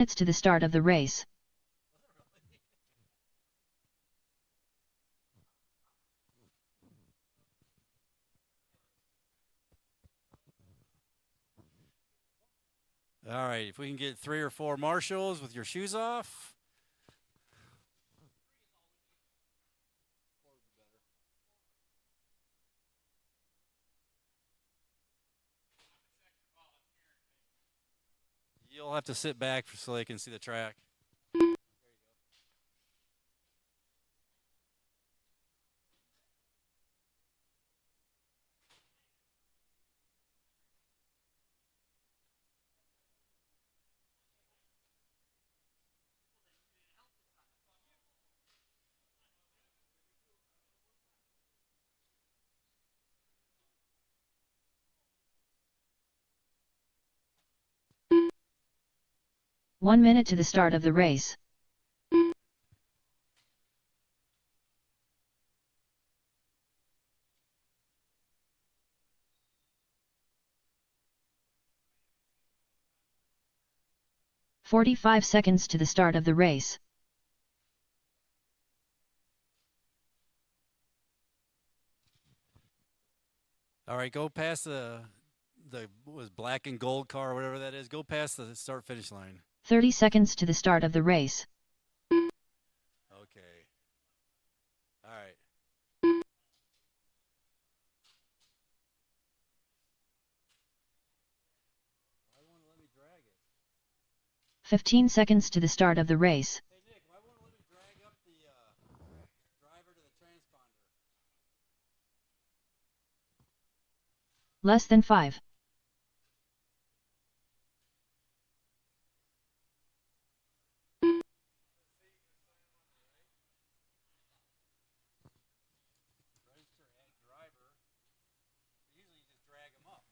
minutes to the start of the race. All right, if we can get 3 or 4 marshals with your shoes off. You'll have to sit back so they can see the track. 1 minute to the start of the race. "45 seconds to the start of the race. All right, go past the was black and gold car or whatever that is. Go past the start finish line. 30 seconds to the start of the race. Okay. All right. 15 seconds to the start of the race. Hey Nick, why won't it let me drag up the driver to the transponder? Less than 5. Register add driver. Usually you just drag them up.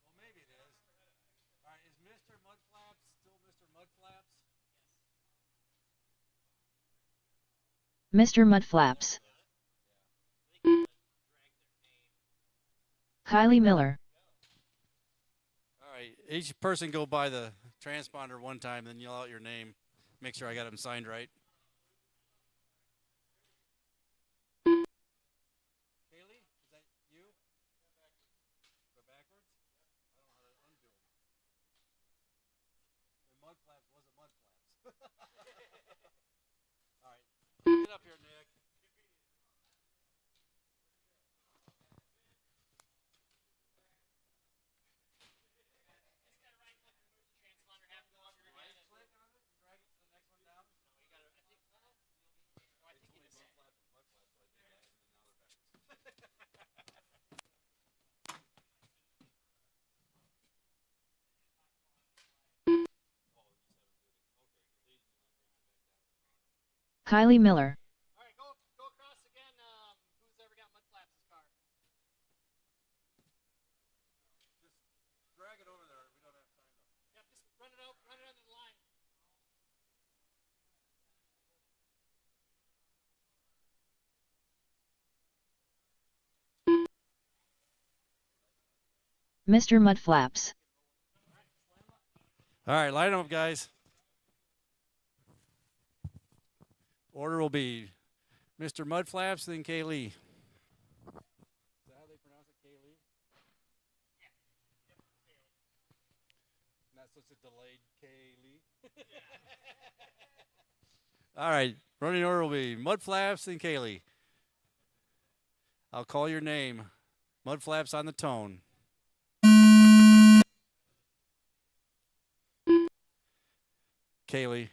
Well, maybe it is. All right, is Mr. Mudflaps still Mr. Mudflaps? Mr. Mudflaps. Kylie Miller. All right, each person go by the transponder one time, then yell out your name. Make sure I got them signed right. Kaylee, is that you? Go backwards? I don't know how to undo them. The Mudflaps wasn't Mudflaps. All right, get up here, Nick. Kylie Miller. All right, go across again. Who's ever got Mudflaps' car? Just drag it over there. We don't have time though. Yep, just run it under the line. Mr. Mudflaps. All right, line up, guys. Order will be Mr. Mudflaps, then Kaylee. Is that how they pronounce it, Kaylee? Yeah. Not such a delayed Kaylee. All right, running order will be Mudflaps, then Kaylee. I'll call your name. Mudflaps on the tone. Kaylee.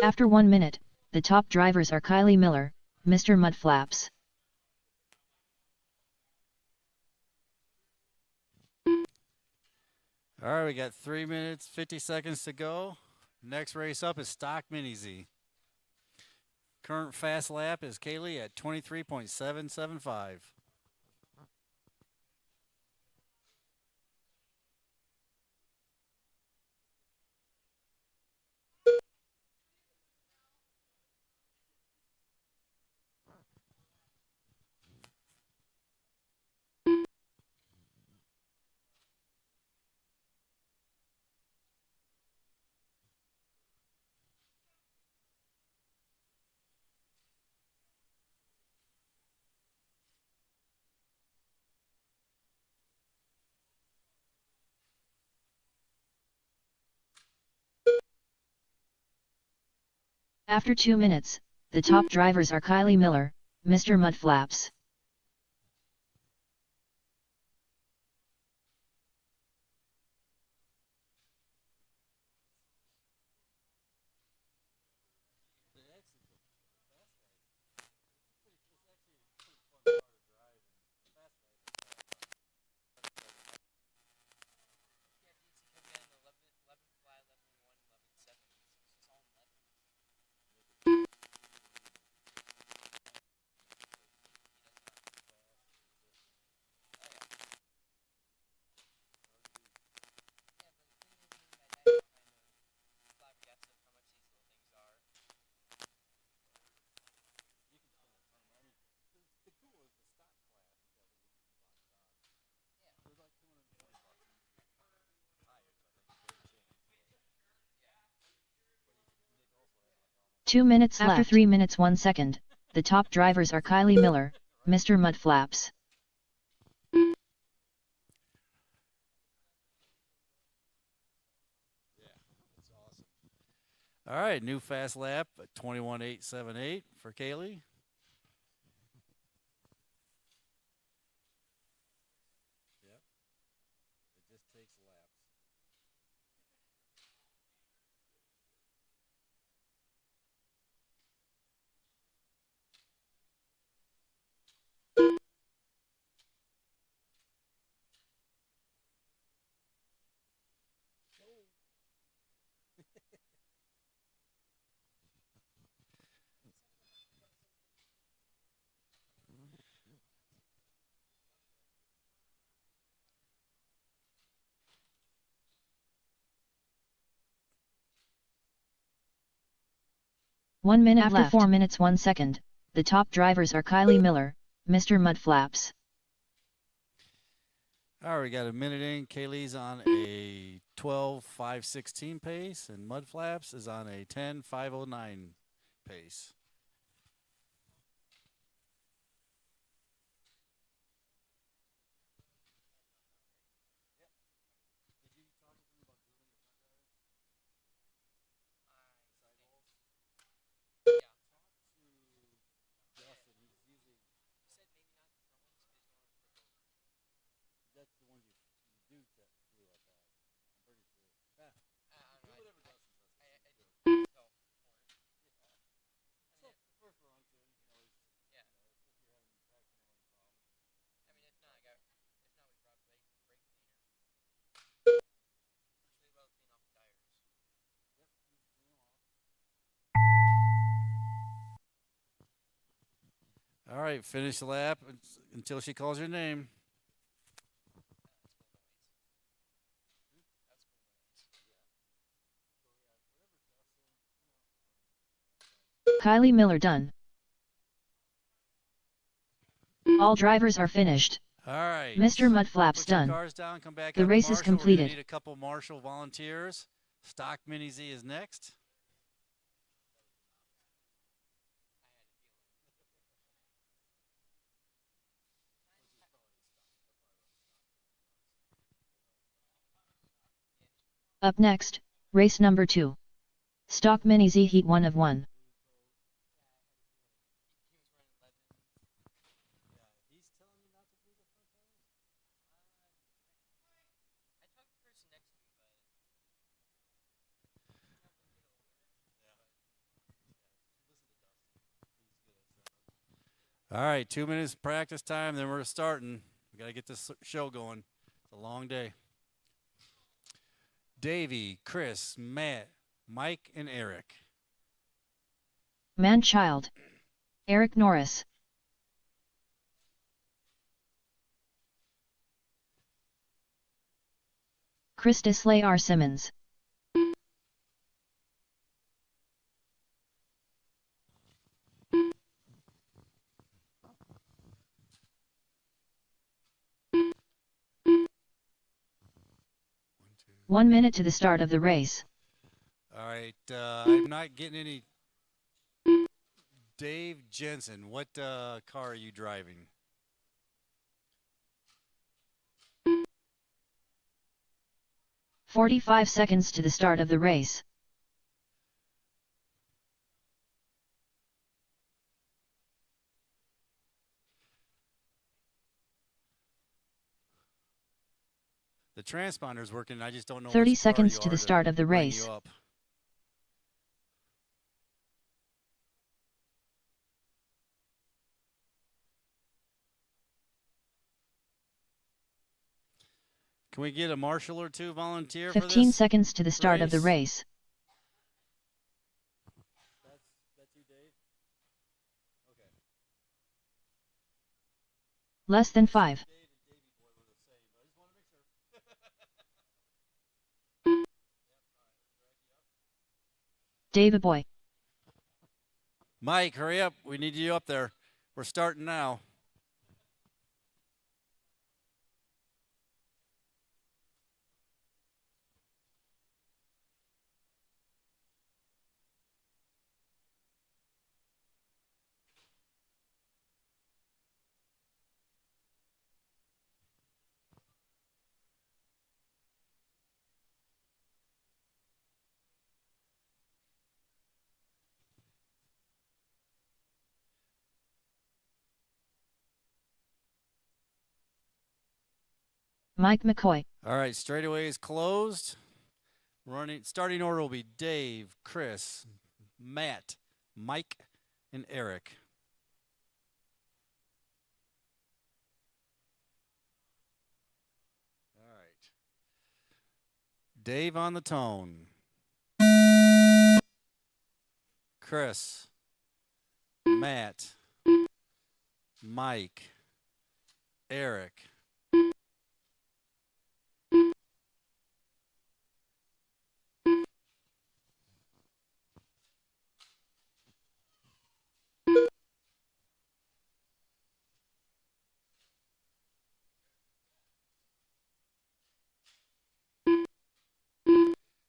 After 1 minute, the top drivers are Kylie Miller, Mr. Mudflaps. All right, we got 3 minutes, 50 seconds to go. Next race up is Stock Mini Z. Current fast lap is Kaylee at 23.775. After 2 minutes, the top drivers are Kylie Miller, Mr. Mudflaps. Two minutes left. After 3 minutes 1 second, the top drivers are Kylie Miller, Mr. Mudflaps. All right, new fast lap at 21.878 for Kaylee. Yep. It just takes laps. One minute after left. 4 minutes 1 second, the top drivers are Kylie Miller, Mr. Mudflaps. All right, we got a minute in. Kaylee's on a 12.516 pace, and Mudflaps is on a 10.509 pace. That's the ones you do to glue up on. I'm pretty sure. Do whatever Dustin says. So the first run too, you can always, if you're having traction or any problems. All right, finish the lap until she calls your name. Kylie Miller done. All drivers are finished. All right. Mr. Mudflaps Put your done. cars down, come back The up race to is Marshall. completed. We're gonna need a couple Marshall volunteers. Stock Mini Z is next. Up next, race number 2. Stock Mini Z Heat 1 of 1. All right, 2 minutes practice time, then we're starting. We got to get this show going. It's a long day. Davey, Chris, Matt, Mike, and Eric. Man-child. Eric Norris. Chris Disley R. Simmons. One minute to the start of the race. All right, I'm not getting any. Dave Jensen, what car are you driving? "45 seconds to the start of the race. The transponder's working. I just don't know 30 which car seconds you to are the start of the bring race. you up. Can we get a marshal or two volunteer for this? 15 seconds to the start of the race. That's you, Dave? Okay. Less than 5. Dave and Davey boy were the same, but I just want to make sure. David boy. Mike, hurry up. We need you up there. We're starting now. Mike McCoy. All right, straightaway is closed. Starting order will be Dave, Chris, Matt, Mike, and Eric. All right. Dave on the tone. Chris, Matt, Mike, Eric.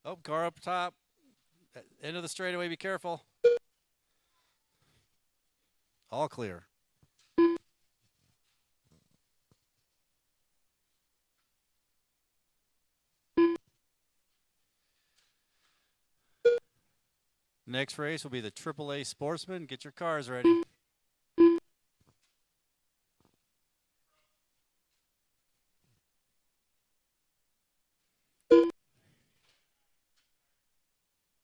Oh, car up top. End of the straightaway, be careful. All clear. Next race will be the AAA Sportsman. Get your cars ready.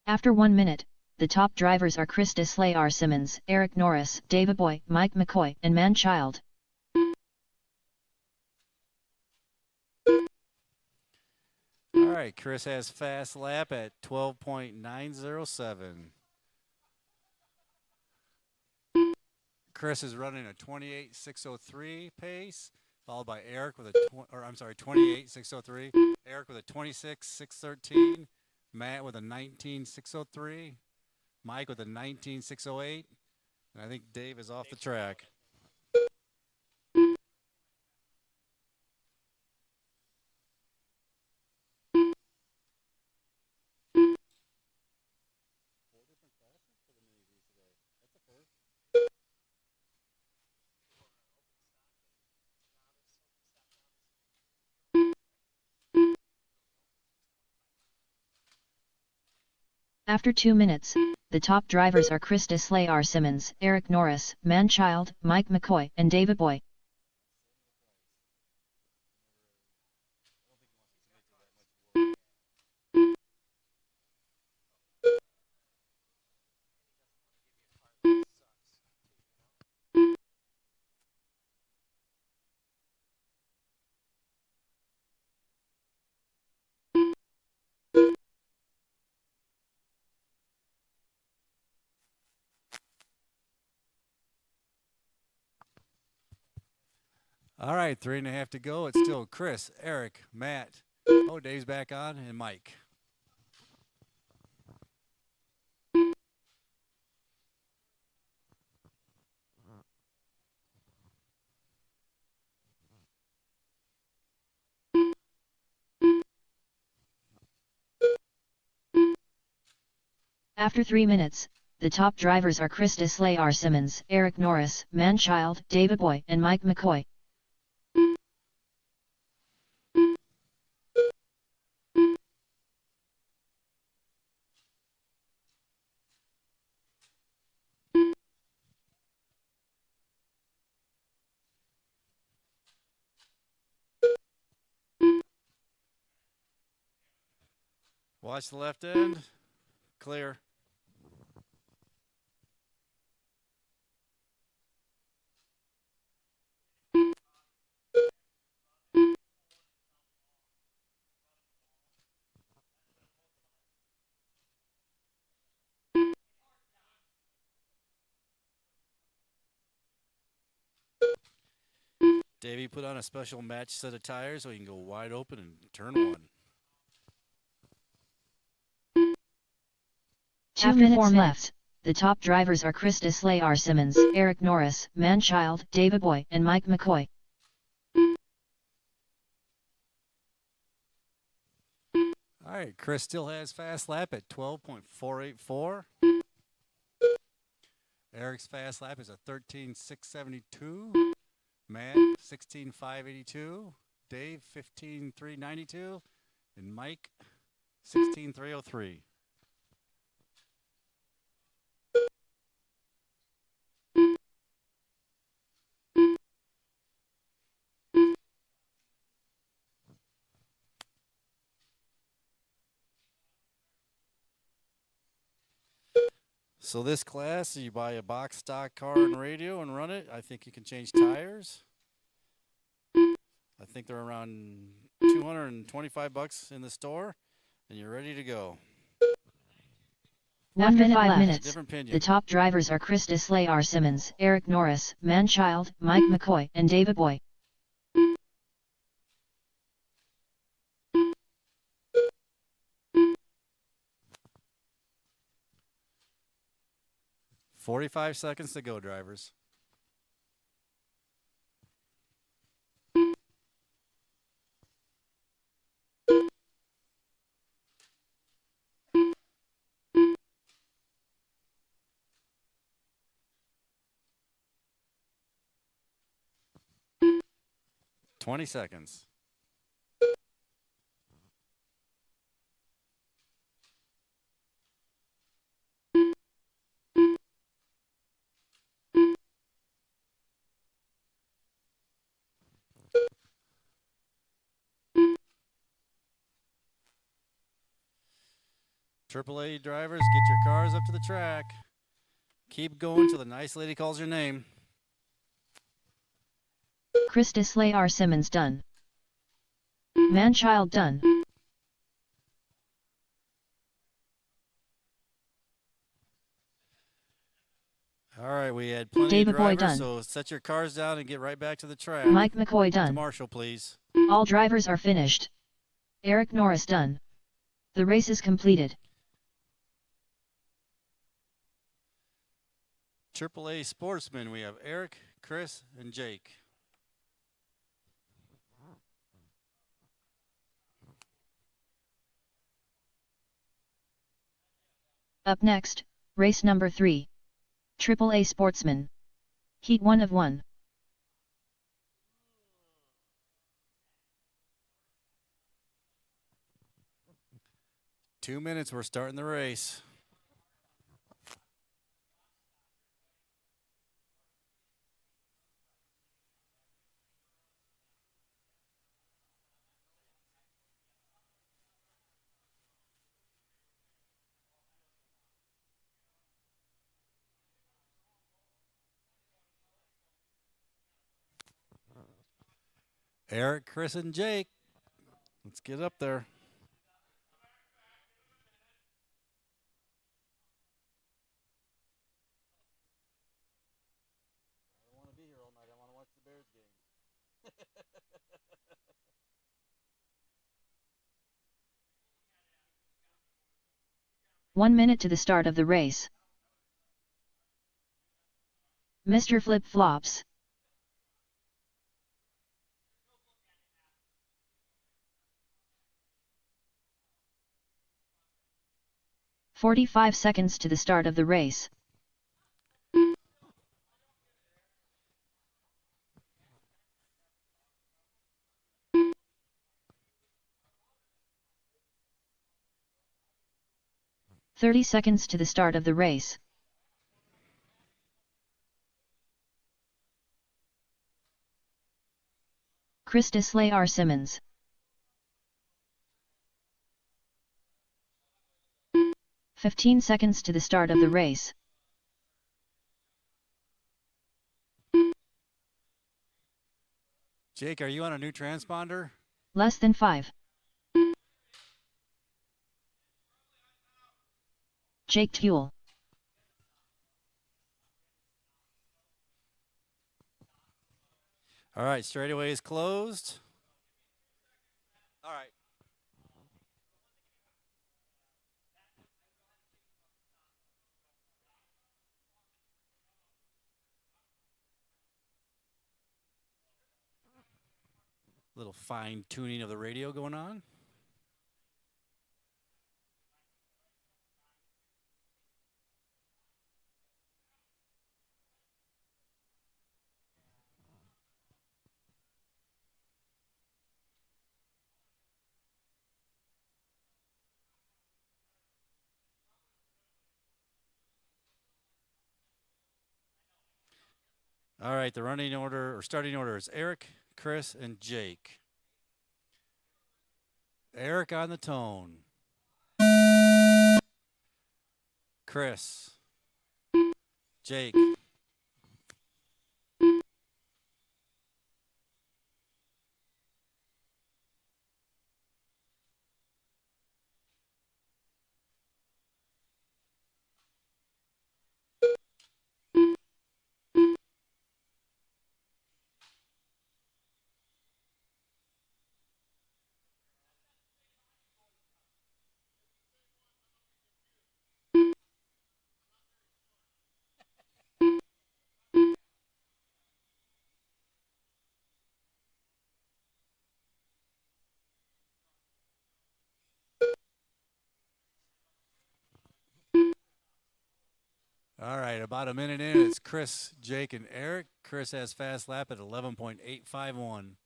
After 1 minute, the top drivers are Chris Disley R. Simmons, Eric Norris, David Boy, Mike McCoy, and Man-child. All right, Chris has fast lap at 12.907. Chris is running a 28.603 pace, followed by Eric with a 28.603. Eric with a 26.613. Matt with a 19.603. Mike with a 19.608. And I think Dave is off the track. After 2 minutes, the top drivers are Chris Disley R. Simmons, Eric Norris, Man-child, Mike McCoy, and David Boy. All right, 3.5 to go. It's still Chris, Eric, Matt. Oh, Dave's back on, and Mike. After 3 minutes, the top drivers are Chris Deslay, R. Simmons, Eric Norris, Manchild, David Boy, and Mike McCoy. Watch the left end. Clear. Davey put on a special match set of tires so he can go wide open and turn one. 2 minutes left. The top drivers are Chris Deslay, R. Simmons, Eric Norris, Manchild, David Boy, and Mike McCoy. All right, Chris still has fast lap at 12.484. Eric's fast lap is a 13.672. Matt, 16.582. Dave, 15.392. And Mike, 16.303. So this class, you buy a box stock car and radio and run it. I think you can change tires. I think they're around $225 in the store, and you're ready to go. After 5 minutes, Different pinion. the top drivers are Chris Deslay, R. Simmons, Eric Norris, Manchild, Mike McCoy, and David Boy. $45 seconds to go, drivers. $20 seconds. AAA drivers, get your cars up to the track. Keep going till the nice lady calls your name. Chris Deslay, R. Simmons done. Manchild done. All right, we had plenty David of Boy drivers, done. so set your cars down and get right back to the track. Mike McCoy To done. Marshall, please. All drivers are finished. Eric Norris done. The race is completed. AAA sportsmen, we have Eric, Chris, and Jake. Up next, race number 3. AAA Sportsman. Heat 1 of 1. Two minutes, we're starting the race. Eric, Chris, and Jake. Let's get up there. I don't want to be here all night. I want to watch the Bears game. 1 minute to the start of the race. Mr. Flip Flops. "45 seconds to the start of the race. "30 seconds to the start of the race. Chris Disley R. Simmons. 15 seconds to the start of the race. Jake, are you on a new transponder? Less than 5. Jake Tuel. All right, straightaway is closed. All right. Little fine tuning of the radio going on. All right, the running order or starting order is Eric, Chris, and Jake. Eric on the tone. Chris. Jake. All right, about a minute in, it's Chris, Jake, and Eric. Chris has fast lap at 11.851.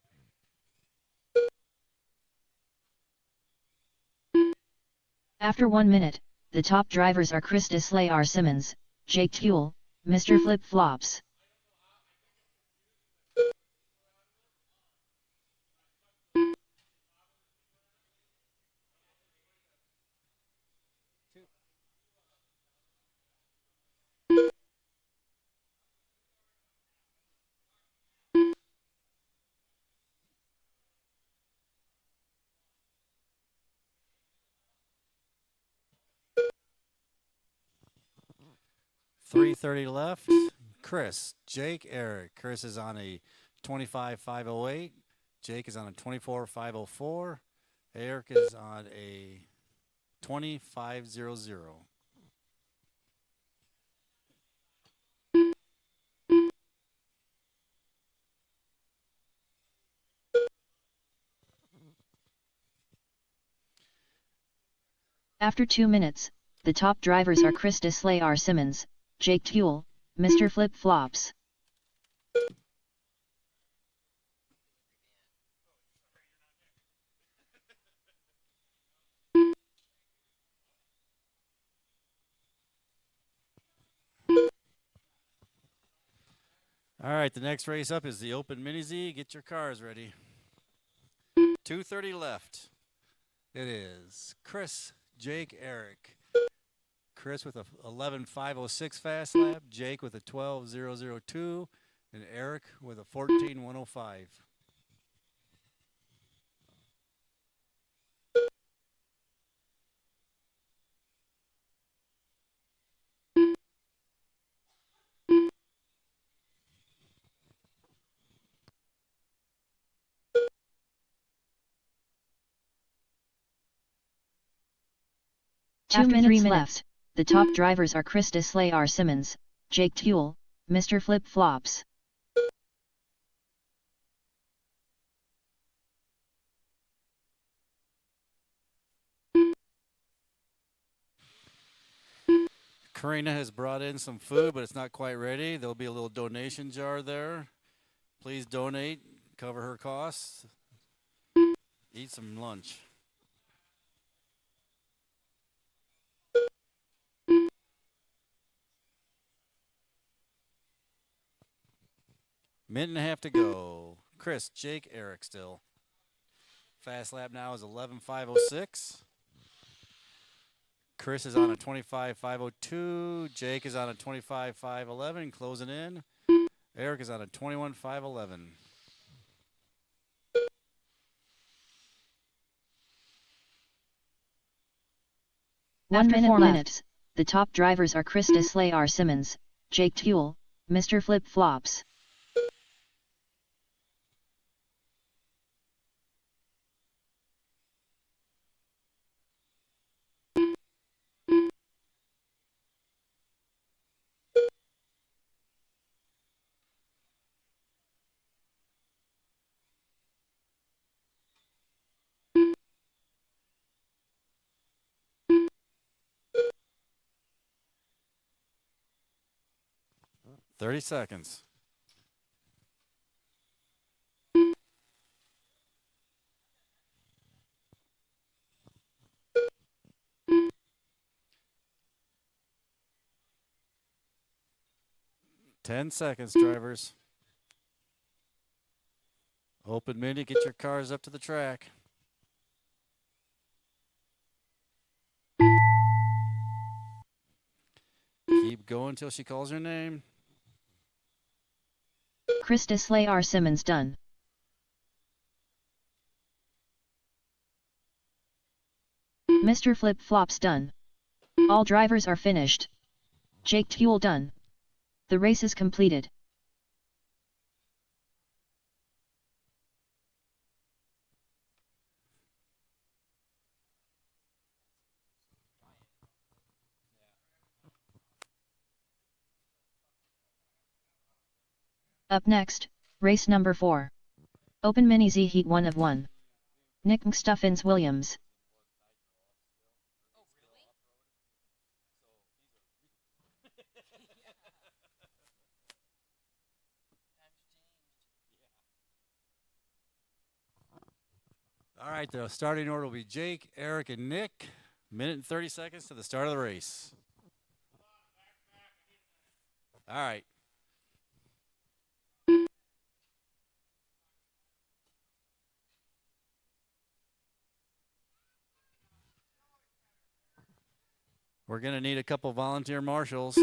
After 1 minute, the top drivers are Chris Disley R. Simmons, Jake Tuel, Mr. Flip Flops. .330 left. Chris, Jake, Eric. Chris is on a 25.508. Jake is on a 24.504. Eric is on a 20.500. After 2 minutes, the top drivers are Chris Disley R. Simmons, Jake Tuel, Mr. Flip Flops. All right, the next race up is the Open Mini Z. Get your cars ready. 2:30 left. It is Chris, Jake, Eric. Chris with a 11.506 fast lap, Jake with a 12.002, and Eric with a 14.105. 2 minutes left. The top drivers are Chris Deslay, R. Simmons, Jake Tuel, Mr. Flip Flops. Karina has brought in some food, but it's not quite ready. There'll be a little donation jar there. Please donate, cover her costs. Eat some lunch. Minute and a half to go. Chris, Jake, Eric still. Fast lap now is 11:5:06. Chris is on a 25:5:02. Jake is on a 25:5:11, closing in. Eric is on a 21:5:11. After 4 minutes, the top drivers are Chris Deslay, R. Simmons, Jake Tuel, Mr. Flip Flops. "30 seconds. "10 seconds, drivers. Open mini, get your cars up to the track. Keep going till she calls your name. Chris Deslay, R. Simmons done. Mr. Flip Flops done. All drivers are finished. Jake Tuel done. The race is completed. Up next, race number 4. Open Mini Z Heat 1 of 1. Nick Stuffins Williams. All right, the starting order will be Jake, Eric, and Nick. Minute and 30 seconds to the start of the race. All right. We're going to need a couple volunteer marshals.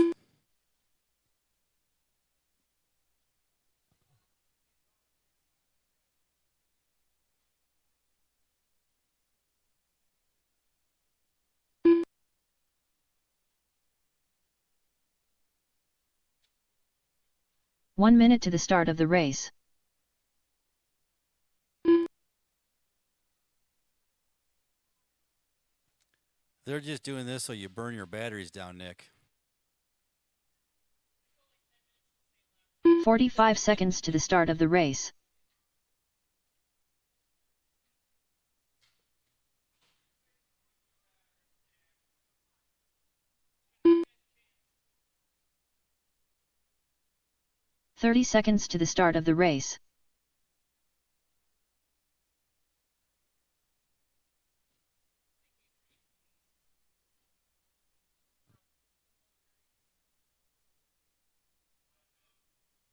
One minute to the start of the race. They're just doing this so you burn your batteries down, Nick. 45 seconds to the start of the race. "30 seconds to the start of the race.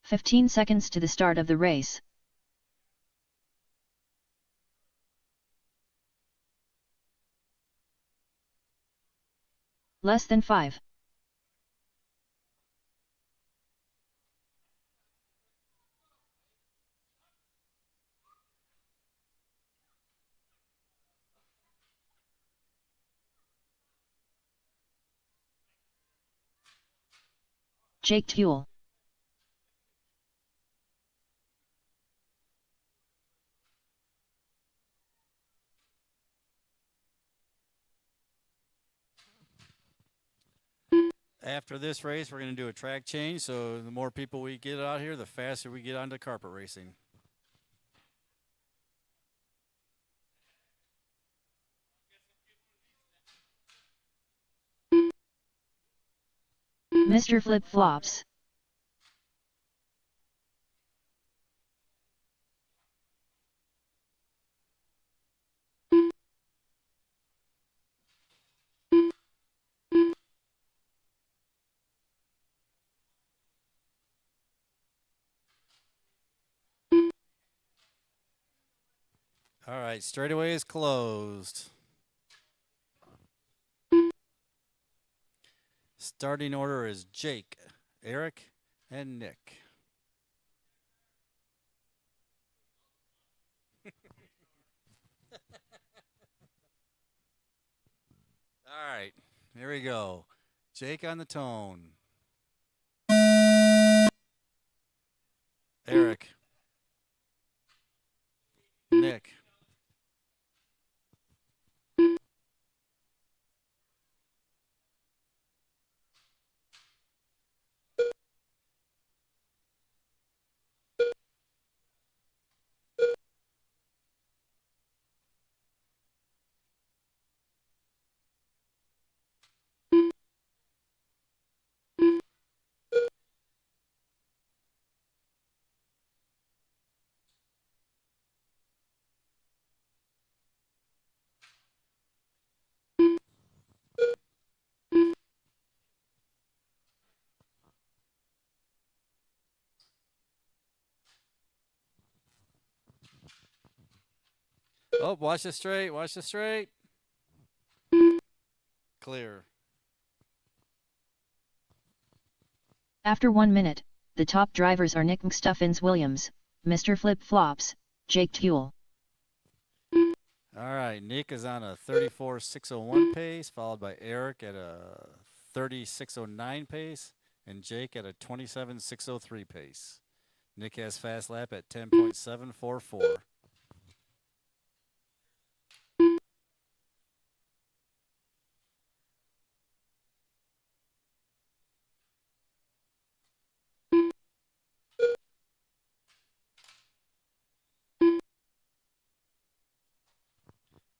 "15 seconds to the start of the race. Less than 5. Jake Tuel. After this race, we're going to do a track change. So the more people we get out here, the faster we get onto carpet racing. Mr. Flip Flops. All right, straightaway is closed. Starting order is Jake, Eric, and Nick. All right, here we go. Jake on the tone. Eric. Nick. Oh, watch the straight. Watch the straight. Clear. After 1 minute, the top drivers are Nick Stuffins Williams, Mr. Flip Flops, Jake Tuel. All right, Nick is on a 34.601 pace, followed by Eric at a 36.09 pace, and Jake at a 27.603 pace. Nick has fast lap at 10.744.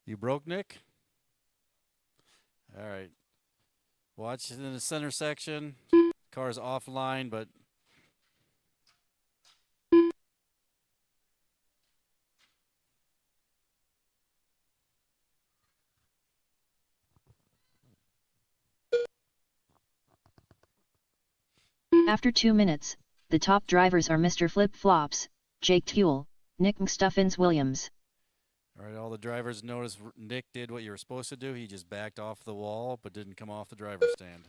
You broke, Nick? All right. Watch in the center section. Car's offline, but After 2 minutes, the top drivers are Mr. Flip Flops, Jake Tuel, Nick Stuffins Williams. all right, all the drivers notice Nick did what you were supposed to do. He just backed off the wall, but didn't come off the driver's stand.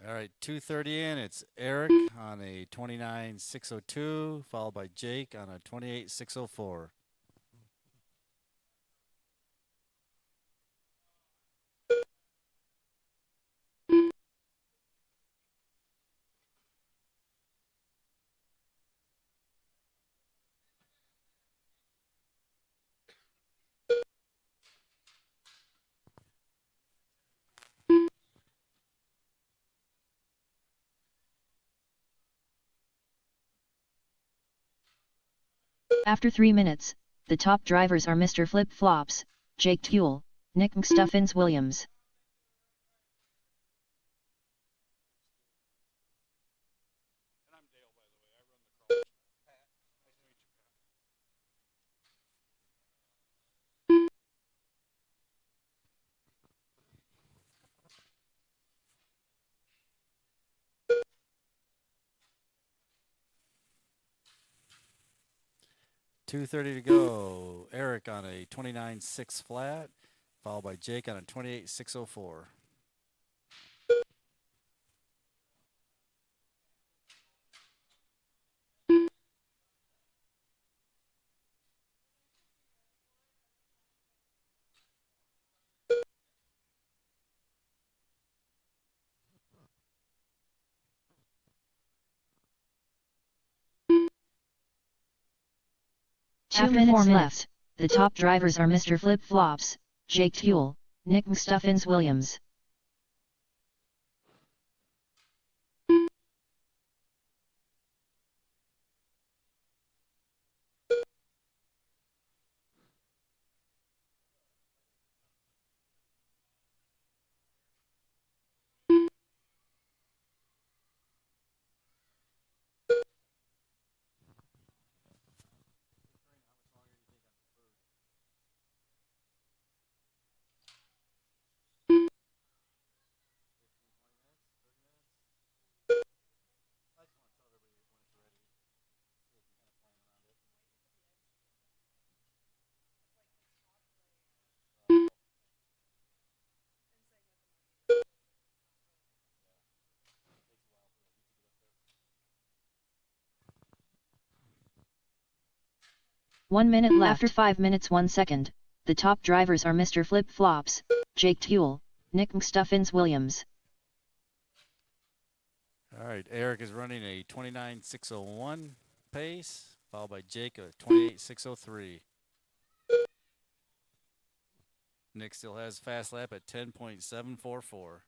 All right, 2:30 in. It's Eric on a 29.602, followed by Jake on a 28.604. After 3 minutes, the top drivers are Mr. Flip Flops, Jake Tuel, Nick Stuffins Williams. .230 to go. Eric on a 29.6 flat, followed by Jake on a 28.604. 2 minutes left. The top drivers are Mr. Flip Flops, Jake Tuel, Nick Mustaphins Williams. One minute left. After 5 minutes 1 second, the top drivers are Mr. Flip Flops, Jake Tuel, Nick Mustaphins Williams. All right, Eric is running a 29.601 pace, followed by Jake a 28.603. Nick still has fast lap at 10.744.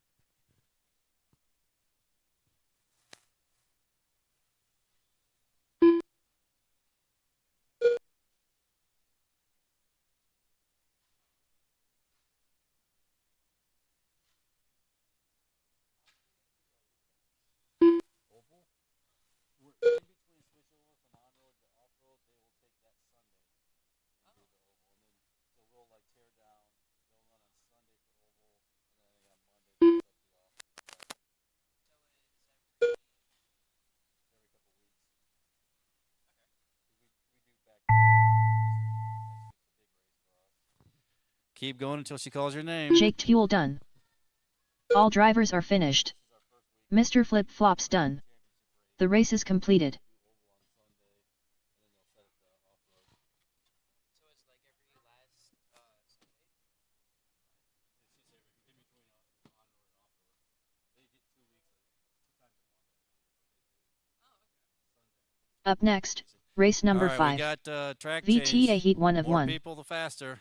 In between switch over from Onroad to Offroad, they will take that Sunday and do the oval. And then, so we'll like tear down, they'll run on Sunday for oval, and then I think on Monday they'll start the off. Every couple weeks. We do back to back, so this week and then next week's a big race for us. Keep going until she calls your name. Jake Tuel done. All drivers are finished. Mr. Flip Flops done. The race is completed. Up next, race number 5. We got track VTA change. Heat 1 of More 1. people, the faster.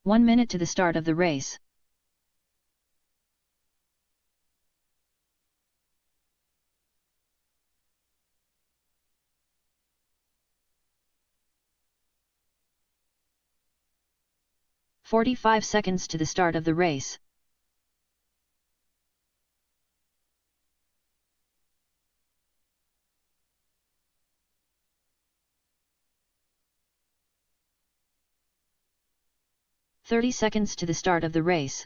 One minute to the start of the race. "45 seconds to the start of the race. "30 seconds to the start of the race.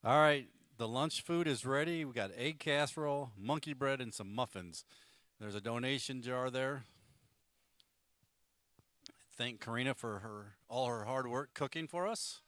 All right, the lunch food is ready. We got egg casserole, monkey bread, and some muffins. There's a donation jar there. Thank Karina for all her hard work cooking for us.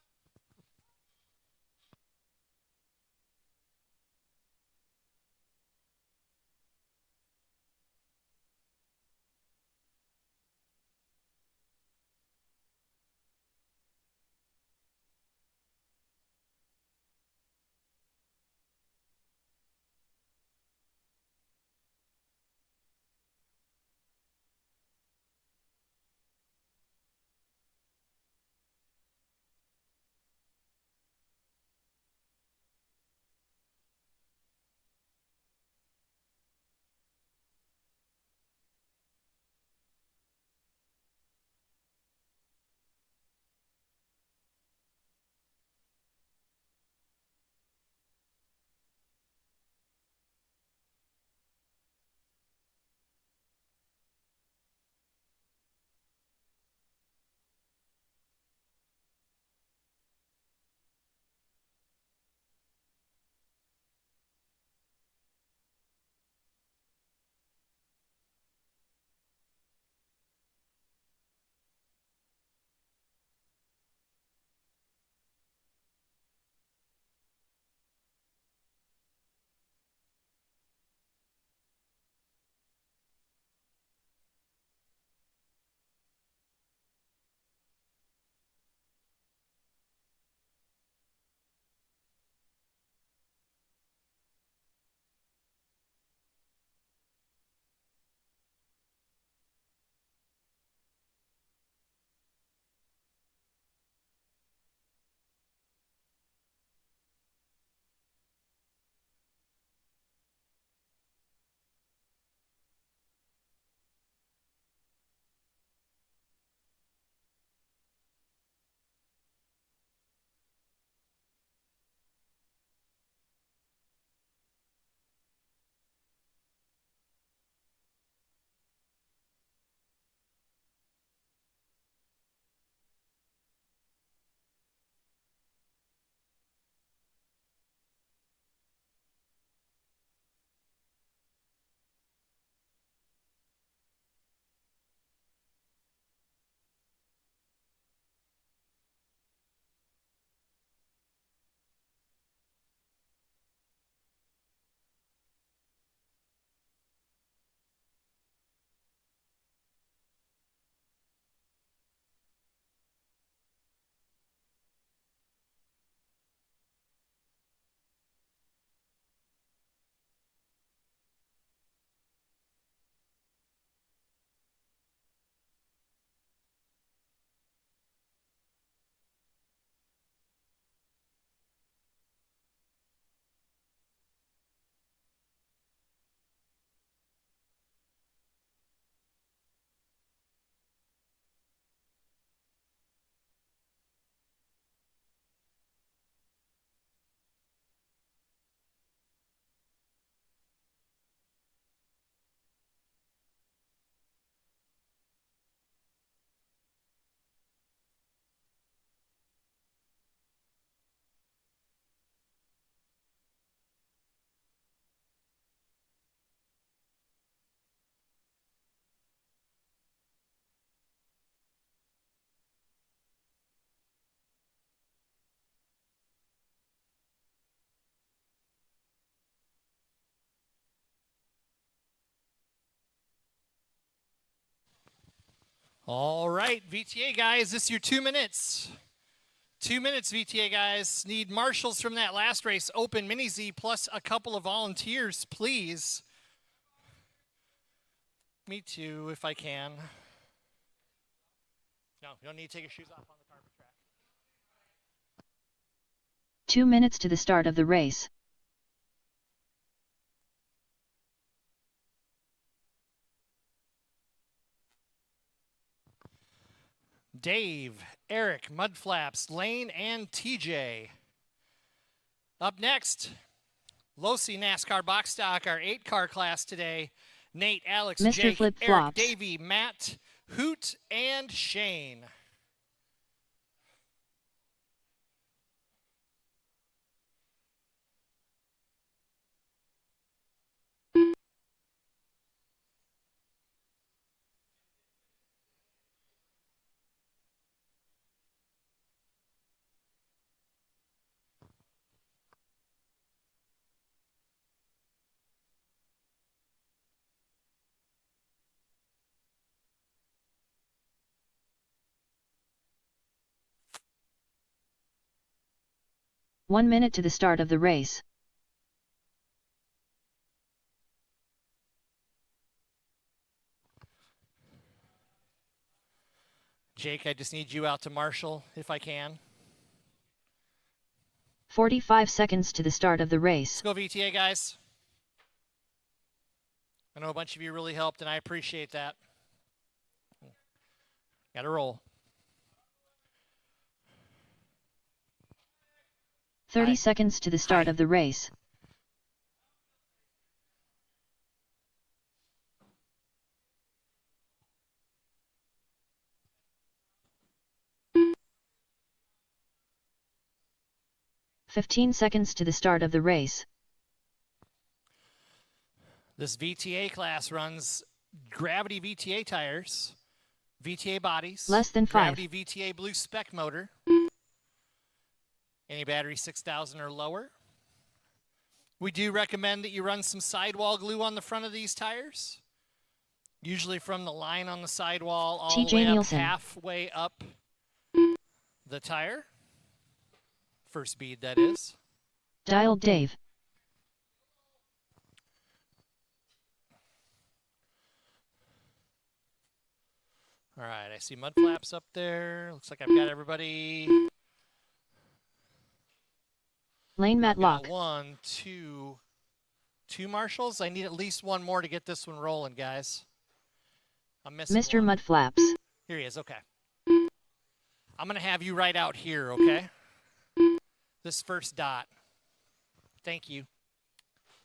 All right, VTA guys, this is your 2 minutes. 2 minutes, VTA guys. Need marshals from that last race, Open Mini Z, plus a couple of volunteers, please. Me too, if I can. No, you don't need to take your shoes off on the carpet track. 2 minutes to the start of the race. Dave, Eric, Mudflaps, Lane, and TJ. Up next, Losi NASCAR Box Stock, our 8-car class today. Nate, Alex, Mr. Jake, Flip Eric, Flops. Davey, Matt, Hoot, and Shane. 1 minute to the start of the race. Jake, I just need you out to marshal if I can. 45 seconds to the start of the race. Let's go VTA, guys. I know a bunch of you really helped, and I appreciate that. Got to roll. 30 seconds to the start of the race. "15 seconds to the start of the race. This VTA class runs gravity VTA tires, VTA bodies, Less than 5. gravity VTA blue spec motor, any battery 6,000 or lower. We do recommend that you run some sidewall glue on the front of these tires, usually from the line on the sidewall all the way up halfway up the tire. First bead, that is. Dialed Dave. All right, I see mud flaps up there. Looks like I've got everybody. Lane Matlock. 1, 2 marshals. I need at least one more to get this one rolling, guys. I'm missing Mr. one. Mudflaps. Here he is, okay. I'm going to have you right out here, okay? This first dot. Thank you.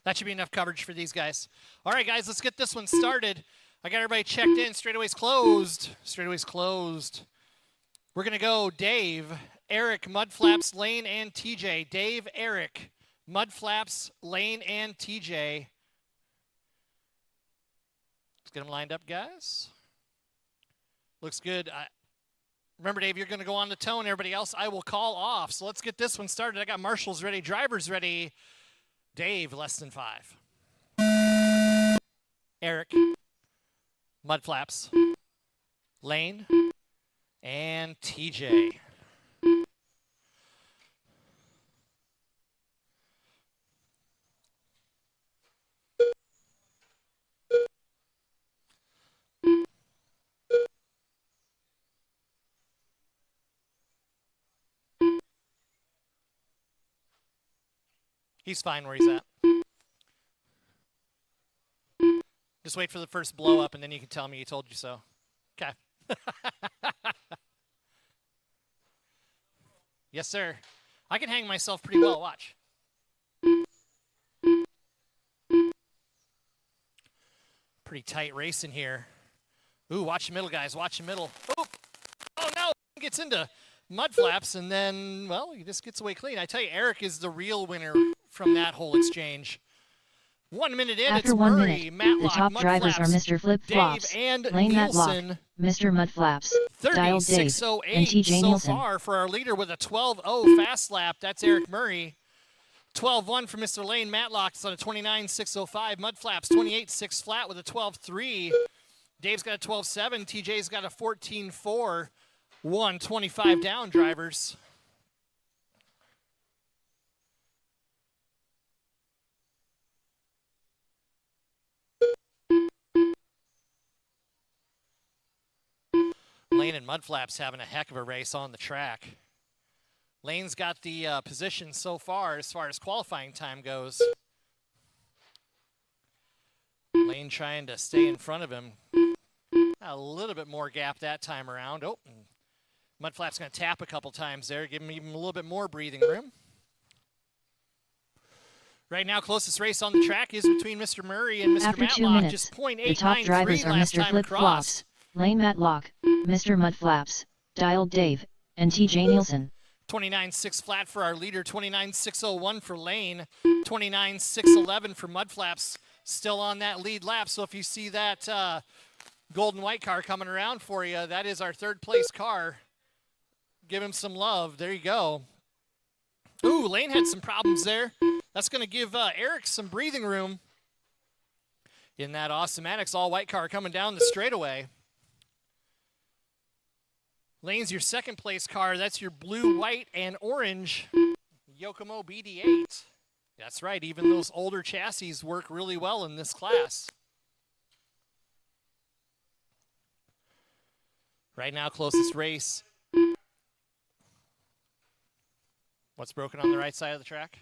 That should be enough coverage for these guys. All right, guys, let's get this one started. I got everybody checked in. Straightaway's closed. Straightaway's closed. We're going to go Dave, Eric, Mudflaps, Lane, and TJ. Dave, Eric, Mudflaps, Lane, and TJ. Let's get them lined up, guys. Looks good. Remember, Dave, you're going to go on the tone. Everybody else, I will call off. So let's get this one started. I got marshals ready, drivers ready. Dave, less than 5. Eric, Mudflaps, Lane, and TJ. He's fine where he's at. Just wait for the first blow up and then you can tell me he told you so. Okay. Yes, sir. I can hang myself pretty well. Watch. Pretty tight race in here. Ooh, watch the middle, guys. Watch the middle. Oh no. Gets into mud flaps and then, well, he just gets away clean. I tell you, Eric is the real winner from that whole exchange. 1 minute in, After it's 1 Murray, minute, Matlock, the top drivers are Mr. Flip Flops, Dave, and Lane Matlock, Nielsen. Mr. Mudflaps, Dialed Dave, 36.08 and TJ so Nielsen. far for our leader with a 12.0 fast lap. That's Eric Murray. 12.1 for Mr. Lane Matlock. It's on a 29.605. Mudflaps 28.6 flat with a 12.3. Dave's got a 12.7. TJ's got a 14.4. 125 down, drivers. Lane and Mudflaps having a heck of a race on the track. Lane's got the position so far as qualifying time goes. Lane trying to stay in front of him. A little bit more gap that time around. Oh, Mudflap's going to tap a couple times there, give him even a little bit more breathing room. Right now, closest race on the track is between Mr. Murray and Mr. After Matlock. 2 minutes, Just the top .893 drivers are last Mr. time Flip across. Flops, Lane Matlock, Mr. Mudflaps, Dialed Dave, and TJ Nielsen. 29.6 flat for our leader, 29.601 for Lane, 29.611 for Mudflaps, still on that lead lap. So if you see that golden white car coming around for you, that is our third place car. Give him some love. There you go. Ooh, Lane had some problems there. That's going to give Eric some breathing room in that Awesomatics all-white car coming down the straightaway. Lane's your second place car. That's your blue, white, and orange. Yokomo BD8. That's right, even those older chassis work really well in this class. Right now, closest race. What's broken on the right side of the track?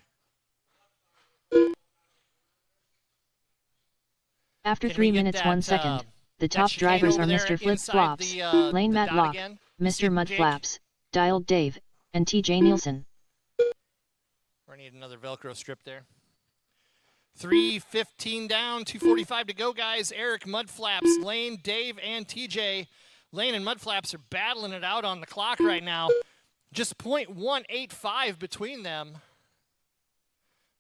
After 3 minutes 1 second, the top drivers are Mr. Flip Flops, Lane Matlock, Mr. Mud Flaps, Dialed Dave, and TJ Nielsen. We're going to need another Velcro strip there. 3:15 down, 2:45 to go, guys. Eric, Mud Flaps, Lane, Dave, and TJ. Lane and Mud Flaps are battling it out on the clock right now. Just .185 between them.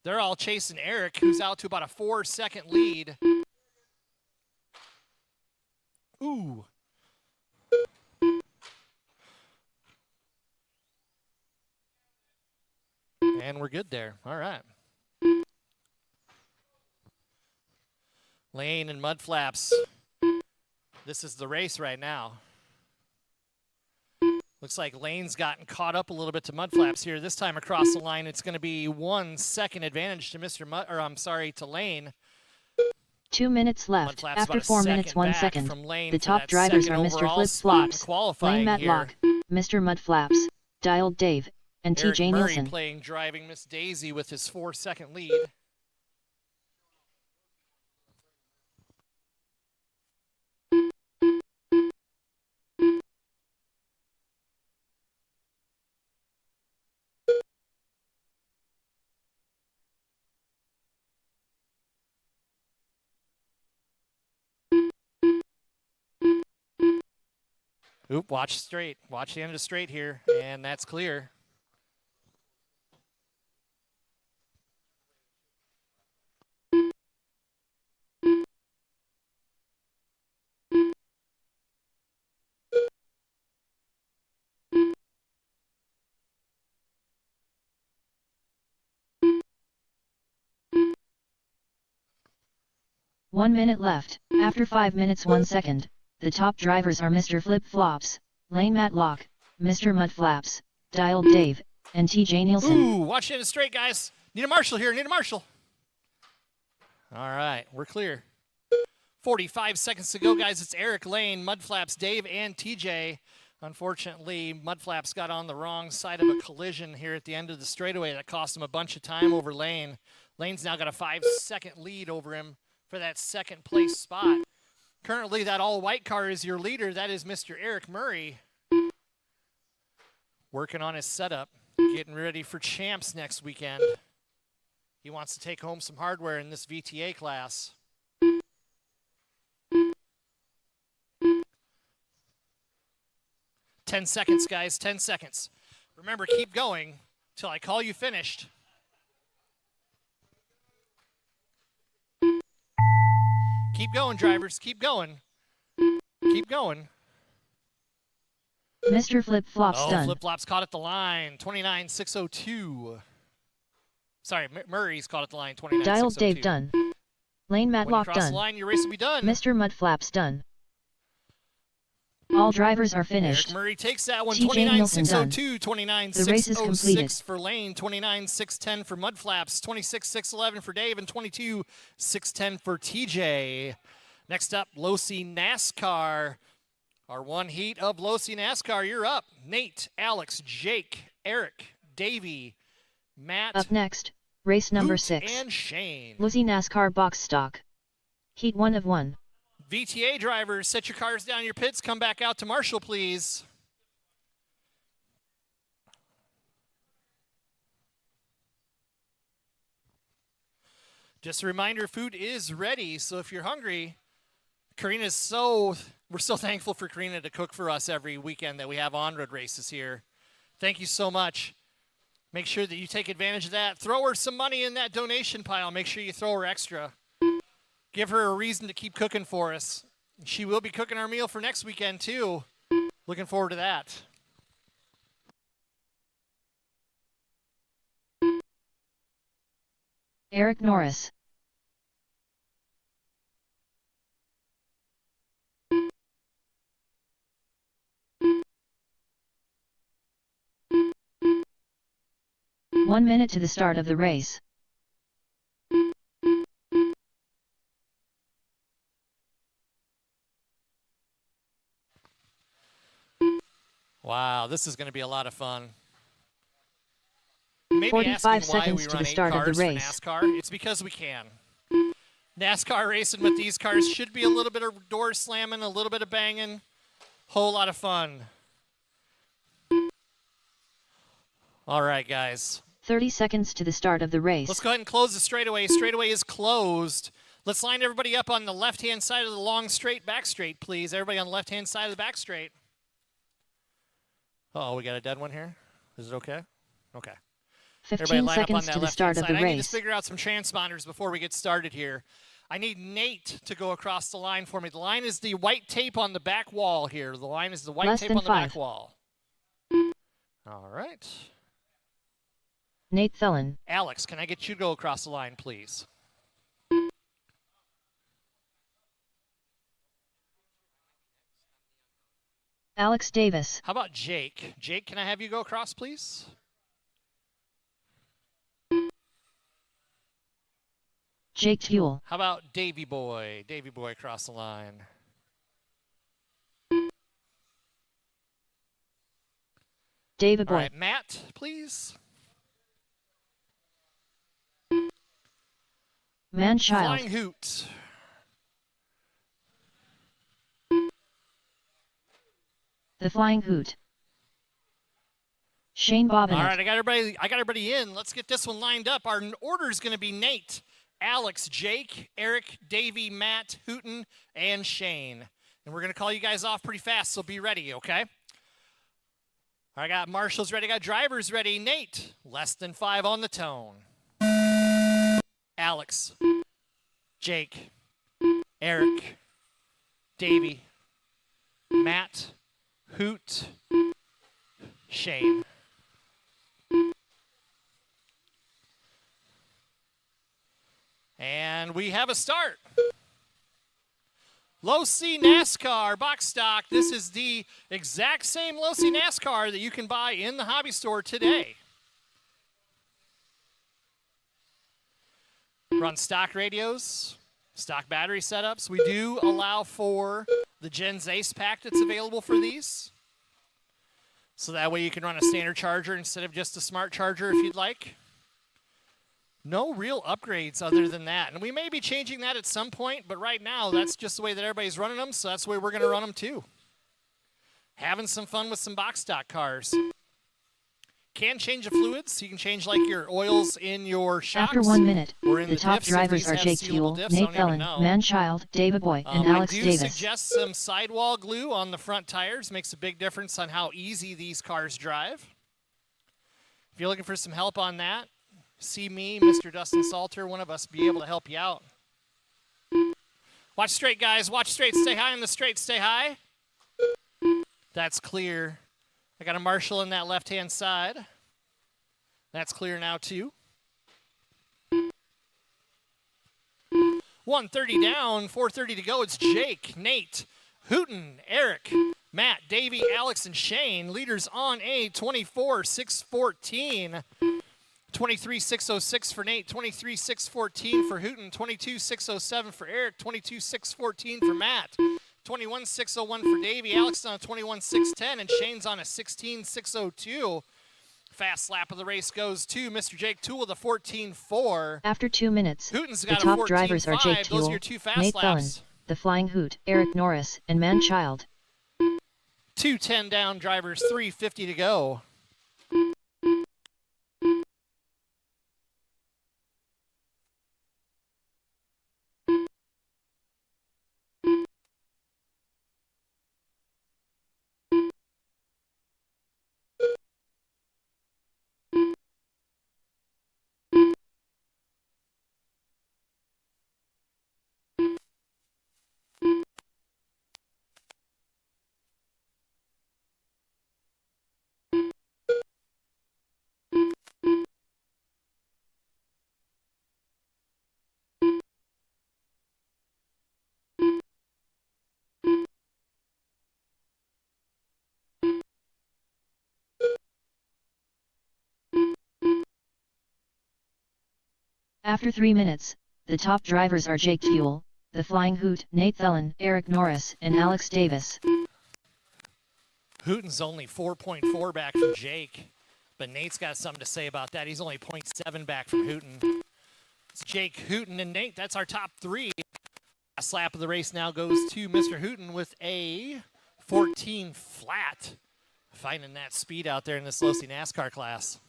They're all chasing Eric, who's out to about a 4-second lead. Ooh. And we're good there. All right. Lane and Mud Flaps. This is the race right now. Looks like Lane's gotten caught up a little bit to Mud Flaps here. This time across the line, it's going to be 1 second advantage to to Lane. 2 minutes left. After 4 minutes 1 second, the top drivers are Mr. Flip Flops, Lane Matlock, Mr. Mud Flaps, Dialed Dave, and TJ Nielsen. Murray playing driving Miss Daisy with his 4-second lead. Oop, watch straight. Watch the end of the straight here, and that's clear. One minute left. After 5 minutes 1 second, the top drivers are Mr. Flip Flops, Lane Matlock, Mr. Mud Flaps, Dialed Dave, and TJ Nielsen. Ooh, watch it straight, guys. Need a marshal here. Need a marshal. All right, we're clear. 45 seconds to go, guys. It's Eric, Lane, Mud Flaps, Dave, and TJ. Unfortunately, Mud Flaps got on the wrong side of a collision here at the end of the straightaway that cost him a bunch of time over Lane. Lane's now got a 5-second lead over him for that second place spot. Currently, that all-white car is your leader. That is Mr. Eric Murray. Working on his setup, getting ready for champs next weekend. He wants to take home some hardware in this VTA class. Ten seconds, guys, 10 seconds. Remember, keep going till I call you finished. Keep going, drivers. Keep going. Keep going. Mr. Flip Flops done. Flip Flops caught at the line. 29.602. Sorry, Murray's caught at the line. 29.602. Dialed Dave done. Lane Matlock When you cross done. the line, your race will be done. Mr. Mud Flaps done. All drivers are finished. Eric Murray takes that one. TJ Nielsen 29.602, The race is completed. 29.606 for Lane, 29.610 for Mud Flaps, 26.611 for Dave, and 22.610 for TJ. Next up, Losi NASCAR. Our one heat of Losi NASCAR. You're up. Nate, Alex, Jake, Eric, Davey, Matt. Up next, race number Hoot, 6. and Shane. Losi NASCAR box stock. Heat 1 of 1. VTA drivers, set your cars down in your pits. Come back out to Marshall, please. Just a reminder, food is ready, so if you're hungry, we're so thankful for Karina to cook for us every weekend that we have on-road races here. Thank you so much. Make sure that you take advantage of that. Throw her some money in that donation pile. Make sure you throw her extra. Give her a reason to keep cooking for us. She will be cooking our meal for next weekend, too. Looking forward to that. Eric Norris. 1 minute to the start of the race. Wow, this is going to be a lot of fun. Maybe 45 asking why seconds we to run the 8 start of the cars for race. NASCAR. It's because we can. NASCAR racing with these cars should be a little bit of door slamming, a little bit of banging, whole lot of fun. All right, guys. 30 seconds to the start of the race. Let's go ahead and close the straightaway. Straightaway is closed. Let's line everybody up on the left-hand side of the long straight, back straight, please. Everybody on the left-hand side of the back straight. Oh, we got a dead one here. Is it okay? Okay. 15 seconds to the start of the I need to race. figure out some transponders before we get started here. I need Nate to go across the line for me. The line is the white tape on the back wall here. The line is the white tape on the back wall. All right. Nate Thelen. Alex, can I get you to go across the line, please? Alex Davis. How about Jake? Jake, can I have you go across, please? Jake Tuel. How about Davy Boy? Davy Boy across the line. David Boy. All right, Matt, please. Manchild. Flying Hoot. The Flying Hoot. Shane Bobbitt. All right, I got everybody in. Let's get this one lined up. Our order is going to be Nate, Alex, Jake, Eric, Davey, Matt, Hooten, and Shane. And we're going to call you guys off pretty fast, so be ready, okay? I got marshals ready, I got drivers ready. Nate, less than 5 on the tone. Alex, Jake, Eric, Davey, Matt, Hoot, Shane. And we have a start. Low C NASCAR box stock. This is the exact same Low C NASCAR that you can buy in the hobby store today. Run stock radios, stock battery setups. We do allow for the Gens Ace pack that's available for these. So that way you can run a standard charger instead of just a smart charger if you'd like. No real upgrades other than that. And we may be changing that at some point, but right now that's just the way that everybody's running them, so that's the way we're going to run them too. Having some fun with some box stock cars. Can change the fluids. You can change like your oils in your shocks. After 1 minute, or in the top diffs. drivers are Jake Tuel, Nate Thelen, Manchild, David Boy, and Alex Davis. I do suggest some sidewall glue on the front tires. Makes a big difference on how easy these cars drive. If you're looking for some help on that, see me, Mr. Dustin Salter, one of us be able to help you out. Watch straight, guys. Watch straight. Stay high on the straight. Stay high. That's clear. I got a marshal in that left-hand side. That's clear now, too. 130 down, 430 to go. It's Jake, Nate, Hooten, Eric, Matt, Davey, Alex, and Shane. Leaders on a 24-614. 23-606 for Nate, 23-614 for Hooten, 22-607 for Eric, 22-614 for Matt, 21-601 for Davey, Alex on a 21-610, and Shane's on a 16-602. Fast lap of the race goes to Mr. Jake Tuel, the 14-4. After 2 minutes, Hooten's the got top a 14-5. drivers are Jake Those are your Tuel, two fast Nate laps. Thelen, the Flying Hoot, Eric Norris, and Manchild. 2:10 down drivers, 3:50 to go. After 3 minutes, the top drivers are Jake Tuel, the Flying Hoot, Nate Thelen, Eric Norris, and Alex Davis. Hooten's only 4.4 back from Jake, but Nate's got something to say about that. He's only 0.7 back from Hooten. It's Jake, Hooten, and Nate. That's our top three. Last lap of the race now goes to Mr. Hooten with a 14 flat. Finding that speed out there in this Losi NASCAR class.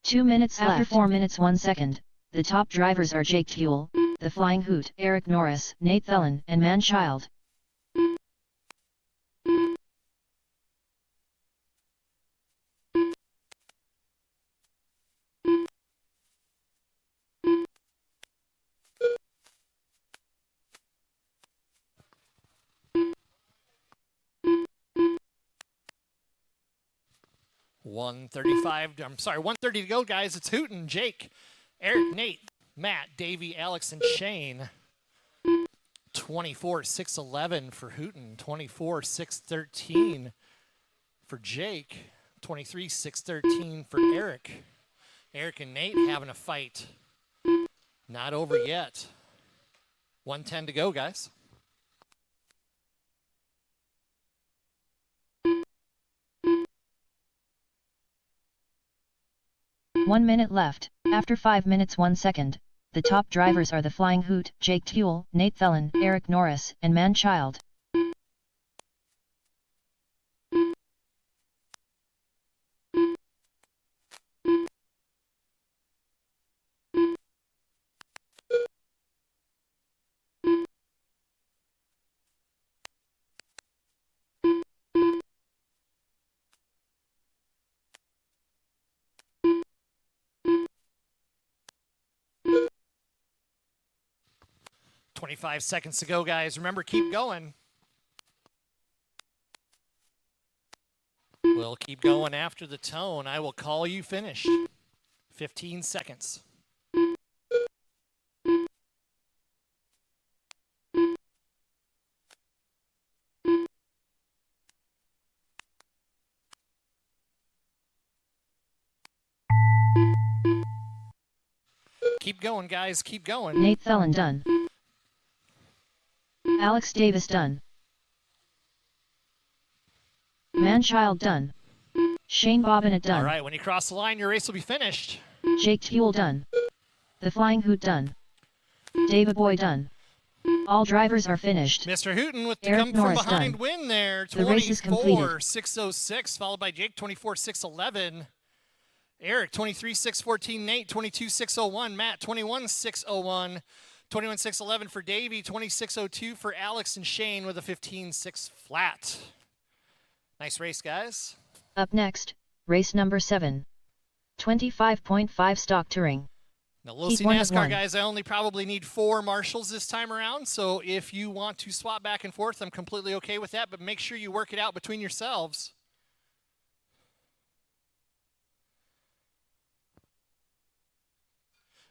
Two minutes left. After 4 minutes 1 second, the top drivers are Jake Tuel, the Flying Hoot, Eric Norris, Nate Thelen, and Manchild. $130 to go, guys. It's Hooten, Jake, Eric, Nate, Matt, Davey, Alex, and Shane. 24,611 for Hooten, 24,613 for Jake, 23,613 for Eric. Eric and Nate having a fight. Not over yet. 110 to go, guys. One minute left. After 5 minutes 1 second, the top drivers are the Flying Hoot, Jake Tuel, Nate Thelen, Eric Norris, and Manchild. $25 seconds to go, guys. Remember, keep going. We'll keep going after the tone. I will call you finished. 15 seconds. Keep going, guys. Keep going. Nate Thelen done. Alex Davis done. Manchild done. Shane Bobbitt done. All right, when you cross the line, your race will be finished. Jake Tuel done. The Flying Hoot done. David Boy done. All drivers are finished. Mr. Hooten with the Eric come Norris from behind done. win there. The race is completed. 24,606, followed by Jake, 24,611. Eric, 23,614. Nate, 22,601. Matt, 21,601. 21,611 for Davey, 26,02 for Alex and Shane with a 15.6 flat. Nice race, guys. Up next, race number 7. 25.5 stock touring. Now, Losi NASCAR, guys, I only probably need 4 marshals this time around, so if you want to swap back and forth, I'm completely okay with that, but make sure you work it out between yourselves.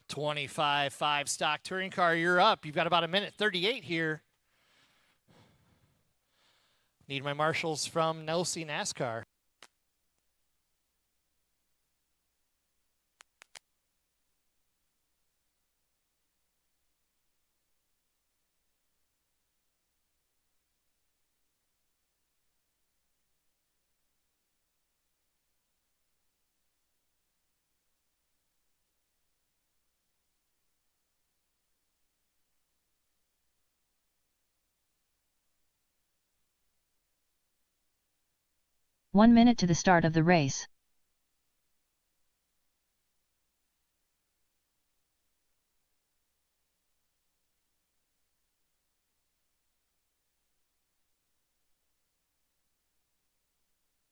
$25.5 stock touring car, you're up. You've got about 1:38 here. Need my marshals from Losi NASCAR. One minute to the start of the race.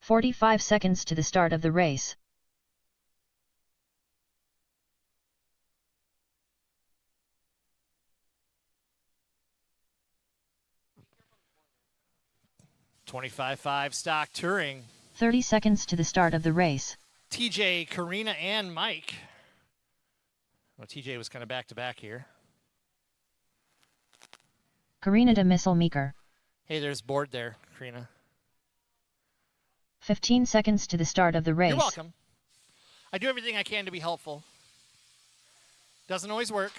"45 seconds to the start of the race. 25.5 stock touring. 30 seconds to the start of the race. TJ, Karina, and Mike. Well, TJ was kind of back-to-back here. Karina de Misselmeeker. Hey, there's board there, Karina. 15 seconds to the start of the race. You're welcome. I do everything I can to be helpful. Doesn't always work.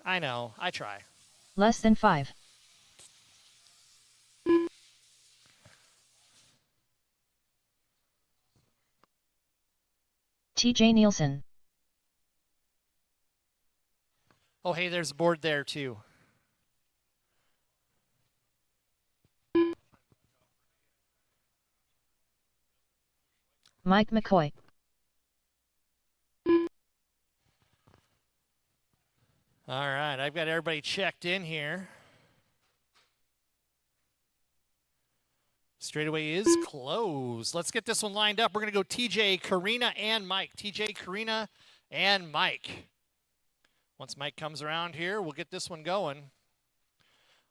I know. I try. Less than 5. TJ Nielsen. Oh, hey, there's a board there, too. Mike McCoy. All right, I've got everybody checked in here. Straightaway is closed. Let's get this one lined up. We're going to go TJ, Karina, and Mike. TJ, Karina, and Mike. Once Mike comes around here, we'll get this one going.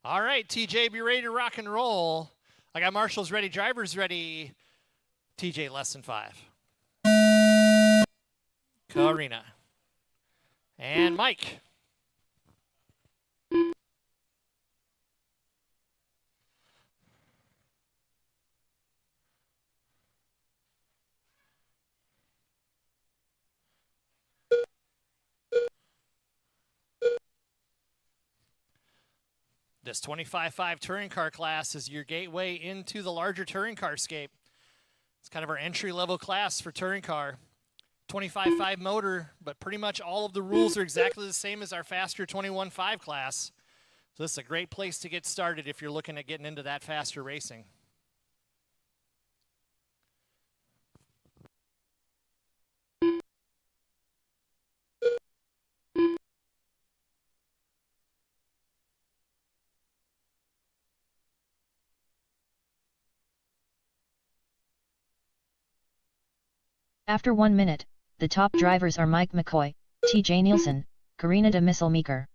All right, TJ, be ready to rock and roll. I got marshals ready, drivers ready. TJ, less than 5. Karina. And Mike. This 25.5 touring car class is your gateway into the larger touring car scape. It's kind of our entry-level class for touring car. 25.5 motor, but pretty much all of the rules are exactly the same as our faster 21.5 class. So this is a great place to get started if you're looking at getting into that faster racing. After 1 minute, the top drivers are Mike McCoy, TJ Nielsen, Karina de Misselmeeker.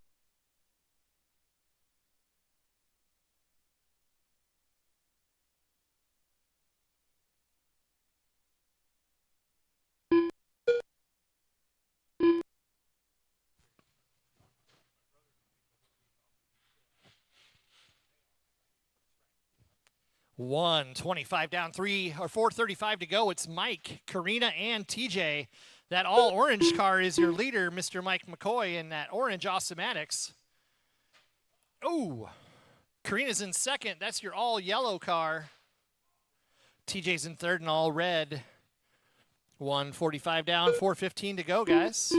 One 25 down, 4:35 to go. It's Mike, Karina, and TJ. That all orange car is your leader, Mr. Mike McCoy, in that orange Awesomatics. Oh, Karina's in second. That's your all yellow car. TJ's in third and all red. 1:45 down, 4:15 to go, guys.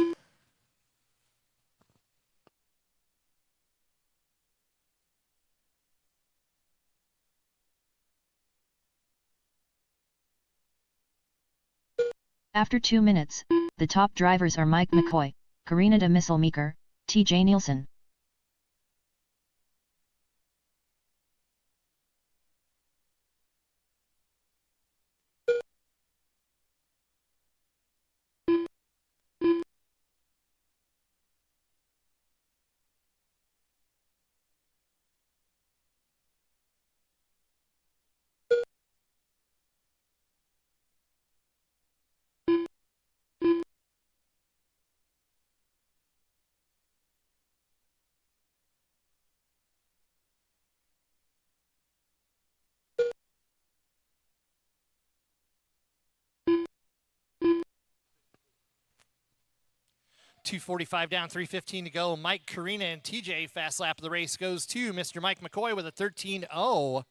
After 2 minutes, the top drivers are Mike McCoy, Karina de Misselmeeker, TJ Nielsen. .245 down, 3:15 to go. Mike, Karina, and TJ. Fast lap of the race goes to Mr. Mike McCoy with a 13.0.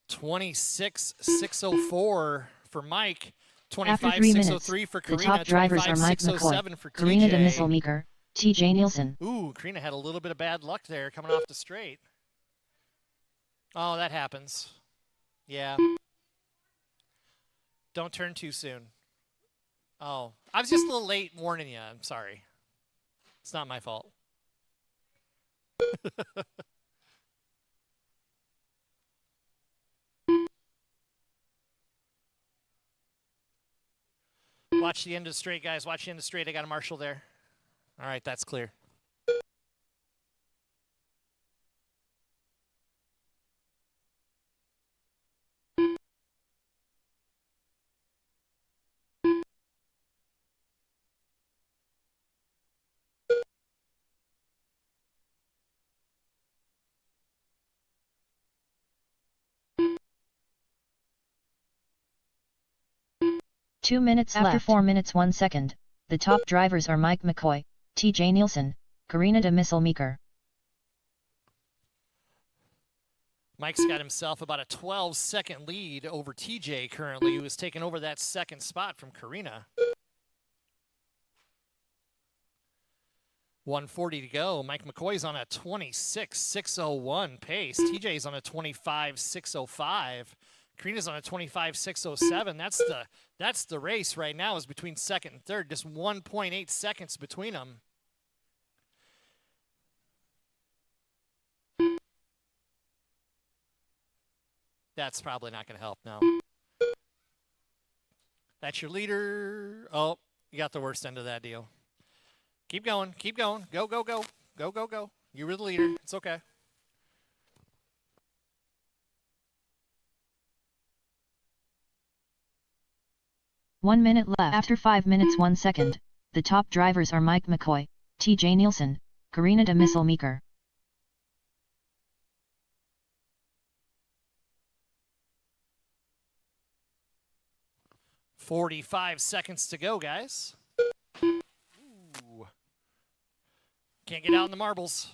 26.604 for Mike. 25.603 for Karina. The top drivers are Mike McCoy, for Karina de Misselmeeker, TJ Nielsen. Ooh, Karina had a little bit of bad luck there coming off the straight. Oh, that happens. Yeah. Don't turn too soon. Oh, I was just a little late warning you. I'm sorry. It's not my fault. Watch the end of the straight, guys. Watch the end of the straight. I got a marshal there. All right, that's clear. 2 minutes left. After 4 minutes 1 second, the top drivers are Mike McCoy, TJ Nielsen, Karina de Misselmeeker. Mike's got himself about a 12-second lead over TJ currently, who has taken over that second spot from Karina. 1:40 to go. Mike McCoy's on a 26.601 pace. TJ's on a 25.605. Karina's on a 25.607. That's the race right now, is between second and third. Just 1.8 seconds between them. That's probably not going to help, no. That's your leader. Oh, you got the worst end of that deal. Keep going, keep going. Go, go, go. Go, go, go. You were the leader. It's okay. One minute left. After 5 minutes 1 second, the top drivers are Mike McCoy, TJ Nielsen, Karina de Misselmeeker. 45 seconds to go, guys. Ooh. Can't get out in the marbles.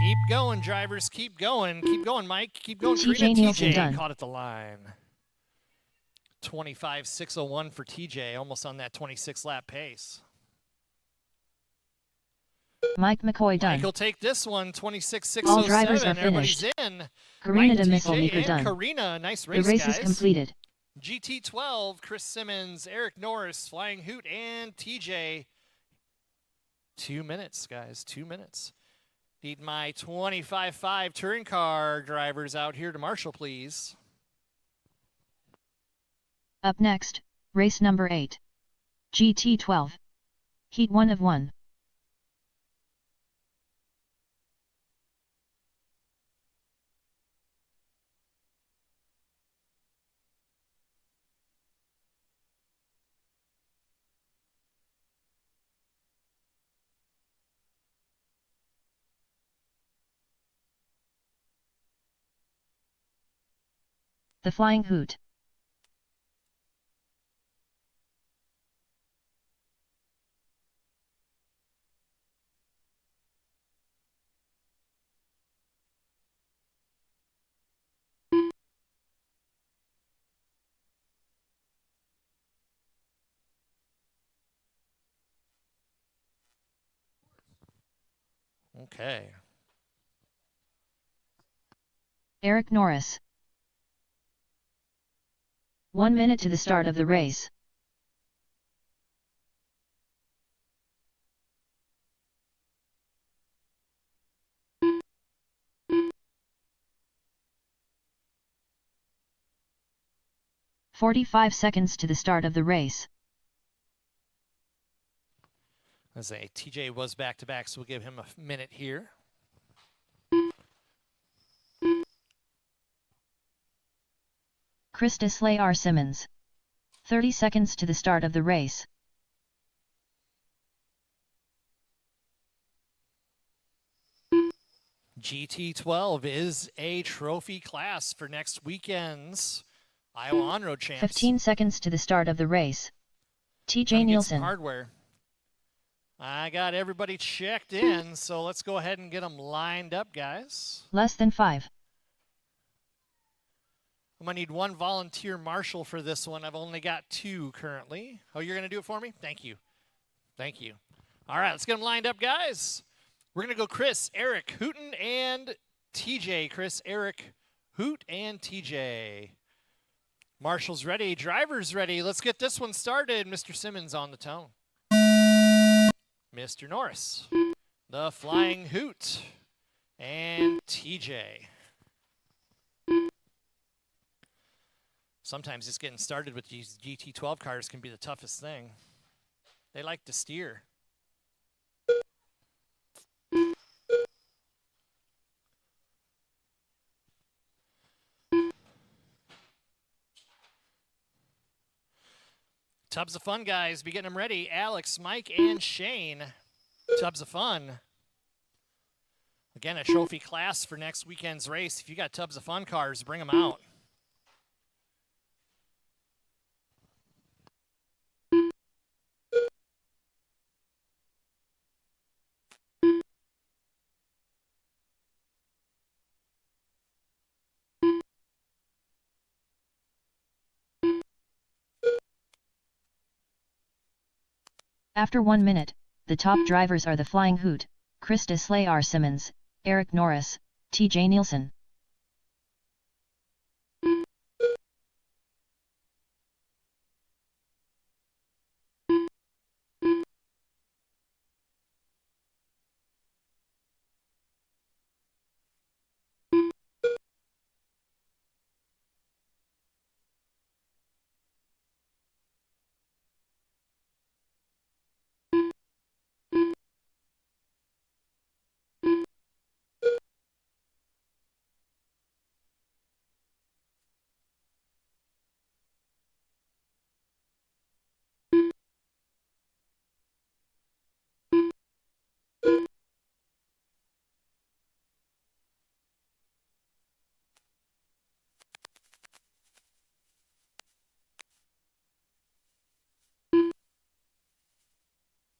Keep going, drivers. Keep going. Keep going, Mike. Keep going. TJ caught at the line. 25.601 for TJ, almost on that 26-lap pace. Mike McCoy done. Mike will take this one, 26.607. All drivers are finished. In. Karina de Misselmeeker done. Karina, nice race, the race guys. is completed. GT12, Chris Simmons, Eric Norris, Flying Hoot, and TJ. 2 minutes, guys. 2 minutes. Need my 25.5 touring car drivers out here to marshal, please. Up next, race number 8. GT12. Heat 1 of 1. The Flying Hoot. Okay. Eric Norris. 1 minute to the start of the race. "45 seconds to the start of the race." I say TJ was back-to-back, so we'll give him a minute here. Krista Slay R. Simmons. 30 seconds to the start of the race. GT12 is a trophy class for next weekend's Iowa On-Road Champs. 15 seconds to the start of the race. TJ Nielsen. Hardware. I got everybody checked in, so let's go ahead and get them lined up, guys. Less than 5. I'm going to need 1 volunteer marshal for this one. I've only got 2 currently. Oh, you're going to do it for me? Thank you. Thank you. All right, let's get them lined up, guys. We're going to go Chris, Eric, Hooten, and TJ. Chris, Eric, Hoot, and TJ. Marshals ready. Drivers ready. Let's get this one started. Mr. Simmons on the tone. Mr. Norris. The Flying Hoot. and TJ. Sometimes just getting started with these GT12 cars can be the toughest thing. They like to steer. Tubs of Fun guys, be getting them ready. Alex, Mike, and Shane. Tubs of Fun. Again, a trophy class for next weekend's race. If you got Tubs of Fun cars, bring them out. After 1 minute, the top drivers are the Flying Hoot, Chris Deslay, R. Simmons, Eric Norris, T.J. Nielsen.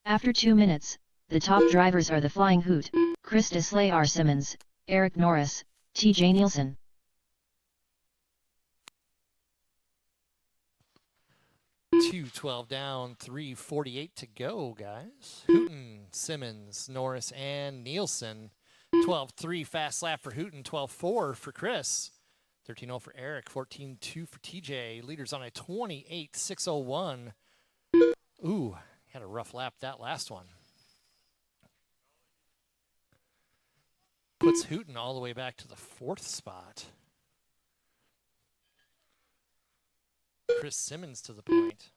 After 2 minutes, the top drivers are the Flying Hoot, Chris Deslay, R. Simmons, Eric Norris, T.J. Nielsen. .212 down, 3:48 to go, guys. Hooten, Simmons, Norris, and Nielsen. 12.3 fast lap for Hooten, 12.4 for Chris. 13.0 for Eric, 14.2 for TJ. Leaders on a 28.601. Ooh, had a rough lap that last one. Puts Hooten all the way back to the 4th spot. Chris Simmons to the point.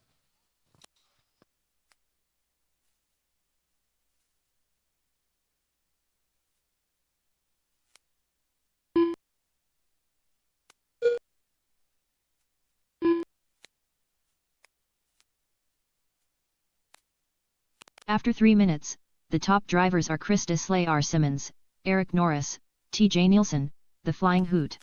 After 3 minutes, the top drivers are Chris Deslay, R. Simmons, Eric Norris, T.J. Nielsen, the Flying Hoot.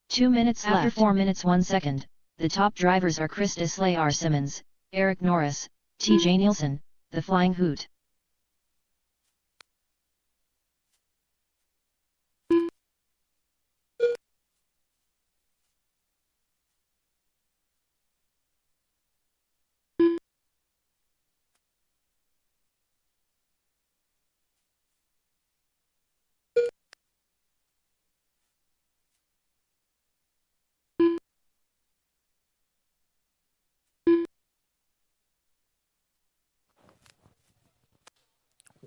Two minutes left. After 4 minutes 1 second, the top drivers are Chris Deslay, R. Simmons, Eric Norris, T.J. Nielsen, the Flying Hoot.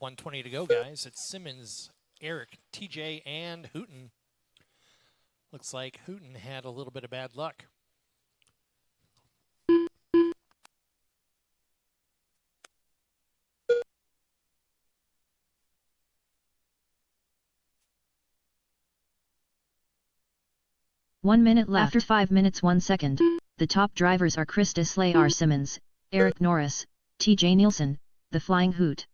.120 to go, guys. It's Simmons, Eric, TJ, and Hooten. Looks like Hooten had a little bit of bad luck. One minute left. After 5 minutes 1 second, The top drivers are Chris Deslay, R. Simmons, Eric Norris, TJ Nielsen, the Flying Hoot.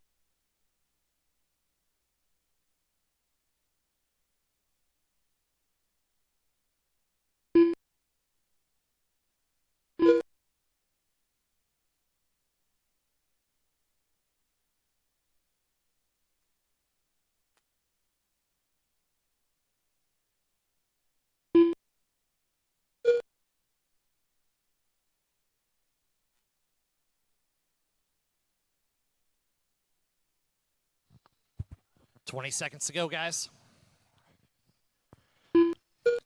"20 seconds to go, guys.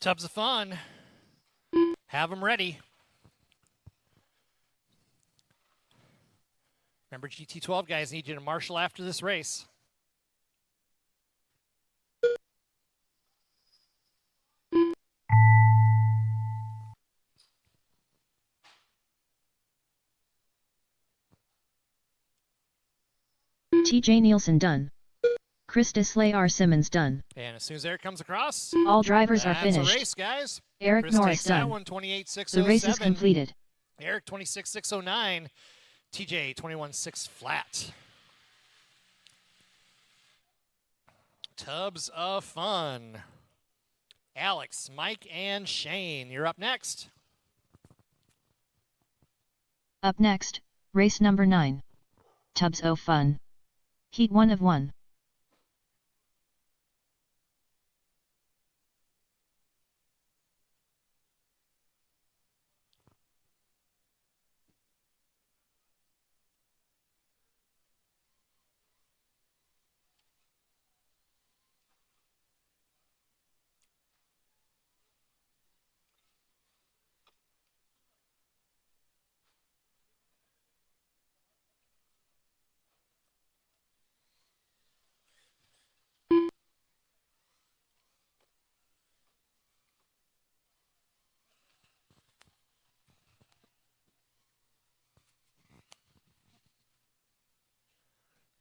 Tubs of fun. Have them ready. Remember, GT12 guys need you to marshal after this race. TJ Nielsen done. Chris Deslay, R. Simmons done. And as soon as Eric comes across, all drivers are finished. That's a race, guys. Eric Chris Norris takes that done. one, 28.607. The race is completed. Eric 26.609. TJ 21.6 flat. Tubs of fun. Alex, Mike, and Shane, you're up next. Up next, race number 9. Tubs of fun. Heat 1 of 1.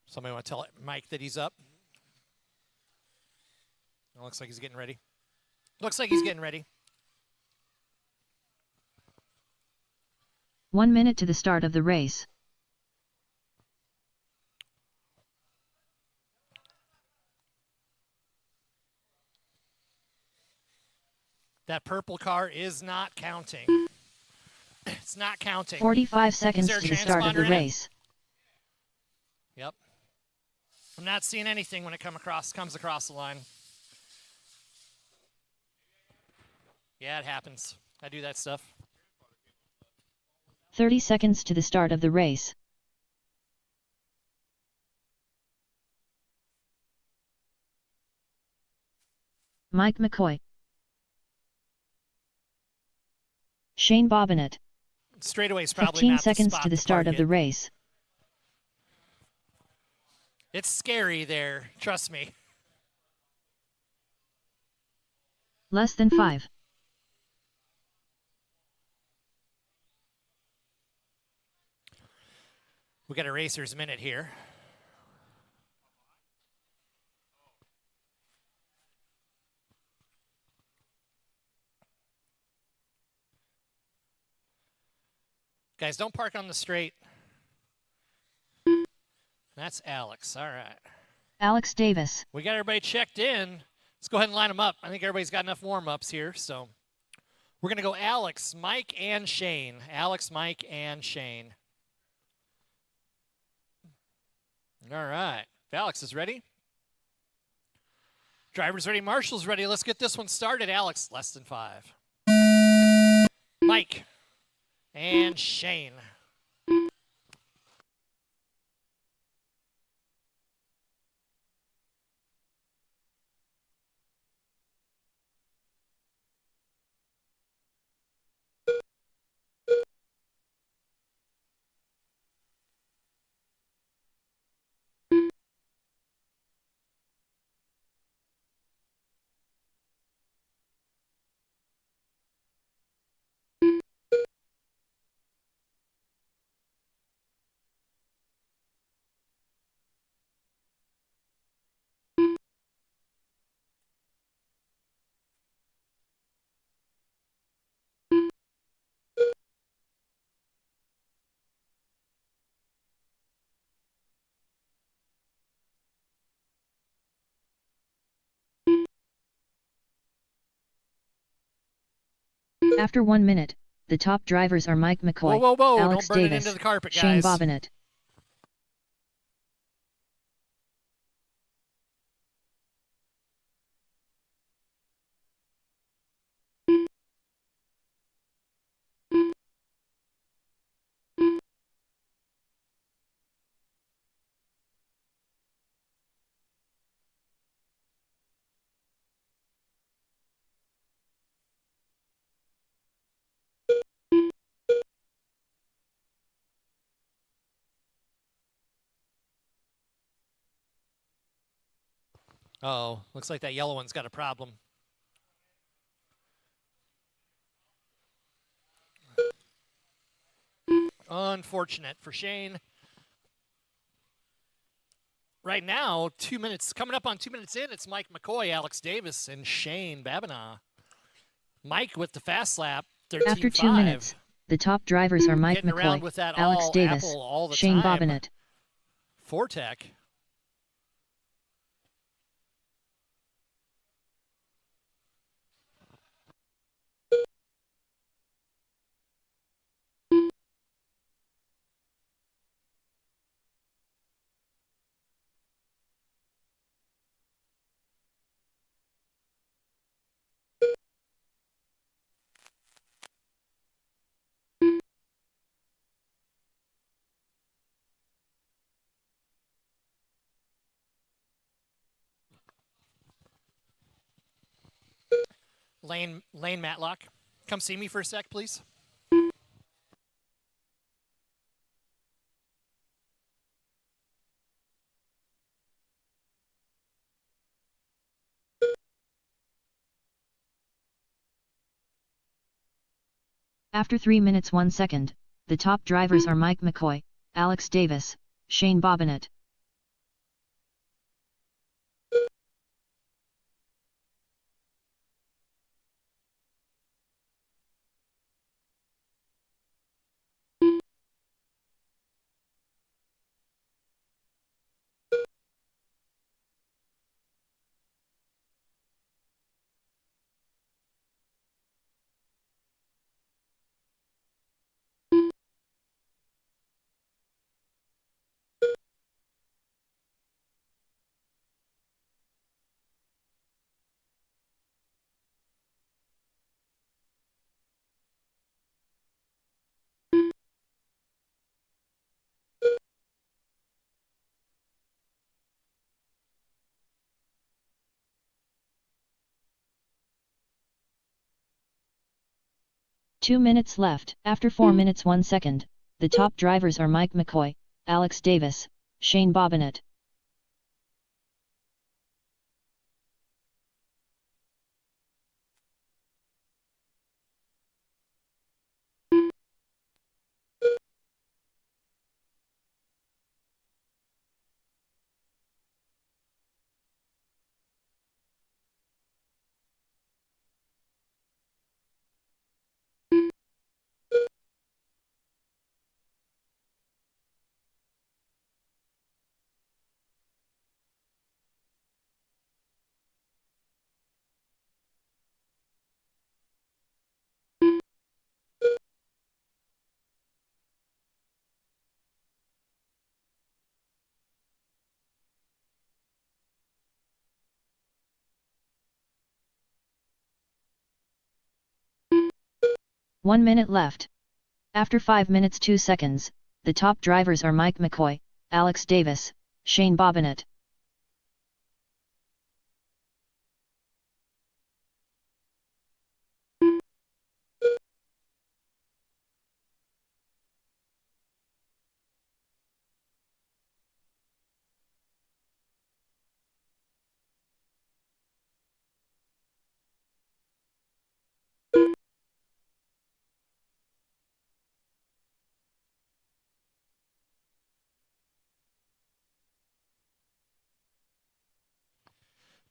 Somebody want to tell Mike that he's up? It looks like he's getting ready. Looks like he's getting ready. 1 minute to the start of the race. That purple car is not counting. It's not counting. 45 seconds to the start of the race. Yep. I'm not seeing anything when it comes across the line. Yeah, it happens. I do that stuff. 30 seconds to the start of the race. Mike McCoy. Shane Bobbitt. Straightaway's probably 15 not seconds the spot to the start of the race. It's scary there, trust me. Less than 5. We got a racer's minute here. Guys, don't park on the straight. That's Alex. All right. Alex Davis. We got everybody checked in. Let's go ahead and line them up. I think everybody's got enough warm-ups here. So we're going to go Alex, Mike, and Shane. Alex, Mike, and Shane. All right. If Alex is ready. Driver's ready. Marshall's ready. Let's get this one started. Alex, less than 5. Mike and Shane. After 1 minute, the top drivers are Mike McCoy, Whoa, whoa, whoa. Alex Don't burn Davis, it into the carpet, Shane guys. Bobbitt. Uh-oh, looks like that yellow one's got a problem. Unfortunate for Shane. Right now, 2 minutes, coming up on 2 minutes in, it's Mike McCoy, Alex Davis, and Shane Babinagh. Mike with the fast lap, 13.5. After 2 minutes, the top drivers are Mike Getting around McCoy, with that Alex all Davis, Apple all the Shane time. Bobbitt. Fortec. Lane Matlock, come see me for a sec, please. After 3 minutes 1 second, the top drivers are Mike McCoy, Alex Davis, Shane Bobbitt. Two minutes left. After 4 minutes 1 second, the top drivers are Mike McCoy, Alex Davis, Shane Bobbitt. One minute left. After 5 minutes 2 seconds, the top drivers are Mike McCoy, Alex Davis, Shane Bobbitt.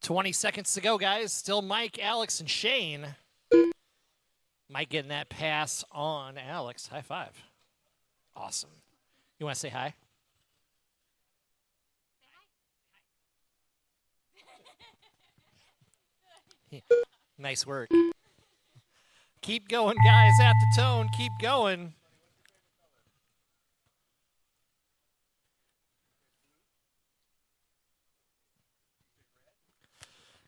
$20 seconds to go, guys. Still Mike, Alex, and Shane. Mike getting that pass on Alex. High five. Awesome. You want to say hi? Nice work. Keep going, guys, at the tone. Keep going.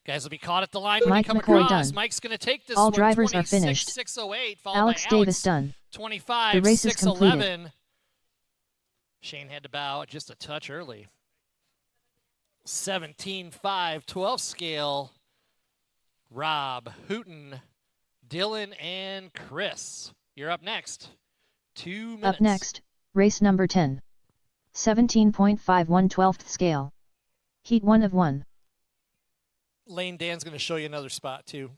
Guys will be caught at the line when Mike you come McCoy across. done. Mike's going to take this All one. drivers are finished. 26.608, followed Alex by Davis done. 25, The race is 6.11. completed. Shane had to bow just a touch early. 17.5, 12 scale. Rob, Hooten, Dylan, and Chris. You're up next. 2 minutes. Up next, race number 10. 17.51 12th scale. Heat 1 of 1. Lane Dan's going to show you another spot, too.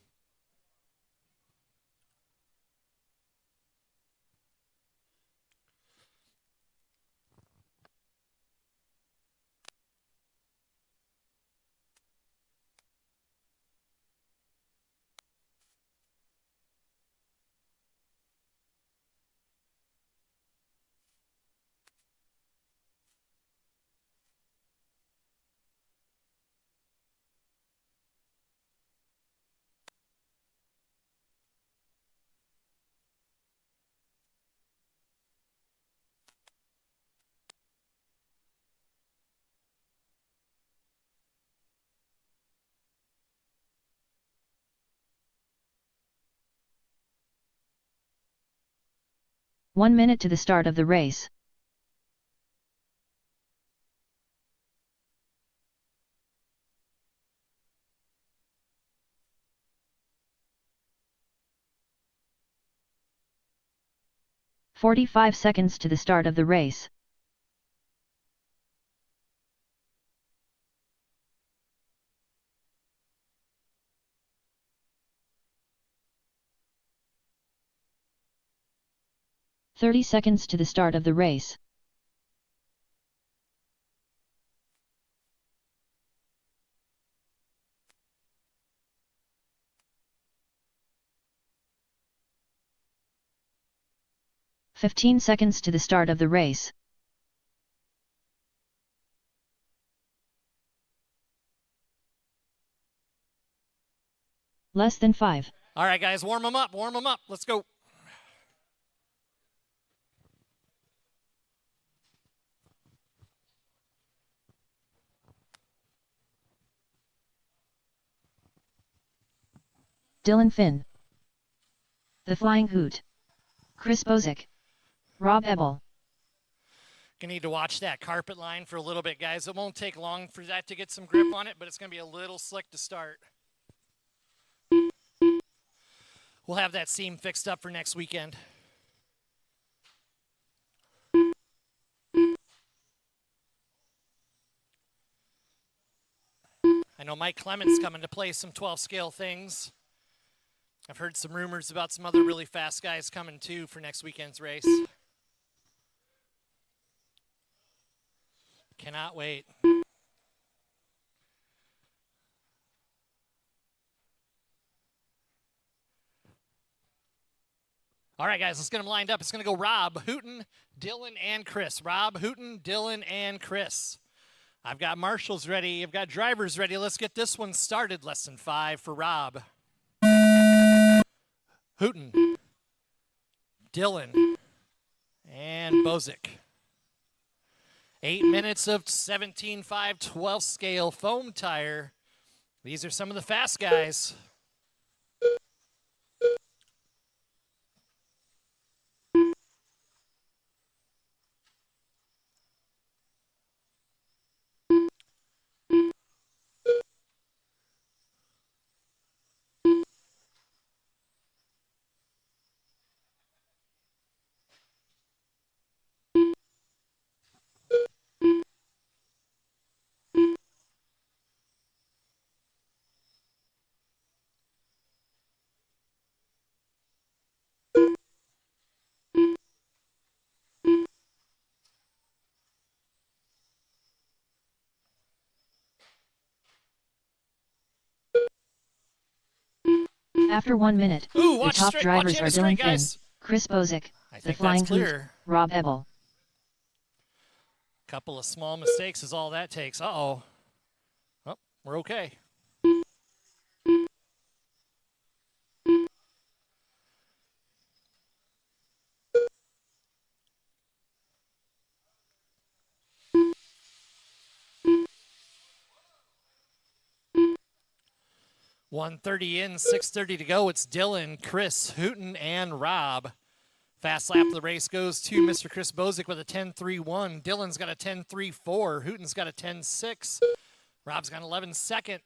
One minute to the start of the race. "45 seconds to the start of the race. "30 seconds to the start of the race. "15 seconds to the start of the race. Less than 5. All right, guys, warm them up. Warm them up. Let's go. Dylan Finn. The Flying Hoot. Chris Bozick. Rob Ebel. Gonna need to watch that carpet line for a little bit, guys. It won't take long for that to get some grip on it, but it's gonna be a little slick to start. We'll have that seam fixed up for next weekend. I know Mike Clements coming to play some 12 scale things. I've heard some rumors about some other really fast guys coming too for next weekend's race. Cannot wait. All right, guys, let's get them lined up. It's going to go Rob, Hooten, Dylan, and Chris. Rob, Hooten, Dylan, and Chris. I've got marshals ready. I've got drivers ready. Let's get this one started. Less than 5 for Rob. Hooten, Dylan, and Bozick. 8 minutes of 17.5 12 scale foam tire. These are some of the fast guys. After 1 minute, the top drivers are Dylan Finn, Chris Bozick, the Flying Hoot, Rob Ebel. Couple of small mistakes is all that takes. Uh-oh. Oh, we're okay. 1:30 in, 6:30 to go. It's Dylan, Chris, Hooten, and Rob. Fast lap of the race goes to Mr. Chris Bozick with a 10.31. Dylan's got a 10.34. Hooten's got a 10.6. Rob's got an 11 second.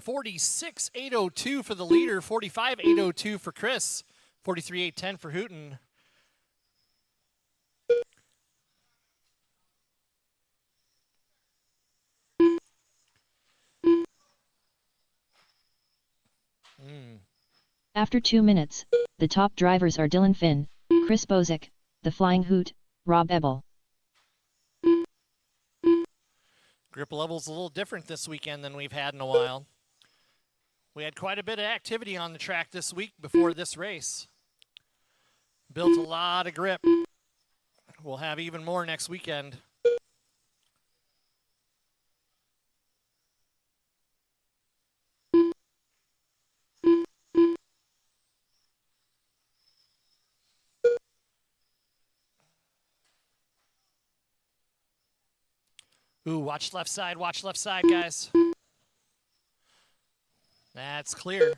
46.802 for the leader. 45.802 for Chris. 43.810 for Hooten. After 2 minutes, the top drivers are Dylan Finn, Chris Bozick, the Flying Hoot, Rob Ebel. Grip level's a little different this weekend than we've had in a while. We had quite a bit of activity on the track this week before this race. Built a lot of grip. We'll have even more next weekend. Ooh, watch left side, guys. That's clear.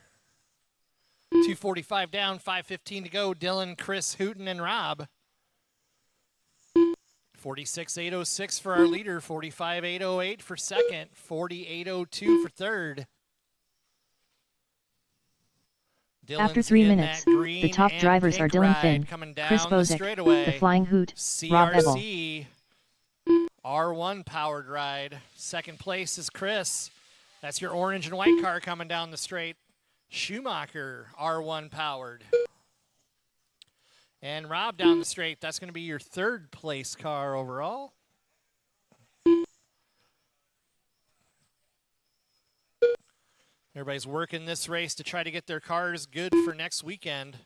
2:45 down, 5:15 to go. Dylan, Chris, Hooten, and Rob. 46.806 for our leader, 45.808 for second, 40.802 for third. Dylan's after 3 minutes, the top drivers are Dylan Finn, Chris Bozick, the Flying Hoot, Rob Ebel. CRC, R1 powered ride. Second place is Chris. That's your orange and white car coming down the straight. Schumacher, R1 powered. And Rob down the straight. That's going to be your third place car overall. Everybody's working this race to try to get their cars good for next weekend.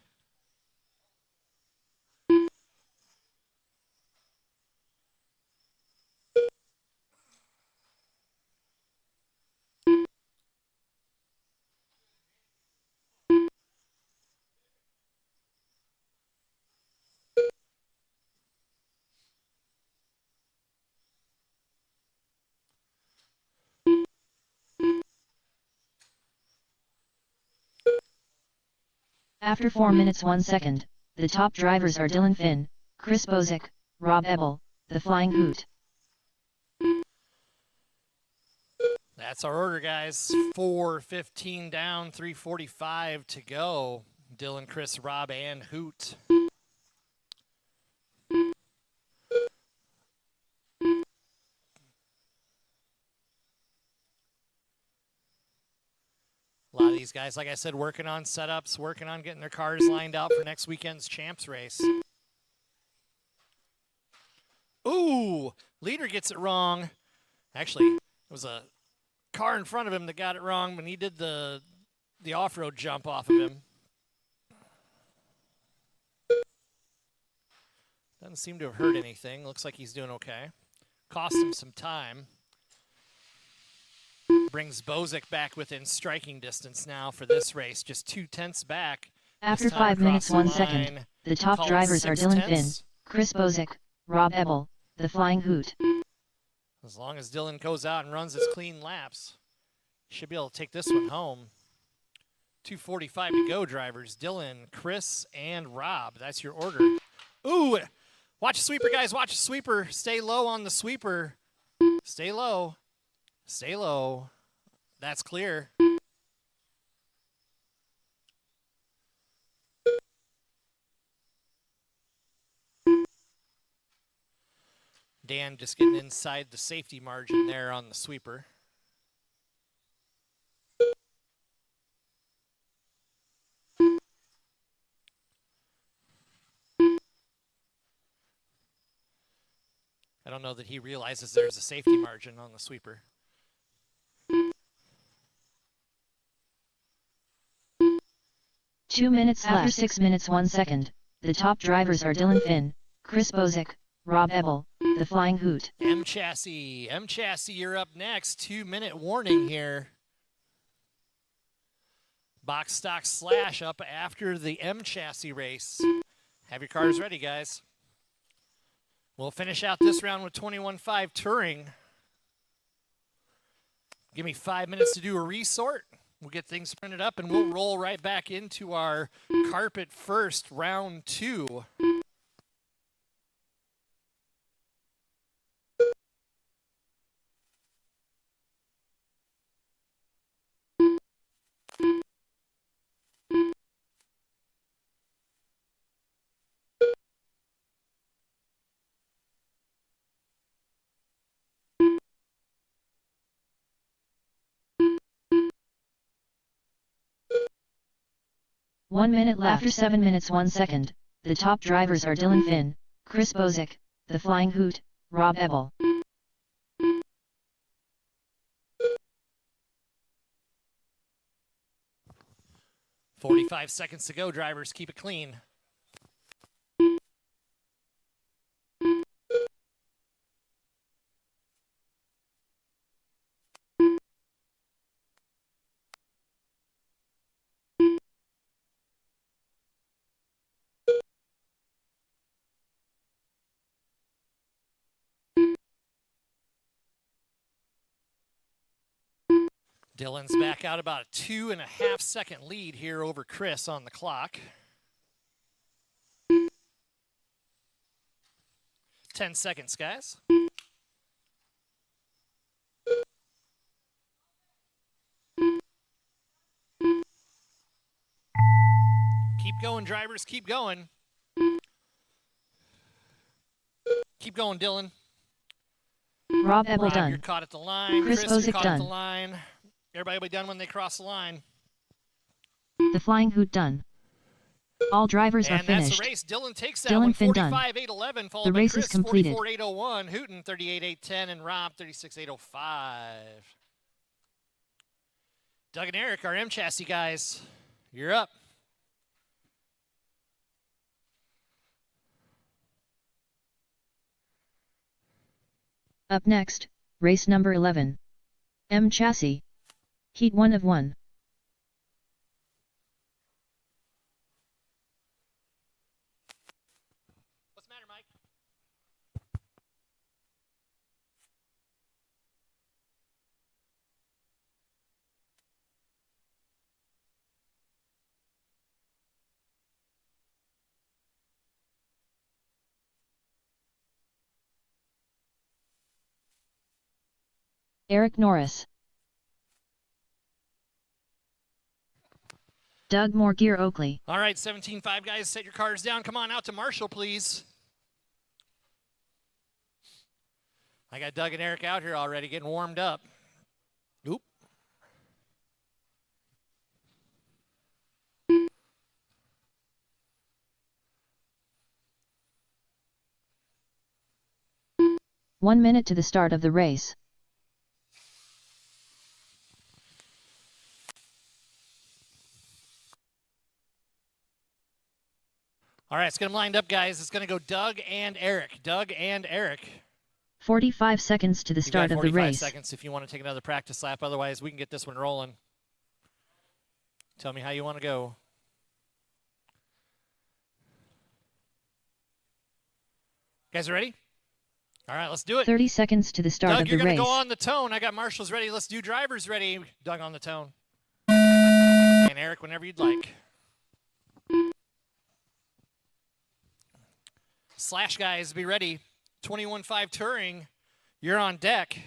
After 4 minutes 1 second, the top drivers are Dylan Finn, Chris Bozick, Rob Ebel, the Flying Hoot. That's our order, guys. 4:15 down, 3:45 to go. Dylan, Chris, Rob, and Hoot. A lot of these guys, like I said, working on setups, working on getting their cars lined out for next weekend's Champs race. Ooh, leader gets it wrong. Actually, it was a car in front of him that got it wrong when he did the off-road jump off of him. Doesn't seem to have hurt anything. Looks like he's doing okay. Cost him some time. Brings Bozick back within striking distance now for this race. Just 2/10 back. After 5 minutes 1 second, the top drivers are Dylan Finn, Chris Bozick, Rob Ebel, the Flying Hoot. As long as Dylan goes out and runs his clean laps, should be able to take this one home. 2:45 to go, drivers. Dylan, Chris, and Rob. That's your order. Ooh, watch a sweeper, guys. Watch a sweeper. Stay low on the sweeper. Stay low. Stay low. That's clear. Dan just getting inside the safety margin there on the sweeper. I don't know that he realizes there's a safety margin on the sweeper. Two minutes after 6 minutes 1 second, the top drivers are Dylan Finn, Chris Bozick, Rob Ebel, the Flying Hoot. M Chassis, you're up next. 2-minute warning here. Box stock slash up after the M Chassis race. Have your cars ready, guys. We'll finish out this round with 21.5 Touring. Give me 5 minutes to do a resort. We'll get things printed up, and we'll roll right back into our carpet first, round 2. One minute left. After 7 minutes 1 second, the top drivers are Dylan Finn, Chris Bozick, The Flying Hoot, Rob Ebel. 45 seconds to go, drivers. Keep it clean. Dylan's back out about a 2.5 second lead here over Chris on the clock. 10 seconds, guys. Keep going, drivers. Keep going. Keep going, Dylan. Rob Ebel done. You're caught at the line. Chris you're Bozick caught done. At the line. Everybody will be done when they cross the line. The Flying Hoot done. All drivers are finished. That's the race. Dylan takes that Dylan one, Finn done. 45.811, followed The by race Chris, is completed. 44.801, Hooten, 38.810, and Rob, 36.805. Doug and Eric, our M Chassis guys, you're up. Up next, race number 11. M Chassis. Heat 1 of 1. What's the matter, Mike? Eric Norris. Doug Morgear Oakley. All right, 17.5 guys, set your cars down. Come on out to Marshall, please. I got Doug and Eric out here already getting warmed up. Oop. One minute to the start of the race. All right, let's get them lined up, guys. It's going to go Doug and Eric. Doug and Eric. 45 seconds to the start of the race. 45 seconds if you want to take another practice lap. Otherwise, we can get this one rolling. Tell me how you want to go. Guys ready? All right, let's do it. 30 seconds to the start Doug, of the you're going race. to go on the tone. I got marshals ready. Let's do drivers ready. Doug on the tone. And Eric, whenever you'd like. Slash guys, be ready. 21.5 Touring, you're on deck.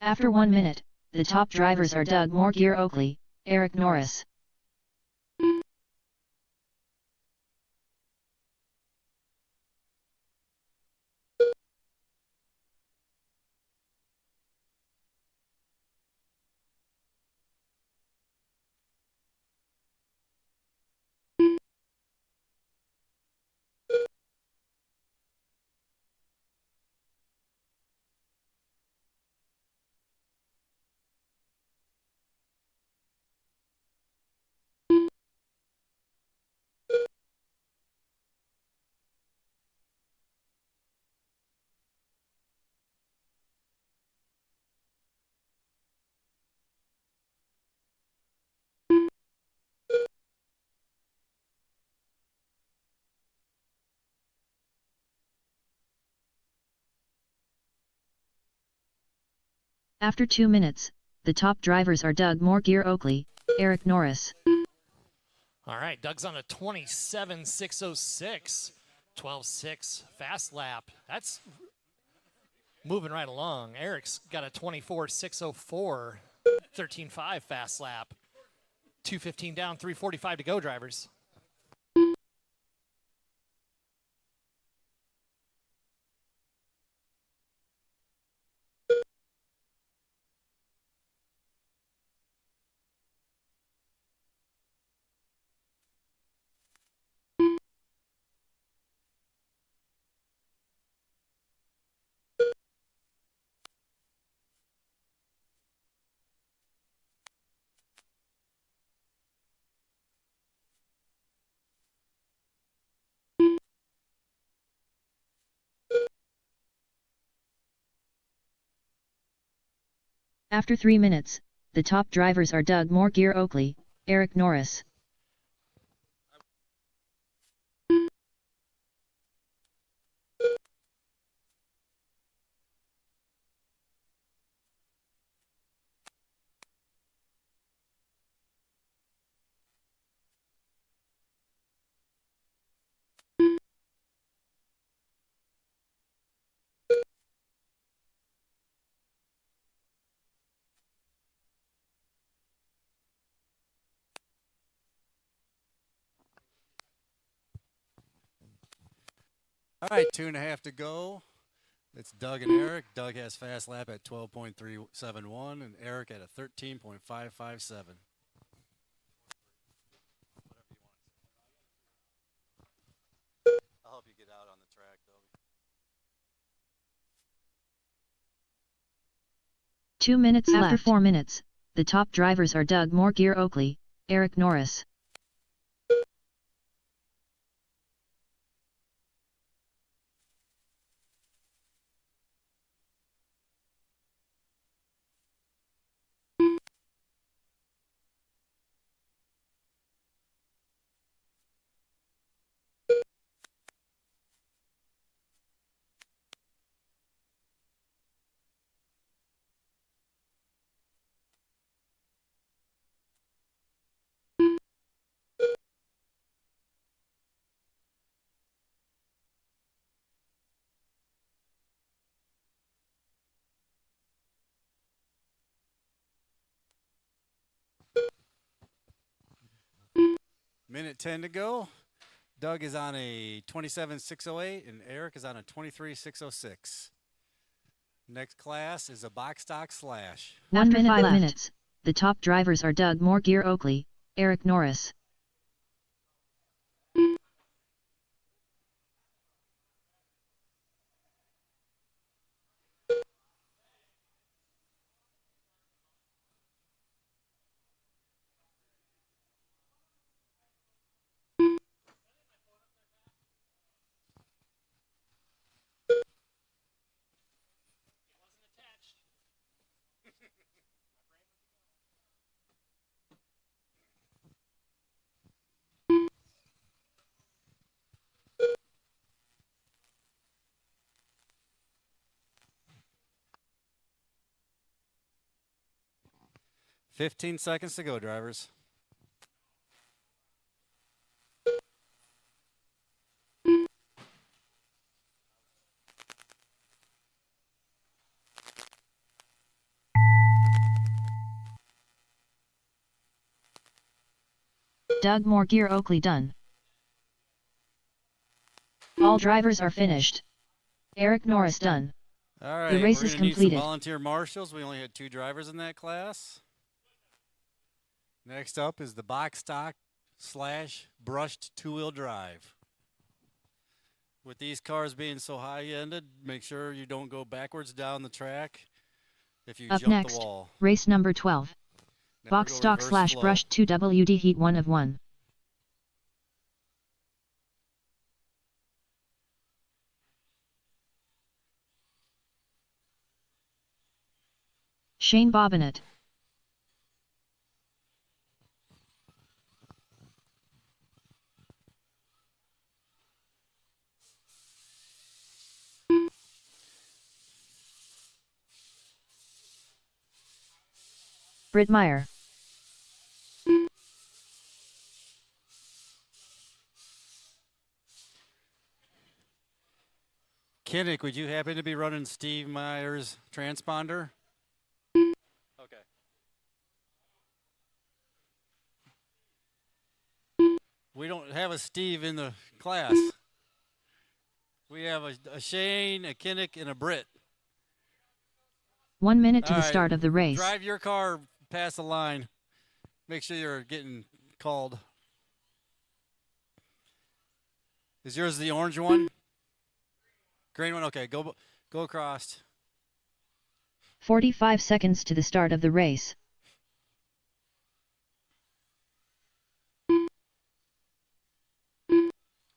After 1 minute, the top drivers are Doug Morgear Oakley, Eric Norris. After 2 minutes, the top drivers are Doug Moore-Gear Oakley, Eric Norris. All right, Doug's on a 27.606, 12.6 fast lap. That's moving right along. Eric's got a 24.604, 13.5 fast lap. 2:15 down, 3:45 to go, drivers. After 3 minutes, the top drivers are Doug Moore-Gear Oakley, Eric Norris. All right, 2.5 to go. It's Doug and Eric. Doug has fast lap at 12.371 and Eric at a 13.557. I'll help you get out on the track, though. 2 minutes left. After 4 minutes, the top drivers are Doug Moore-Gear Oakley, Eric Norris. Minute 10 to go. Doug is on a 27.608 and Eric is on a 23.606. Next class is a box stock slash. After 5 minutes, the top drivers are Doug Moore-Gear Oakley, Eric Norris. $15 seconds to go, drivers. Doug Moore-Gear Oakley done. All drivers are finished. Eric Norris done. All right, the race we're is gonna completed. Need some volunteer marshals. We only had 2 drivers in that class. Next up is the box stock slash brushed 2-wheel drive. With these cars being so high-ended, make sure you don't go backwards down the track if you Up jump next, the wall. race number 12. Never Box go stock reverse slash flow. brushed 2 WD heat 1 of 1. Shane Bobbinet. Bridmeyer. Kinnick, would you happen to be running Steve Meyer's transponder? Okay. We don't have a Steve in the class. We have a Shane, a Kinnick, and a Britt. 1 minute to the start of the race. Drive your car past the line. Make sure you're getting called. Is yours the orange one? Green one? Okay, go across. 45 seconds to the start of the race. All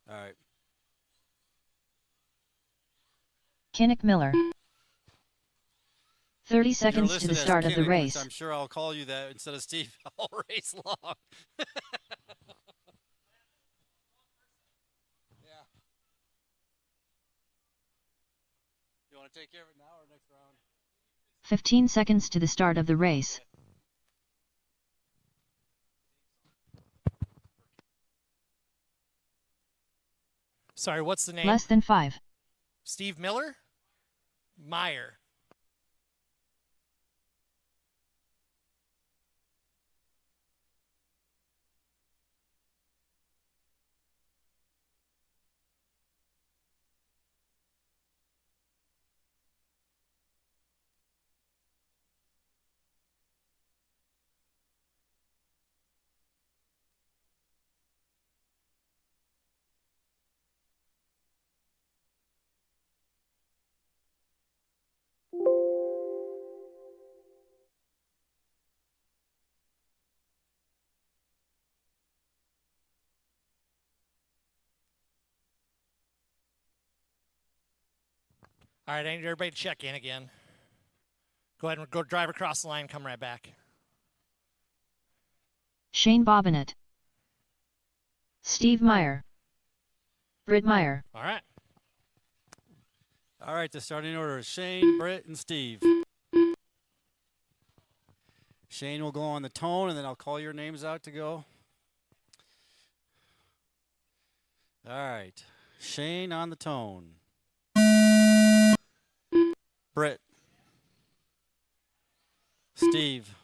right. Kinnick Miller. 30 seconds to the start of the race. I'm sure I'll call you that instead of Steve all race long. Yeah. You want to take care of it now or next round? 15 seconds to the start of the race. Sorry, what's the name? Less than 5. Steve Miller? Meyer. All right, I need everybody to check in again. Go ahead and go drive across the line, come right back. Shane Bobbitt. Steve Meyer. Bridmeyer. All right. All right, the starting order is Shane, Britt, and Steve. Shane will go on the tone, and then I'll call your names out to go. All right. Shane on the tone. Britt. Steve.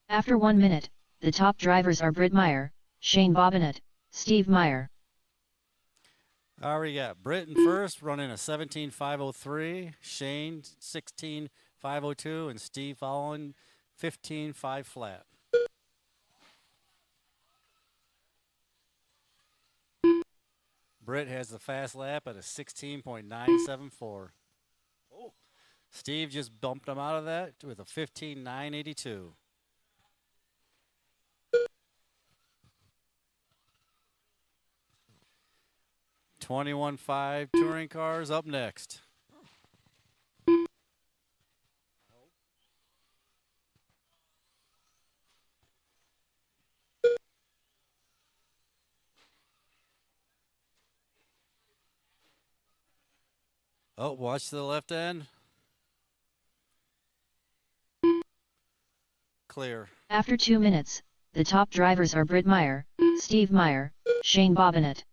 After 1 minute, the top drivers are Bridmeyer, Shane Bobbitt, Steve Meyer. All right, we got Britt first, running a 17.503, Shane 16.502, and Steve following 15.5 flat. Britt has the fast lap at a 16.974. Oh, Steve just bumped him out of that with a 15.982. $21.5 touring cars up next. Oh, watch the left end. Clear. After 2 minutes, the top drivers are Bridmeyer, Steve Meyer, Shane Bobbitt.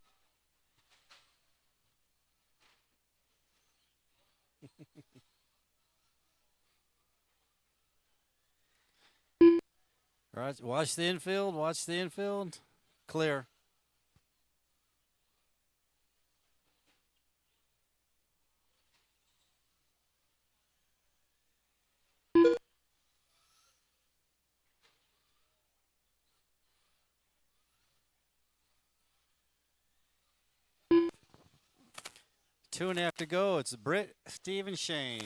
Right, watch the infield, watch the infield. Clear. 2.5 to go. It's Britt, Steve, and Shane.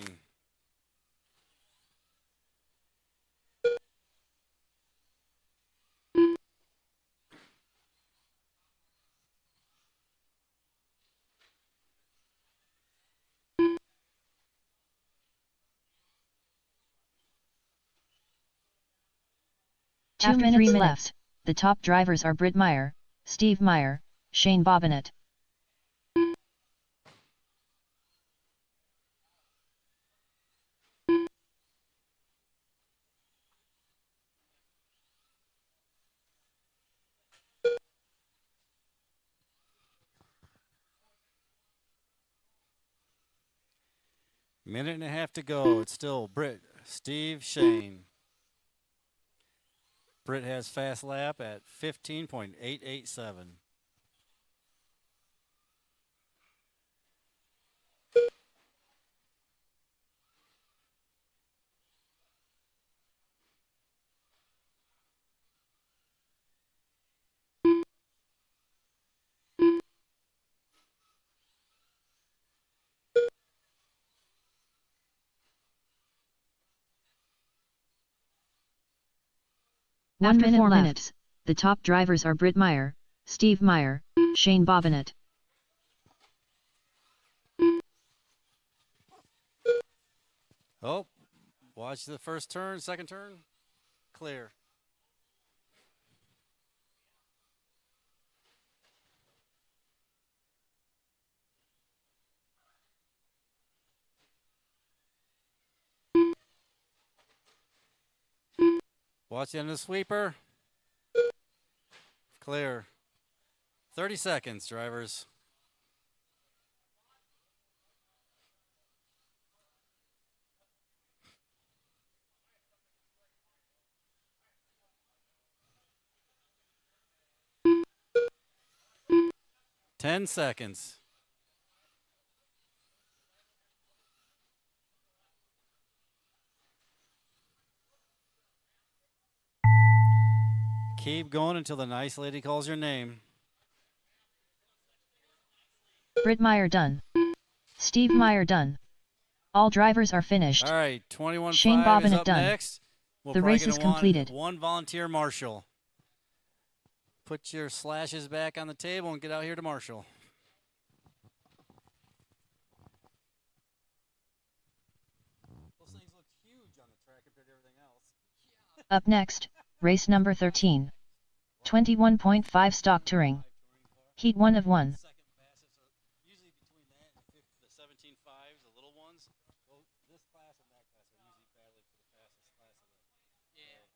After 3 minutes left. The top drivers are Britt Meyer, Steve Meyer, Shane Bobbinet. Minute and a half to go. It's still Britt, Steve, Shane. Britt has fast lap at 15.887. After 4 minutes, the top drivers are Britt Meyer, Steve Meyer, Shane Bobbinet. Oh, watch the first turn, second turn. Clear. Watch the end of the sweeper. Clear. 30 seconds, drivers. Ten seconds. Keep going until the nice lady calls your name. Britt Meyer done. Steve Meyer done. All drivers are finished. All right, 21.5 Shane is Bobbinet up done. next. The race is completed. One volunteer marshal. Put your slashes back on the table and get out here to marshal. Those things look huge on the track compared to everything else. Up next, race number 13. 21.5 stock touring. Heat 1 of 1. Second fastest, usually between that and the 17.5s, the little ones. Well, this class and that class are usually battling for the fastest class of the. Yeah.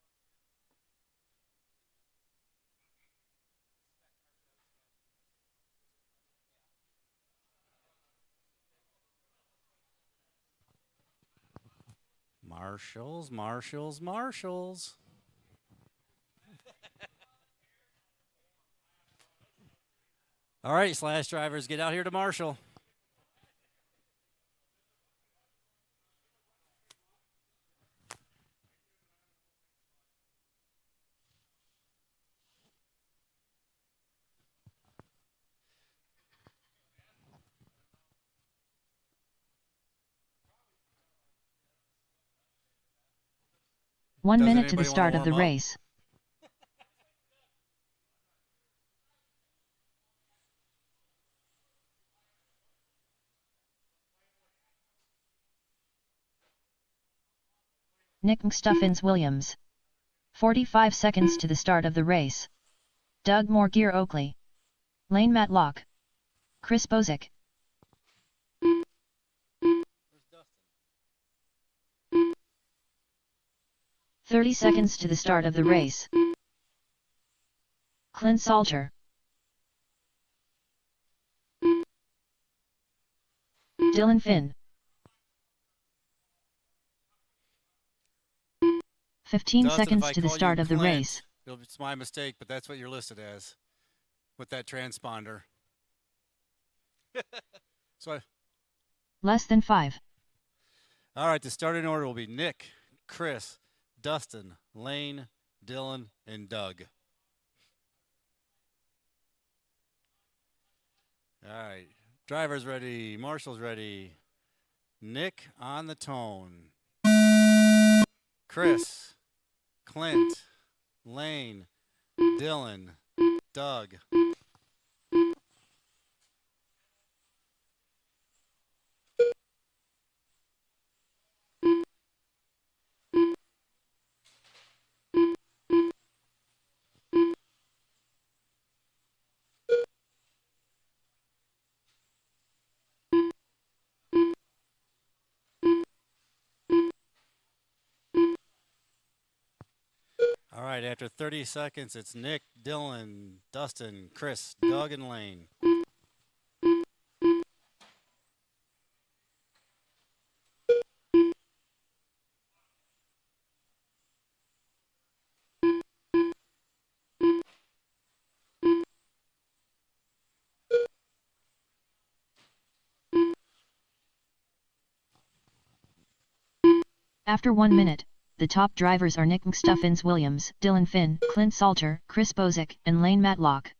Marshals, marshals, marshals. All right, slash drivers, get out here to marshal. One Does minute to the anybody start wanna of the warm up? race. Nick Stuffins Williams. 45 seconds to the start of the race. Doug Morgear Oakley. Lane Matlock. Chris Bozick. 30 seconds to the start of the race. Clint Salter. Dylan Finn. 15 Dustin, seconds to the start of the race. It's my mistake, but that's what you're listed as with that transponder. Less than 5. All right, the starting order will be Nick, Chris, Dustin, Lane, Dylan, and Doug. All right, Driver's ready. Marshall's ready. Nick on the tone. Chris, Clint, Lane, Dylan, Doug. All right, after 30 seconds, it's Nick, Dylan, Dustin, Chris, Doug, and Lane. After 1 minute, the top drivers are Nick Stuffins Williams, Dylan Finn, Clint Salter, Chris Bozick, and Lane Matlock.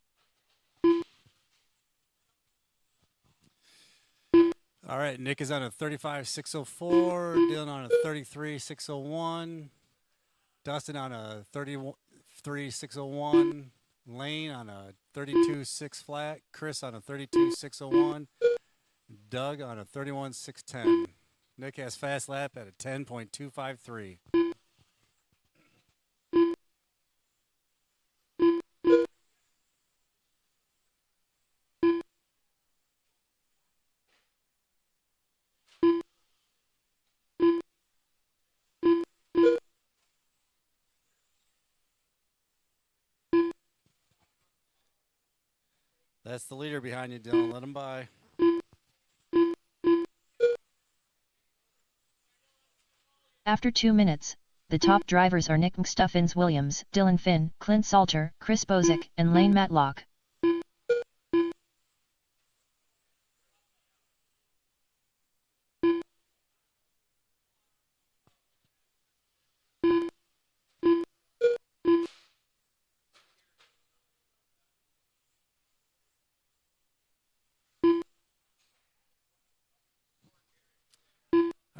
All right, Nick is on a 35.604, Dylan on a 33.601, Dustin on a 33.601, Lane on a 32.6 flat, Chris on a 32.601, Doug on a 31.610. Nick has fast lap at a 10.253. That's the leader behind you, Dylan. Let him by. After 2 minutes, the top drivers are Nick Stuffins Williams, Dylan Finn, Clint Salter, Chris Bozick, and Lane Matlock.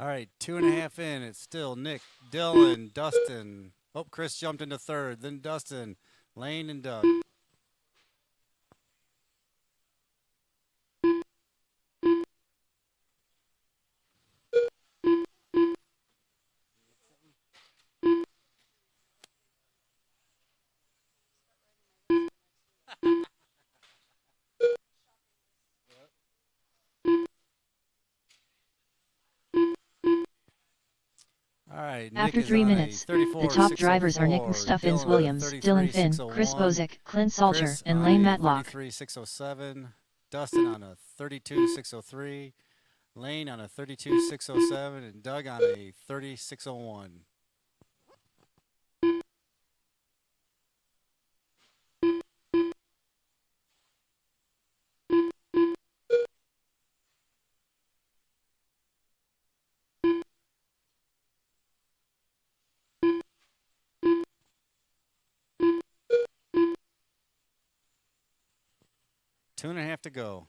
All right, 2.5 in. It's still Nick, Dylan, Dustin. Oh, Chris jumped into third. Then Dustin, Lane, and Doug. All right, After 3 minutes, the top drivers are Nick Stuffins Williams, Dylan Finn, Chris Bozick, Clint Salter, and Lane Matlock. 33.607, Dustin on a 32.603, Lane on a 32.607, and Doug on a 30.601. Two and a half to go.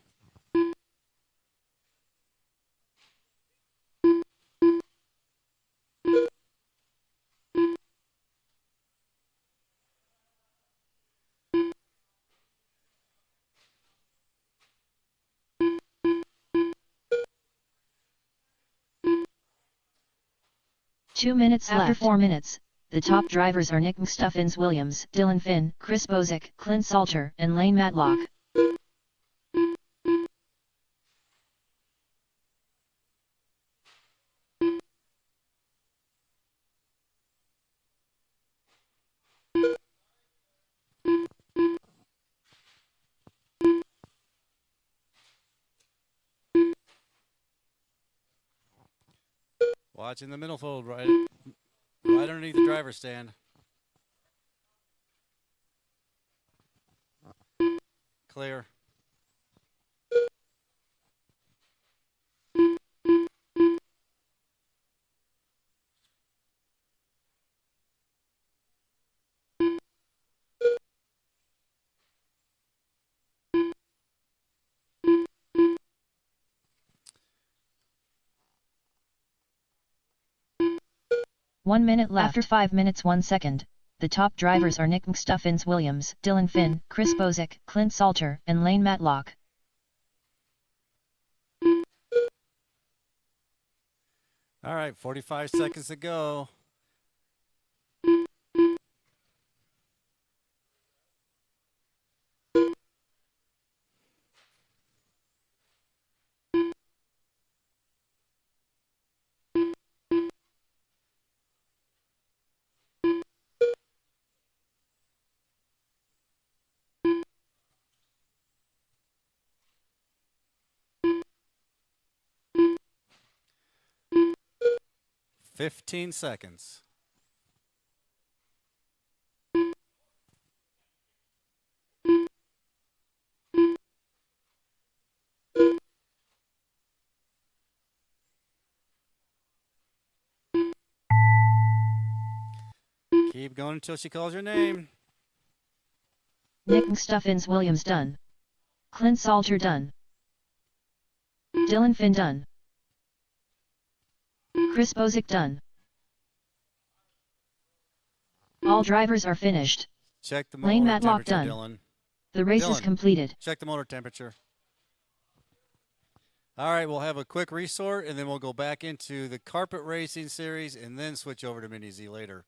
Two minutes left. After 4 minutes, the top drivers are Nick Stuffins Williams, Dylan Finn, Chris Bozick, Clint Salter, and Lane Matlock. Watching the middle fold, right underneath the driver's stand. Clear. 1 minute left. After 5 minutes 1 second, the top drivers are Nick Stuffins Williams, Dylan Finn, Chris Bozick, Clint Salter, and Lane Matlock. All right, 45 seconds to go. Fifteen seconds. Keep going until she calls your name. Nick Stuffins Williams done. Clint Salter done. Dylan Finn done. Chris Bozick done. All drivers are finished. Check the motor Lane Matlock temperature, done. Dylan. The race is completed. Check the motor temperature. All right, we'll have a quick resort, and then we'll go back into the carpet racing series, and then switch over to Mini Z later.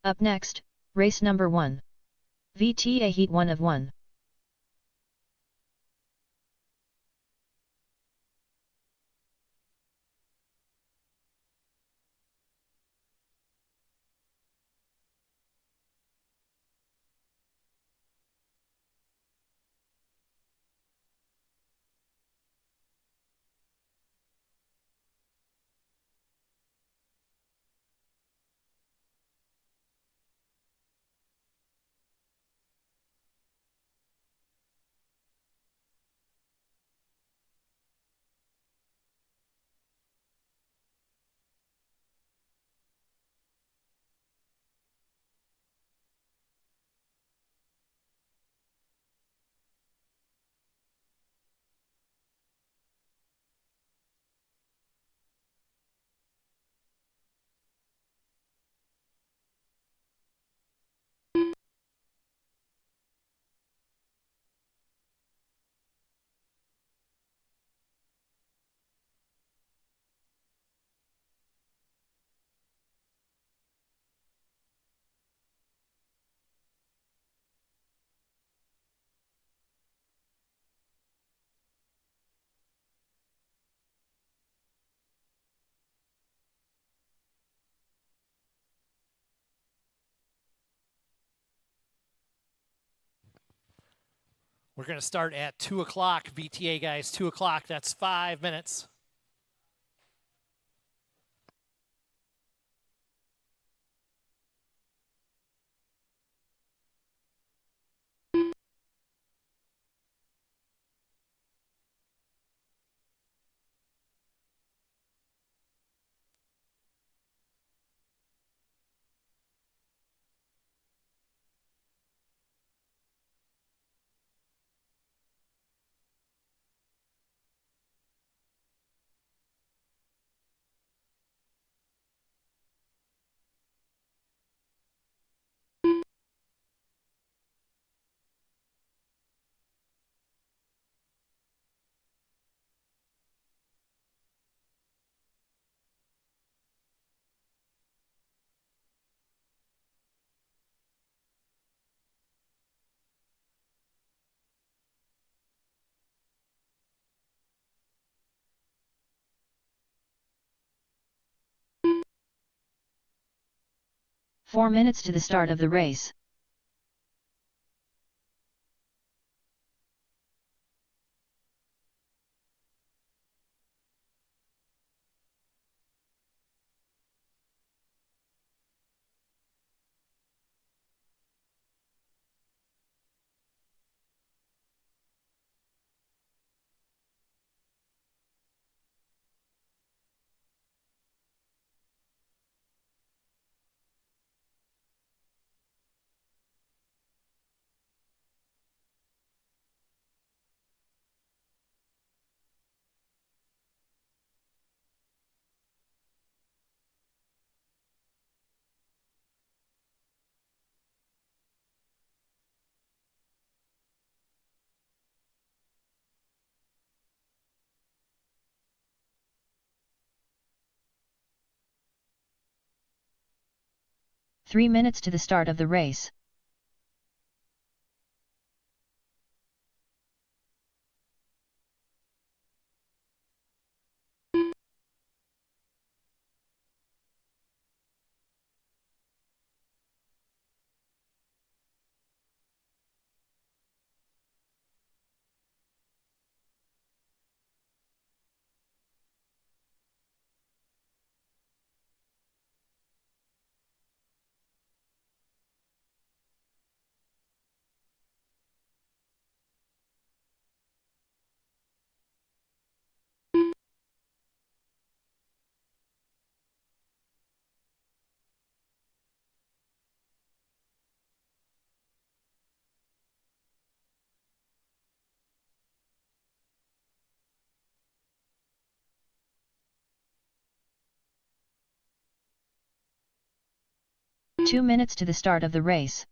Up next, race number 1. VTA Heat 1 of 1. We're going to start at 2 o'clock, VTA guys, 2 o'clock. That's 5 minutes. 4 minutes to the start of the race. Three minutes to the start of the race. Two minutes to the start of the race.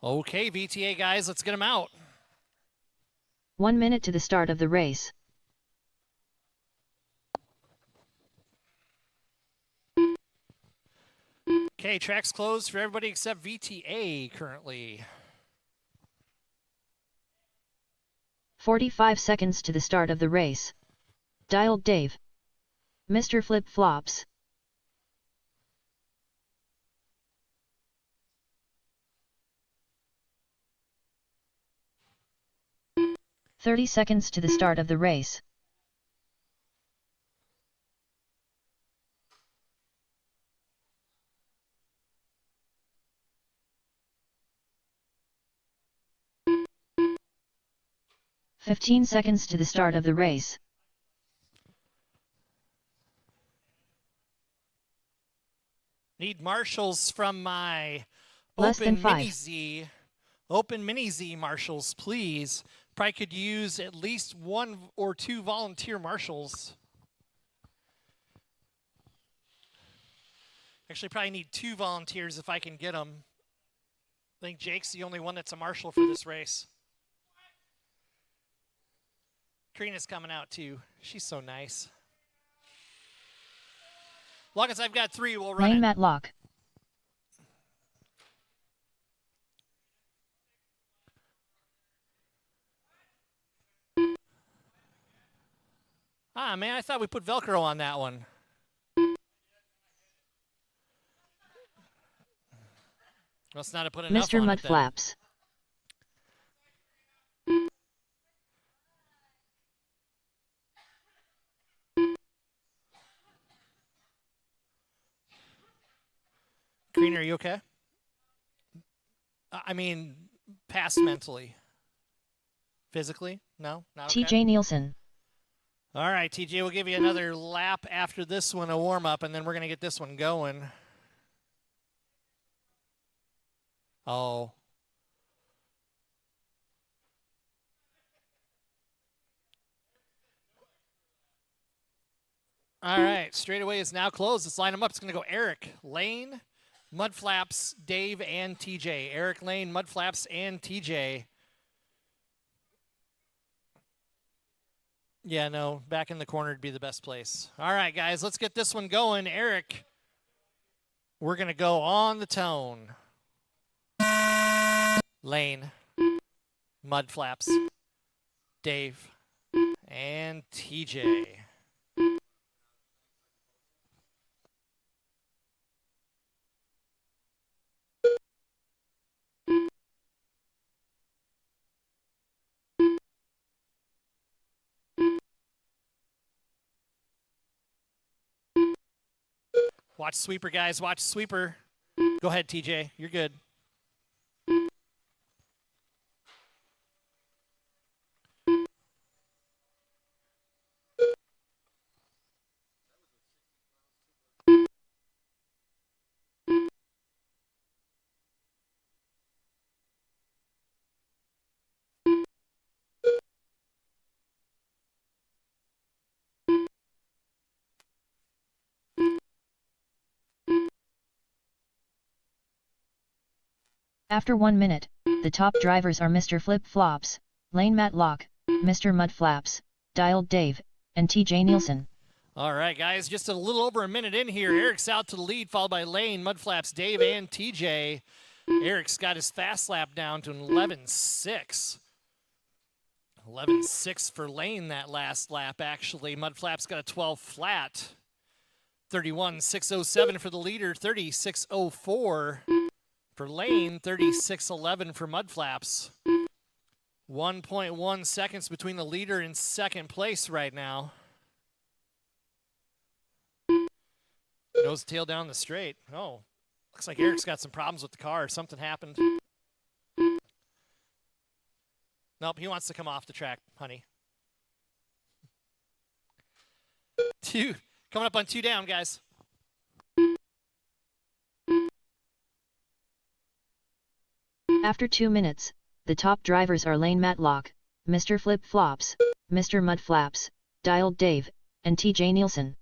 Okay, VTA guys, let's get them out. 1 minute to the start of the race. Okay, track's closed for everybody except VTA currently. 45 seconds to the start of the race. Dialed Dave. Mr. Flip Flops. 30 seconds to the start of the race. "15 seconds to the start of the race. Need marshals from my Less than Open 5. Mini Z. Open Mini Z marshals, please. Probably could use at least 1 or 2 volunteer marshals. Actually, probably need 2 volunteers if I can get them. I think Jake's the only one that's a marshal for this race. Karina's coming out too. She's so nice. Long as I've got 3, we'll run Lane it. Matlock. Ah, man, I thought we put Velcro on that one. Must not have put enough Mr. on it then. Mudflaps. Karina, are you okay? I mean, past mentally. Physically? No? Not okay? TJ Nielsen. All right, TJ, we'll give you another lap after this one, a warm-up, and then we're going to get this one going. Oh. All right, straightaway is now closed. Let's line them up. It's going to go Eric, Lane, Mudflaps, Dave, and TJ. Eric, Lane, Mudflaps, and TJ. Yeah, no, back in the corner would be the best place. All right, guys, let's get this one going. Eric, we're going to go on the tone. Lane, Mudflaps, Dave, and TJ. Watch sweeper, guys. Watch sweeper. Go ahead, TJ. You're good. After 1 minute, the top drivers are Mr. Flip Flops, Lane Matlock, Mr. Mudflaps, Dialed Dave, and TJ Nielsen. All right, guys, just a little over a minute in here. Eric's out to the lead, followed by Lane, Mudflaps, Dave, and TJ. Eric's got his fast lap down to an 11.6. 11.6 for Lane that last lap, actually. Mudflaps got a 12 flat. 31.607 for the leader, 30.604 for Lane, 36.11 for Mudflaps. 1.1 seconds between the leader and second place right now. Nose tail down the straight. Oh, looks like Eric's got some problems with the car. Something happened. Nope, he wants to come off the track, honey. Coming up on 2 down, guys. After 2 minutes, the top drivers are Lane Matlock, Mr. Flip Flops, Mr. Mudflaps, Dialed Dave, and TJ Nielsen.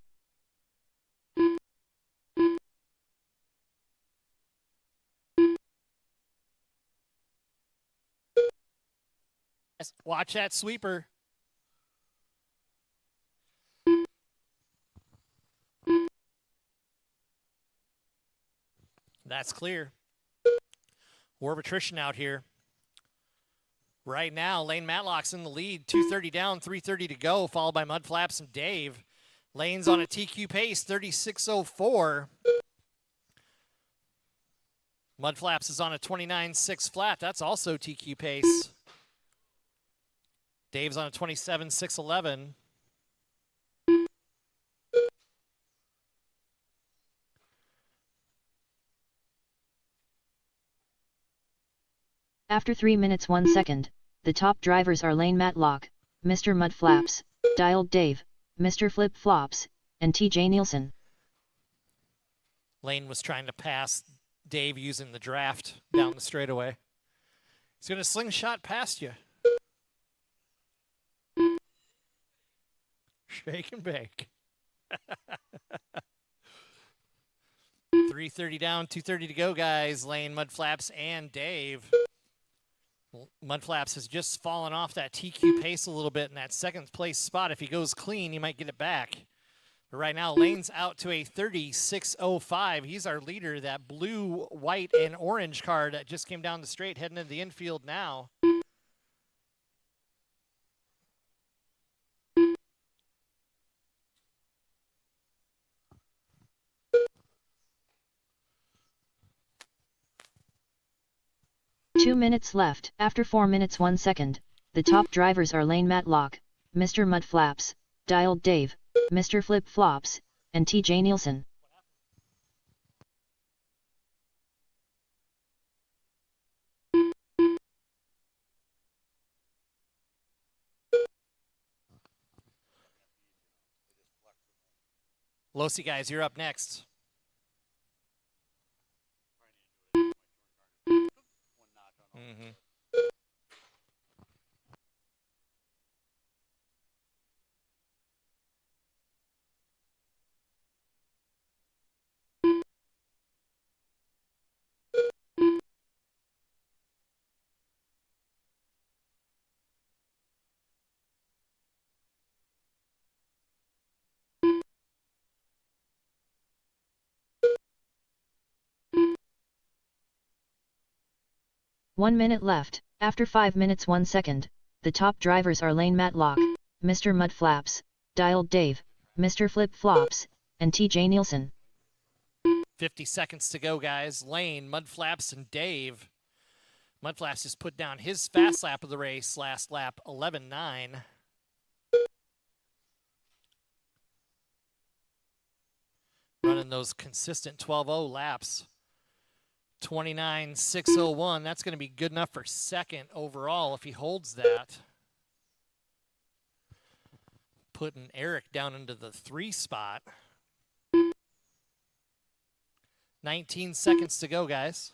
Watch that sweeper. That's clear. War of attrition out here. Right now, Lane Matlock's in the lead. 2:30 down, 3:30 to go, followed by Mudflaps and Dave. Lane's on a TQ pace, 36.04. Mudflaps is on a 29.6 flat. That's also TQ pace. Dave's on a 27.611. After 3 minutes 1 second, the top drivers are Lane Matlock, Mr. Mudflaps, Dialed Dave, Mr. Flip Flops, and TJ Nielsen. Lane was trying to pass Dave using the draft down the straightaway. He's going to slingshot past you. Shake and bake. 3:30 down, 2:30 to go, guys. Lane, Mudflaps, and Dave. Mudflaps has just fallen off that TQ pace a little bit in that second place spot. If he goes clean, he might get it back. But right now, Lane's out to a 36.05. He's our leader, that blue, white, and orange car that just came down the straight, heading into the infield now. Two minutes left. After 4 minutes 1 second, the top drivers are Lane Matlock, Mr. Mudflaps, Dialed Dave, Mr. Flip Flops, and TJ Nielsen. Losi guys, you're up next. Mm-hmm. One minute left. After 5 minutes 1 second, the top drivers are Lane Matlock, Mr. Mudflaps, Dialed Dave, Mr. Flip Flops, and TJ Nielsen. 50 seconds to go, guys. Lane, Mudflaps, and Dave. Mudflaps just put down his fast lap of the race, last lap, 11.9. Running those consistent 12.0 laps. 29.601. That's going to be good enough for second overall if he holds that. Putting Eric down into the 3 spot. 19 seconds to go, guys.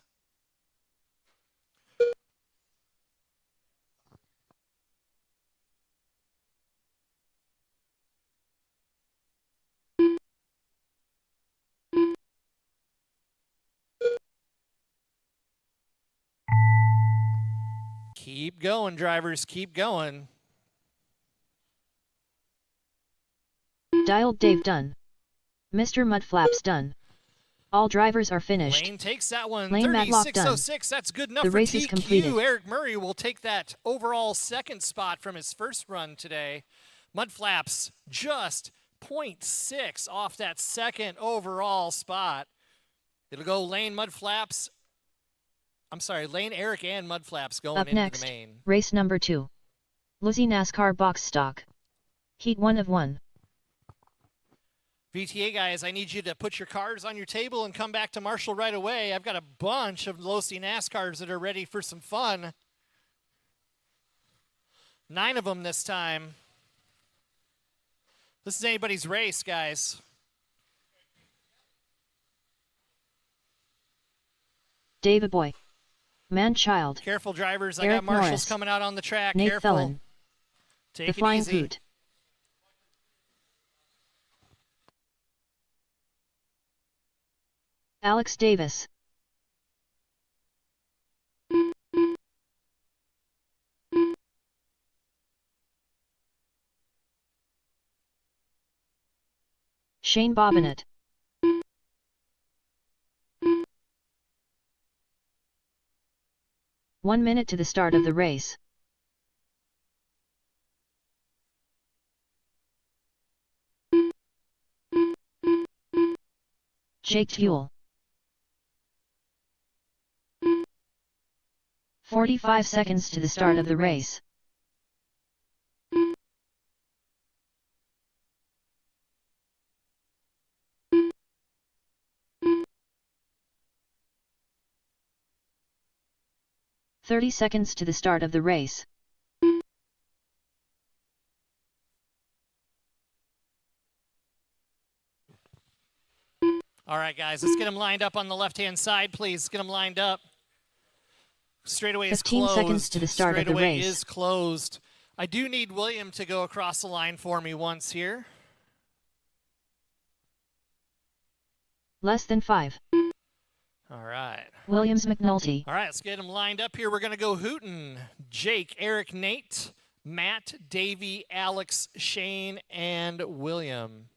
Keep going, drivers. Keep going. Dialed Dave done. Mr. Mudflaps done. All drivers are finished. Lane takes that one. Lane Matlock 36.06. That's good enough The for race TQ. is completed. Eric Murray will take that overall second spot from his first run today. Mudflaps just 0.6 off that second overall spot. It'll go Lane, Mudflaps. I'm sorry, Lane, Eric, and Mudflaps going Up into next, the main. race number 2. Lucy NASCAR Box Stock. Heat 1 of 1. VTA guys, I need you to put your cars on your table and come back to Marshall right away. I've got a bunch of Losi NASCARs that are ready for some fun. 9 of them this time. This is anybody's race, guys. David Boy. Man-Child. Careful, drivers. I Eric got marshals Norris. coming out on the track. Nate Careful. Felon. Take The it Flying easy. Poot. Alex Davis. Shane Bobbitt. One minute to the start of the race. Jake Tuel. 45 seconds to the start of the race. "30 seconds to the start of the race. All right, guys, let's get them lined up on the left-hand side, please. Get them lined up. Straightaway is 15 closed. seconds to the start of the Straightaway race. is closed. I do need William to go across the line for me once here. Less than 5. All right. Williams McNulty. All right, let's get them lined up here. We're going to go Hooten, Jake, Eric, Nate, Matt, Davey, Alex, Shane, and William.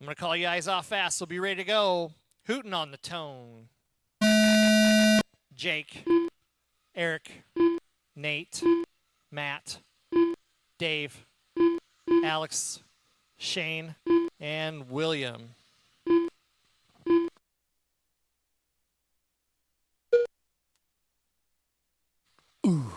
I'm going to call you guys off fast, so be ready to go. Hooten on the tone. Jake, Eric, Nate, Matt, Dave, Alex, Shane, and William. Ooh.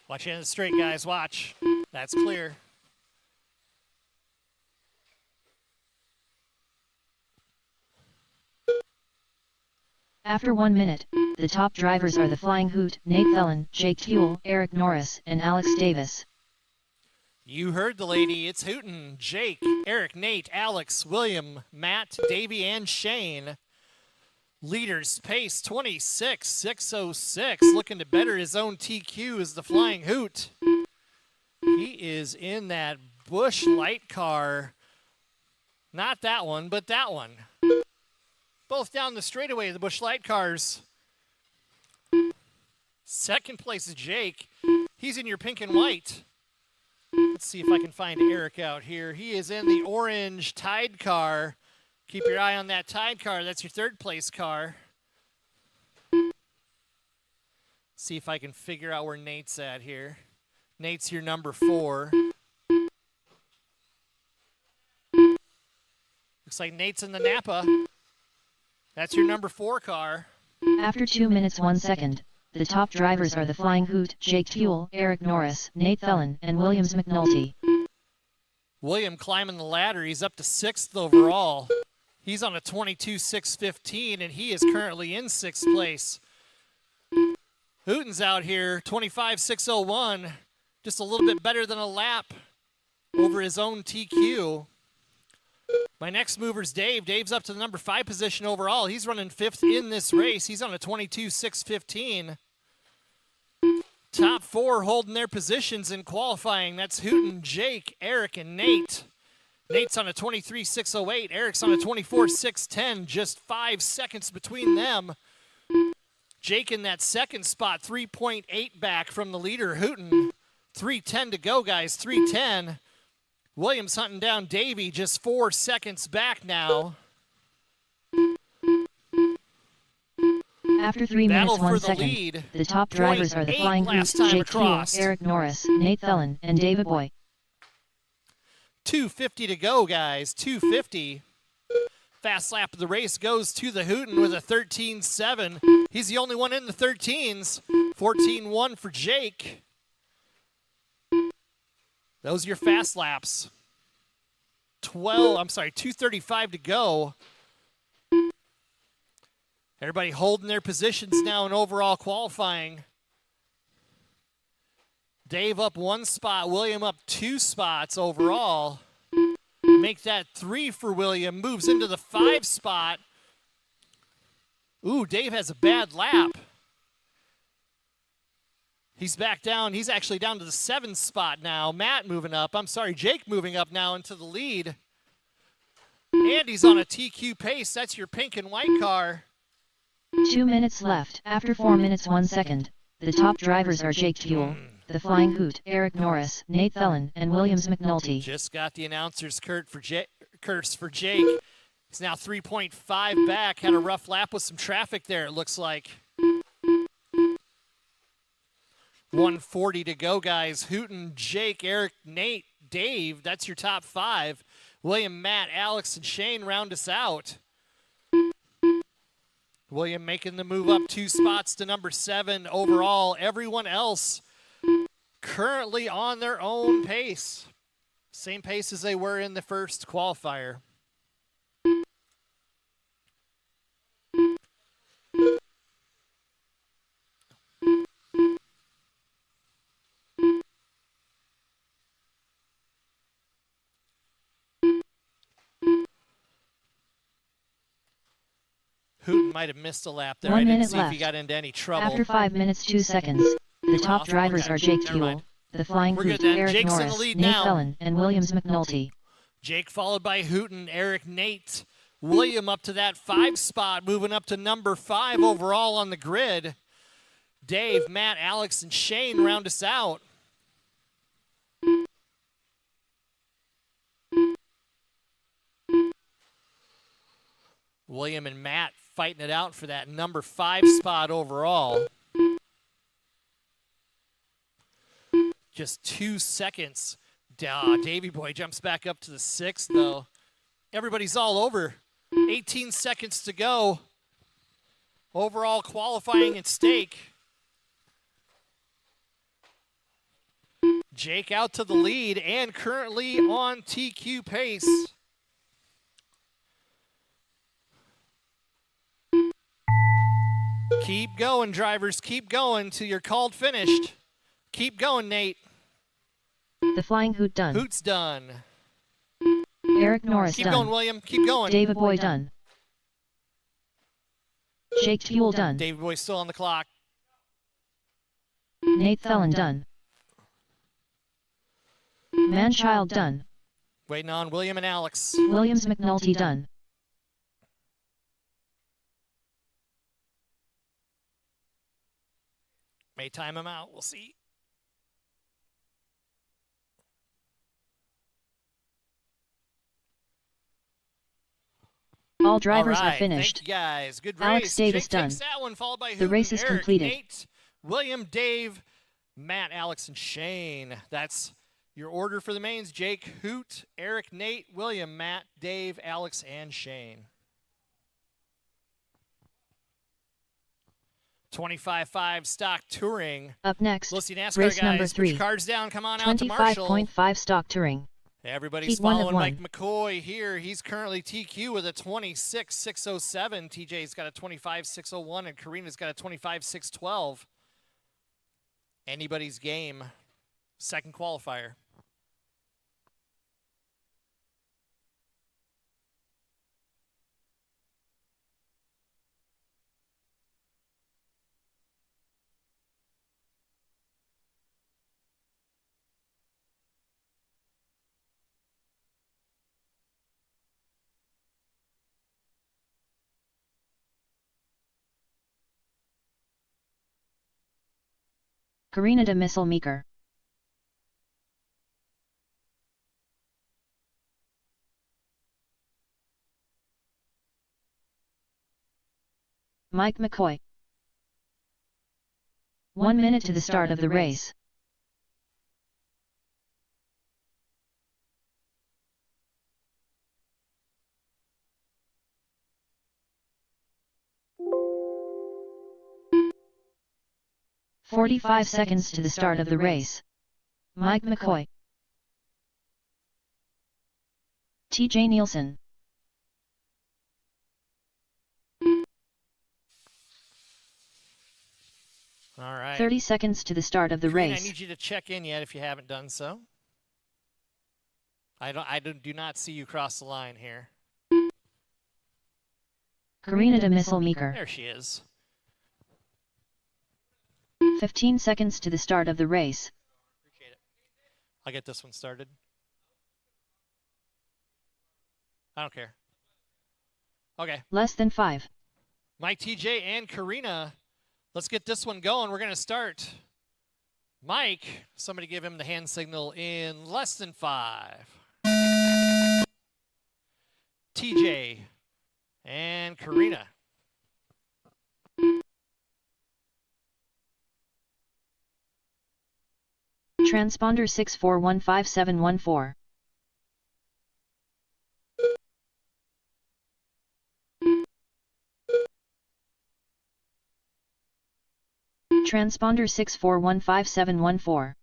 Watch in the straight, guys. Watch. That's clear. After 1 minute, the top drivers are the Flying Hoot, Nate Thelen, Jake Fuel, Eric Norris, and Alex Davis. You heard the lady. It's Hooten, Jake, Eric, Nate, Alex, William, Matt, Davey, and Shane. Leaders pace 26.606. Looking to better his own TQ is the Flying Hoot. He is in that Busch Light car. Not that one, but that one. Both down the straightaway, the Busch Light cars. Second place is Jake. He's in your pink and white. Let's see if I can find Eric out here. He is in the orange Tide car. Keep your eye on that Tide car. That's your third place car. See if I can figure out where Nate's at here. Nate's your number 4. Looks like Nate's in the Napa. That's your number 4 car. After 2 minutes 1 second, the top drivers are the Flying Hoot, Jake Fuel, Eric Norris, Nate Thelen, and Williams McNulty. William climbing the ladder. He's up to 6th overall. He's on a 22.615, and he is currently in 6th place. Hooten's out here, 25.601, just a little bit better than a lap over his own TQ. My next mover's Dave. Dave's up to the number 5 position overall. He's running 5th in this race. He's on a 22.615. Top 4 holding their positions in qualifying. That's Hooten, Jake, Eric, and Nate. Nate's on a 23.608. Eric's on a 24.610. Just 5 seconds between them. Jake in that second spot, 3.8 back from the leader, Hooten. 3:10 to go, guys, 3:10. Williams hunting down Davey, just 4 seconds back now. After 3 minutes 1 second, lead. the top drivers are the Flying Hoot, Jake Fuel, Eric Norris, Nate Thelen, and David Boy. 2:50 to go, guys, 2:50. Fast lap of the race goes to the Hooten with a 13.7. He's the only one in the 13s. 14.1 for Jake. Those are your fast laps. 2:35 to go. Everybody holding their positions now in overall qualifying. Dave up 1 spot, William up 2 spots overall. Make that 3 for William, moves into the 5 spot. Ooh, Dave has a bad lap. He's back down. He's actually down to the 7 spot now. Matt moving up. Jake moving up now into the lead. And he's on a TQ pace. That's your pink and white car. 2 minutes left. After 4 minutes 1 second, the top drivers are Jake Fuel, the Flying Hoot, Eric Norris, Nate Thelen, and Williams McNulty. Just got the announcer's curse for Jake. He's now 3.5 back. Had a rough lap with some traffic there, it looks like. 1:40 to go, guys. Hooten, Jake, Eric, Nate, Dave. That's your top 5. William, Matt, Alex, and Shane round us out. William making the move up 2 spots to number 7 overall. Everyone else currently on their own pace. Same pace as they were in the first qualifier. Hooten might have missed a lap there. 1 I didn't minute see if he left. got into any trouble. After 5 minutes 2 seconds, the top drivers are Jake Fuel, the Flying We're Hoot, good then. Eric Jake's in the Norris, lead Nate now. Thelen, and Williams McNulty. Jake followed by Hooten, Eric, Nate. William up to that 5 spot, moving up to number 5 overall on the grid. Dave, Matt, Alex, and Shane round us out. William and Matt fighting it out for that number 5 spot overall. Just 2 seconds. Davey Boy jumps back up to the 6th, though. Everybody's all over. 18 seconds to go. Overall qualifying at stake. Jake out to the lead and currently on TQ pace. Keep going, drivers. Keep going till you're called finished. Keep going, Nate. The Flying Hoot done. Hoot's done. Eric Norris Keep done. going, William. Keep going. David Boy done. Jake Tuel done. David Boy's still on the clock. Nate Thelen done. Manchild done. Waiting on William and Alex. Williams McNulty done. May time him out. We'll see. All drivers All right, are finished. Thank you guys. Good race. Alex Davis Jake done. takes that one, followed by The race is Eric, completed. Nate, William, Dave, Matt, Alex, and Shane. That's your order for the mains. Jake, Hoot, Eric, Nate, William, Matt, Dave, Alex, and Shane. 25.5 stock touring. Up next, We'll see NASCAR race guys. number Put 3. your cards down. Come on out to Marshall. 25.5 stock touring. Everybody's Heat 1 of following 1. Mike McCoy here. He's currently TQ with a 26.607. TJ's got a 25.601, and Karina's got a 25.612. Anybody's game. Second qualifier. Karina de Misselmeeker. Mike McCoy. 1 minute to the start of the race. "45 seconds to the start of the race. Mike McCoy. TJ Nielsen. All right. 30 seconds to the start of the Karina, race. I need you to check in yet if you haven't done so. Do not see you cross the line here. Karina de Misselmeeker. There she is. 15 seconds to the start of the race. Appreciate it. I'll get this one started. I don't care. Okay. Less than 5. Mike, TJ, and Karina. Let's get this one going. We're going to start. Mike, somebody give him the hand signal in less than 5. TJ and Karina. Transponder 64155714. Transponder 64155714.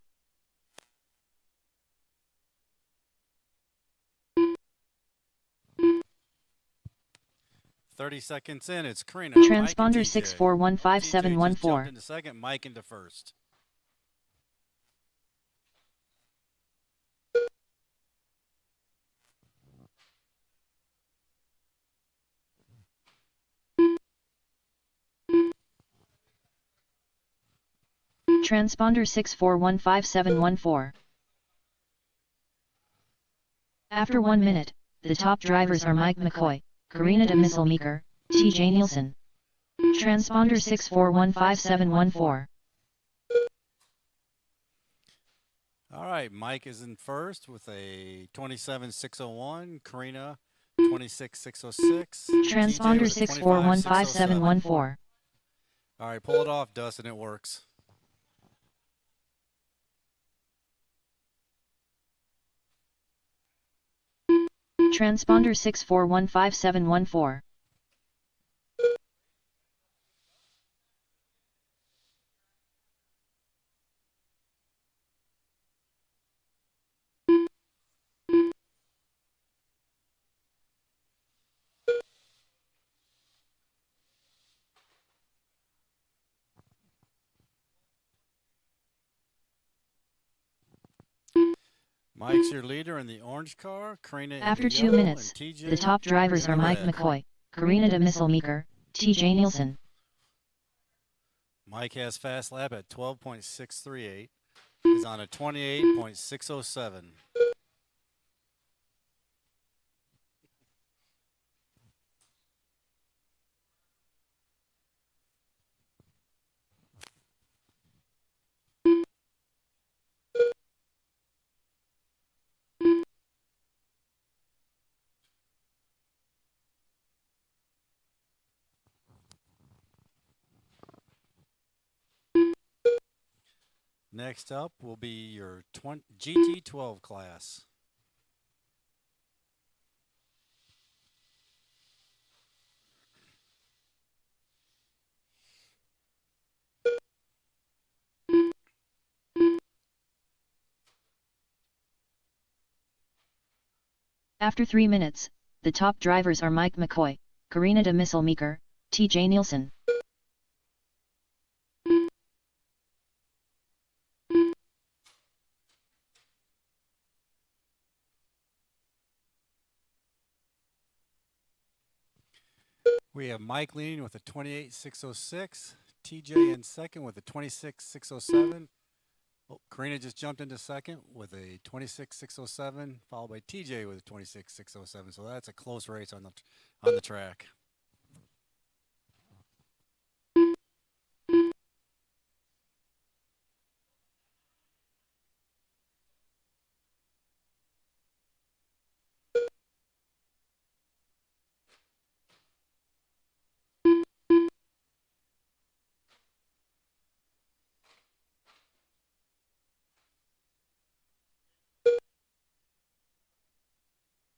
"30 seconds in, it's Karina. Transponder Mike, and TJ. 64155714. TJ just jumped into second, Mike into first. Transponder 64155714. After 1 minute, the top drivers are Mike McCoy, Karina de Misselmeeker, TJ Nielsen. Transponder 64155714. All right, Mike is in first with a 27.601. Karina, 26.606. Transponder TJ with a 25.607. 64155714. All right, pull it off, Dustin. It works. Transponder 64155714. Mike's your leader in the orange car, Karina in After the 2 yellow, minutes, and TJ the top drivers in are the Mike red. McCoy, Karina de Misselmeeker, TJ Nielsen. Mike has fast lap at 12.638. Is on a 28.607. Next up will be your GT12 class. After 3 minutes, the top drivers are Mike McCoy, Karina de Misselmeeker, TJ Nielsen. We have Mike leading with a 28.606. TJ in second with a 26.607. Oh, Karina just jumped into second with a 26.607, followed by TJ with a 26.607. So that's a close race on the track.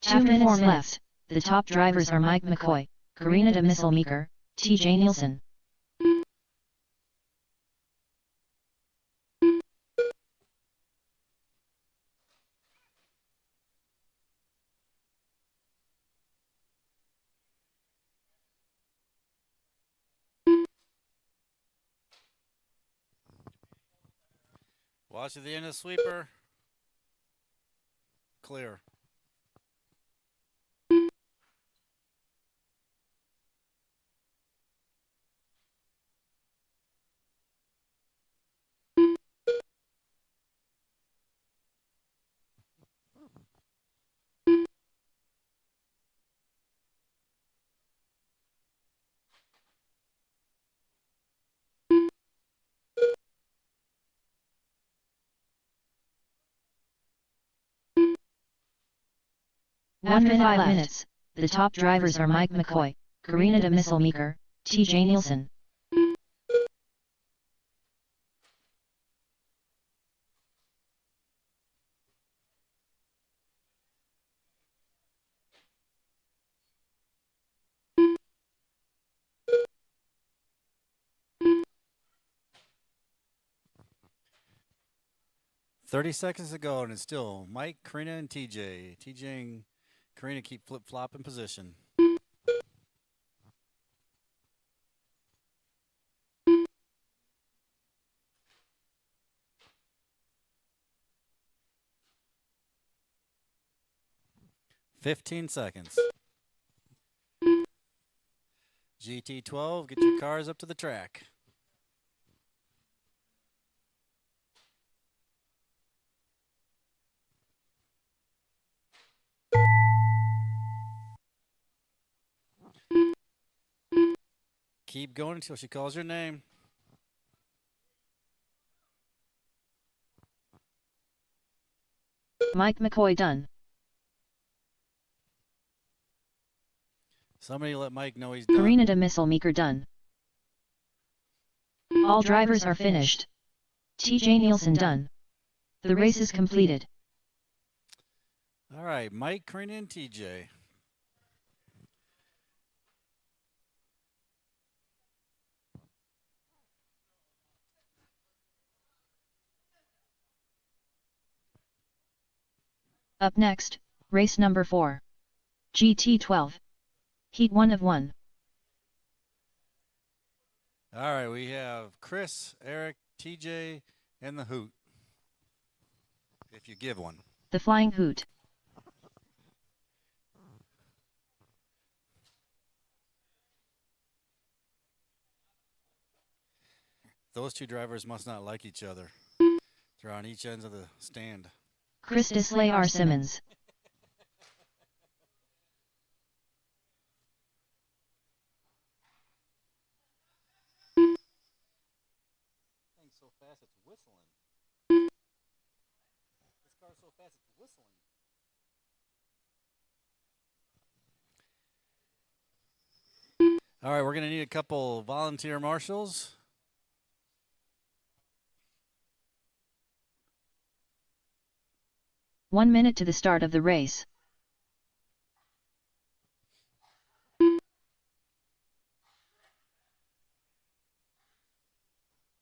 After 4 minutes, the top drivers are Mike McCoy, Karina de Misselmeeker, TJ Nielsen. Watch at the end of the sweeper. Clear. After 5 minutes, the top drivers are Mike McCoy, Karina de Misselmeeker, TJ Nielsen. .30 seconds to go, and it's still Mike, Karina, and TJ. TJ and Karina keep flip-flopping position. .15 seconds. GT12, get your cars up to the track. Keep going until she calls your name. Mike McCoy done. Somebody let Mike know he's done. Karina de Misselmeeker done. All drivers are finished. TJ Nielsen done. The race is completed. All right, Mike, Karina, and TJ. Up next, race number 4. GT12. Heat 1 of 1. All right, we have Chris, Eric, TJ, and the Hoot. If you give one. The Flying Hoot. Those two drivers must not like each other. They're on each ends of the stand. Chris Disley R. Simmons. Thing's so fast it's whistling. This car's so fast it's whistling. All right, we're going to need a couple volunteer marshals. One minute to the start of the race.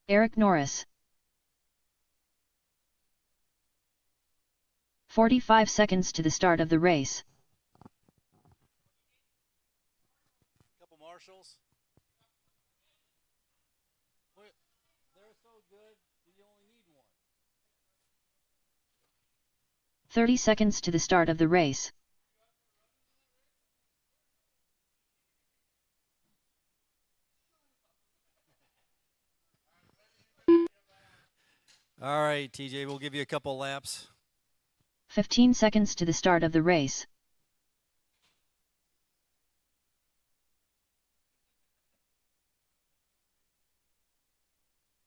Eric Norris. 45 seconds to the start of the race. Couple marshals. They're so good, you only need one. 30 seconds to the start of the race. All right, TJ, we'll give you a couple laps. 15 seconds to the start of the race.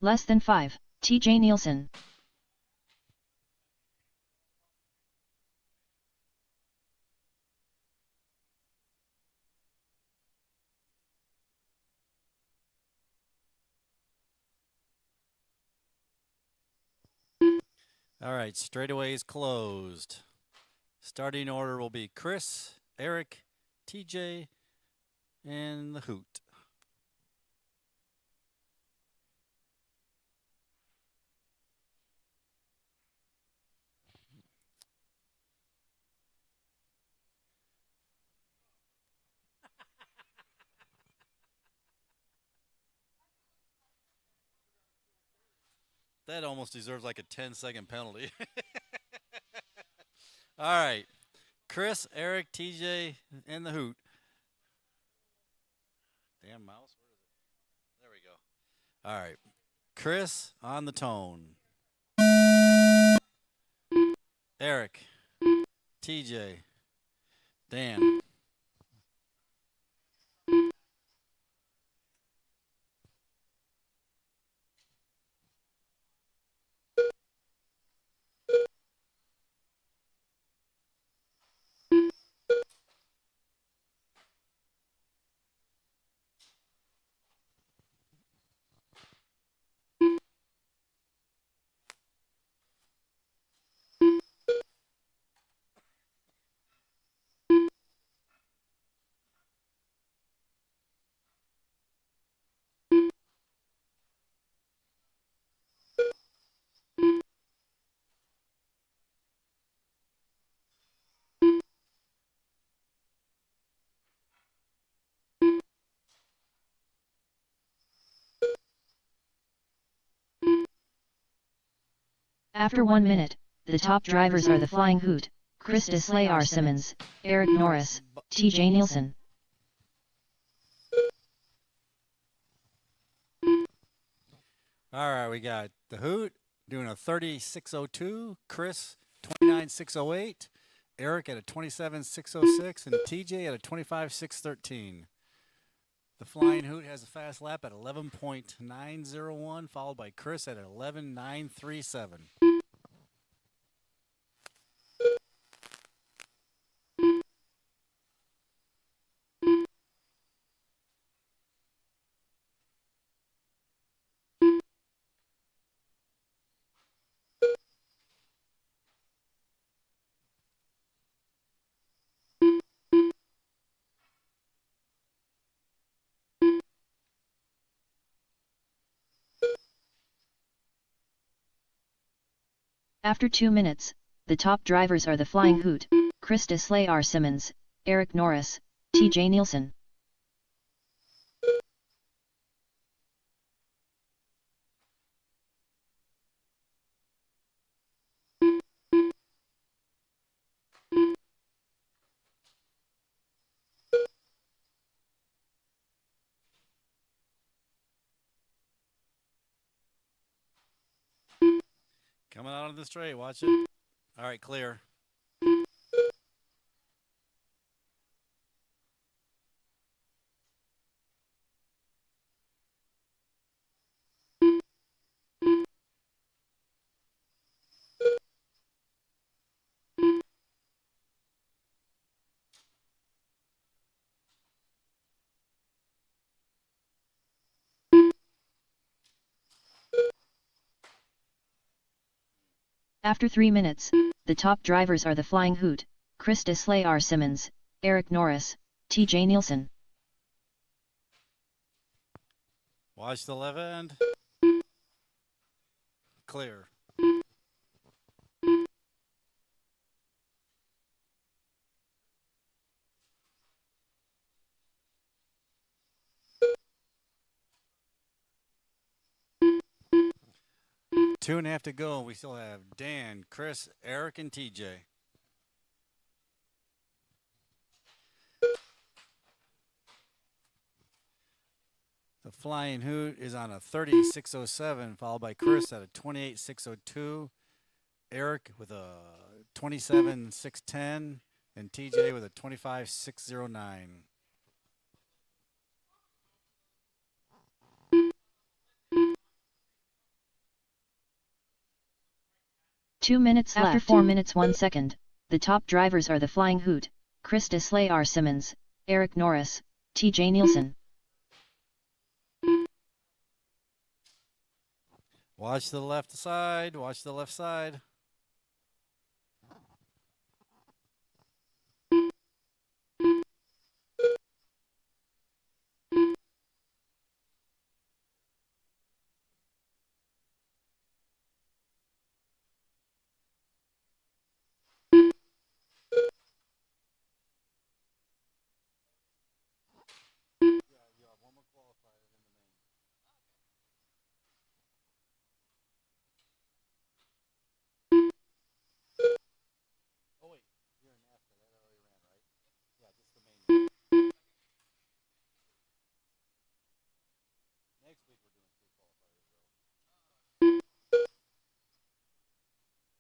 Less than 5, TJ Nielsen. All right, straightaways closed. Starting order will be Chris, Eric, TJ, and the Hoot. That almost deserves like a 10-second penalty. All right. Chris, Eric, TJ, and the Hoot. Damn mouse. Where is it? There we go. All right. Chris on the tone. Eric, TJ, Dan. After 1 minute, the top drivers are the Flying Hoot, Chris Disley R. Simmons, Eric Norris, TJ Nielsen. All right, we got the Hoot doing a 36.02, Chris 29.608, Eric at a 27.606, and TJ at a 25.613. The Flying Hoot has a fast lap at 11.901, followed by Chris at 11.937. After 2 minutes, the top drivers are the Flying Hoot, Chris Disley R. Simmons, Eric Norris, TJ Nielsen. Coming out of the straight. Watch it. All right, clear. After 3 minutes, the top drivers are the Flying Hoot, Chris Deslay, R. Simmons, Eric Norris, T.J. Nielsen. Watch the left end. Clear. Two and a half to go. We still have Dan, Chris, Eric, and TJ. The Flying Hoot is on a 30.607, followed by Chris at a 28.602, Eric with a 27.610, and TJ with a 25.609. 2 minutes left. After 4 minutes 1 second, the top drivers are the Flying Hoot, Chris Deslay, R. Simmons, Eric Norris, T.J. Nielsen. Watch the left side. Watch the left side.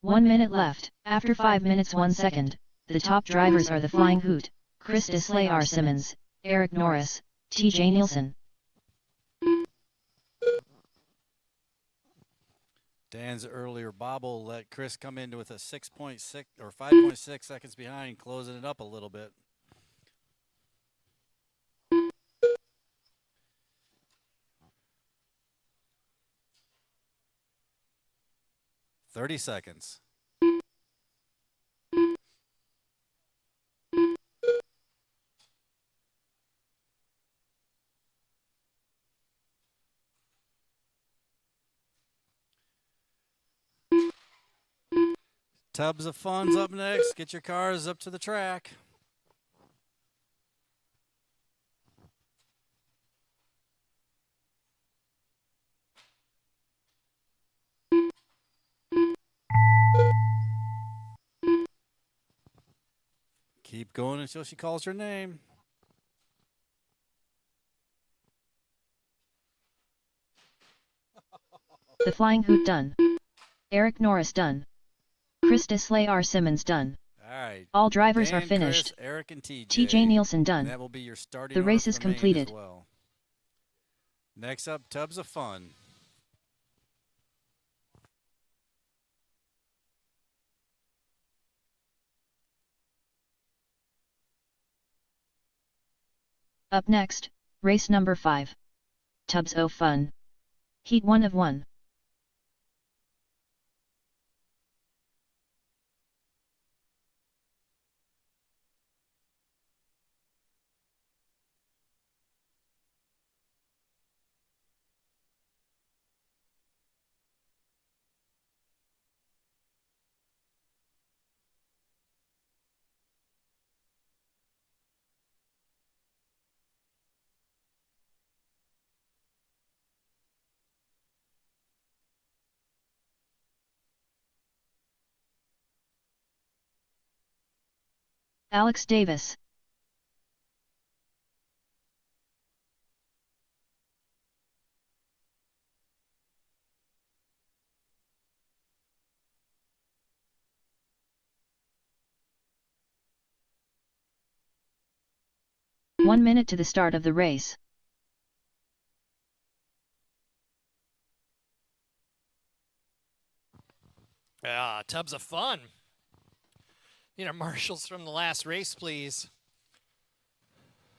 One minute left. After 5 minutes 1 second, the top drivers are the Flying Hoot, Chris Deslay, R. Simmons, Eric Norris, T.J. Nielsen. Dan's earlier bobble let Chris come in with a 6.6 or 5.6 seconds behind, closing it up a little bit. "30 seconds. Tubs of Fun's up next. Get your cars up to the track. Keep going until she calls her name. The Flying Hoot done. Eric Norris done. Chris Deslay, R. Simmons done. All right. All drivers Dan, are finished. Chris, Eric, and TJ. T.J. Nielsen done. And that will be your starting The order race for is the main completed. as well. Next up, Tubs of Fun. Up next, race number 5. Tubs of Fun. Heat 1 of 1. Alex Davis. 1 minute to the start of the race. Ah, tubs of fun. Need our marshals from the last race, please.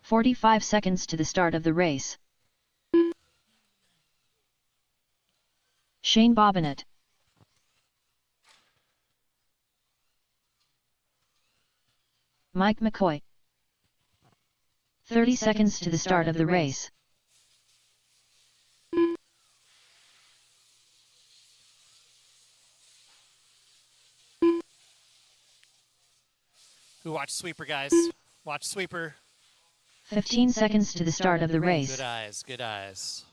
45 seconds to the start of the race. Shane Bobbitt. Mike McCoy. 30 seconds to the start of the race. Who watch sweeper, guys? Watch sweeper. 15 seconds to the start of the race. Good eyes, good eyes.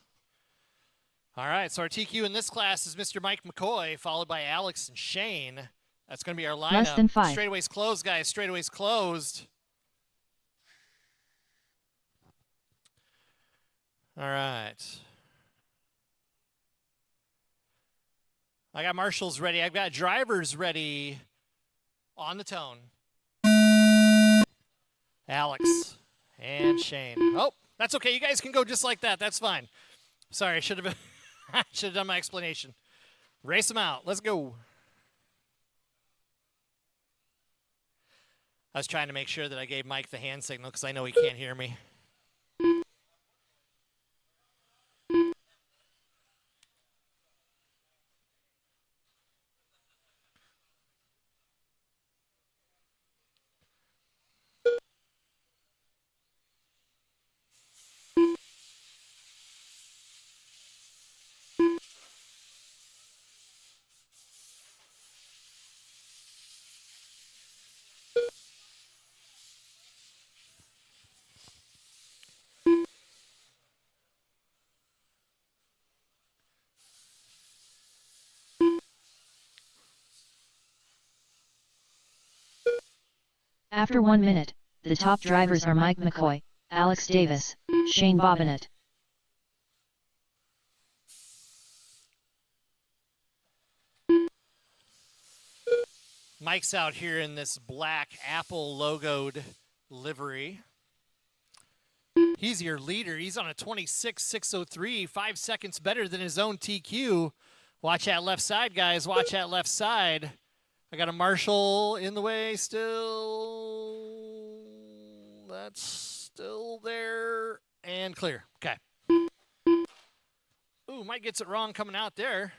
All right, so our TQ in this class is Mr. Mike McCoy, followed by Alex and Shane. That's going to be our lineup. Less than 5. Straightaways closed, guys. Straightaways closed. All right. I got marshals ready. I've got drivers ready. On the tone. Alex and Shane. Oh, that's okay. You guys can go just like that. That's fine. Sorry, I should have done my explanation. Race them out. Let's go. I was trying to make sure that I gave Mike the hand signal because I know he can't hear me. After 1 minute, the top drivers are Mike McCoy, Alex Davis, Shane Bobbitt. Mike's out here in this black Apple logoed livery. He's your leader. He's on a 26.603, 5 seconds better than his own TQ. Watch that left side, guys. Watch that left side. I got a marshal in the way still. That's still there and clear. Okay. Ooh, Mike gets it wrong coming out there.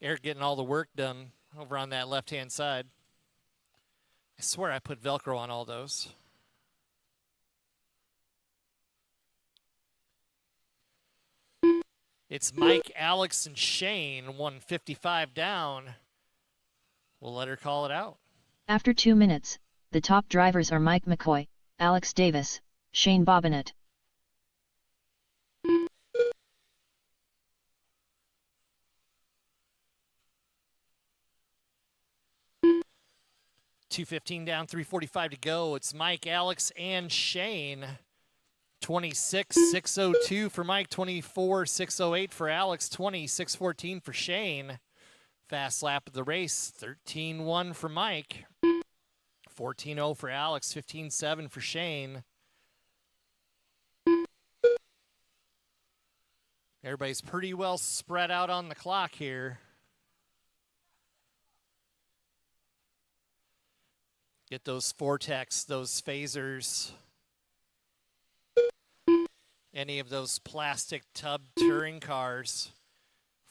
Eric getting all the work done over on that left-hand side. I swear I put Velcro on all those. It's Mike, Alex, and Shane, 155 down. We'll let her call it out. After 2 minutes, the top drivers are Mike McCoy, Alex Davis, Shane Bobbitt. .215 down, 3:45 to go. It's Mike, Alex, and Shane. 26.602 for Mike, 24.608 for Alex, 20.614 for Shane. Fast lap of the race, 13.1 for Mike, 14.0 for Alex, 15.7 for Shane. Everybody's pretty well spread out on the clock here. Get those Vortex, those phasers. Any of those plastic tub touring cars.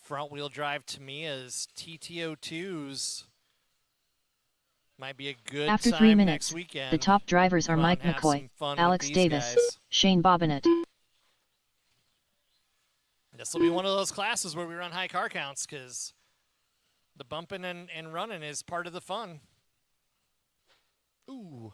Front wheel drive Tamiya's, TT02s. Might be a good After time 3 minutes, next weekend. the top drivers are Come on, Mike have McCoy, some fun with Alex these Davis, guys. Shane Bobbitt. This will be one of those classes where we run high car counts because the bumping and running is part of the fun. Ooh.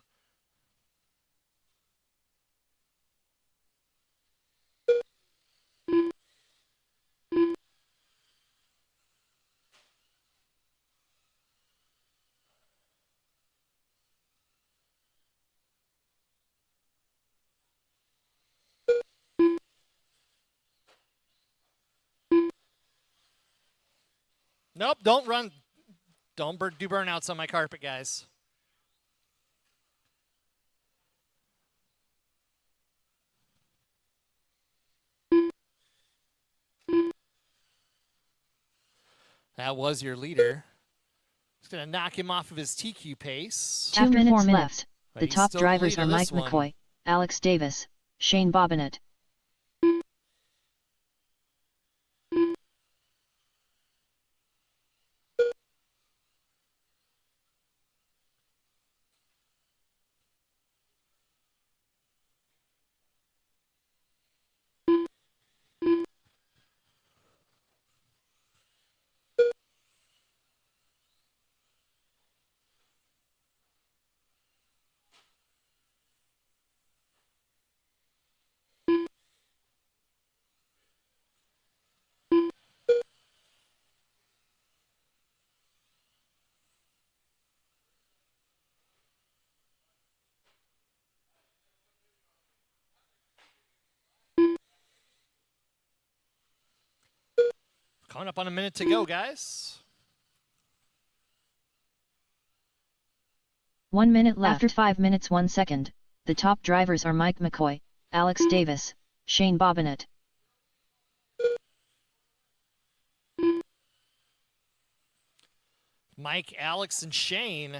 Nope, don't run. Don't do burnouts on my carpet, guys. That was your leader. It's going to knock him off of his TQ pace. After 4 minutes left, But the he's top still the drivers leader are Mike this one. McCoy, Alex Davis, Shane Bobbitt. Coming up on a minute to go, guys. 1 minute left. After 5 minutes 1 second, the top drivers are Mike McCoy, Alex Davis, Shane Bobbitt. Mike, Alex, and Shane.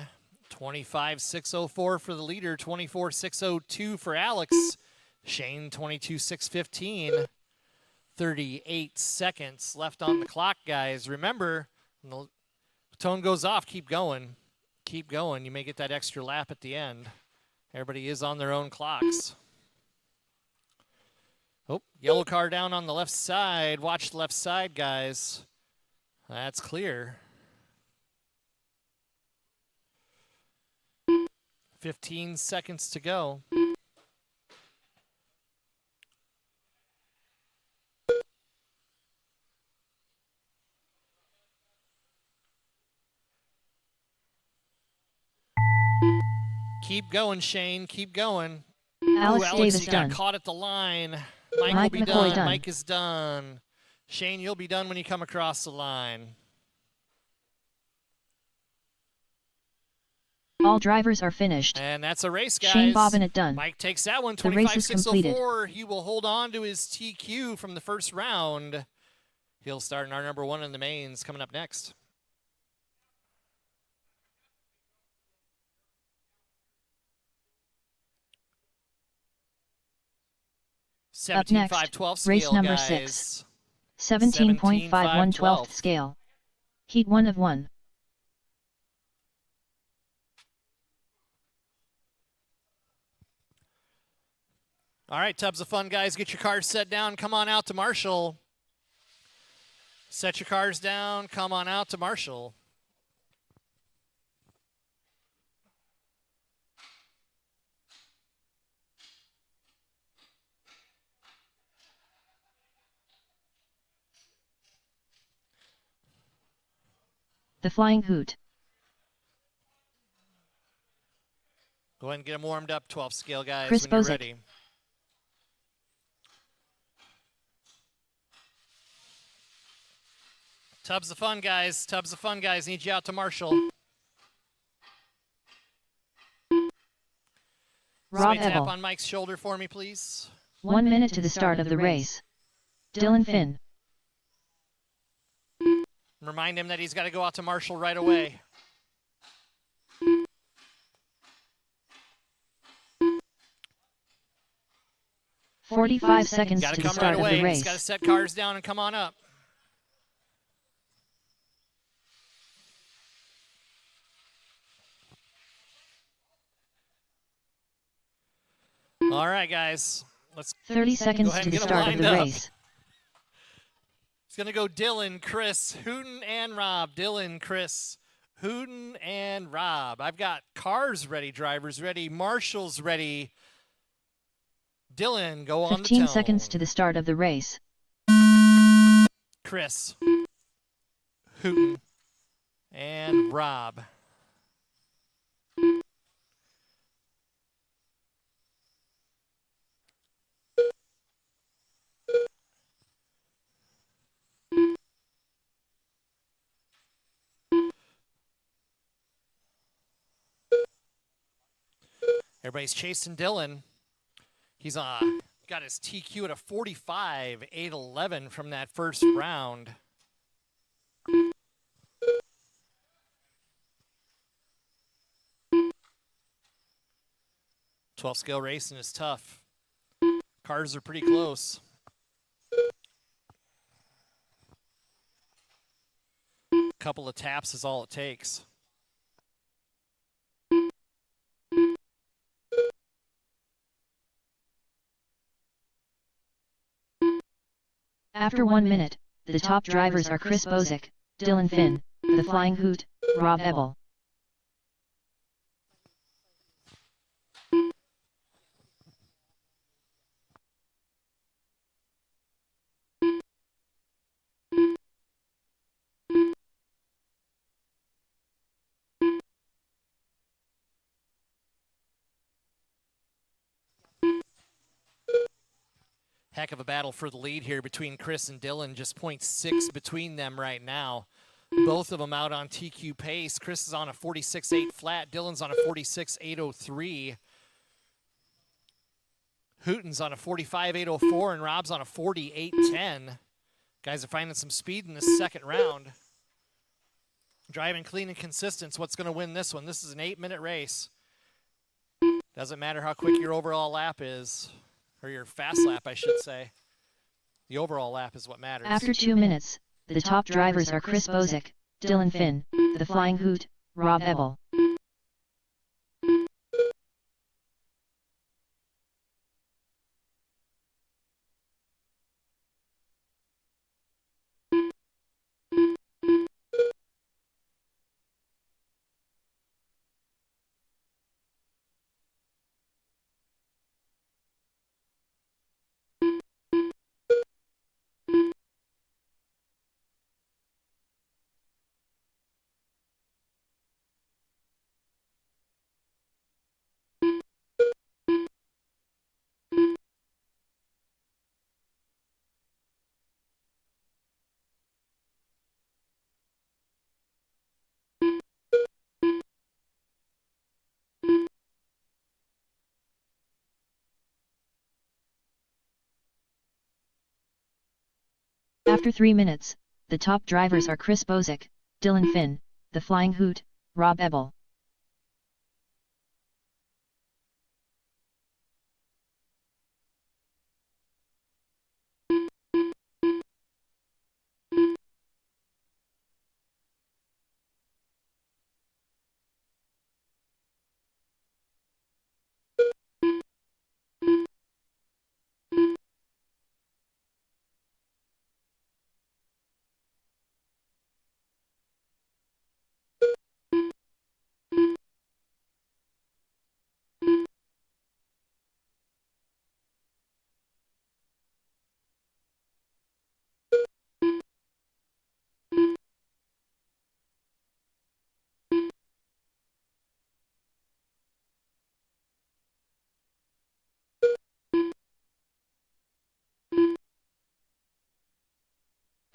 25.604 for the leader. 24.602 for Alex. Shane, 22.615. 38 seconds left on the clock, guys. Remember, when the tone goes off, keep going. Keep going. You may get that extra lap at the end. Everybody is on their own clocks. Oh, yellow car down on the left side. Watch the left side, guys. That's clear. 15 seconds to go. Keep going, Shane. Keep going. Alex Davis you done. got caught at the line. Mike will Mike be McCoy done. done. Mike is done. Shane, you'll be done when you come across the line. All drivers are finished. And that's a race, guys. Shane Bobbitt done. Mike takes that one, The race is completed. 25.604. He will hold on to his TQ from the first round. He'll start in our number 1 in the mains coming up next. Up next, 17.512 race scale, number guys. 6. 17.51 12th scale. Heat 1 of 1. All right, tubs of fun, guys. Get your cars set down. Come on out to Marshall. Set your cars down. Come on out to Marshall. The Flying Hoot. Go ahead and get them warmed up, 12 scale, guys, Chris when you're Bozek. ready. Tubs of fun, guys. Tubs of fun, guys. Need you out to Marshall. Rob Somebody tap Ebel. on Mike's shoulder for me, please. 1 minute to the start of the race. Dylan Finn. Remind him that he's got to go out to Marshall right away. Forty-five seconds Got to to the come start right of the away. He's race. got to set cars down and come on up. All right, guys. Let's 30 seconds ahead to and the get 'em start of lined the up. race. It's going to go Dylan, Chris, Hooten, and Rob. Dylan, Chris, Hooten, and Rob. I've got cars ready, drivers ready, marshals ready. Dylan, go on the 15 tone. seconds to the start of the race. Chris, Hooten, and Rob. Everybody's chasing Dylan. He's got his TQ at a 45, 811 from that first round. 12 scale racing is tough. Cars are pretty close. Couple of taps is all it takes. After 1 minute, the top drivers are Chris Bozick, Dylan Finn, The Flying Hoot, Rob Ebel. Heck of a battle for the lead here between Chris and Dylan. Just 0.6 between them right now. Both of them out on TQ pace. Chris is on a 46.8 flat. Dylan's on a 46.803. Hooten's on a 45.804 and Rob's on a 48.10. Guys are finding some speed in this second round. Driving clean and consistent is what's going to win this one. This is an 8-minute race. Doesn't matter how quick your overall lap is. Or your fast lap, I should say. The overall lap is what matters. After 2 minutes, the top drivers are Chris Bozick, Dylan Finn, The Flying Hoot, Rob Ebel. After 3 minutes, the top drivers are Chris Bozick, Dylan Finn, The Flying Hoot, Rob Ebel.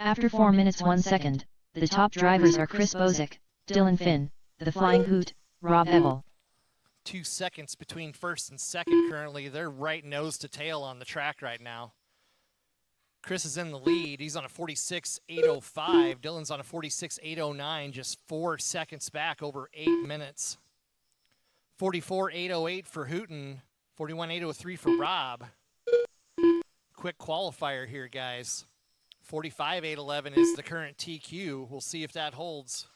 After 4 minutes 1 second, the top drivers are Chris Bozick, Dylan Finn, The Flying Hoot, Rob Ebel. 2 seconds between first and second currently. They're right nose to tail on the track right now. Chris is in the lead. He's on a 46.805. Dylan's on a 46.809, just 4 seconds back over 8 minutes. 44.808 for Hooten, 41.803 for Rob. Quick qualifier here, guys. 45.811 is the current TQ. We'll see if that holds.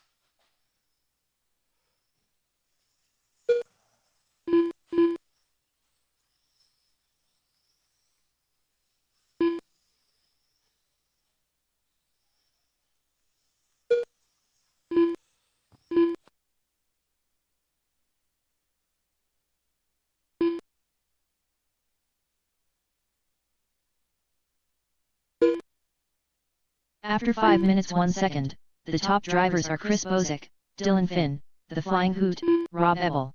After 5 minutes 1 second, the top drivers are Chris Bozick, Dylan Finn, The Flying Hoot, Rob Ebel.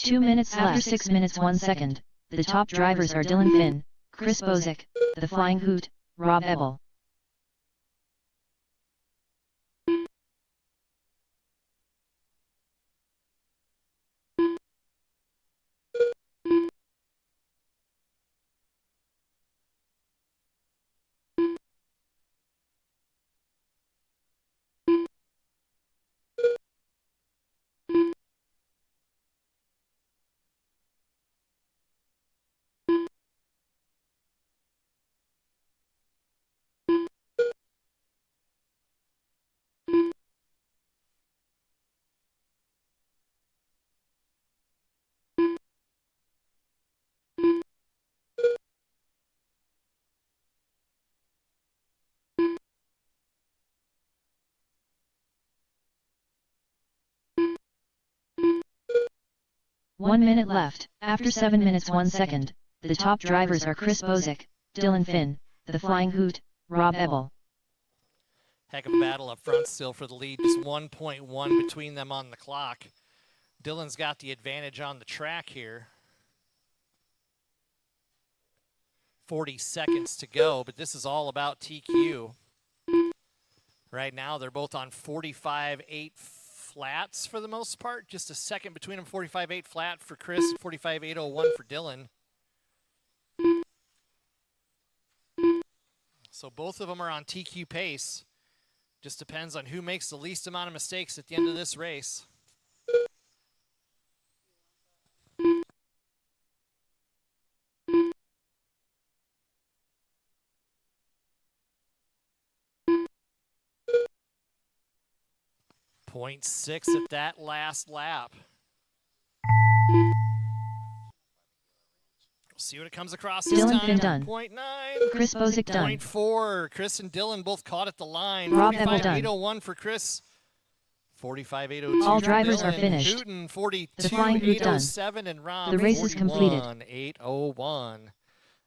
2 minutes left. After 6 minutes 1 second, the top drivers are Dylan Finn, Chris Bozick, The Flying Hoot, Rob Ebel. One minute left. After 7 minutes 1 second, the top drivers are Chris Bozick, Dylan Finn, The Flying Hoot, Rob Ebel. Heck of a battle up front still for the lead. Just 1.1 between them on the clock. Dylan's got the advantage on the track here. 40 seconds to go, but this is all about TQ. Right now, they're both on 45.8 flats for the most part. Just a second between them, 45.8 flat for Chris, 45.801 for Dylan. So both of them are on TQ pace. Just depends on who makes the least amount of mistakes at the end of this race. .6 at that last lap. We'll see what it comes across this Dylan time. Finn done. 0.9. Chris Bozick done. 0.4. Chris and Dylan both caught at the line. Rob Ebel done. 45.801 for Chris. 45.802 All for drivers Dylan. are finished. Hooten, The Flying Hoot done. 42.807 and Rob The race is completed. 41.801.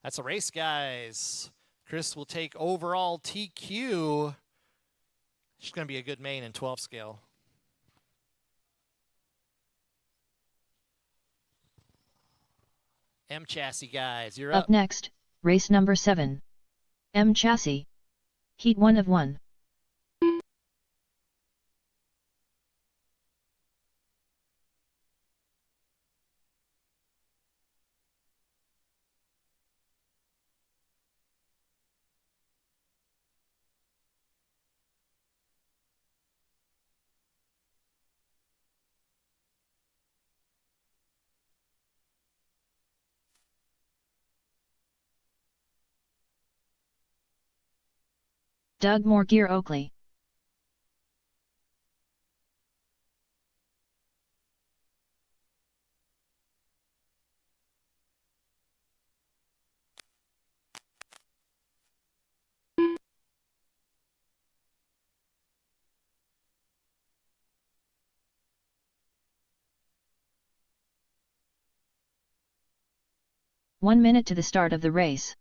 That's a race, guys. Chris will take overall TQ. She's going to be a good main in 12 scale. M Chassis guys, you're up. Up next, race number 7. M Chassis. Heat 1 of 1. Doug Moore Gear Oakley. One minute to the start of the race.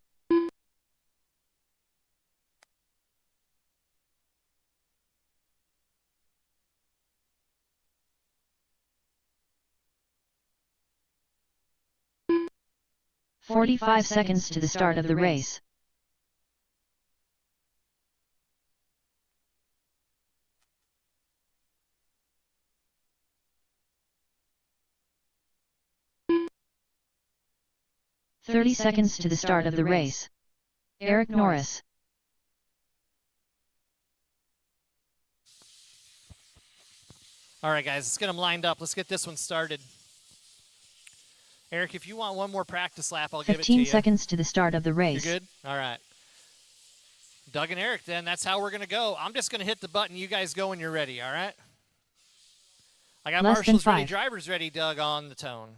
"45 seconds to the start of the race. "30 seconds to the start of the race. Eric Norris. All right, guys, let's get them lined up. Let's get this one started. Eric, if you want one more practice lap, I'll give it to you. 15 seconds to the start of the race. You're good? All right. Doug and Eric, then, that's how we're going to go. I'm just going to hit the button. You guys go when you're ready, all right? I got Less than marshals ready, 5. drivers ready, Doug, on the tone.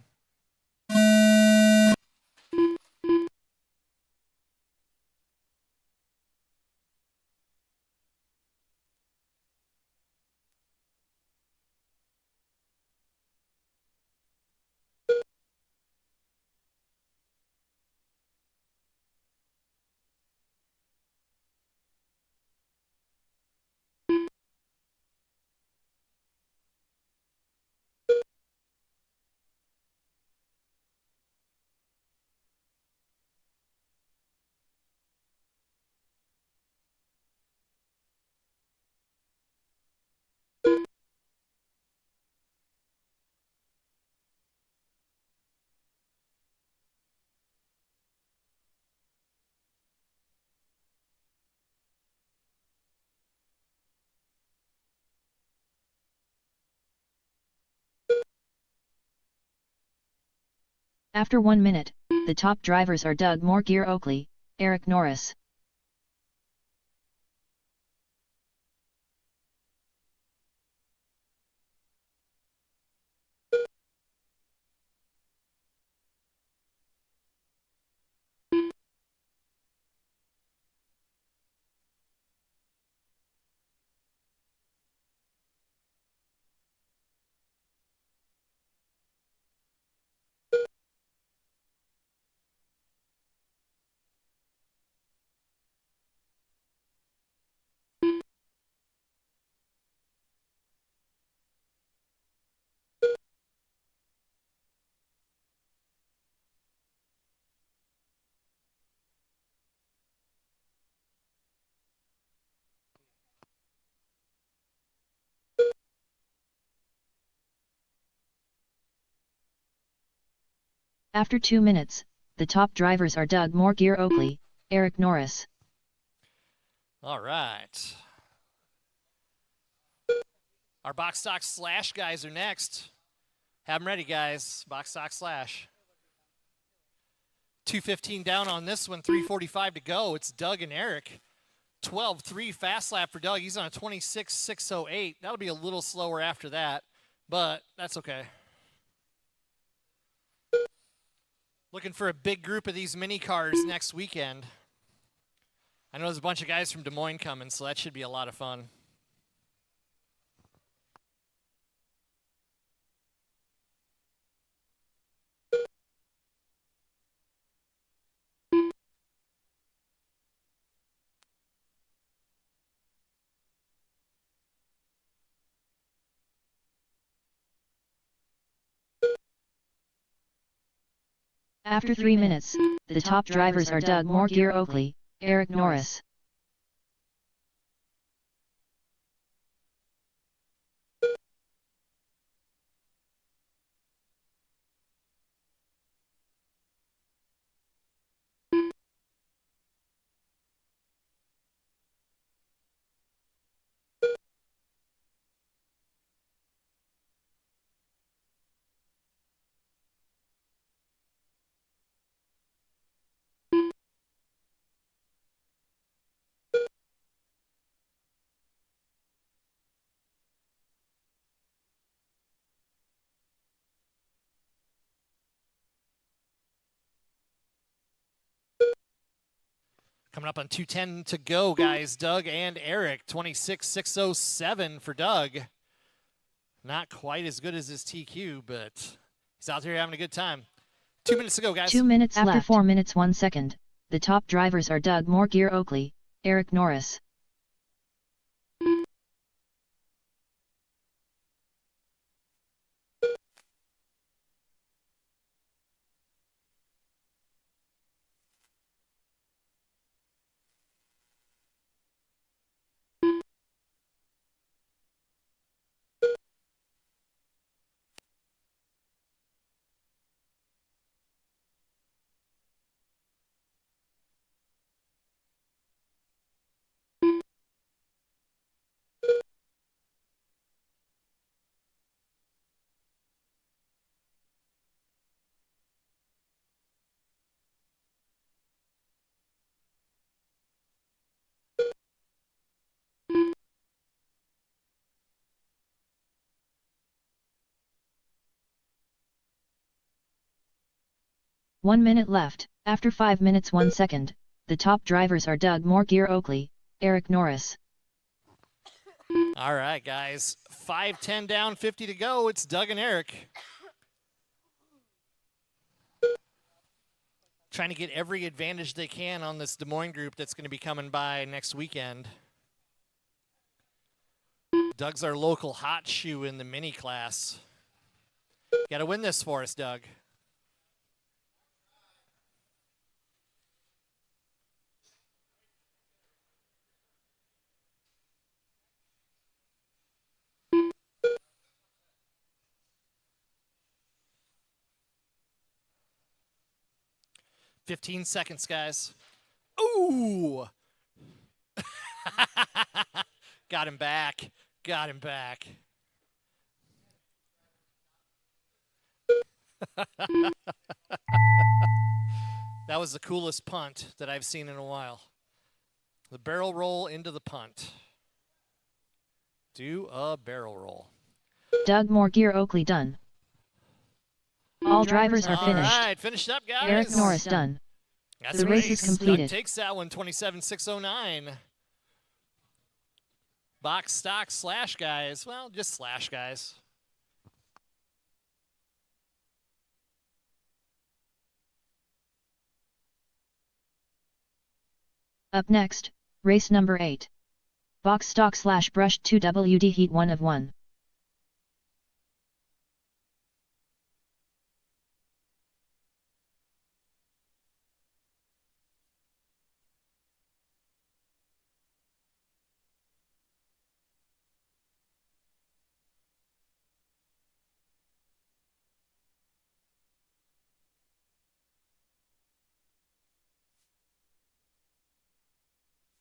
After 1 minute, the top drivers are Doug Moore, Oakley, Eric Norris. After 2 minutes, the top drivers are Doug Moore, Oakley, Eric Norris. All right. Our box stock slash guys are next. Have them ready, guys. Box stock slash. 2:15 down on this one, 3:45 to go. It's Doug and Eric. 12-3 fast lap for Doug. He's on a 26.608. That'll be a little slower after that, but that's okay. Looking for a big group of these mini cars next weekend. I know there's a bunch of guys from Des Moines coming, so that should be a lot of fun. After 3 minutes, the top drivers are Doug Moore, Oakley, Eric Norris. Coming up on 2:10 to go, guys. Doug and Eric, 26.607 for Doug. Not quite as good as his TQ, but he's out there having a good time. 2 minutes to go, guys. 2 minutes left. After 4 minutes 1 second, the top drivers are Doug Moore, Oakley, Eric Norris. One minute left. After 5 minutes 1 second, the top drivers are Doug Moore, Oakley, Eric Norris. All right, guys. 5:10 down, 50 to go. It's Doug and Eric. Trying to get every advantage they can on this Des Moines group that's going to be coming by next weekend. Doug's our local hot shoe in the mini class. Got to win this for us, Doug. "15 seconds, guys." Ooh! Got him back. Got him back. That was the coolest punt that I've seen in a while. The barrel roll into the punt. Do a barrel roll. Doug Moore Gear Oakley done. All drivers are finished. All right, finished up, guys. Eric Norris done. That's The race is completed. Doug takes that one, 27,609. Box stock slash guys. Well, just slash guys. Up next, race number 8. Box stock slash brushed 2 WD heat 1 of 1.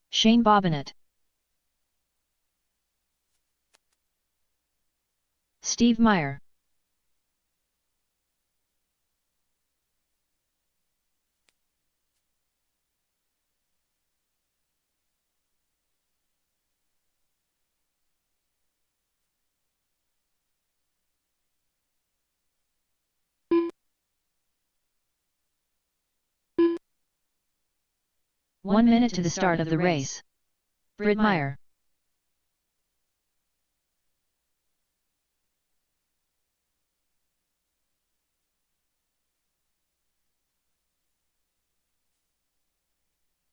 Shane Bobbitt. Steve Meyer. One minute to the start of the race. Britt Meyer.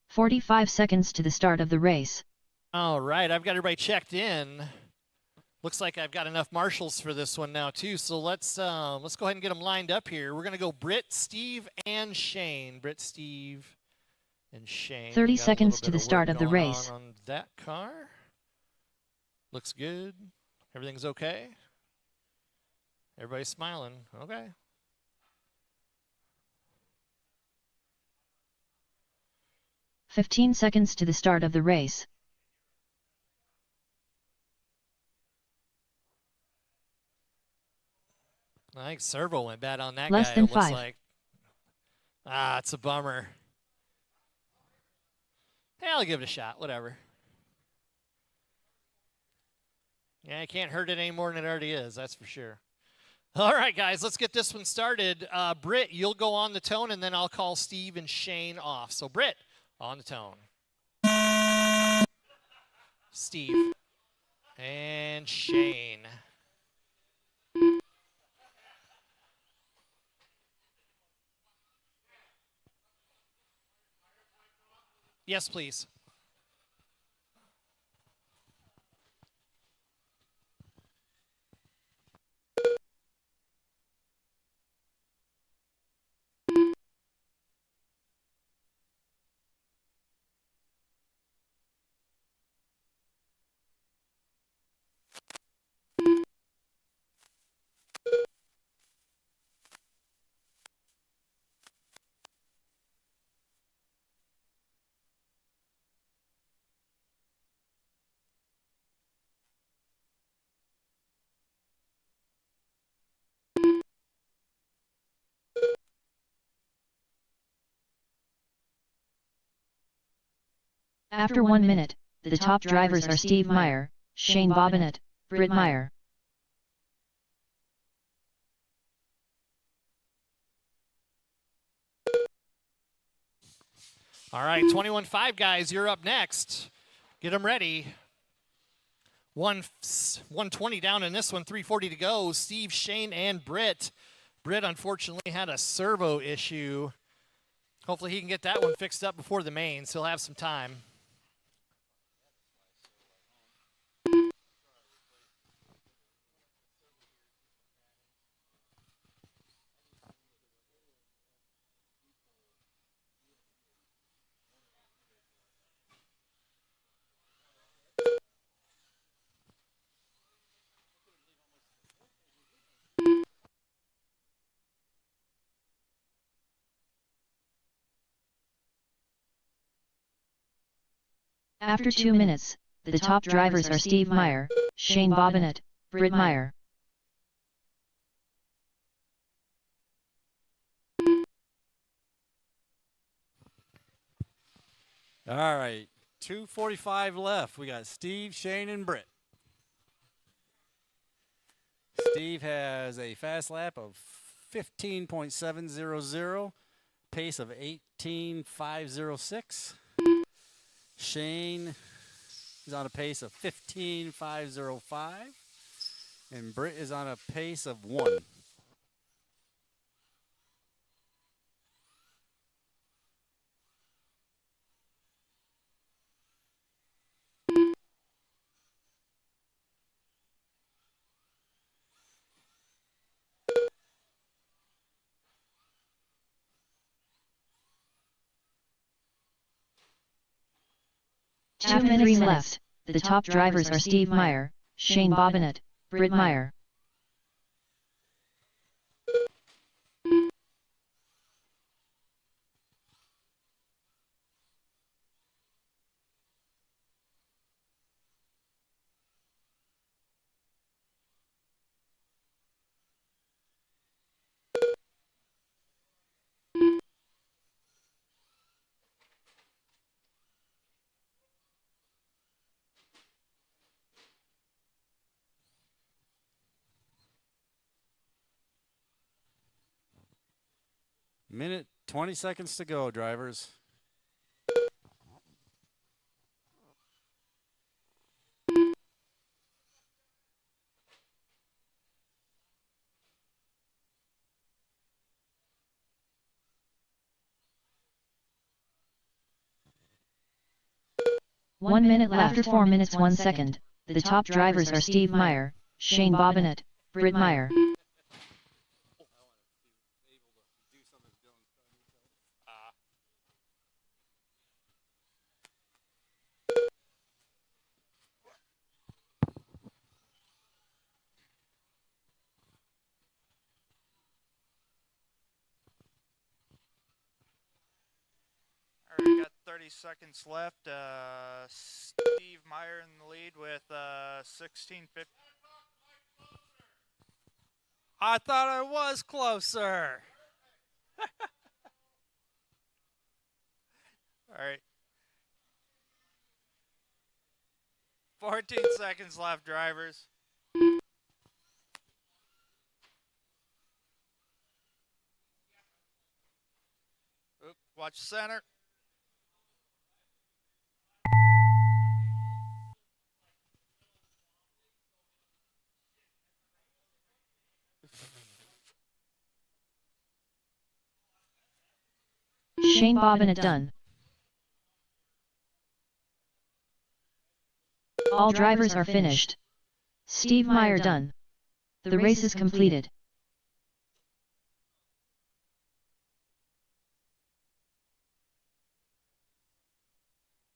"45 seconds to the start of the race." All right, I've got everybody checked in. Looks like I've got enough marshals for this one now too. So let's go ahead and get them lined up here. We're gonna go Britt, Steve, and Shane. Britt, Steve, and Shane. 30 seconds to the start of the race. On that car. Looks good. Everything's okay. Everybody's smiling. Okay. "15 seconds to the start of the race." I think servo went bad on that Less guy. than It looks 5. like. It's a bummer. Hey, I'll give it a shot. Whatever. Yeah, I can't hurt it any more than it already is. That's for sure. All right, guys, let's get this one started. Britt, you'll go on the tone, and then I'll call Steve and Shane off. So, Britt, on the tone. Steve and Shane. Yes, please. After 1 minute, the top drivers are Steve Meyer, Shane Bobbitt, Britt Meyer. All right, 21.5 guys, you're up next. Get them ready. 120 down in this one, 340 to go. Steve, Shane, and Britt. Britt unfortunately had a servo issue. Hopefully he can get that one fixed up before the mains. He'll have some time. After 2 minutes, the top drivers are Steve Meyer, Shane Bobbitt, Britt Meyer. All right, 2:45 left. We got Steve, Shane, and Britt. Steve has a fast lap of 15.700, pace of 18.506. Shane is on a pace of 15.505. And Britt is on a pace of 1. Two minutes left. The top drivers are Steve Meyer, Shane Bobbitt, Britt Meyer. Minute 20 seconds to go, drivers. One minute left. After 4 minutes 1 second, the top drivers are Steve Meyer, Shane Bobbitt, Britt Meyer. All right, we got 30 seconds left. Steve Meyer in the lead with 16:50. I thought I was closer. All right. 14 seconds left, drivers. Oop, watch center. Shane Bobbitt done. All drivers are finished. Steve Meyer done. The race is completed.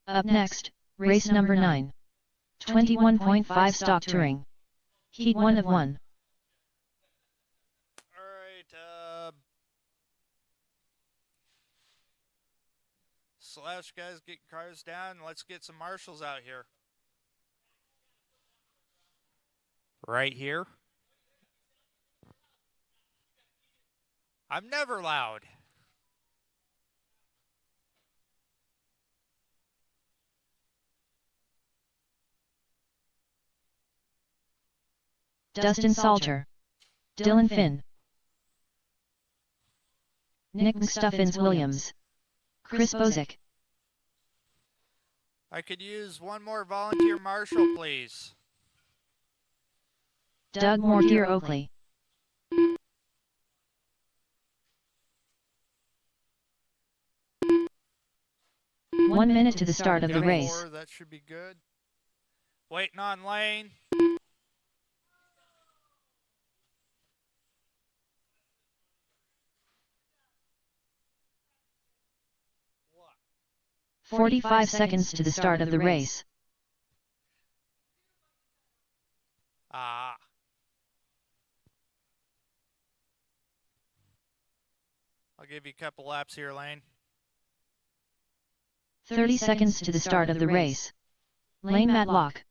Up next, race number 9. 21.5 stock touring. Heat 1 of 1. All right. Slash guys, get cars down. Let's get some marshals out here. Right here. I'm never loud. Dustin Salter, Dylan Finn, Nick Stuffins Williams, Chris Bozick. I could use one more volunteer marshal, please. Doug Mortier Oakley. One minute to the start of the race. That should be good. Waiting on lane. What? 45 seconds to the start of the race. Ah. I'll give you a couple laps here, Lane. 30 seconds to the start of the race. Lane Matlock.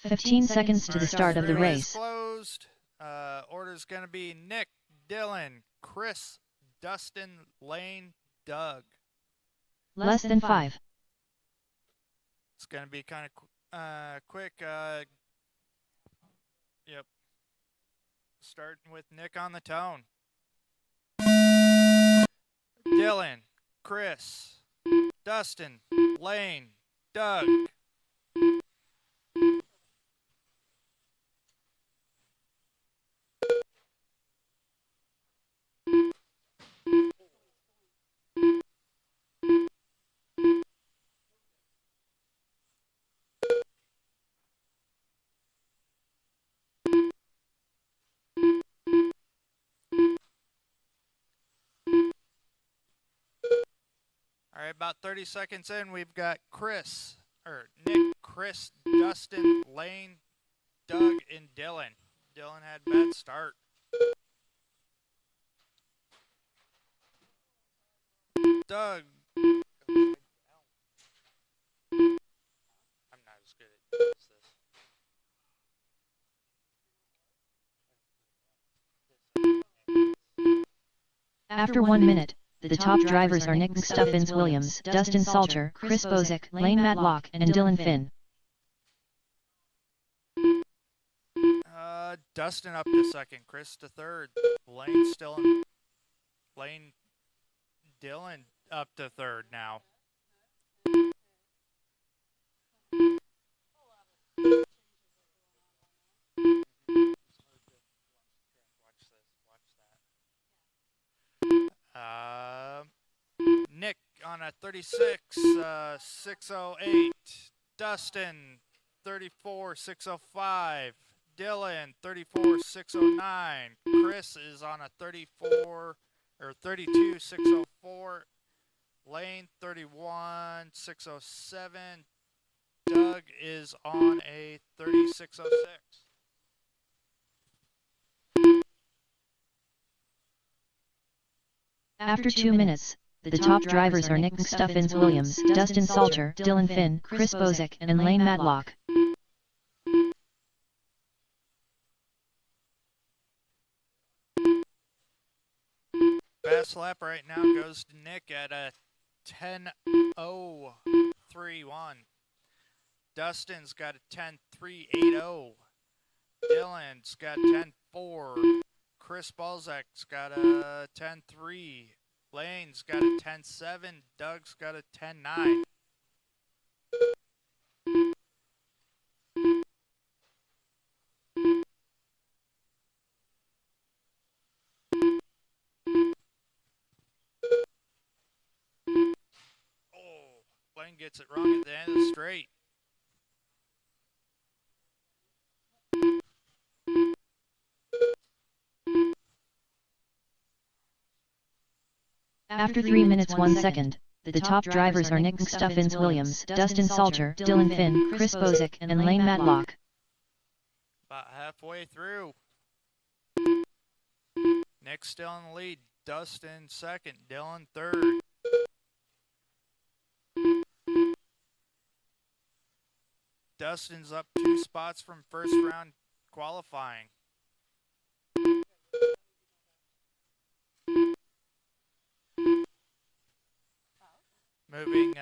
15 seconds to the start of the Relay is race. Closed. Order's going to be Nick, Dylan, Chris, Dustin, Lane, Doug. Less than 5. It's going to be kind of quick. Yep. Starting with Nick on the tone. Dylan, Chris, Dustin, Lane, Doug. All right, about 30 seconds in, we've got Nick, Chris, Dustin, Lane, Doug, and Dylan. Dylan had a bad start. Doug. I'm not as good at this. After 1 minute, the top drivers are Nick Stuffins Williams, Dustin Salter, Chris Bozick, Lane Matlock, and Dylan Finn. Dustin up to second, Chris to third, Lane still in. Lane, Dylan up to third now. Nick on a 36, 608. Dustin, 34, 605. Dylan, 34, 609. Chris is on a 32, 604. Lane, 31, 607. Doug is on a 3606. After 2 minutes, the top drivers are Nick Stuffins Williams, Dustin Salter, Dylan Finn, Chris Bozick, and Lane Matlock. Fast lap right now goes to Nick at a 10:031. Dustin's got a 10:380. Dylan's got 10:4. Chris Balzac's got a 10:3. Lane's got a 10:7. Doug's got a 10:9. Oh, Lane gets it wrong at the end of the straight. After 3 minutes 1 second, the top drivers are Nick Stuffins Williams, Dustin Salter, Dylan Finn, Chris Bozick, and Lane Matlock. About halfway through. Nick's still in the lead. Dustin second. Dylan third. Dustin's up 2 spots from first round qualifying. Moving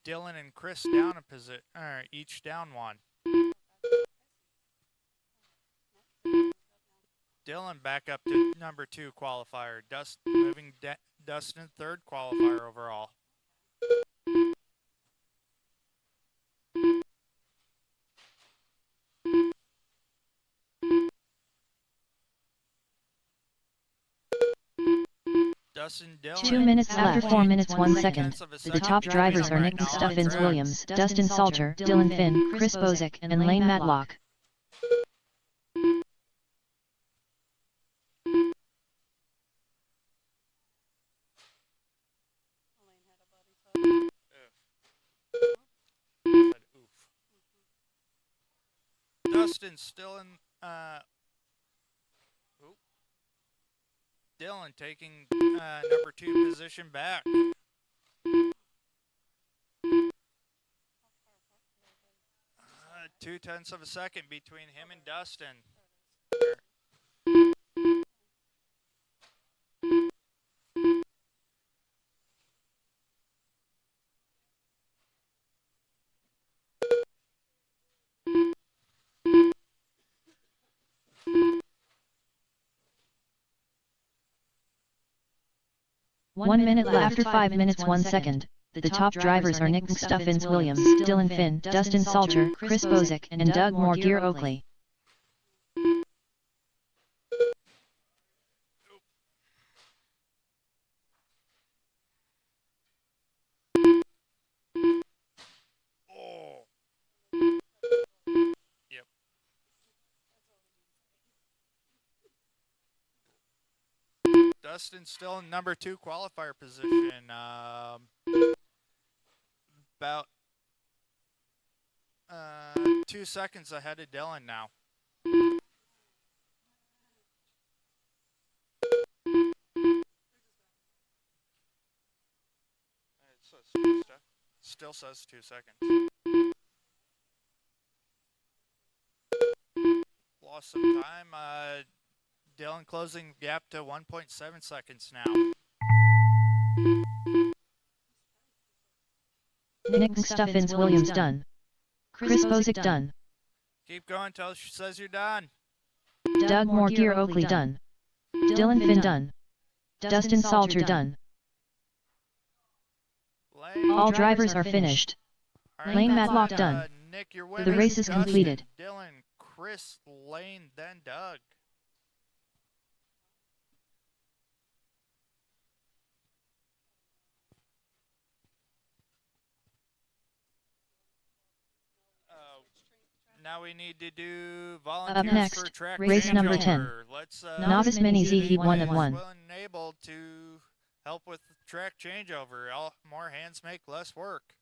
Dylan and Chris down a position, each down 1. Dylan back up to number 2 qualifier. Moving Dustin third qualifier overall. Dustin, Dylan. 2 minutes after 4 minutes 1 second, the top drivers are Nick Stuffins Williams, Dustin Salter, Dylan Finn, Chris Bozick, and Lane Matlock. Dustin's still in. Dylan taking number 2 position back. 2/10 of a second between him and Dustin. One minute left. After 5 minutes 1 second, the top drivers are Nick Stuffins Williams, Dylan Finn, Dustin Salter, Chris Bozick, and Doug Morgier Oakley. Oh. Yep. Dustin's still in number 2 qualifier position. About 2 seconds ahead of Dylan now. Still says 2 seconds. Lost some time. Dylan closing the gap to 1.7 seconds now. Nick Stuffins Williams done. Chris Bozick done. Keep going until she says you're done. Doug Morgier Oakley done. Dylan Finn done. Dustin Salter done. All drivers are finished. Lane Matlock done. Nick, your winner The race is Dustin, completed. Dylan, Chris, Lane, then Doug. Now we need to do volunteers Up next, for track race number 10. Let's, Novice Minis EV 1 of 1. willing and able to help with the track changeover. More hands make less work.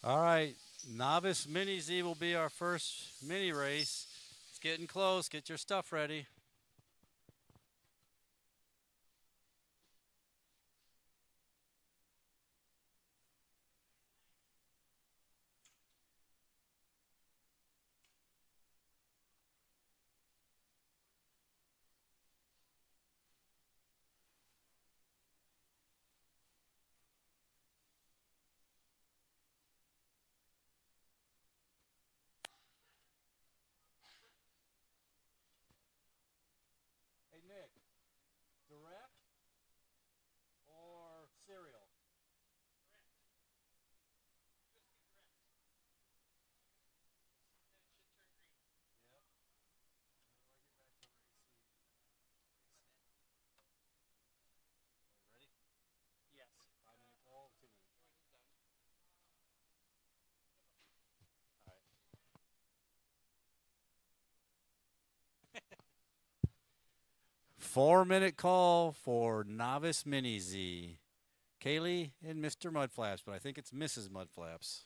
All right, novice mini Z will be our first mini race. It's getting close. Get your stuff ready. Hey, Nick, direct or serial? Yes. 5 minute call, 2 minutes. All right. 4 minute call for novice mini Z. Kaylee and Mr. Mudflaps, but I think it's Mrs. Mudflaps.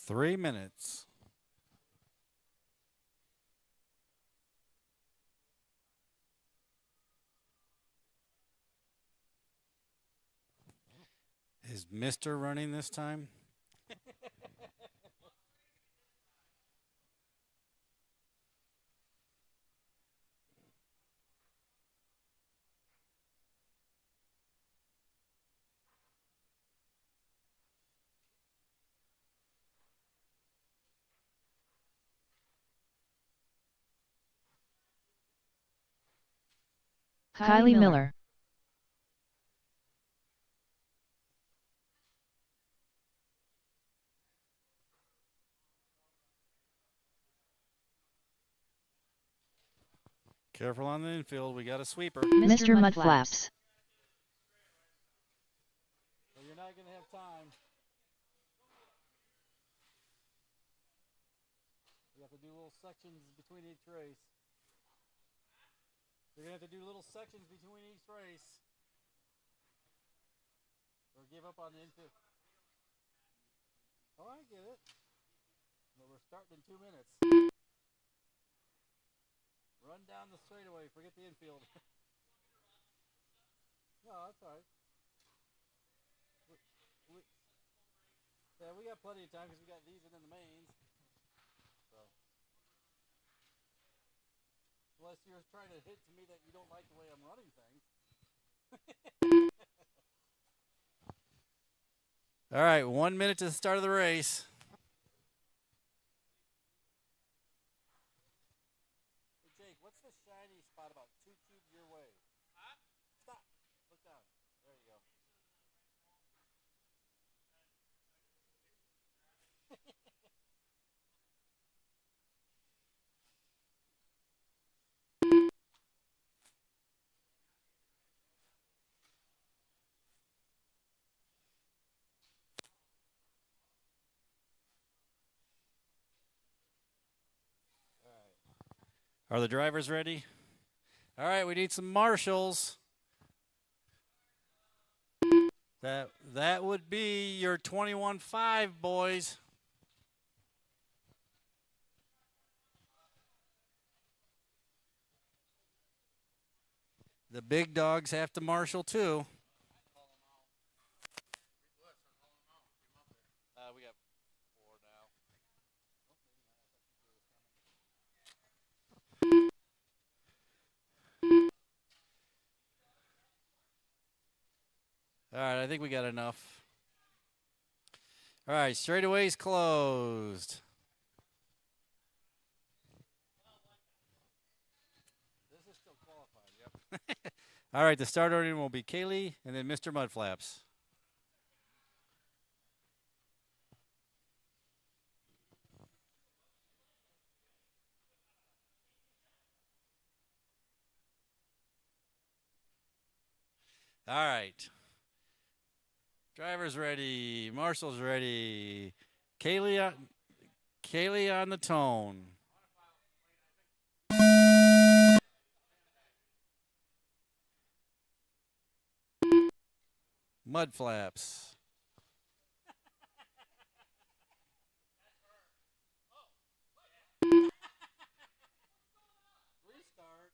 Three minutes. Is Mr. running this time? Kylie Miller. Careful on the infield. We got a sweeper. Mr. Mudflaps. Well, you're not going to have time. You have to do little sections between each race. You're going to have to do little sections between each race. Or give up on the infield. Oh, I get it. But we're starting in 2 minutes. Run down the straightaway. Forget the infield. No, that's all right. Yeah, we got plenty of time because we got these and then the mains. So, unless you're trying to hit to me that you don't like the way I'm running things. All right, 1 minute to the start of the race. Hey Jake, what's the shiny spot about 2 cubes your way? Huh? Stop. Look down. There you go. Are the drivers ready? All right, we need some marshals. That would be your 21.5, boys. The big dogs have to marshal too. We got 4 now. All right, I think we got enough. All right, straightaways closed. This is still qualified, yep. All right, the start order will be Kaylee and then Mr. Mudflaps. All right. Driver's ready. Marshall's ready. Kaylee on the tone. Mudflaps. Restart.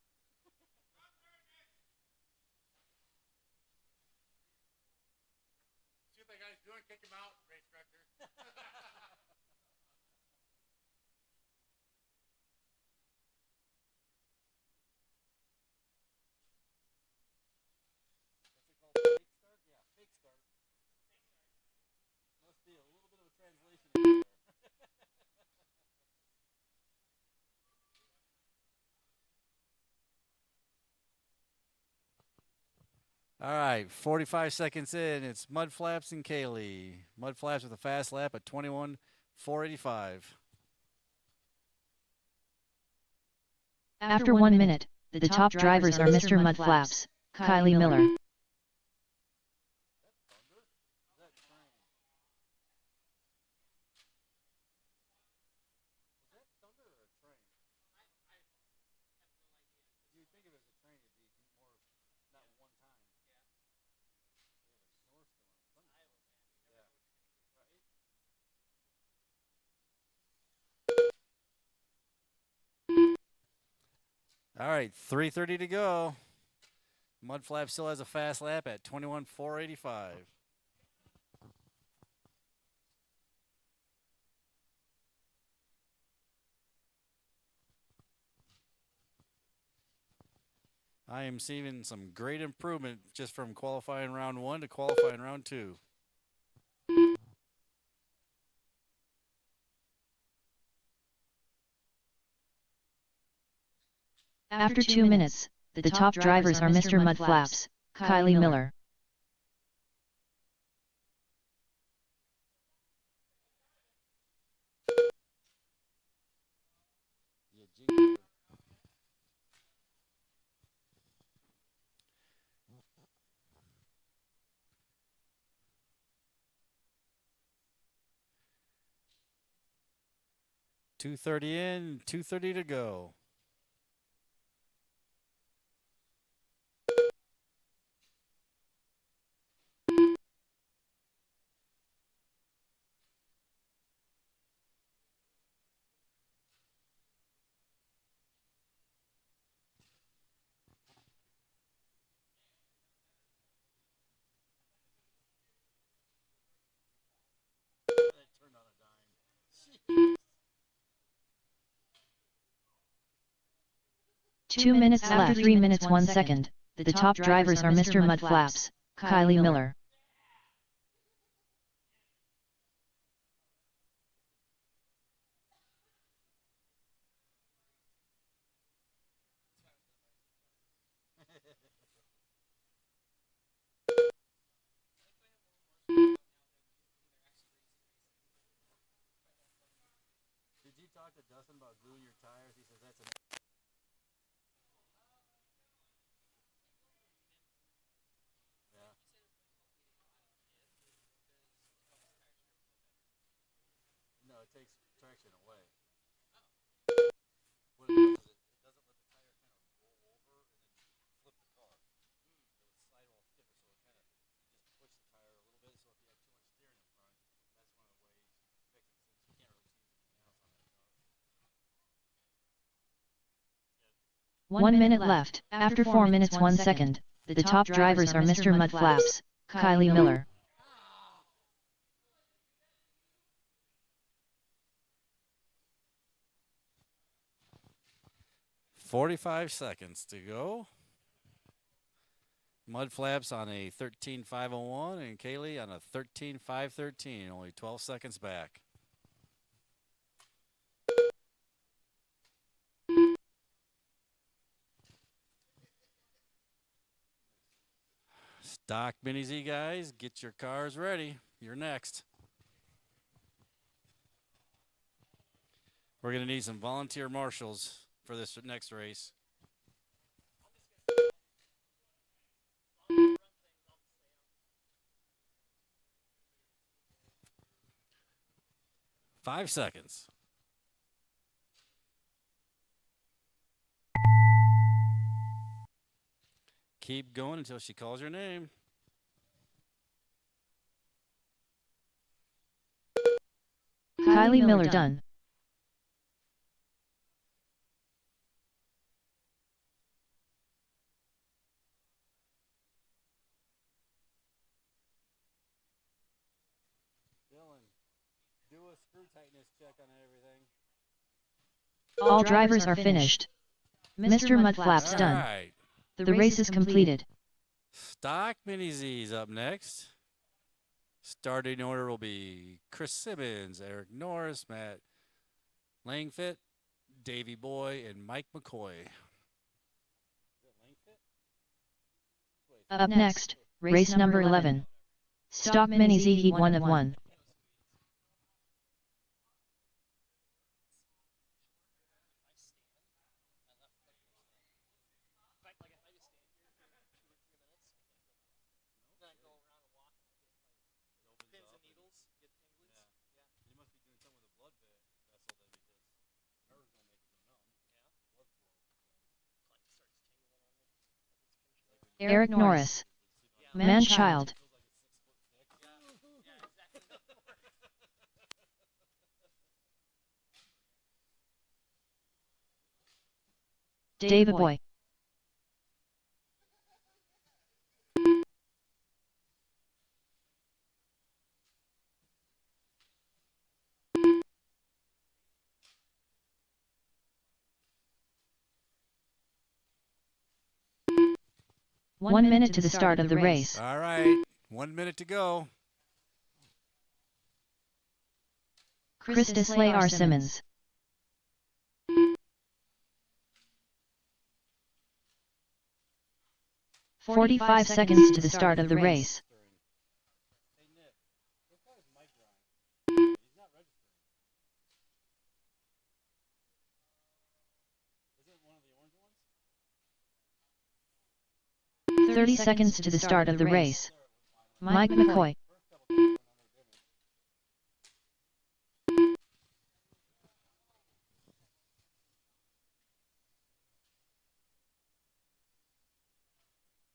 See what that guy's doing. Kick him out, race director. What's it called? Fake start? Yeah, fake start. Must be a little bit of a translation error there. All right, 45 seconds in. It's Mudflaps and Kaylee. Mudflaps with a fast lap at 21.485. After 1 minute, the top drivers are Mr. Mudflaps, Kylie Miller. All right, 3:30 to go. Mudflap still has a fast lap at 21.485. I am seeing some great improvement just from qualifying round 1 to qualifying round 2. After 2 minutes, the top drivers are Mr. Mudflaps, Kylie Miller. .230 in, 2:30 to go. Two minutes left. 3 minutes 1 second. The top drivers are Mr. Mudflaps, Kylie Miller. Did you talk to Dustin about gluing your tires? He says that's an... Yeah. No, it takes traction away. What it does is it doesn't let the tire kind of roll over and then flip the car. It would slide a little stiffer, so it kind of you just push the tire a little bit. So if you have too much steering in front, that's one of the ways you fix it, since you can't really change anything else on that car. 1 minute left. After 4 minutes 1 second, the top drivers are Mr. Mudflaps, Kylie Miller. "45 seconds to go. Mudflaps on a 13.501 and Kaylee on a 13.513. Only 12 seconds back. Stock Mini Z guys, get your cars ready. You're next. We're going to need some volunteer marshals for this next race. Five seconds. Keep going until she calls your name. Kylie Miller done. Dylan, do a screw tightness check on everything. All drivers are finished. Mr. Mudflaps done. Right. The race is completed. Stock Mini Z's up next. Starting order will be Chris Simmons, Eric Norris, Matt Langfit, Davey Boy, and Mike McCoy. Up next, race number 11. Stock Mini Z Heat 1 of 1. Eric Norris. Man-child. David Boy. One minute to the start of the race. All right, 1 minute to go. Krista Slay R. Simmons. "45 seconds to the start of the race. Hey, Nick, what car is Mike driving? He's not registering. Is it one of the orange ones? 30 seconds to the start of the race. Mike McCoy.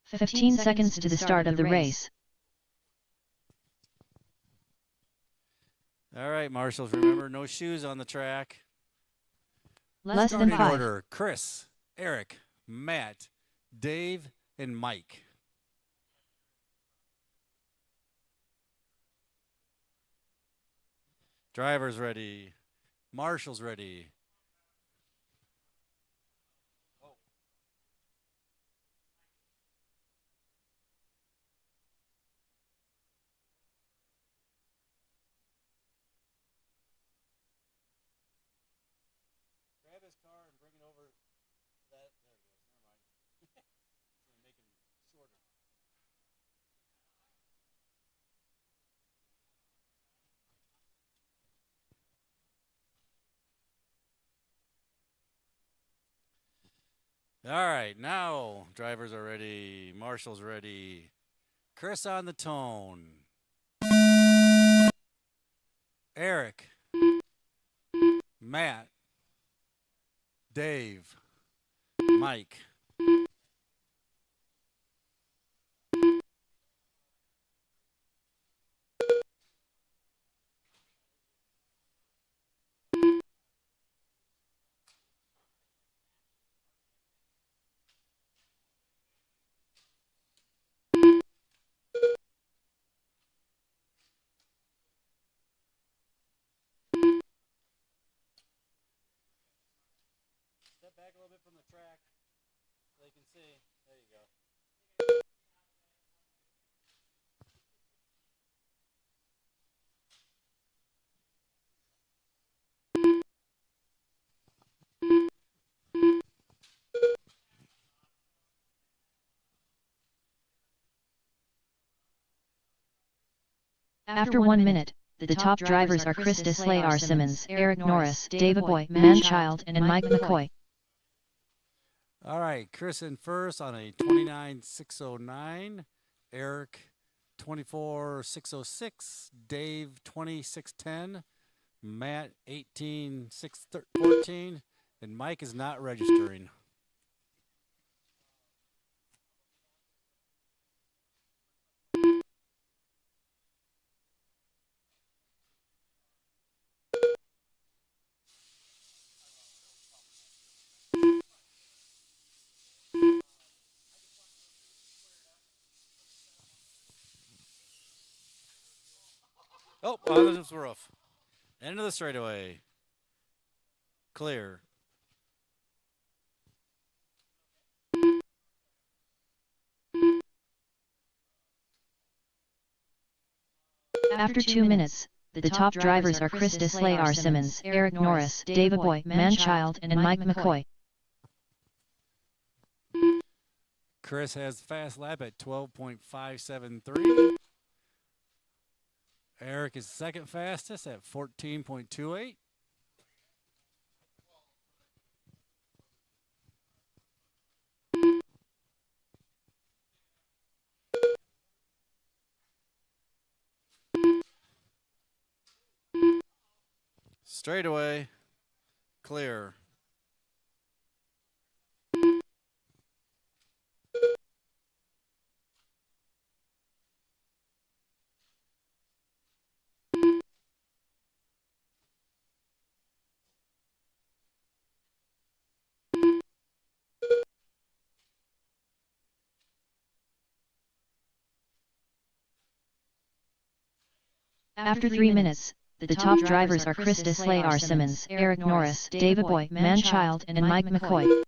"15 seconds to the start of the race. All right, marshals, remember, no shoes on the track. Less than Starting 5. order, Chris, Eric, Matt, Dave, and Mike. Drivers ready. Marshall's ready. Grab his car and bring it over to that. There he goes. Never mind. It's going to make him shorter. All right, now drivers are ready. Marshall's ready. Chris on the tone. Eric. Matt. Dave. Mike. Step back a little bit from the track so they can see. There you go. After 1 minute, the top drivers are Chris Deslay, R. Simmons, Eric Norris, David Boy, Manchild, and Mike McCoy. All right, Chris in first on a 29.609. Eric 24.606. Dave 20.610. Matt 18.614. And Mike is not registering. Oh, on the roof. End of the straightaway. Clear. After 2 minutes, the top drivers are Chris Deslay, R. Simmons, Eric Norris, David Boy, Manchild, and Mike McCoy. Chris has fast lap at 12.573. Eric is second fastest at 14.28. Straightaway, clear. After 3 minutes, the top drivers are Chris Deslay, R. Simmons, Eric Norris, David Boy, Manchild, and Mike McCoy.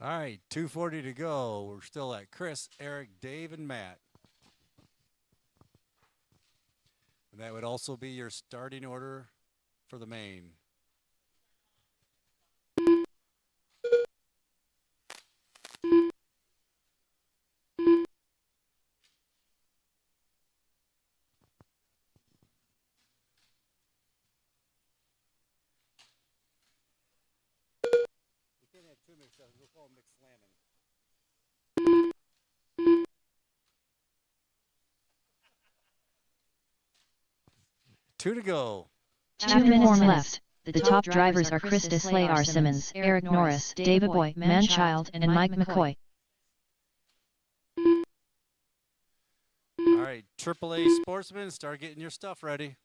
All right, 2:40 to go. We're still at Chris, Eric, Dave, and Matt. And that would also be your starting order for the main. We can't have two mixed up. We'll call them mixed slamming. Two to go. 2 minutes left. The top drivers are Chris Deslay, R. Simmons, Eric Norris, David Boy, Manchild, and Mike McCoy. All right, AAA sportsmen, start getting your stuff ready.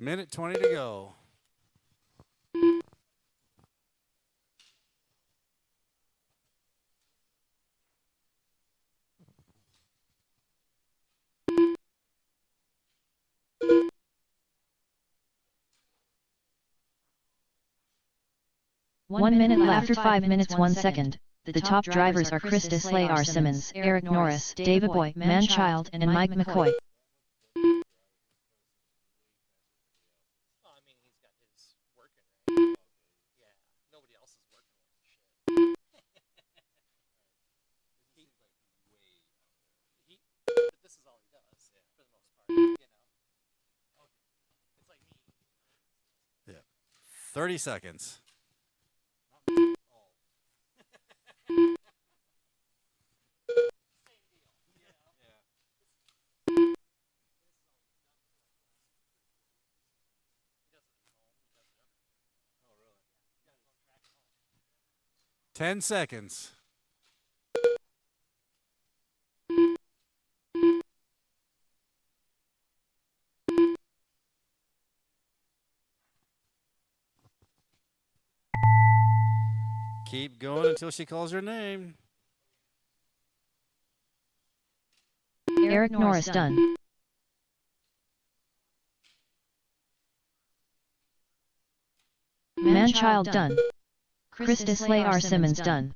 Minute 20 to go. One minute left. After 5 minutes 1 second, the top drivers are Chris Deslay, R. Simmons, Eric Norris, David Boy, Manchild, and Mike McCoy. I mean, he's got his working right. Yeah, nobody else is working with shit. But this is all he does, for the most part, you know. It's like me. Yeah. 30 seconds. Yeah. 10 seconds. Keep going until she calls your name. Eric Norris done. Manchild done. Chris Deslay, R. Simmons done.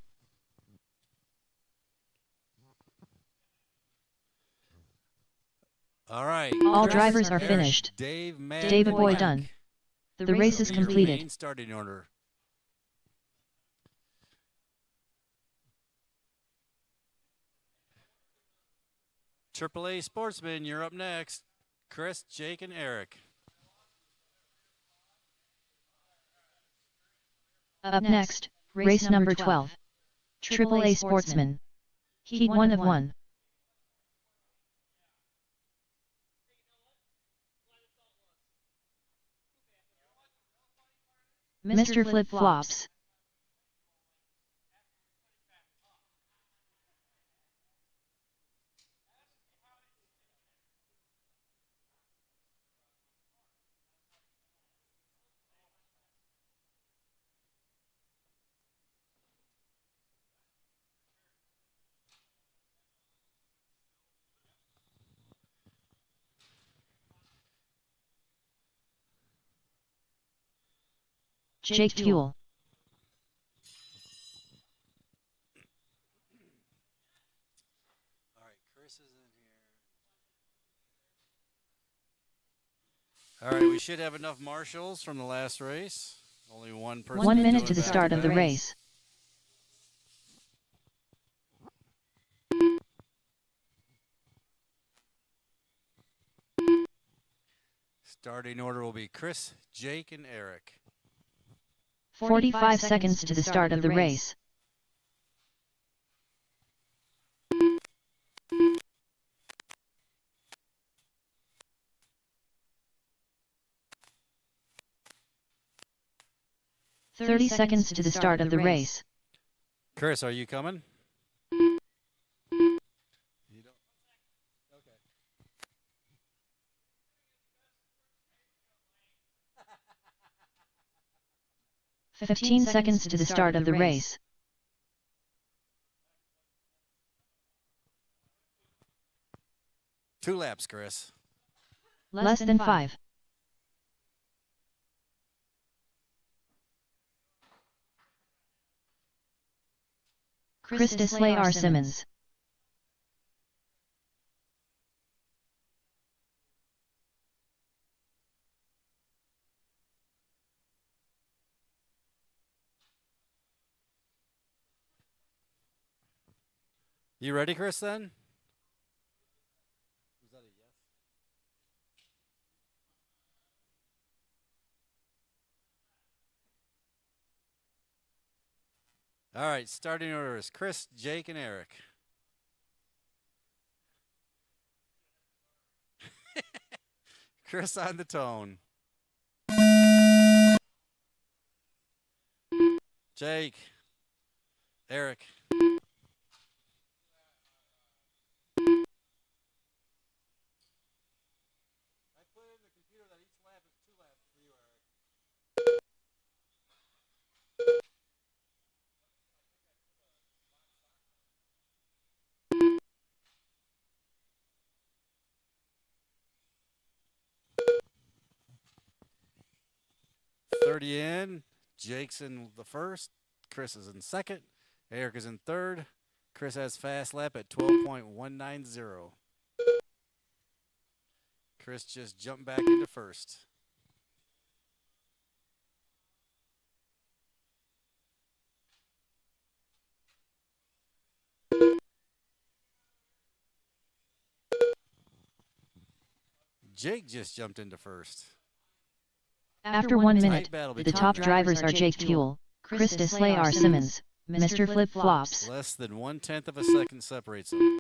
All right. All Chris, drivers are Eric, finished. David Boy done. The race is completed. Main starting order. AAA Sportsman, you're up next. Chris, Jake, and Eric. Up next, race number 12. AAA Sportsman. Heat 1 of 1. Mr. Flip Flops. Jake Fuel. All right, Chris is in here. All right, we should have enough marshals from the last race. Only one person. 1 minute to the start of the race. Starting order will be Chris, Jake, and Eric. 45 seconds to the start of the race. "30 seconds to the start of the race. Chris, are you coming? 15 seconds to the start of the race. Two laps, Chris. Less than 5. Chris Deslay, R. Simmons. You ready, Chris, then? Was that a yes? All right, starting order is Chris, Jake, and Eric. Chris on the tone. Jake. Eric. I put in the computer that each lap is 2 laps. 30 in. Jake's in the first. Chris is in second. Eric is in third. Chris has fast lap at 12.190. Chris just jumped back into first. Jake just jumped into first. After 1 minute, Tight battle the between top them. drivers are Jake Fuel, Chris Disley R. Simmons, Mr. Flip Flops. Less than 1/10 of a second separates them.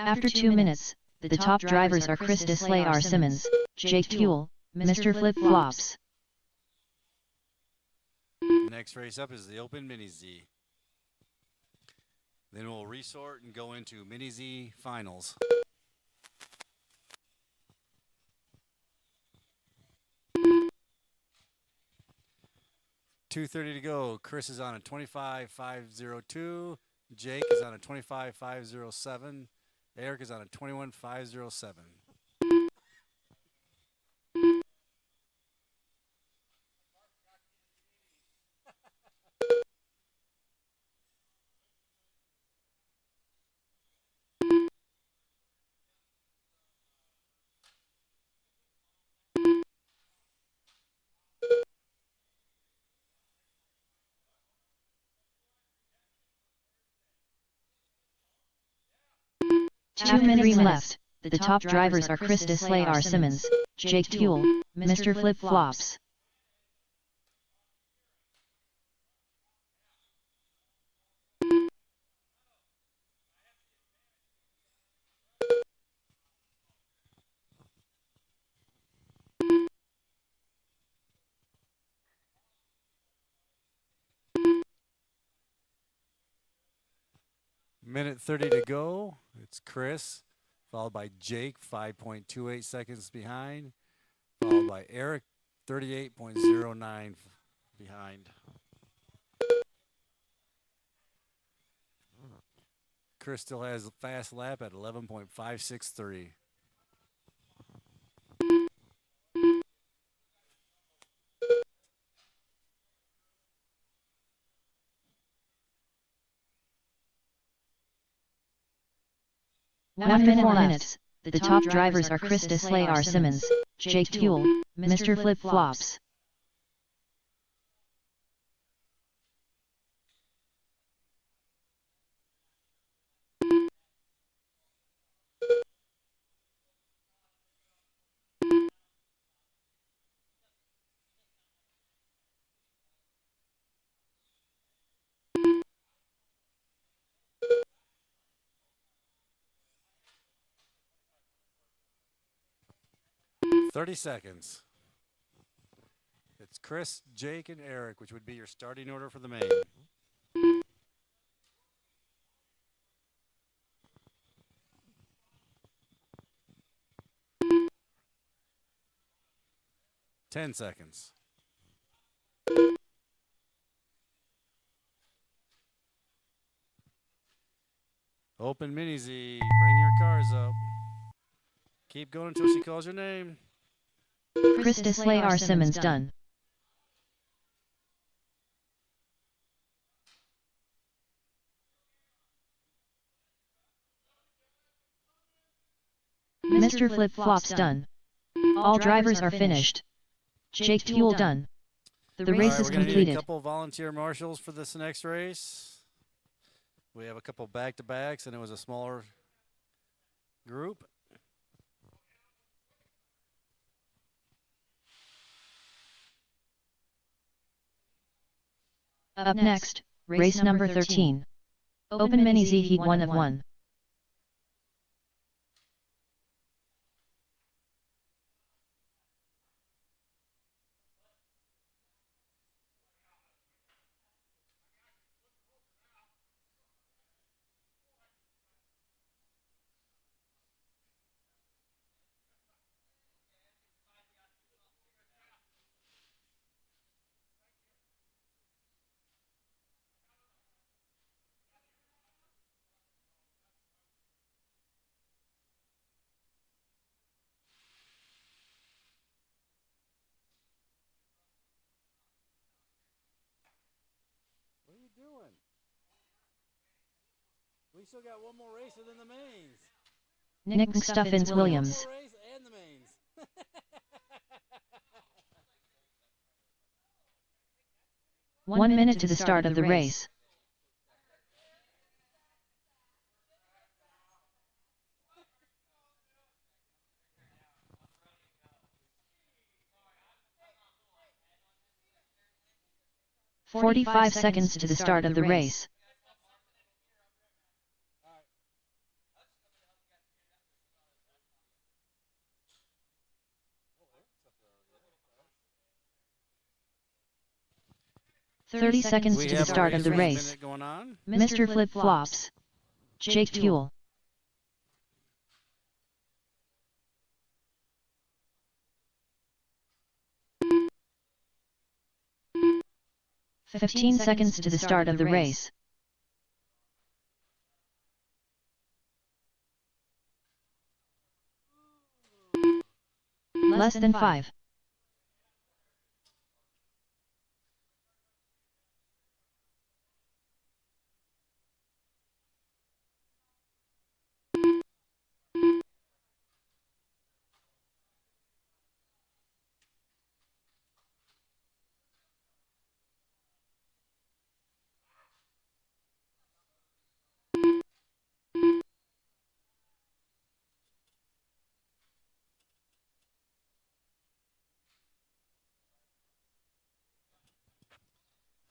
After 2 minutes, the top drivers are Chris Disley R. Simmons, Jake Fuel, Mr. Flip Flops. Next race up is the Open Mini Z. Then we'll resort and go into Mini Z finals. .230 to go. Chris is on a 25.502. Jake is on a 25.507. Eric is on a 21.507. Two minutes left. The top drivers are Chris Disley R. Simmons, Jake Fuel, Mr. Flip Flops. Minute 30 to go. It's Chris, followed by Jake, 5.28 seconds behind, followed by Eric, 38.09 behind. Chris still has a fast lap at 11.563. After 4 minutes, the top drivers are Chris Disley R. Simmons, Jake Fuel, Mr. Flip Flops. .30 seconds. It's Chris, Jake, and Eric, which would be your starting order for the main. .10 seconds. Open Mini Z. Bring your cars up. Keep going until she calls your name. Chris Disley R. Simmons done. Mr. Flip Flops done. All drivers are finished. Jake Fuel done. The race is We're gonna need completed. a couple volunteer marshals for this next race. We have a couple back-to-backs, and it was a smaller group. Up next, race number 13. Open Mini Z Heat 1 of 1. What are you doing? We still got one more race within the mains. Nick Stuffins Williams. One more race and the mains. 1 minute to the start of the race. "45 seconds to the start of the race. "30 seconds to the start of the race. Going on. Mr. Flip Flops. Jake Fuel. "15 seconds to the start of the race. Less than 5.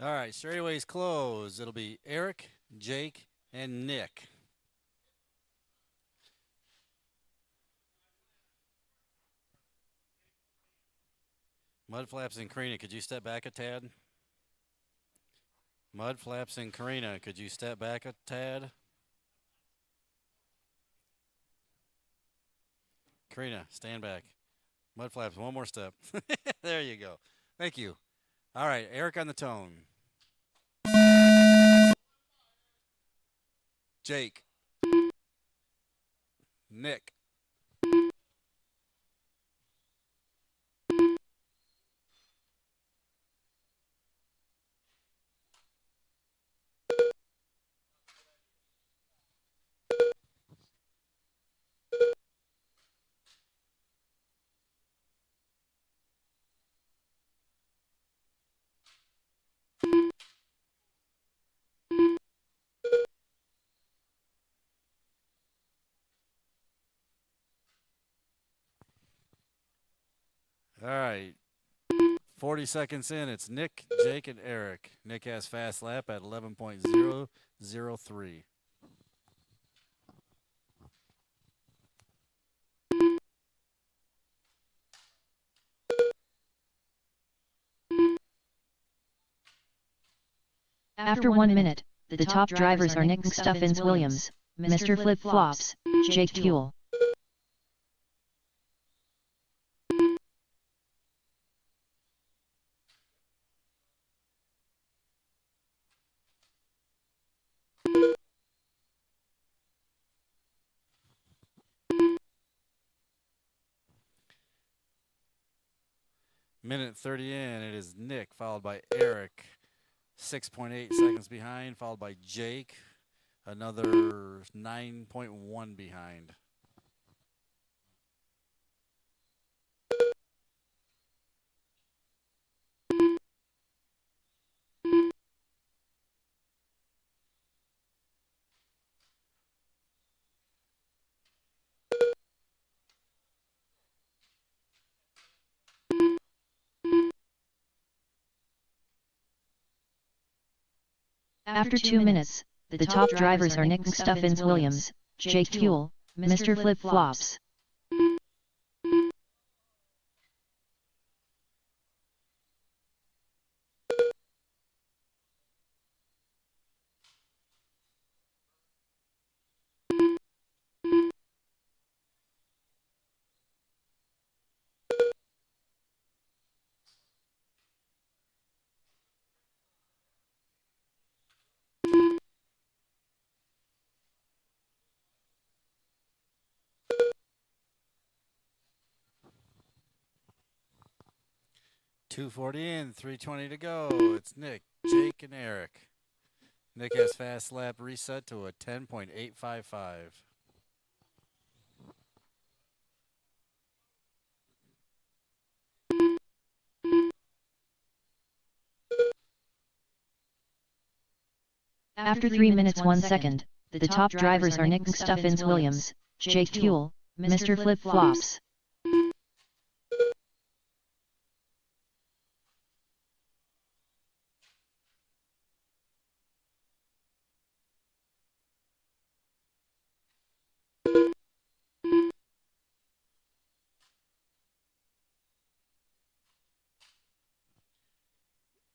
All right, straightaways closed. It'll be Eric, Jake, and Nick. Mudflaps and Karina, could you step back a tad? Mudflaps and Karina, could you step back a tad? Karina, stand back. Mudflaps, one more step. There you go. Thank you. All right, Eric on the tone. Jake. Nick. All right. 40 seconds in, it's Nick, Jake, and Eric. Nick has fast lap at 11.003. After 1 minute, the top drivers are Nick Stuffins Williams, Mr. Flip Flops, Jake Fuel. Minute 30 in, it is Nick, followed by Eric. 6.8 seconds behind, followed by Jake. Another 9.1 behind. After 2 minutes, the top drivers are Nick Stuffins Williams, Jake Fuel, Mr. Flip Flops. .240 in, 320 to go. It's Nick, Jake, and Eric. Nick has fast lap reset to a 10.855. After 3 minutes 1 second, the top drivers are Nick Stuffins Williams, Jake Fuel, Mr. Flip Flops.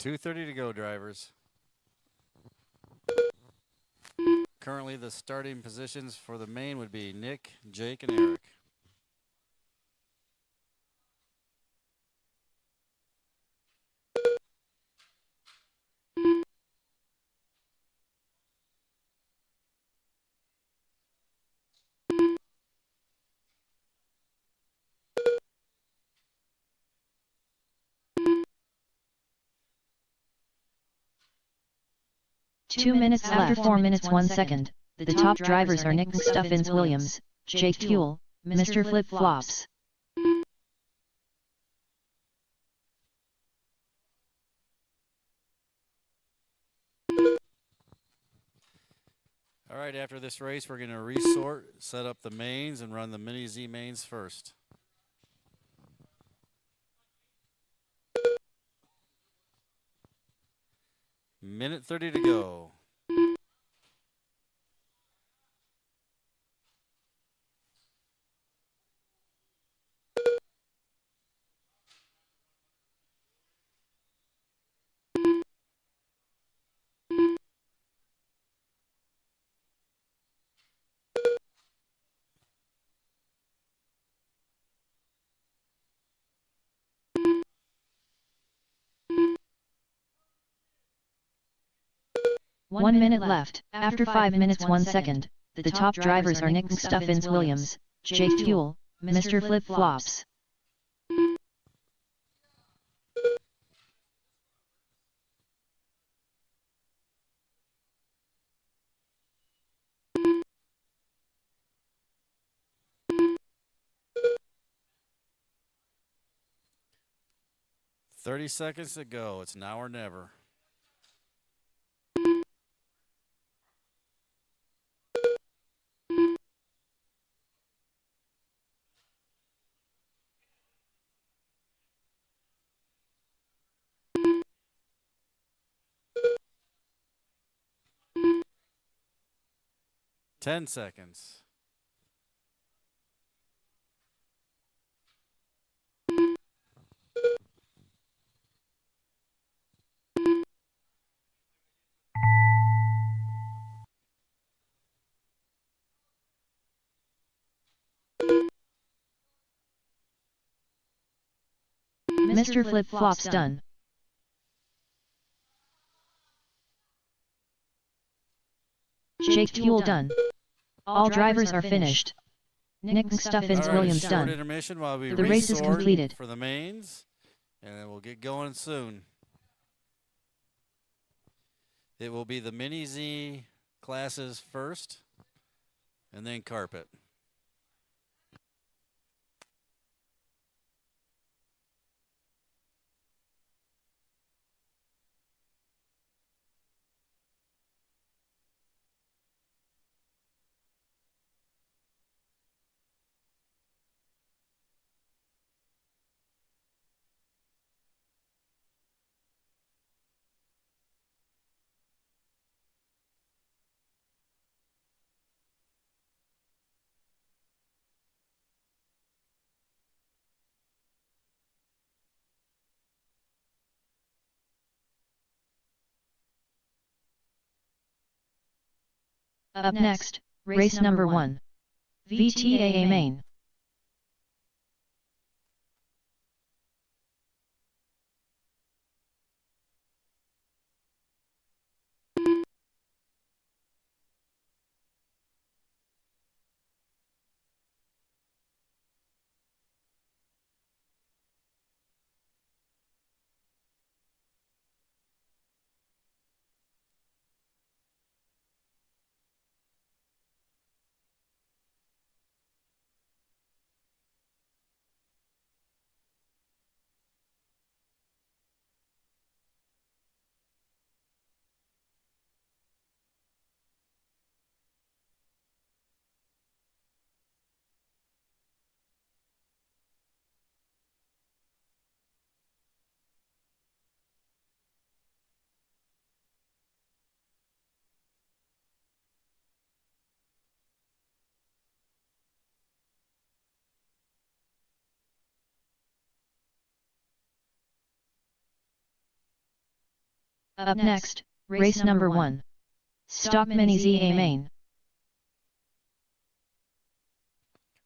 .230 to go, drivers. Currently, the starting positions for the main would be Nick, Jake, and Eric. Two minutes after 4 minutes 1 second, the top drivers are Nick Stuffins Williams, Jake Fuel, Mr. Flip Flops. All right, after this race, we're going to resort, set up the mains, and run the Mini Z mains first. Minute 30 to go. One minute left. After 5 minutes 1 second, the top drivers are Nick Stuffins Williams, Jake Fuel, Mr. Flip Flops. .30 seconds to go. It's now or never. .10 seconds. Mr. Flip Flops done. Jake Fuel done. All drivers are finished. Nick Stuffins Williams Short done. intermission while we The race is resort completed. for the mains, and then we'll get going soon. It will be the Mini Z classes first, and then carpet. Up next, race number 1. VTAA main. Up next, race number 1. Stock Mini ZA main.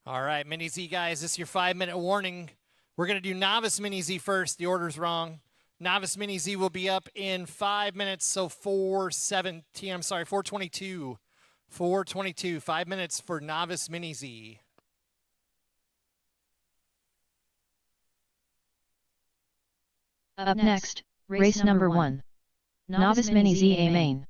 All right, Mini Z guys, this is your 5-minute warning. We're going to do Novice Mini Z first. The order's wrong. Novice Mini Z will be up in 5 minutes, so 4:22. 4:22, 5 minutes for Novice Mini Z. Up next, race number 1. Novice Mini ZA main.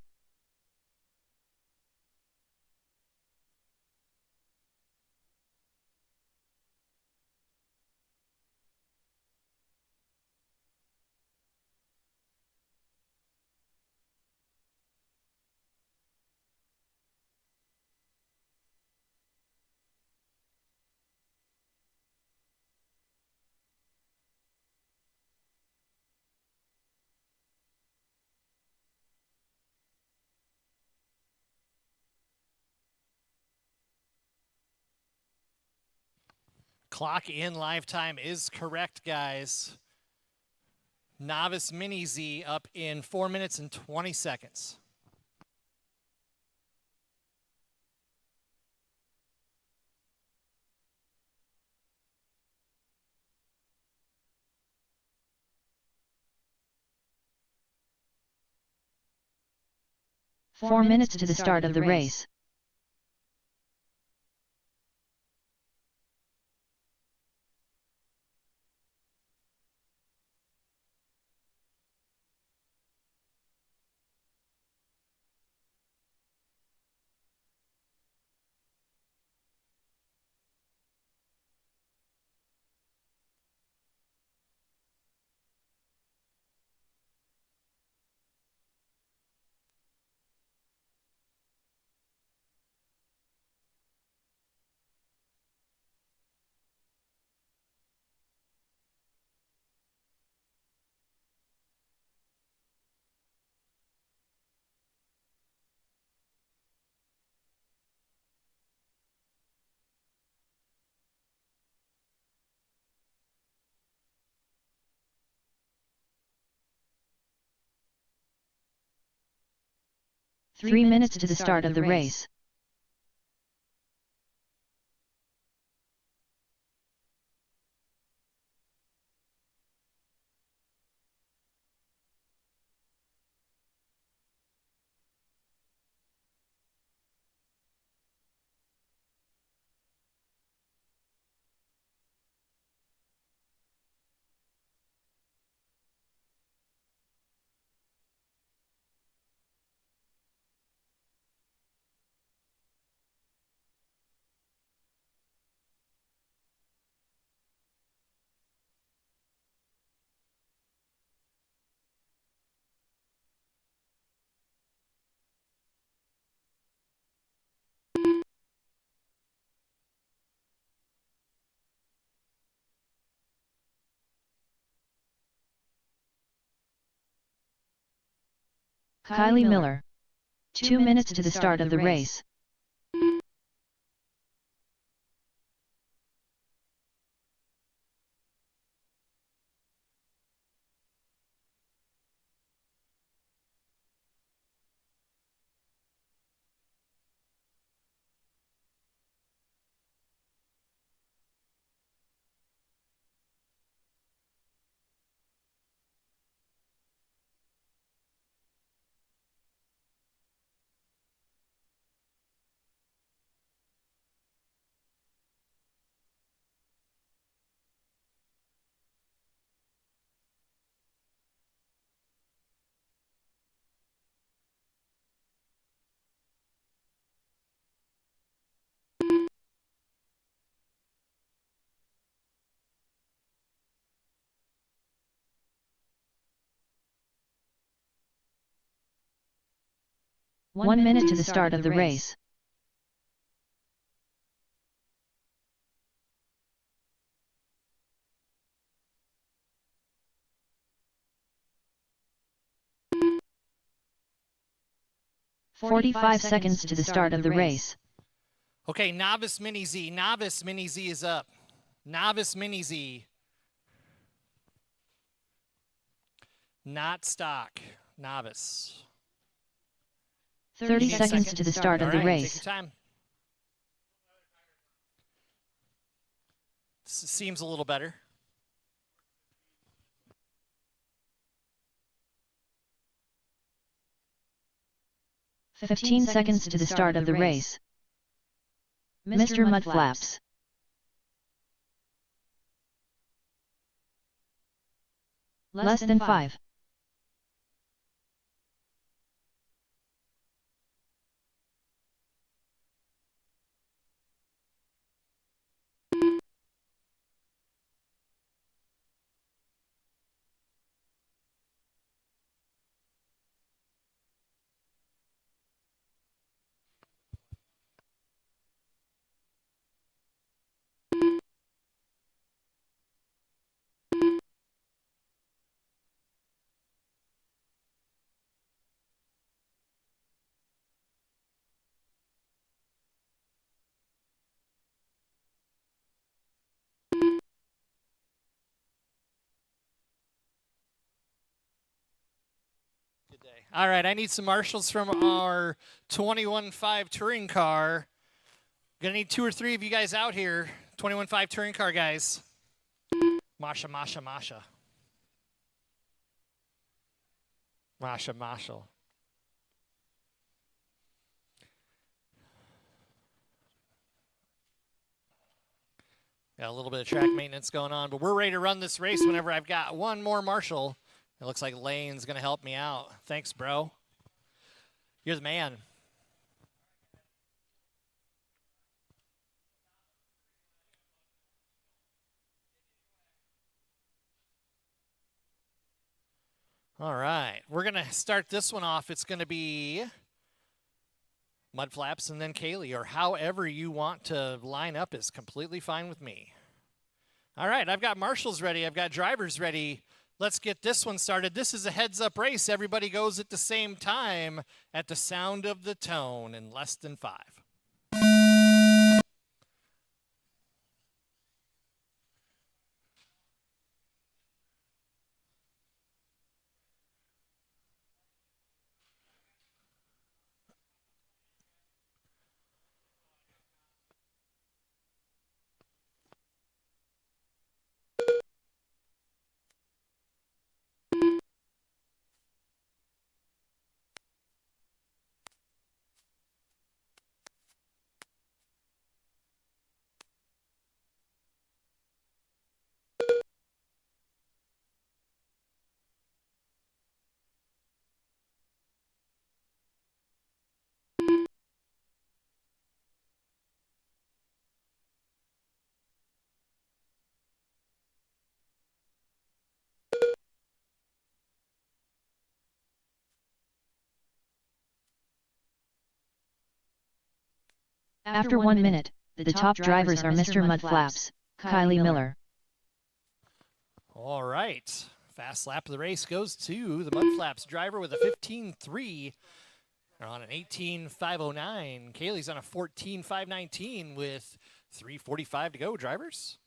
Clock in live time is correct, guys. Novice Mini Z up in 4 minutes and 20 seconds. Four minutes to the start of the race. Three minutes to the start of the race. Kylie Miller. 2 minutes to the start of the race. 1 minute to the start of the race. "45 seconds to the start of the race. Okay, Novice Mini Z. Novice Mini Z is up. Novice Mini Z. Not stock. Novice. 30 seconds to the start of the All right, take race. your time. Seems a little better. "15 seconds to the start of the race. Mr. Mudflaps. Less than 5. Good day. All right, I need some marshals from our 21.5 touring car. Gonna need 2 or 3 of you guys out here. 21.5 touring car guys. Masha. Masha. Got a little bit of track maintenance going on, but we're ready to run this race whenever I've got one more marshal. It looks like Lane's going to help me out. Thanks, bro. You're the man. All right. We're going to start this one off. It's going to be Mudflaps and then Kaylee, or however you want to line up is completely fine with me. All right. I've got marshals ready. I've got drivers ready. Let's get this one started. This is a heads-up race. Everybody goes at the same time at the sound of the tone in less than 5. After 1 minute, the top drivers are Mr. Mudflaps, Kylie Miller. All right. Fast lap of the race goes to the Mudflaps driver with a 15.3. They're on an 18.509. Kaylee's on a 14.519 with 3:45 to go, drivers.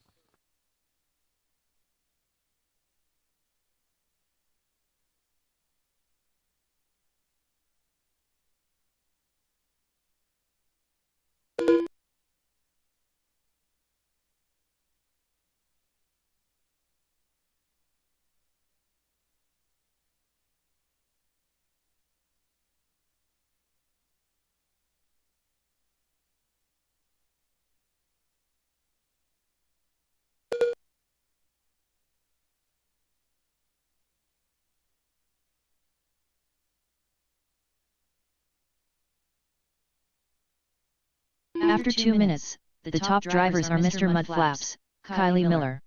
After 2 minutes, the top drivers are Mr. Mudflaps, Kylie Miller.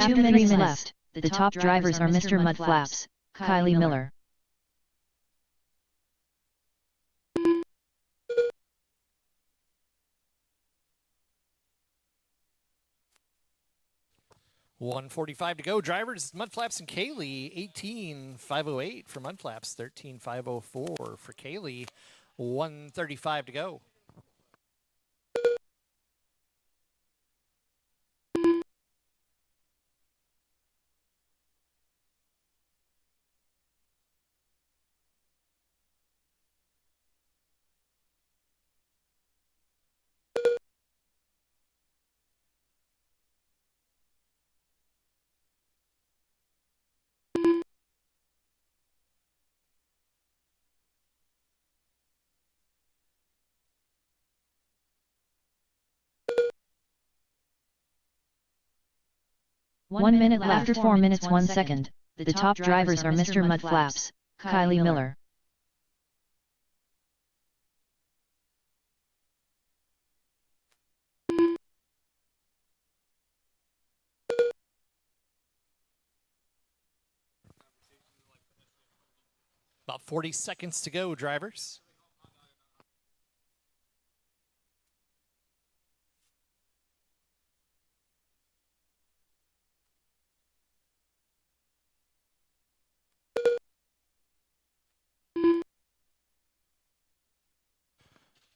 2 minutes left. The top drivers are Mr. Mudflaps, Kylie Miller. $1:45 to go. Drivers, Mudflaps and Kaylee, 18,508 for Mudflaps, 13,504 for Kaylee. 1:35 to go. One minute left. After 4 minutes 1 second, the top drivers are Mr. Mudflaps, Kylie Miller. About 40 seconds to go, drivers.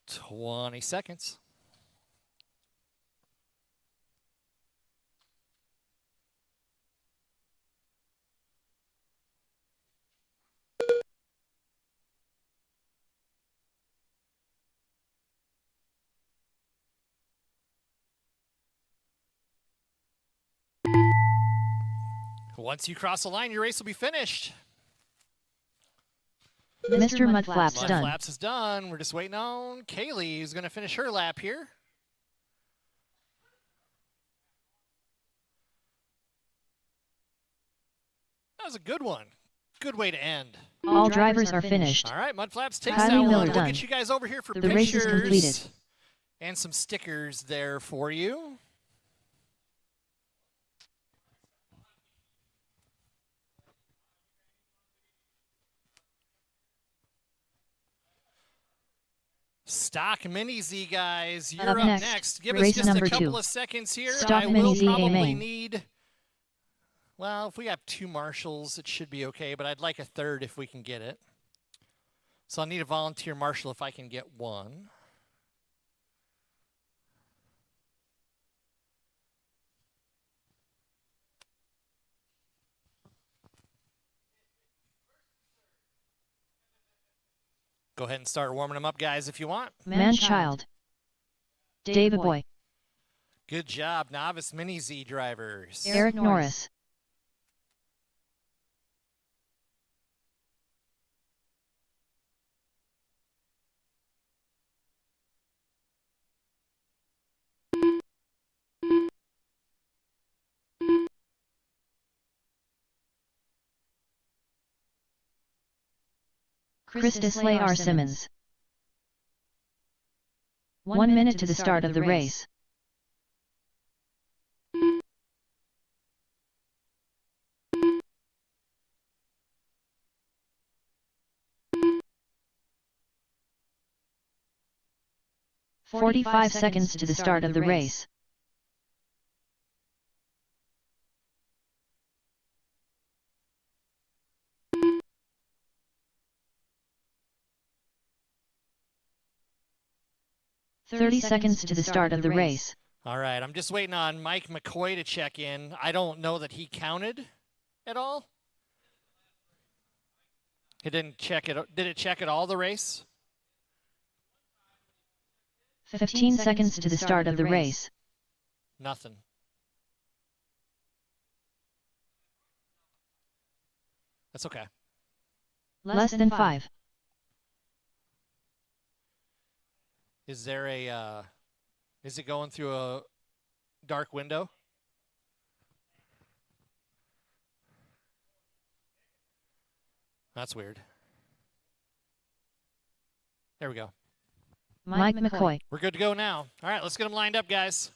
$20 seconds. Once you cross the line, your race will be finished. Mr. Mudflaps done. Mudflaps is done. We're just waiting on Kaylee, who's going to finish her lap here. That was a good one. Good way to end. All drivers are finished. All right, Mudflaps takes Kylie that Miller one. We'll done. get you guys over here for The pictures. race is completed. And some stickers there for you. Stock Mini Z, guys. You're up next. Give us Race just a number couple 2. of seconds here. Stock I Mini will Z A probably main. need, well, if we have 2 marshals, it should be okay, but I'd like a third if we can get it. So I'll need a volunteer marshal if I can get one. Go ahead and start warming them up, guys, if you want. Man-child. David Boy. Good job, novice Mini Z drivers. Eric Norris. Chris Disley R. Simmons. 1 minute to the start of the race. "45 seconds to the start of the race. "30 seconds to the start of the race. All right, I'm just waiting on Mike McCoy to check in. I don't know that he counted at all. It didn't check it. Did it check at all, the race? 15 seconds to the start of the race. Nothing. That's okay. Less than 5. Is there a, is it going through a dark window? That's weird. There we go. Mike McCoy. We're good to go now. All right, let's get them lined up, guys.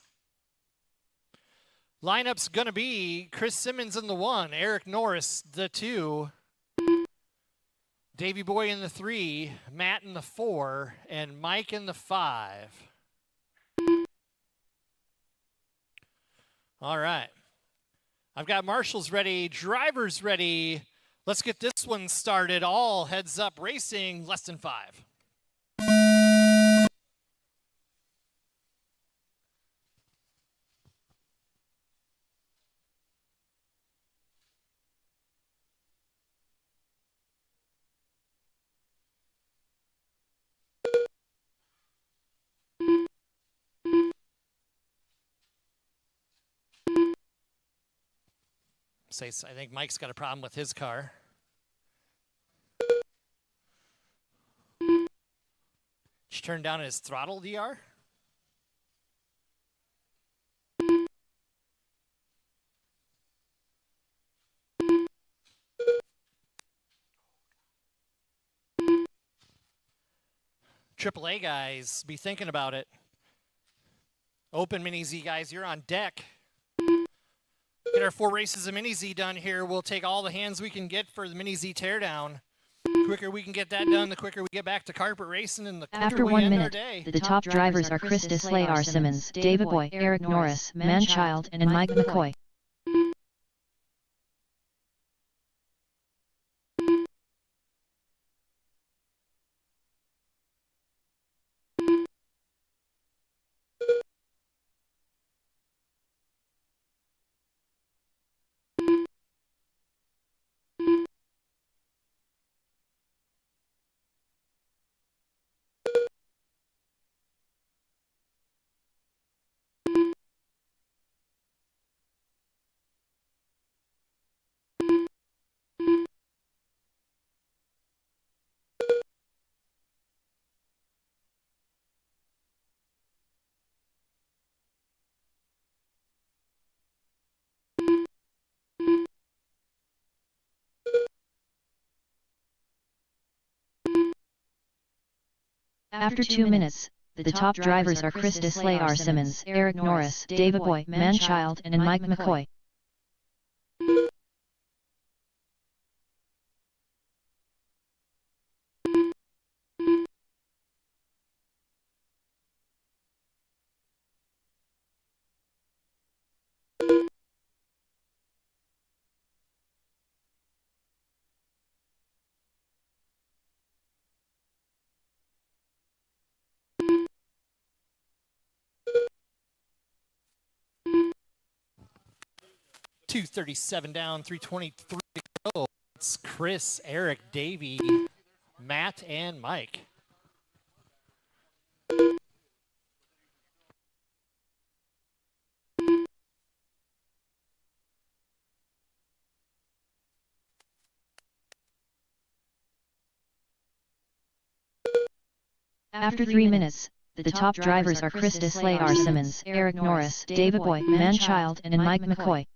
Lineup's going to be Chris Simmons in the 1, Eric Norris the 2, Davey Boy in the 3, Matt in the 4, and Mike in the 5. All right. I've got marshals ready, drivers ready. Let's get this one started. All heads up racing, less than 5. I think Mike's got a problem with his car. Did you turn down his throttle, DR? AAA guys, be thinking about it. Open Mini Z guys, you're on deck. Get our 4 races of Mini Z done here. We'll take all the hands we can get for the Mini Z teardown. The quicker we can get that done, the quicker we get back to carpet racing, and the quicker After we 1 end our minute, day. the top drivers are Chris Disley, R. Simmons, David Boy, Eric Norris, Manchild, and Mike McCoy. After 2 minutes, the top drivers are Chris Disley, R. Simmons, Eric Norris, David Boy, Manchild, and Mike McCoy. .237 down, 3:23 to go. It's Chris, Eric, Davey, Matt, and Mike. After 3 minutes, the top drivers are Chris Disley, R. Simmons, Eric Norris, David Boy, Manchild, and Mike McCoy.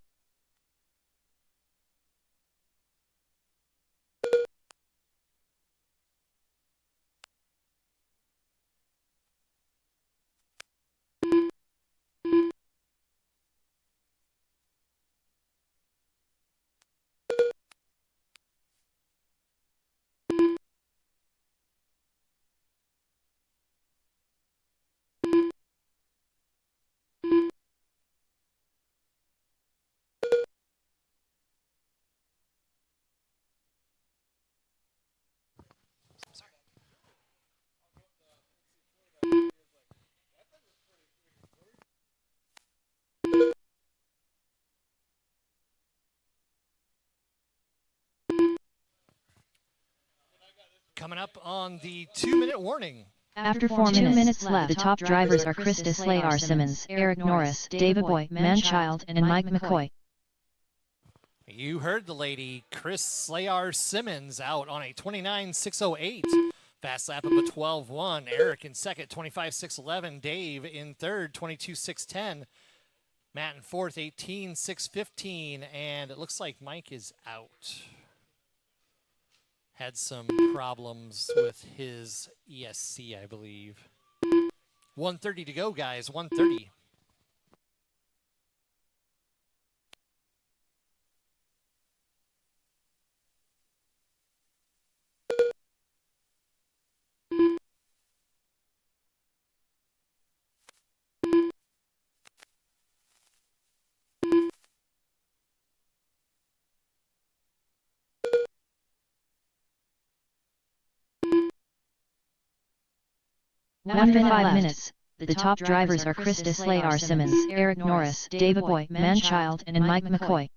Coming up on the 2-minute warning. After 4 minutes left, the top drivers are Chris Disley, R. Simmons, Eric Norris, David Boy, Manchild, and Mike McCoy. You heard the lady, Chris Slayar Simmons out on a 29.608. Fast lap of a 12.1. Eric in second, 25.611. Dave in third, 22.610. Matt in fourth, 18.615. And it looks like Mike is out. Had some problems with his ESC, I believe. 1:30 to go, guys. 1:30. After 5 minutes, the top drivers are Chris Deslay, R. Simmons, Eric Norris, Dave Aboy, Manchild, and Mike McCoy.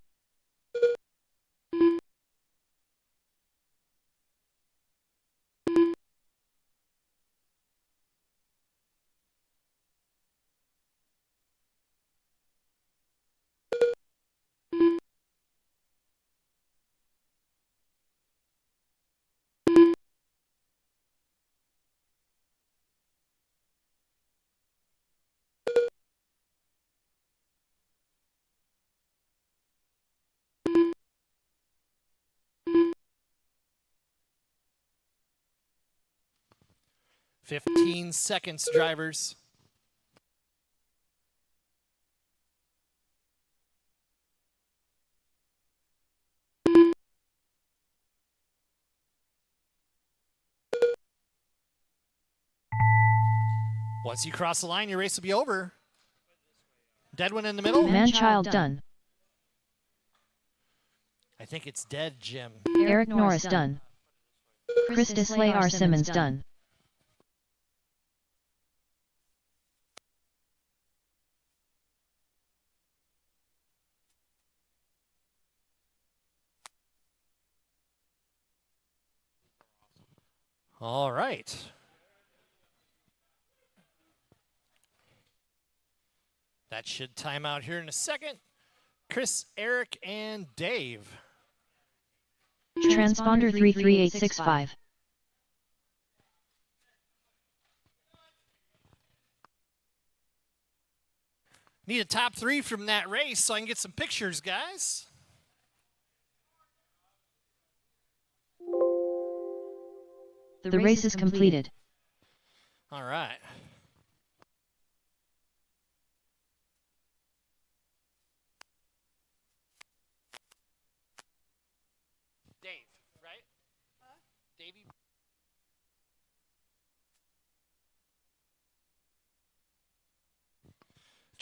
"15 seconds, drivers." Once you cross the line, your race will be over. Dead one in the middle? Manchild done. I think it's dead, Jim. Eric Norris done. Chris Deslay, R. Simmons done. All right. That should time out here in a second. Chris, Eric, and Dave. Transponder 33865. Need a top 3 from that race so I can get some pictures, guys. The race is completed. All right. Dave, right? Davey.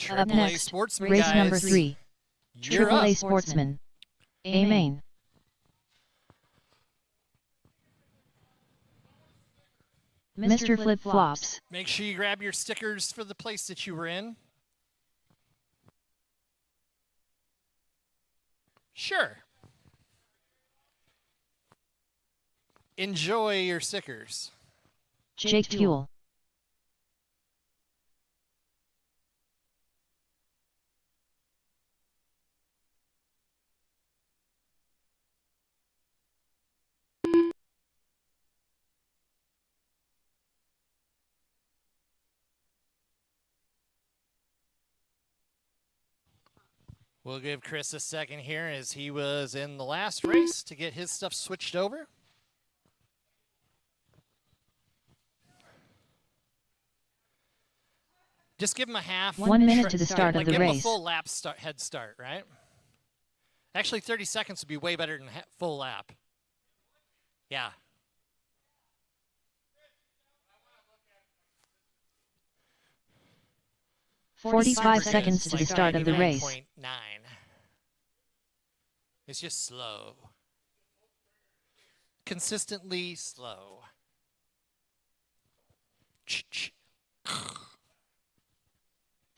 Up AAA next, Sportsman, race guys. number 3. You're AAA up. Sportsman. Amen. Mr. Flip Flops. Make sure you grab your stickers for the place that you were in. Sure. Enjoy your stickers. Jake Fuel. We'll give Chris a second here as he was in the last race to get his stuff switched over. Just give him a half. 1 minute to the start of the Give him a race. full lap head start, right? Actually, 30 seconds would be way better than full lap. Yeah. $45 seconds to the start of the race. 99.9. It's just slow. Consistently slow.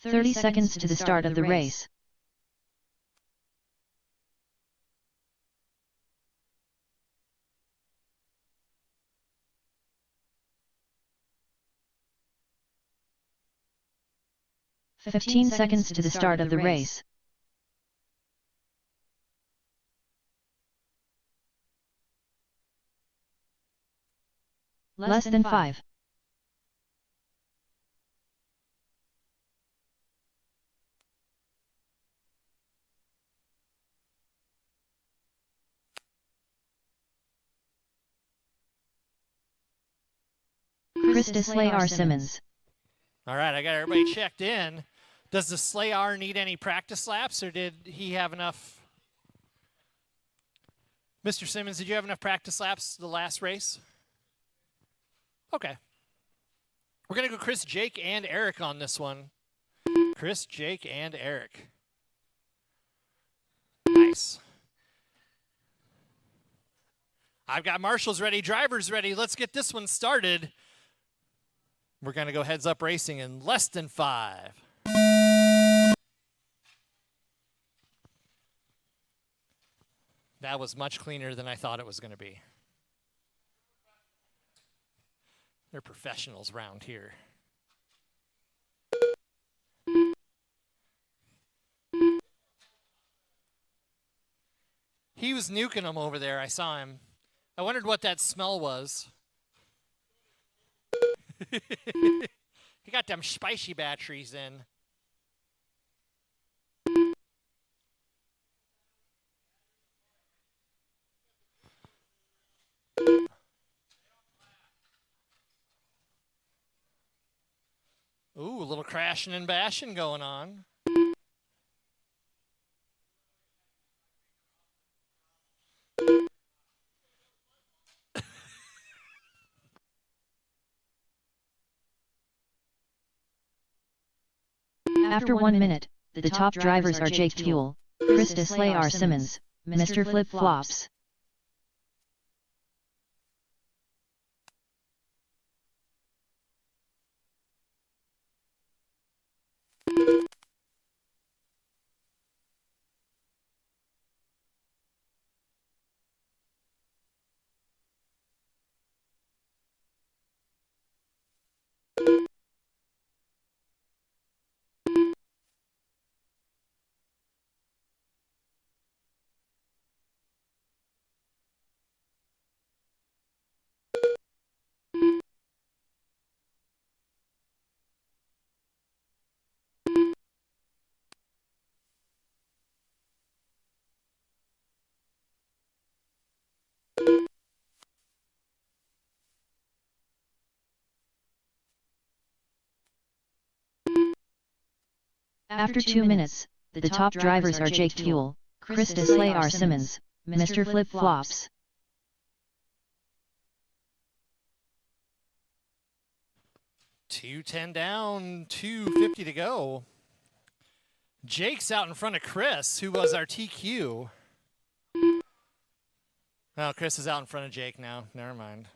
30 seconds to the start of the race. $15 seconds to the start of the race. Less than 5. Chris Deslay, R. Simmons. All right, I got everybody checked in. Does the Slayer need any practice laps, or did he have enough? Mr. Simmons, did you have enough practice laps the last race? Okay. We're going to go Chris, Jake, and Eric on this one. Chris, Jake, and Eric. Nice. I've got marshals ready, drivers ready. Let's get this one started. We're going to go heads up racing in less than 5. That was much cleaner than I thought it was going to be. They're professionals around here. He was nuking them over there. I saw him. I wondered what that smell was. He got them spicy batteries in. Ooh, a little crashing and bashing going on. After 1 minute, the top drivers are Jake Fuel, Chris Deslay R. Simmons, Mr. Flip Flops. After 2 minutes, the top drivers are Jake Fuel, Chris Deslay R. Simmons, Mr. Flip Flops. $210 down, $250 to go. Jake's out in front of Chris, who was our TQ. Oh, Chris is out in front of Jake now. Never mind.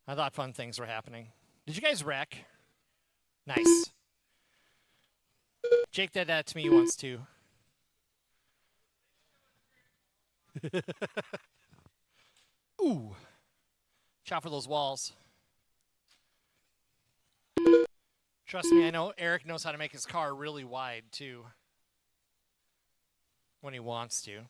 I thought fun things were happening. Did you guys wreck? Nice. Jake did that to me once, too. Ooh. Shot for those walls. Trust me, I know Eric knows how to make his car really wide, too. When he wants to.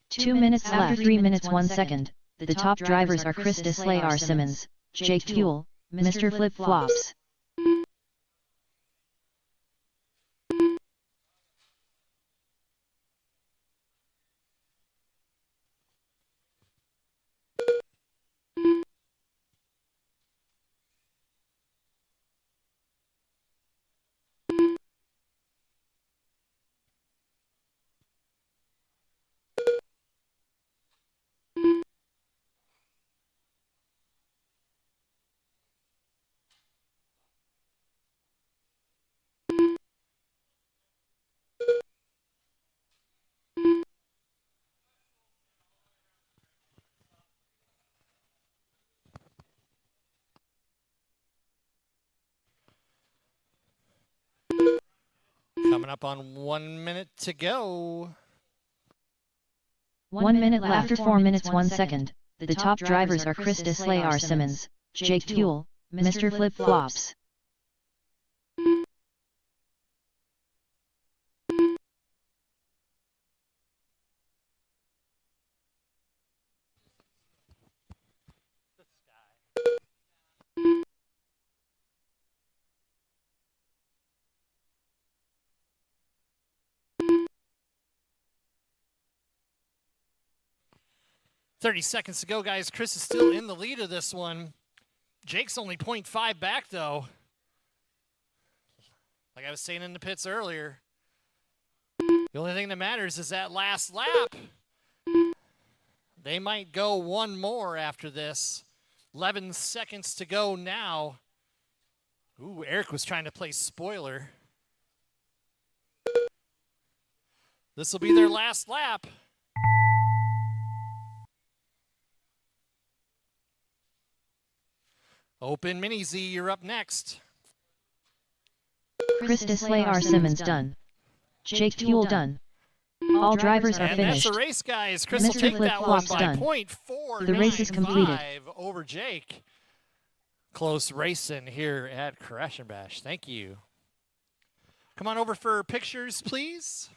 Two minutes left. 3 minutes 1 second. The top drivers are Chris Deslay R. Simmons, Jake Fuel, Mr. Flip Flops. Coming up on 1 minute to go. 1 minute left. After 4 minutes 1 second, the top drivers are Chris Deslay R. Simmons, Jake Fuel, Mr. Flip Flops. .30 seconds to go, guys. Chris is still in the lead of this one. Jake's only 0.5 back, though. Like I was saying in the pits earlier, the only thing that matters is that last lap. They might go one more after this. 11 seconds to go now. Ooh, Eric was trying to play spoiler. This will be their last lap. Open Mini Z, you're up next. Chris Deslay R. Simmons done. Jake Fuel done. All drivers are And finished. that's the race, guys. Chris will Mr. take Flip that one Flops by done. .495 The race is completed. over Jake. Close racing here at Crash and Bash. Thank you. Come on over for pictures, please.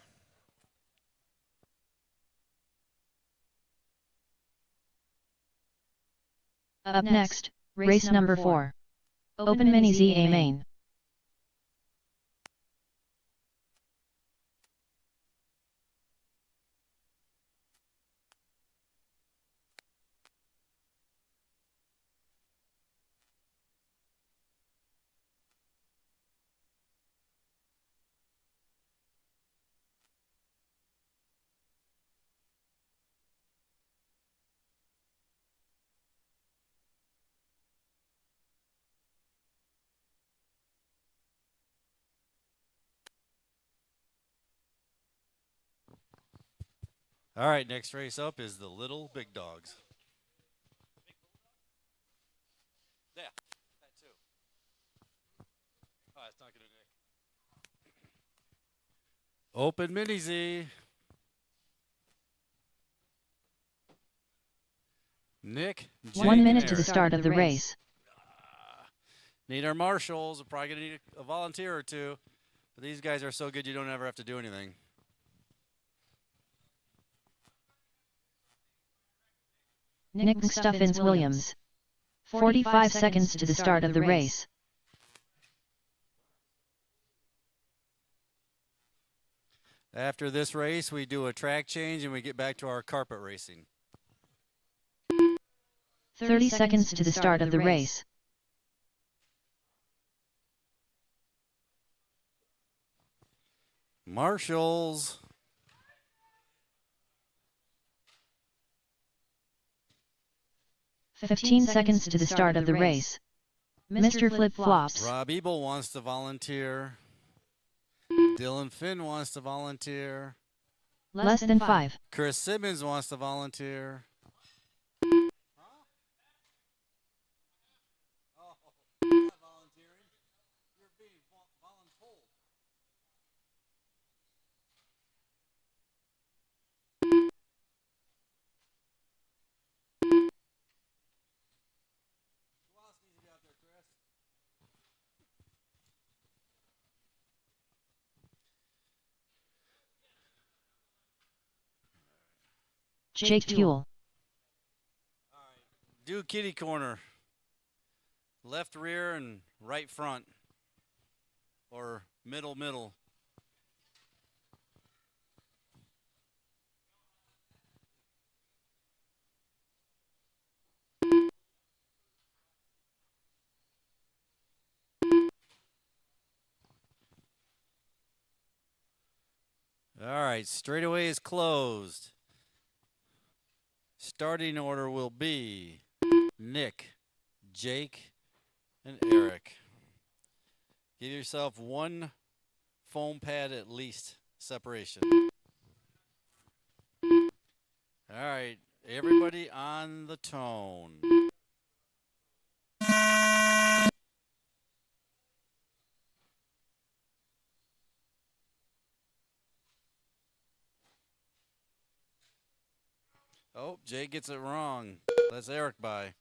Up next, race number 4. Open Mini ZA Main. All right, next race up is the Little Big Dogs. Yeah, that too. Oh, it's not good today. Open Mini Z. Nick, Jake, 1 minute and to the Eric. start of the race. Need our marshals. We're probably going to need a volunteer or two. But these guys are so good you don't ever have to do anything. Nick Stuffins Williams. 45 seconds to the start of the race. After this race, we do a track change and we get back to our carpet racing. 30 seconds to the start of the race. Marshals. Fifteen seconds to the start of the race. Mr. Flip Flops. Rob Ebel wants to volunteer. Dylan Finn wants to volunteer. Less than 5. Chris Simmons wants to volunteer. Jake Fuel. Do kitty corner. Left rear and right front. Or middle. All right, straightaway is closed. Starting order will be Nick, Jake, and Eric. Give yourself one foam pad at least separation. All right, everybody on the tone. Oh, Jay gets it wrong. That's Eric by.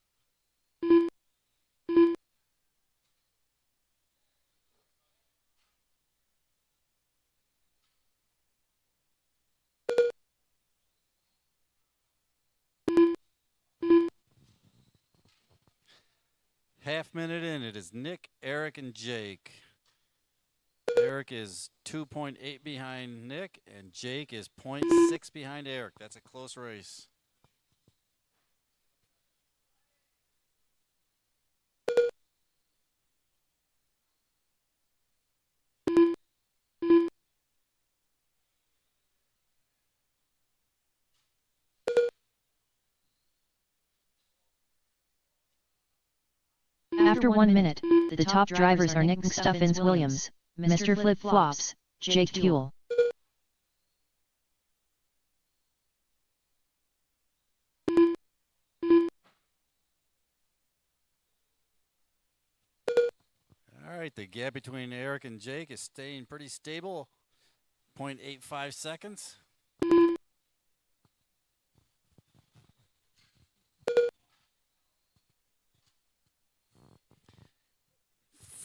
Half minute in, it is Nick, Eric, and Jake. Eric is 2.8 behind Nick, and Jake is 0.6 behind Eric. That's a close race. After 1 minute, the top drivers are Nick Stuffins Williams, Mr. Flip Flops, Jake Fuel. right, the gap between Eric and Jake is staying pretty stable. 0.85 seconds.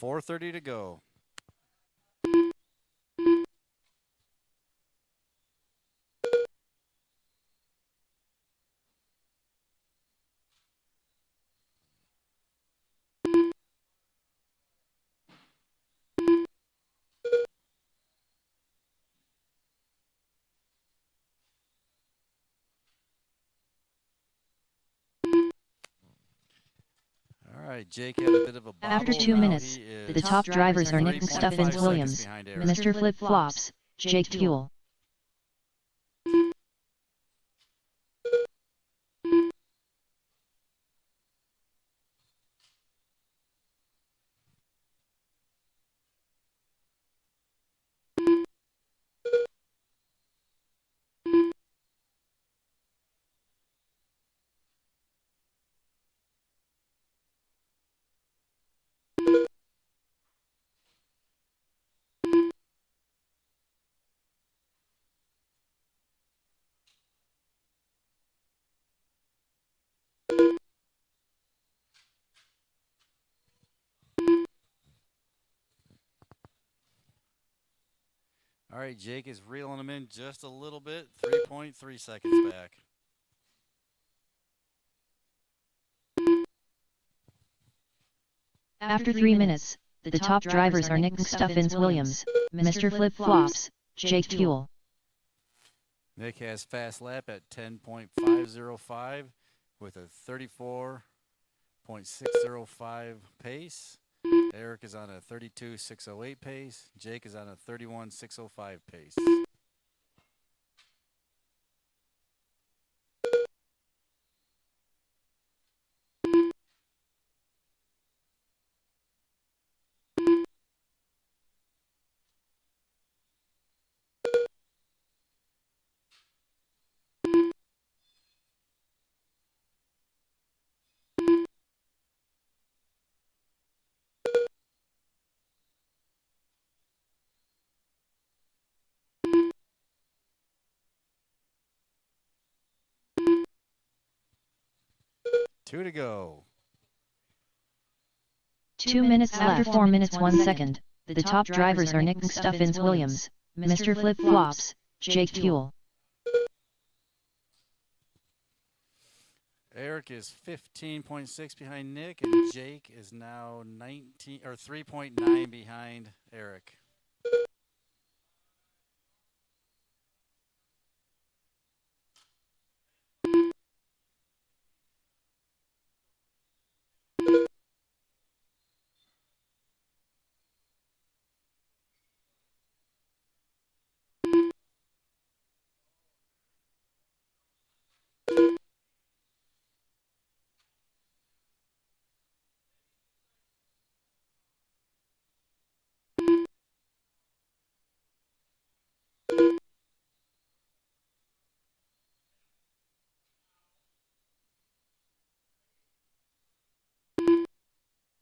.430 to go. All right, Jake had a bit of a bobble. After 2 Now minutes, he the is top drivers are Nick 3.5 Stuffins seconds Williams, behind Eric. Mr. Flip Flops, Jake Fuel. All right, Jake is reeling him in just a little bit. 3.3 seconds back. After 3 minutes, the top drivers are Nick Stuffins Williams, Mr. Flip Flops, Jake Fuel. Nick has fast lap at 10.505 with a 34.605 pace. Eric is on a 32.608 pace. Jake is on a 31.605 pace. Two to go. 2 minutes after 4 minutes 1 second, the top drivers are Nick Stuffins Williams, Mr. Flip Flops, Jake Fuel. Eric is 15.6 behind Nick, and Jake is now 3.9 behind Eric.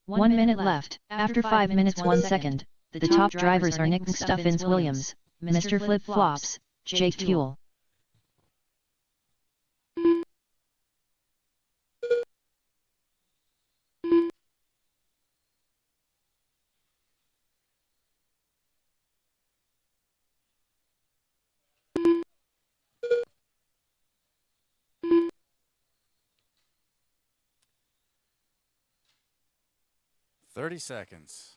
One minute left. After 5 minutes 1 second, the top drivers are Nick Stuffins Williams, Mr. Flip Flops, Jake Fuel. .30 seconds.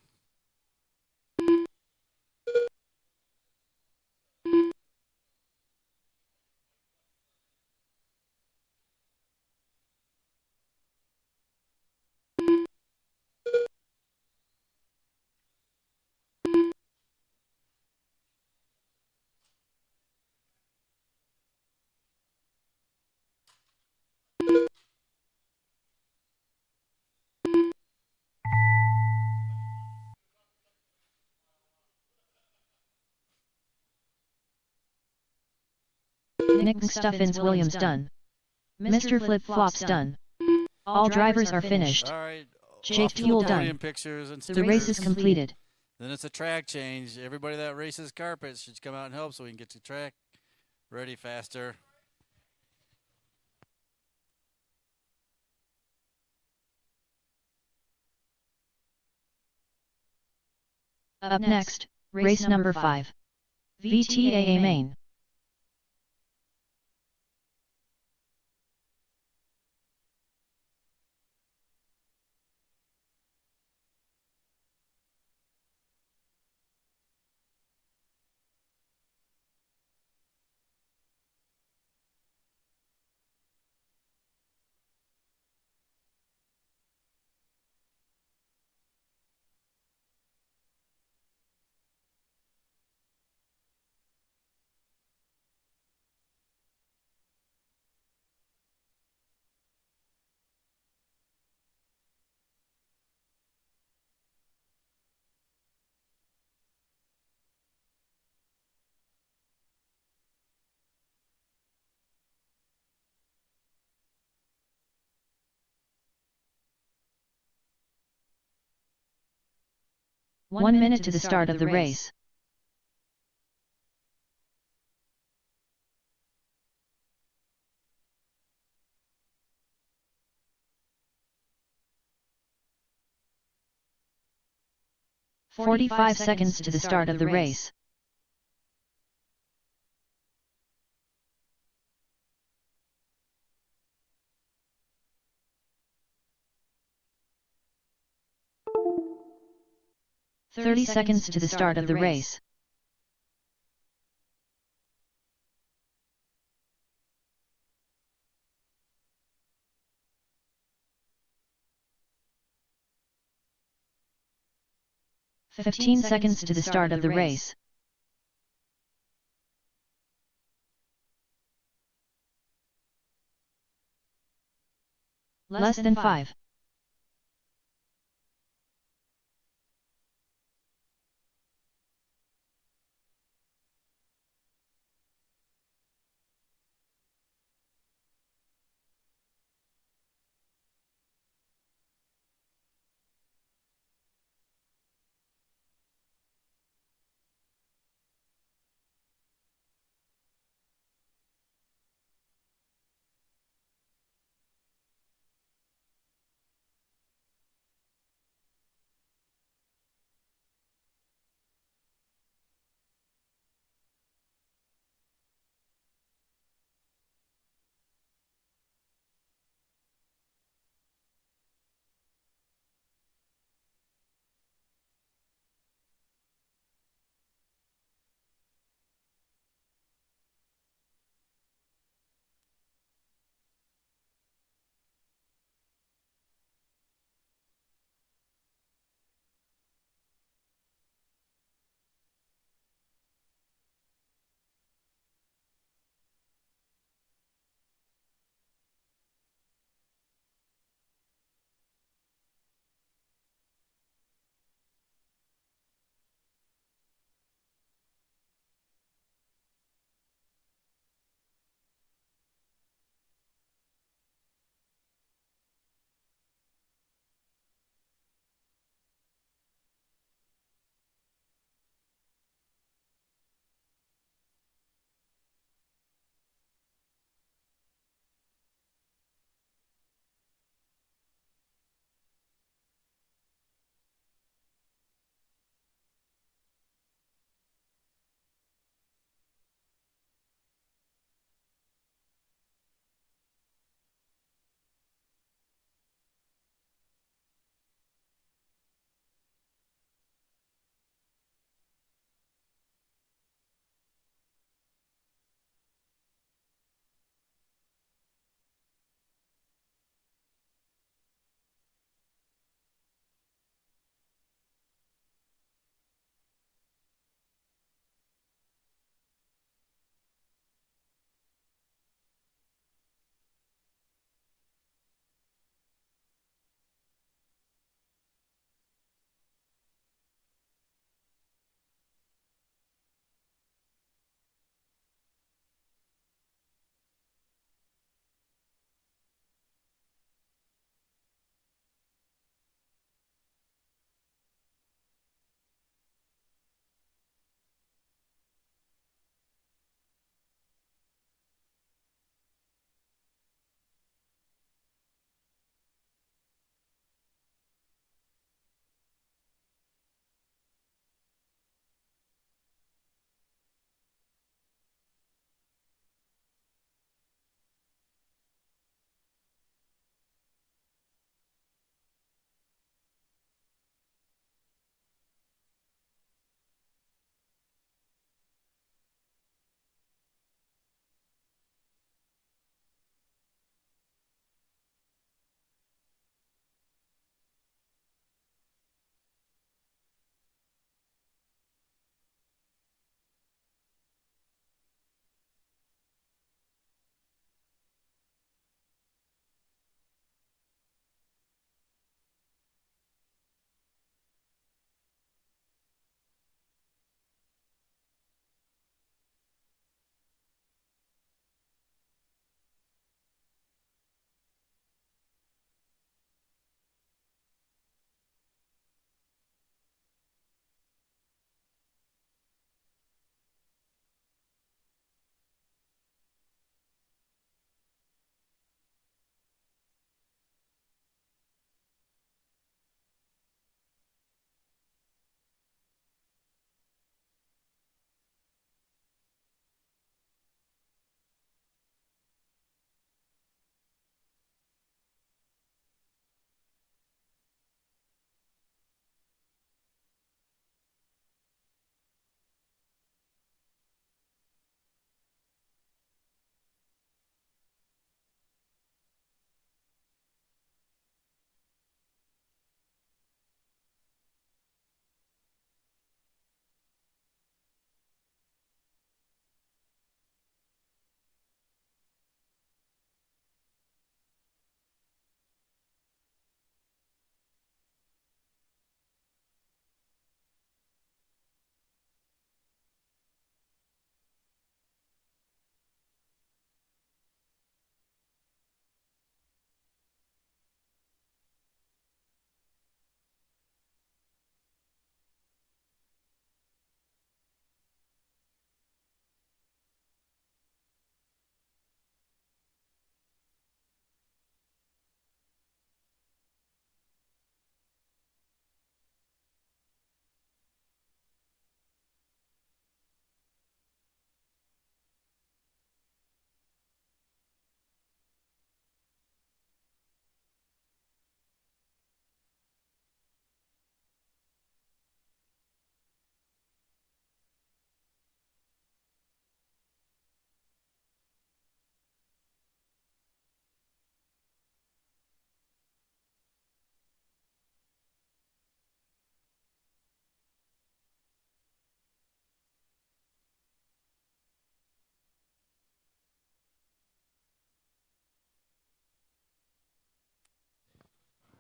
Nick Stuffins Williams done. Mr. Flip Flops done. All drivers are finished. All right, J fuel done. podium pictures and The race is completed. Then it's a track change. Everybody that races carpets should come out and help so we can get the track ready faster. Up next, race number 5. VTAA main. One minute to the start of the race. "45 seconds to the start of the race. "30 seconds to the start of the race. "15 seconds to the start of the race. Less than 5.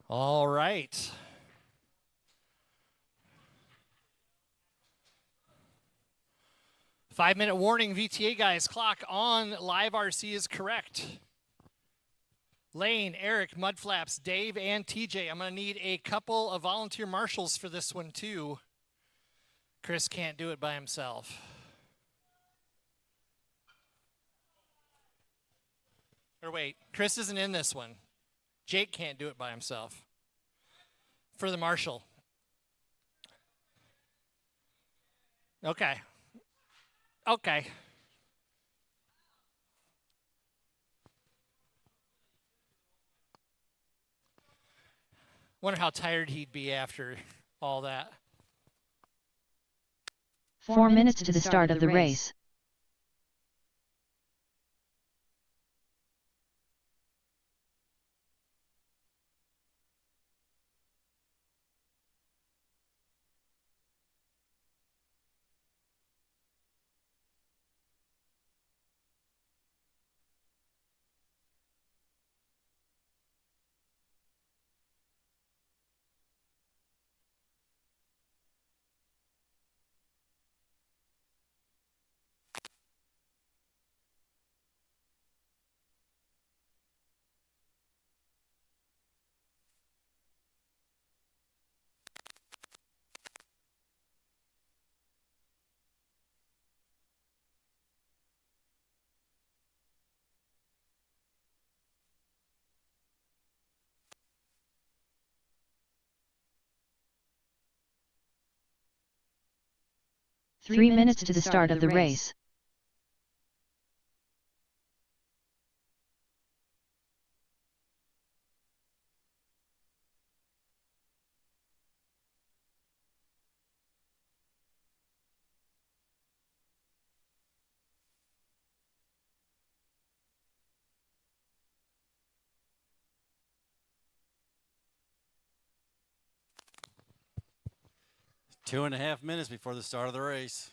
All right. Five-minute warning, VTA guys. Clock on. Live RC is correct. Lane, Eric, Mudflaps, Dave, and TJ. I'm going to need a couple of volunteer marshals for this one, too. Chris can't do it by himself. Or wait, Chris isn't in this one. Jake can't do it by himself. For the marshal. Okay. Okay. Wonder how tired he'd be after all that. 4 minutes to the start of the race. Three minutes to the start of the race. Two and a half minutes before the start of the race.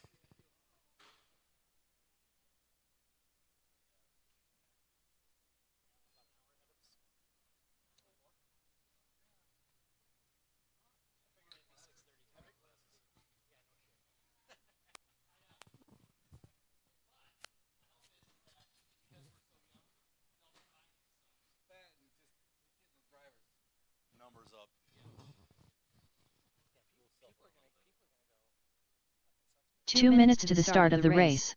Numbers up. 2 minutes to the start of the race.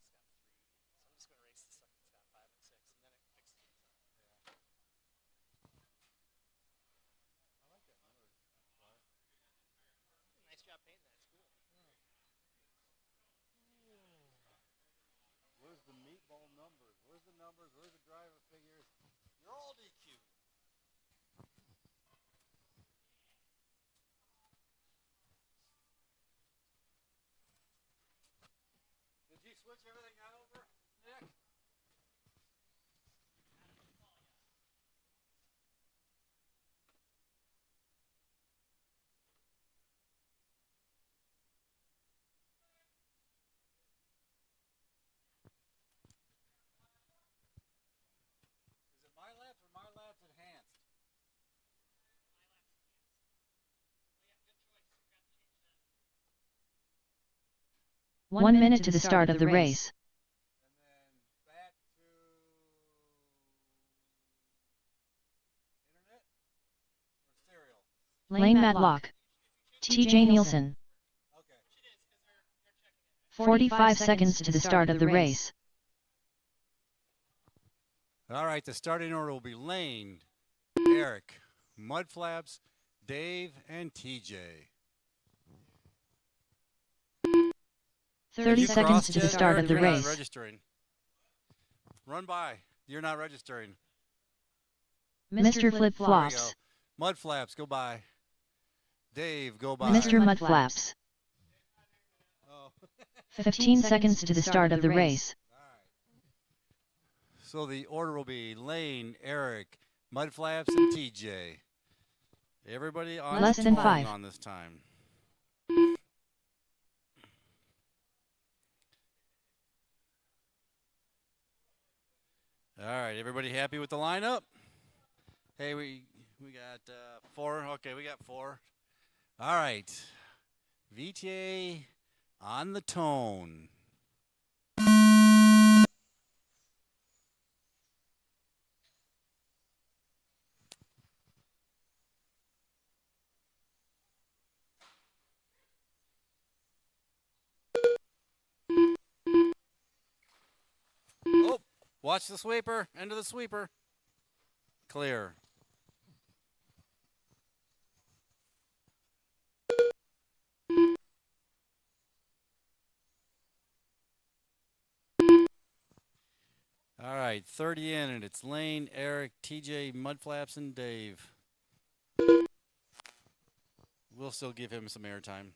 Where's the meatball numbers? Where's the numbers? Where's the driver figures? You're all DQ. Did you switch everything out over, Nick? Is it my laps or my laps enhanced? 1 minute to the start of the race. And then back to internet or serial? Lane Matlock. TJ Nielsen. Okay. 45 seconds to the start of the race. All right, the starting order will be Lane, Eric, Mudflaps, Dave, and TJ. 30 seconds to the start of the You're not race. registering. Run by. You're not registering. Mr. Flip There you Flops. go. Mudflaps, go by. Dave, go by. Mr. Mudflaps. Oh. 15 seconds to the start of the race. So the order will be Lane, Eric, Mudflaps, and TJ. Everybody on Less than time 5. on this time. All right, everybody happy with the lineup? Hey, We got 4. Okay, we got 4. All right. VTA on the tone. Oh, watch the sweeper. End of the sweeper. Clear. All right, 30 in, and it's Lane, Eric, TJ, Mudflaps, and Dave. We'll still give him some airtime.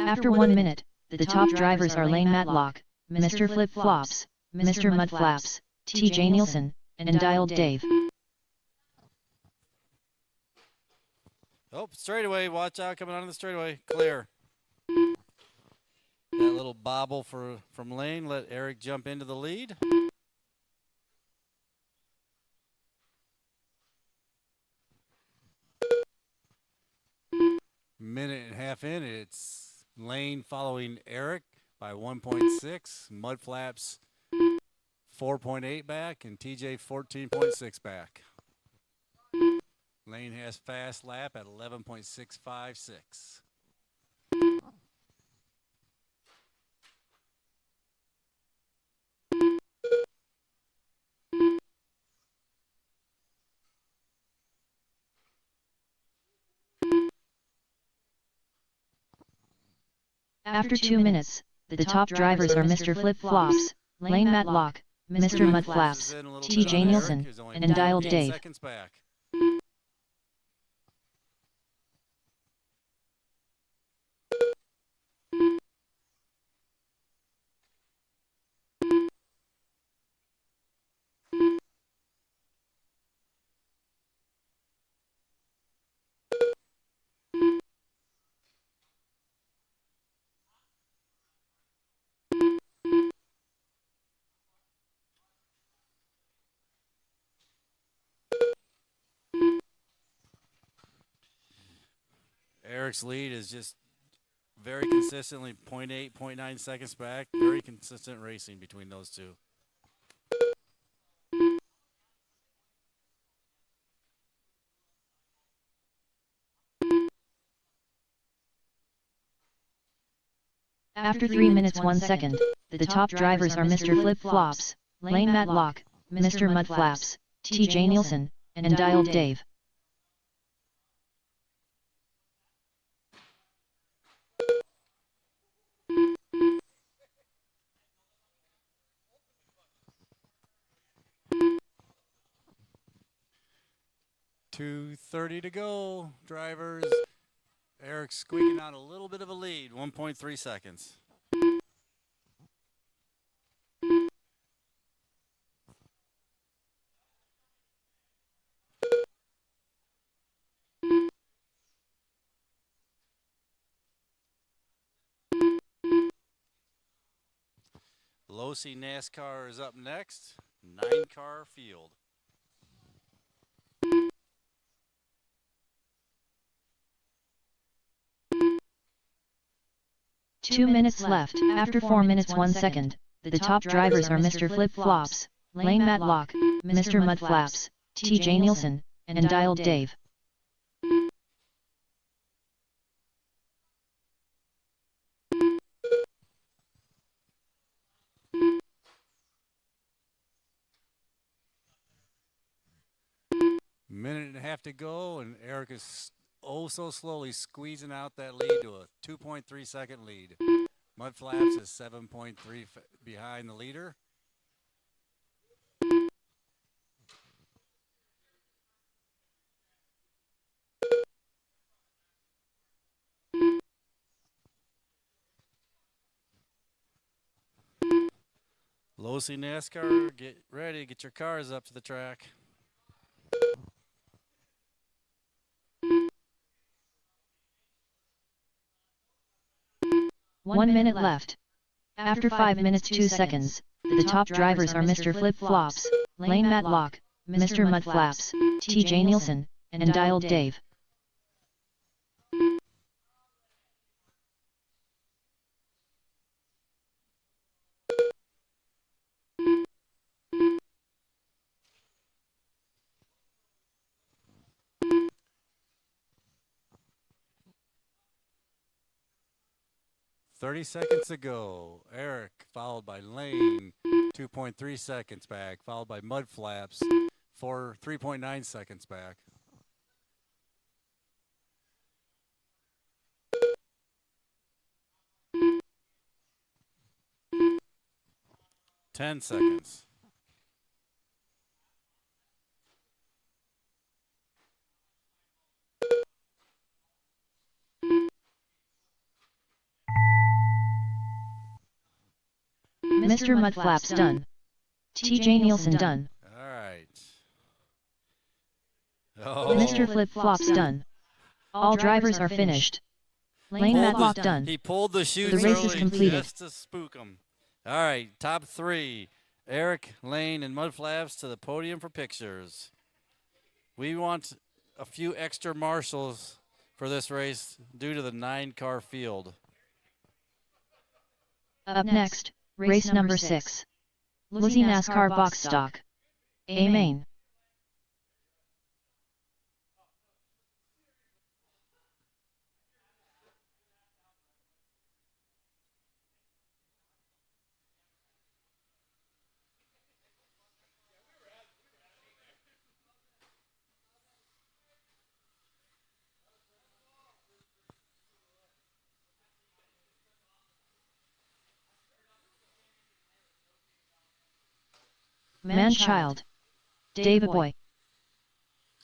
After 1 minute, the top drivers are Lane Matlock, Mr. Flip Flops, Mr. Mudflaps, TJ Nielsen, and Dialed Dave. Oh, straightaway. Watch out, coming onto the straightaway. Clear. That little bobble from Lane. Let Eric jump into the lead. Minute and a half in, it's Lane following Eric by 1.6. Mudflaps 4.8 back, and TJ 14.6 back. Lane has fast lap at 11.656. After 2 minutes, the top drivers are Mr. Flip Flops, Lane Matlock, Mr. Mudflaps, TJ Nielsen, and Dialed Dave. Seconds back. Eric's lead is just very consistently 0.8, 0.9 seconds back. Very consistent racing between those two. After 3 minutes 1 second, the top drivers are Mr. Flip Flops, Lane Matlock, Mr. Mudflaps, TJ Nielsen, and Dialed Dave. .230 to go, drivers. Eric's squeaking out a little bit of a lead, 1.3 seconds. Losi NASCAR is up next, 9-car field. 2 minutes left. After 4 minutes 1 second, the top drivers are Mr. Flip Flops, Lane Matlock, Mr. Mudflaps, TJ Nielsen, and Dialed Dave. Minute and a half to go, and Eric is oh so slowly squeezing out that lead to a 2.3 second lead. Mudflaps is 7.3 behind the leader. Losi NASCAR, get ready. Get your cars up to the track. One minute left. After 5 minutes 2 seconds, the top drivers are Mr. Flip Flops, Lane Matlock, Mr. Mud Flaps, TJ Nielsen, and Dialed Dave. $30 seconds to go. Eric, followed by Lane, 2.3 seconds back, followed by Mud Flaps, 3.9 seconds back. Ten seconds. Mr. Mud Flaps done. TJ Nielsen done. All right. Oh. Mr. Flip Flops done. All drivers are finished. Lane Matlock done. He pulled the chutes The race is early completed. just to spook him. All right, top three. Eric, Lane, and Mud Flaps to the podium for pictures. We want a few extra marshals for this race due to the 9-car field. Up next, race number 6. Lizzie NASCAR Box Stock. A main. Man-Child, David Boy,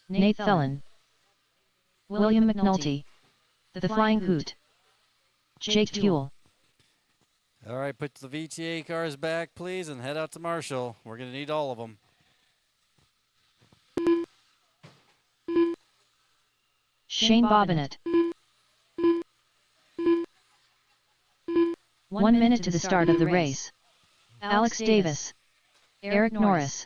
Nate Thelen, William McNulty, The Flying Hoot, Jake Tuel. All right, put the VTA cars back, please, and head out to Marshall. We're going to need all of them. Shane Bobbitt. 1 minute to the start of the race. Alex Davis. Eric Norris.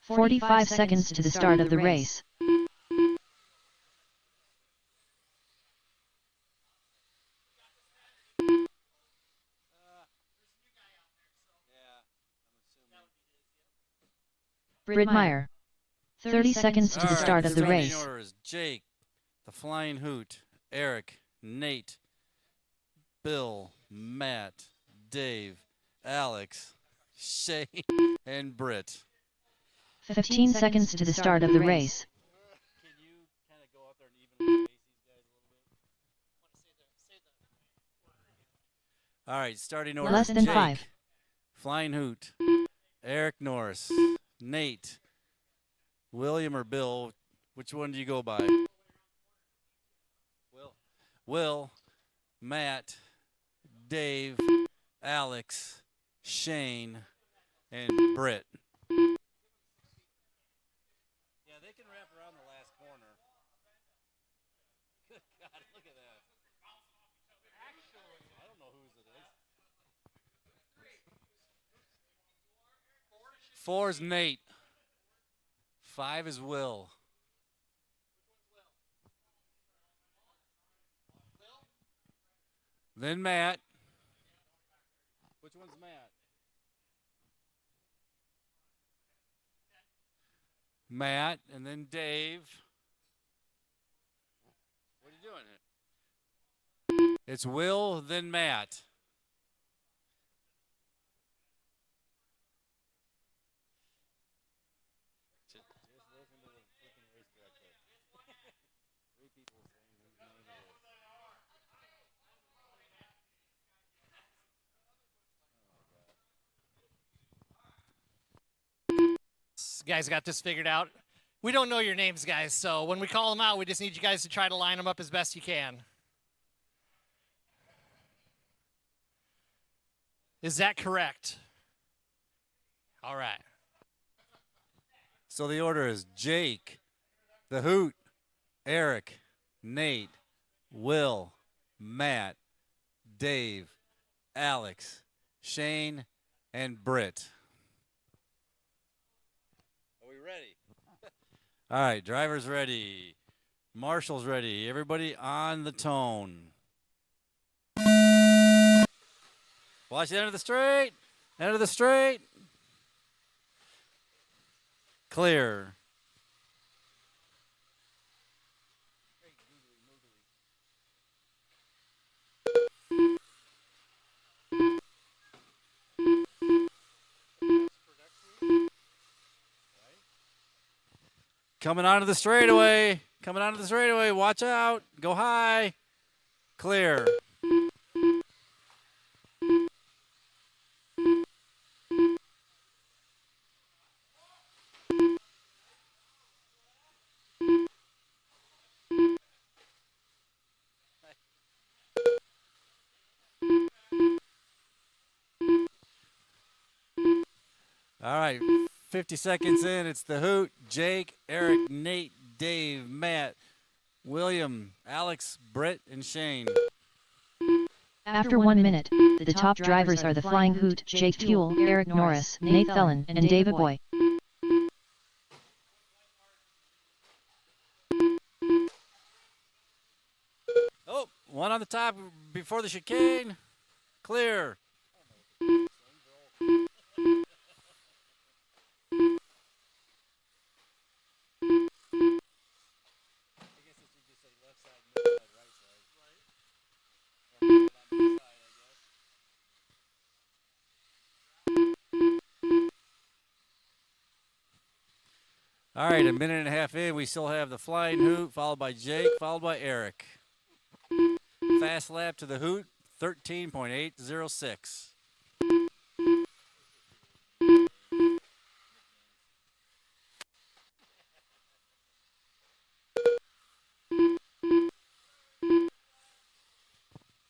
"45 seconds to the start of the race. Britt Meyer. 30 seconds to the start of the race. Order is Jake, the Flying Hoot, Eric, Nate, Bill, Matt, Dave, Alex, Shane, and Britt. 15 seconds to the start of the race. Can you kind of go out there and even pace these guys a little bit? All right, starting order. Less than Jake, 5. Flying Hoot, Eric Norris, Nate, William or Bill. Which one do you go by? Will, Matt, Dave, Alex, Shane, and Britt. Yeah, they can wrap around the last corner. Good God, look at that. I don't know whose it is. 4 is Nate. 5 is Will. Then Matt. Which one's Matt? Matt, and then Dave. What are you doing here? It's Will, then Matt. Just listen to the freaking race director. 3 people saying whose name it is. Guys got this figured out. We don't know your names, guys, so when we call them out, we just need you guys to try to line them up as best you can. Is that correct? All right. So the order is Jake, the Hoot, Eric, Nate, Will, Matt, Dave, Alex, Shane, and Britt. Are we ready? All right, driver's ready. Marshall's ready. Everybody on the tone. Watch the end of the straight. End of the straight. Clear. Coming onto the straightaway. Coming onto the straightaway. Watch out. Go high. Clear. All right, 50 seconds in. It's the Hoot, Jake, Eric, Nate, Dave, Matt, William, Alex, Britt, and Shane. After 1 minute, the top drivers are the Flying Hoot, Jake Fuel, Eric Norris, Nate Thelen, and David Boy. Oh, one on the top before the chicane. Clear. All right, a minute and a half in, we still have the Flying Hoot, followed by Jake, followed by Eric. Fast lap to the Hoot, 13.806.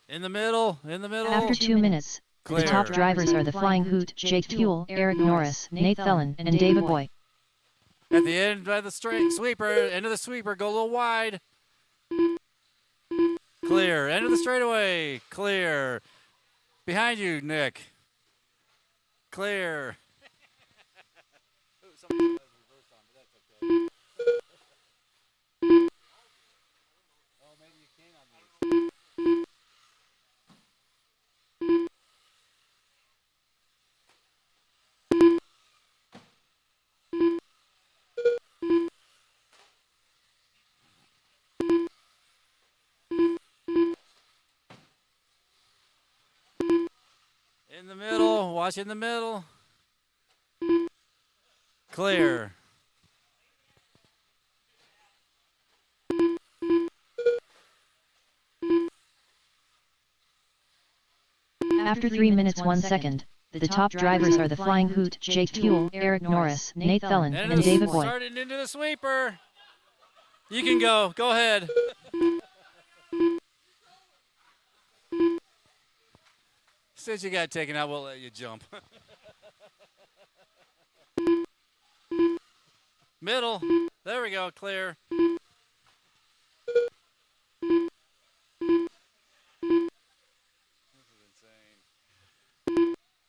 In the middle, in the middle. After 2 minutes, Clear. the top drivers are the Flying Hoot, Jake Fuel, Eric Norris, Nate Thelen, and David Boy. At the end by the straight sweeper, end of the sweeper, go a little wide. Clear. End of the straightaway. Clear. Behind you, Nick. Clear. In the middle. Watch in the middle. Clear. After 3 minutes 1 second, the top drivers are the Flying Hoot, Jake Fuel, Eric Norris, Nate Thelen, and David Boy. Starting into the sweeper. You can go. Go ahead. Since you got taken out, we'll let you jump. Middle. There we go. Clear.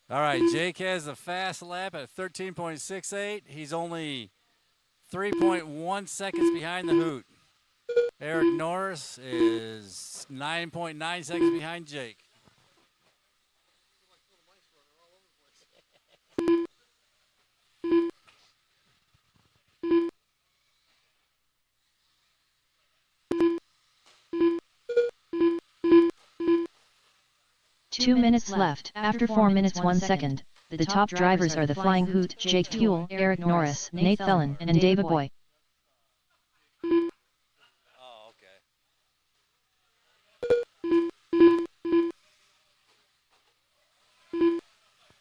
All right, Jake has a fast lap at 13.68. He's only 3.1 seconds behind the Hoot. Eric Norris is 9.9 seconds behind Jake. Two minutes left. After 4 minutes 1 second, the top drivers are the Flying Hoot, Jake Fuel, Eric Norris, Nate Thelen, and David Boy. Oh, okay.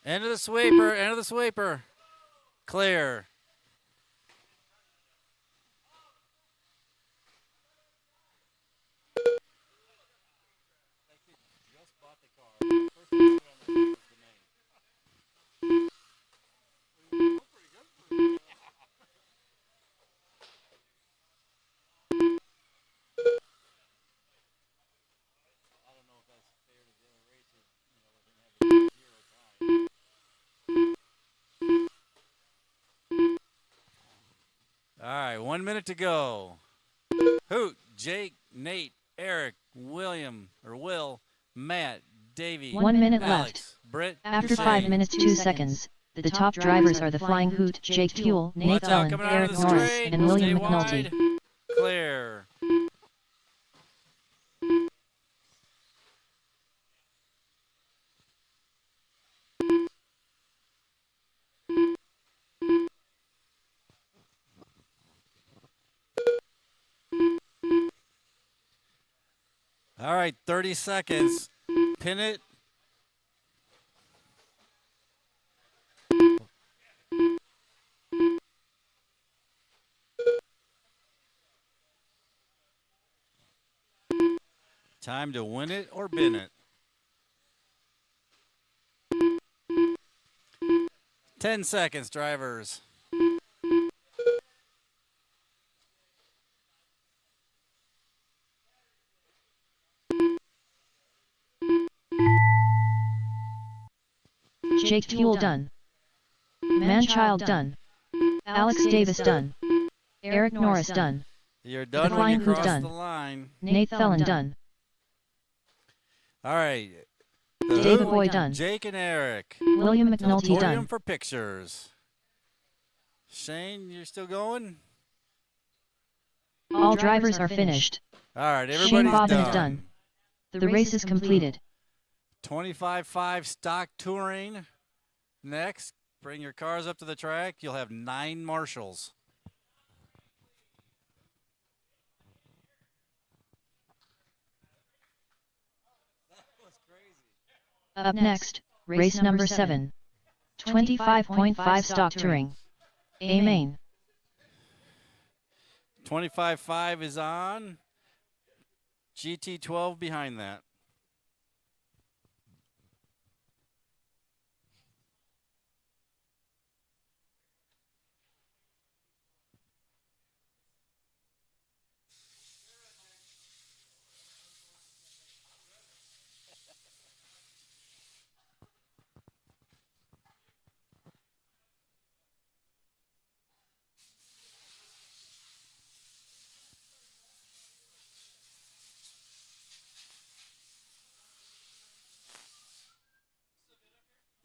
End of the sweeper, end of the sweeper. Clear. 1 minute to go. Hoot, Jake, Nate, Eric, William, or Will, Matt, Davey, 1 minute Alex, left. Britt, After Shane. 5 minutes 2 seconds, the top drivers are the Flying Hoot, Jake Fuel, Nate Watch out, Ellen, coming out Eric of the Norris, straight. and William Stay McNulty. wide. Clear. All right, 30 seconds. Pin it. Time to win it or bin it. 10 seconds, drivers. Jake Fuel done. Manchild done. Alex Davis done. Eric Norris done. You're done when Flying you Hoot cross done. the line. Nate Ellen done. All right. The David Hoot, Boy done. Jake and Eric. William McNulty Podium done. for pictures. Shane, you're still going? All drivers are finished. All right, Shane everybody's Bobbin done. is done. The race is completed. 25.5 stock touring. Next, bring your cars up to the track. You'll have 9 marshals. Up next, race number 7. 25.5 stock touring. A main. 25.5 is on. GT12 behind that.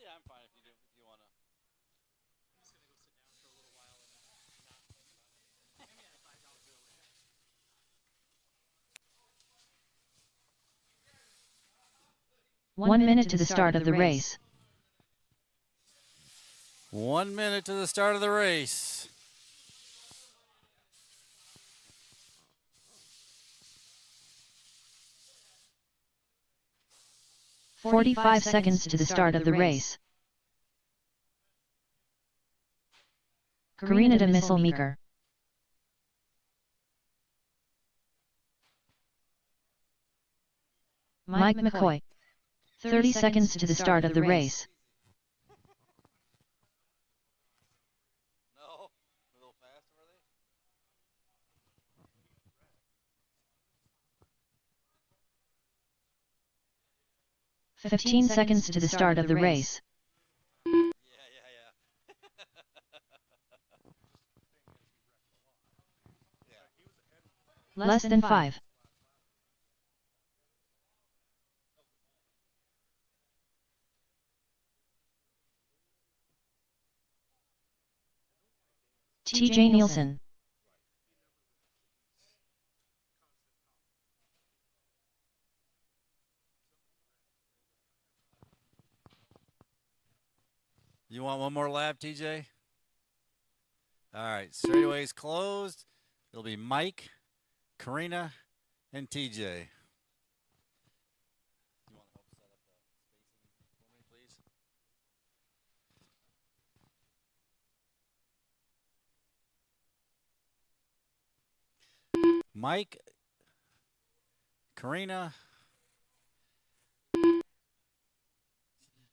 Yeah, I'm fine if you want to. I'm just going to go sit down for a little while and not think about it. Give me that $5 bill later. 1 minute to the start of the race. 1 minute to the start of the race. $45 seconds to the start of the race. Karina de Misselmeeker. Mike McCoy. 30 seconds to the start of the race. No, a little fast, were they? 15 seconds to the start of the race. Yeah. Less than 5. TJ Nielsen. You want one more lap, TJ? All right, straightaway's closed. It'll be Mike, Karina, and TJ. You want to help set up the spacing for me, please? Mike, Karina,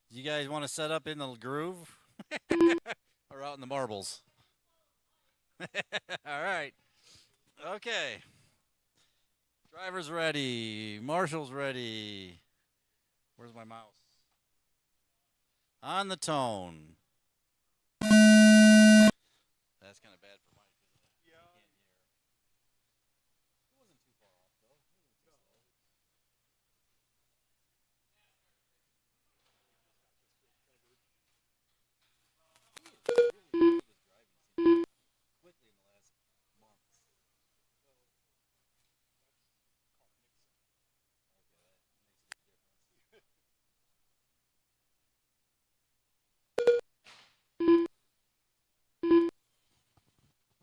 you guys want to set up in the groove or out in the marbles? All right. Okay. Driver's ready. Marshall's ready. Where's my mouse? On the tone. That's kind of bad for Mike, isn't it? Yeah.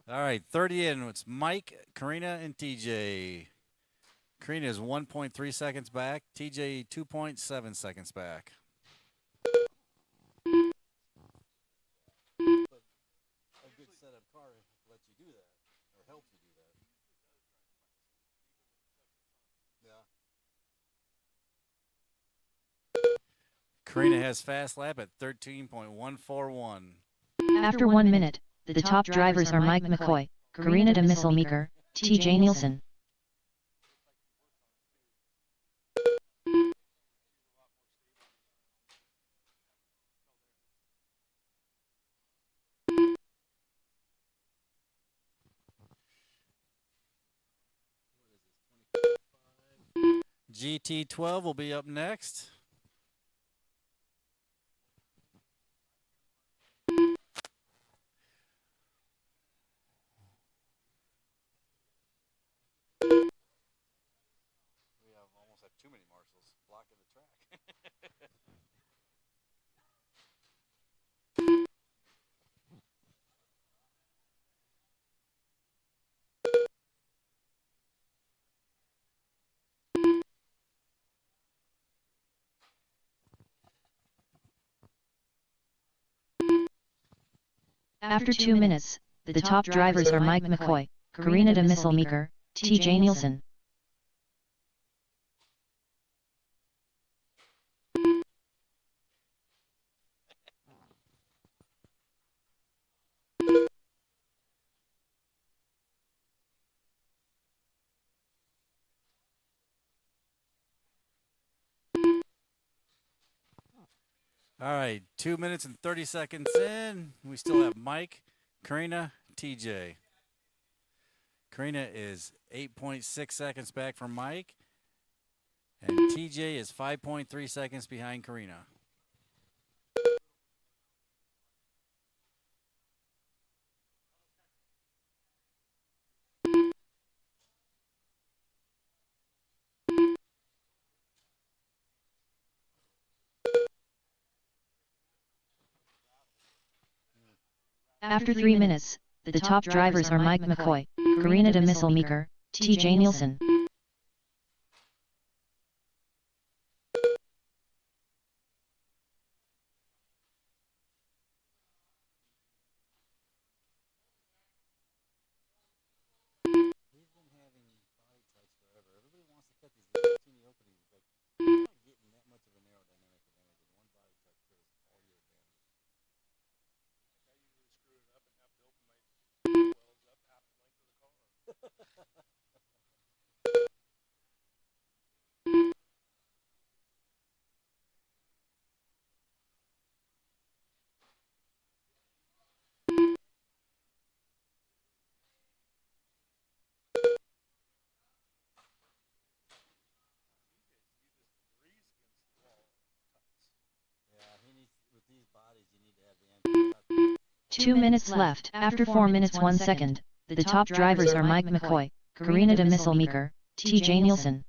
All right, 30 in. It's Mike, Karina, and TJ. Karina is 1.3 seconds back. TJ 2.7 seconds back. A good setup car lets you do that, or helps you do that. Yeah. Karina has fast lap at 13.141. After 1 minute, the top drivers are Mike McCoy, Karina de Misselmeeker, TJ Nielsen. GT12 will be up next. We almost have too many marshals blocking the track. After 2 minutes, the top drivers are Mike McCoy, Karina de Misselmeeker, TJ Nielsen. All right, 2 minutes and 30 seconds in. We still have Mike, Karina, TJ. Karina is 8.6 seconds back from Mike, and TJ is 5.3 seconds behind Karina. After 3 minutes, the top drivers are Mike McCoy, Karina de Misselmeeker, TJ Nielsen. We've been having body types forever. Everybody wants to cut these little teeny openings. Like, you're not getting that much of an aerodynamic advantage in one body type kills all your advantage. Yeah, he needs, with these bodies, you need to have the anti-top. 2 minutes left. After 4 minutes 1 second, the top drivers are Mike McCoy, Karina de Misselmeeker, TJ Nielsen.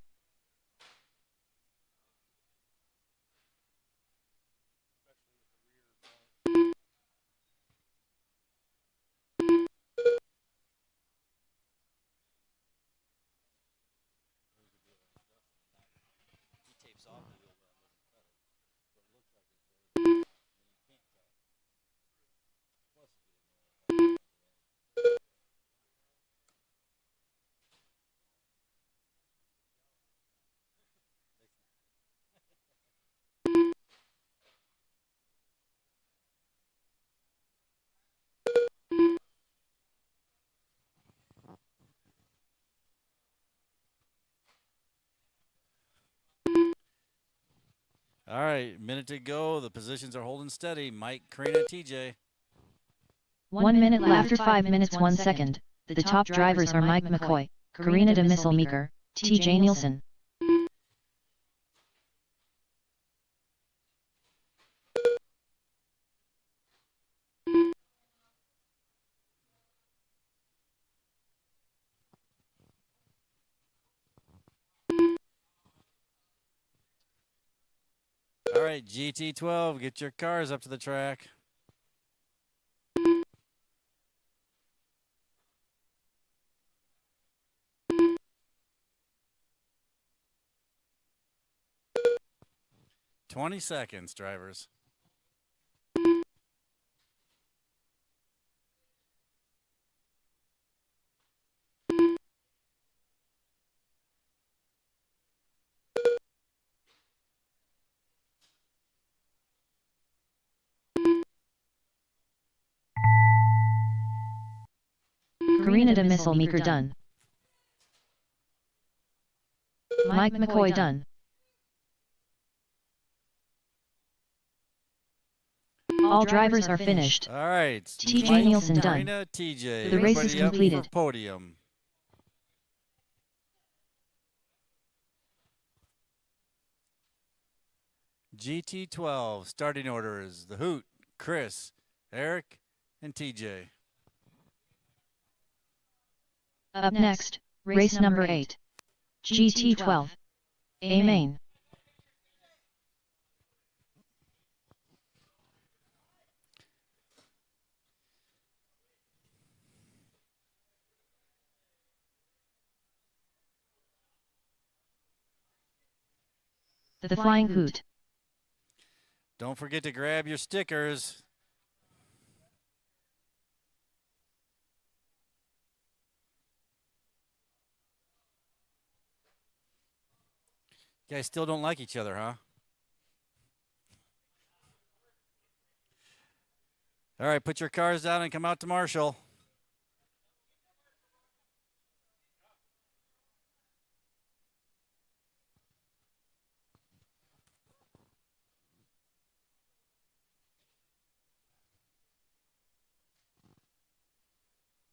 He tapes off the wheel well, doesn't cut it. So it looks like it's very, I mean, you can't tell. Plus, if you didn't know that. All right, minute to go. The positions are holding steady. Mike, Karina, TJ. 1 minute left. After 5 minutes 1 second, the top drivers are Mike McCoy, Karina de Misselmeeker, TJ Nielsen. All right, GT12, get your cars up to the track. 20 seconds, drivers. Karina de Misselmeeker done. Mike McCoy done. All drivers are finished. All right. TJ Nielsen done. Karina, TJ. The race is Everybody up completed. for podium. GT12 starting order is the Hoot, Chris, Eric, and TJ. Up next, race number 8. GT12. A main. The Flying Hoot. Don't forget to grab your stickers. You guys still don't like each other, huh? All right, put your cars down and come out to Marshall.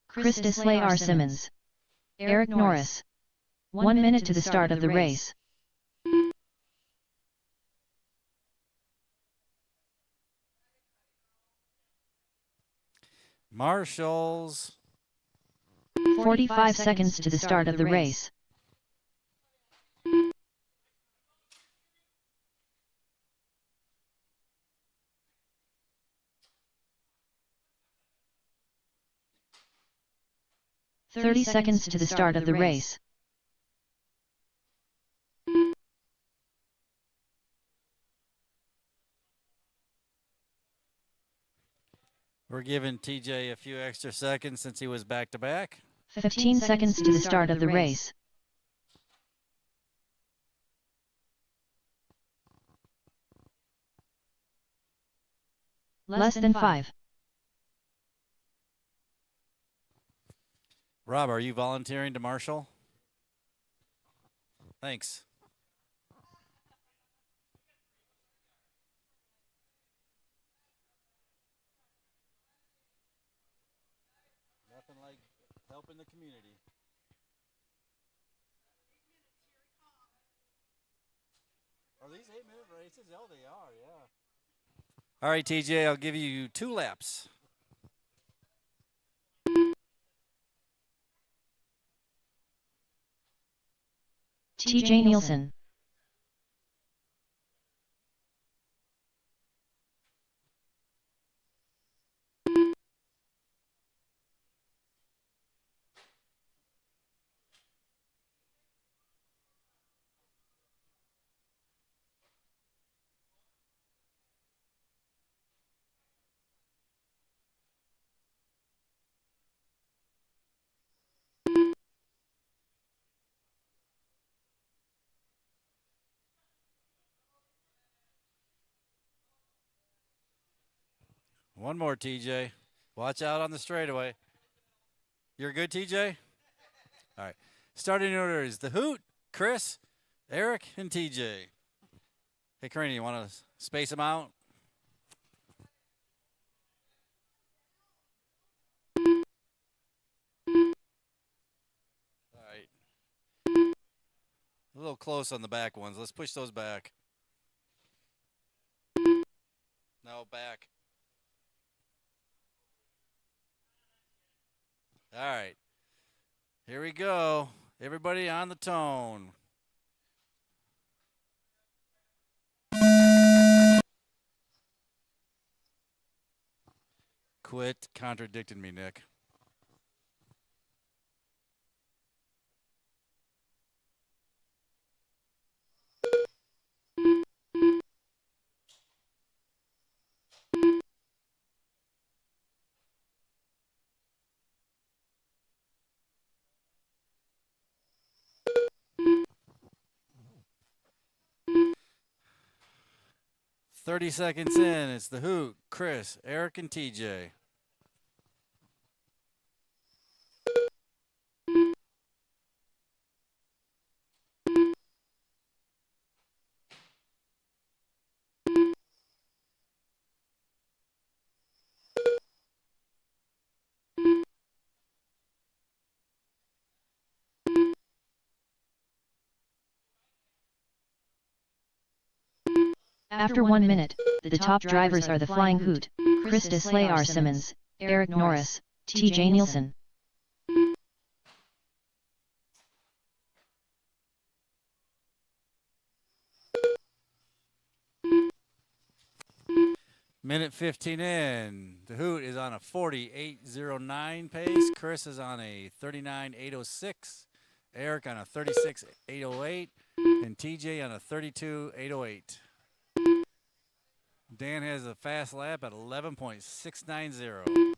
Chris Disley R. Simmons. Eric Norris. 1 minute to the start of the race. Marshall's 45 seconds to the start of the race. "30 seconds to the start of the race. We're giving TJ a few extra seconds since he was back to back. 15 seconds to the start of the race. Less than 5. Rob, are you volunteering to Marshall? Thanks. Nothing like helping the community. Are these 8-minute races? Oh, they are, yeah. All right, TJ, I'll give you 2 laps. TJ Nielsen. One more, TJ. Watch out on the straightaway. You're good, TJ? All right. Starting order is the Hoot, Chris, Eric, and TJ. Hey, Karina, you want to space them out? All right. A little close on the back ones. Let's push those back. No, back. All right. Here we go. Everybody on the tone. Quit contradicting me, Nick. 30 seconds in, it's the Hoot, Chris, Eric, and TJ. After 1 minute, the top drivers are the Flying Hoot, Chris Deslay, R. Simmons, Eric Norris, TJ Nielsen. Minute 15 in. The Hoot is on a 40.809 pace. Chris is on a 39.806. Eric on a 36.808. And TJ on a 32.808. Dan has a fast lap at 11.690.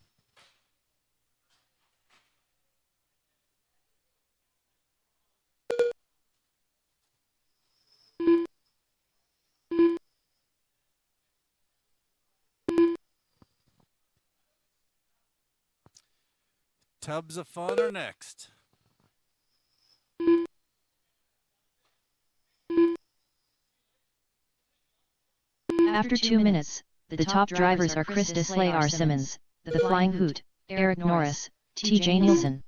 Tubs of Fun are next. After 2 minutes, the top drivers are Chris Deslay, R. Simmons, the Flying Hoot, Eric Norris, TJ Nielsen.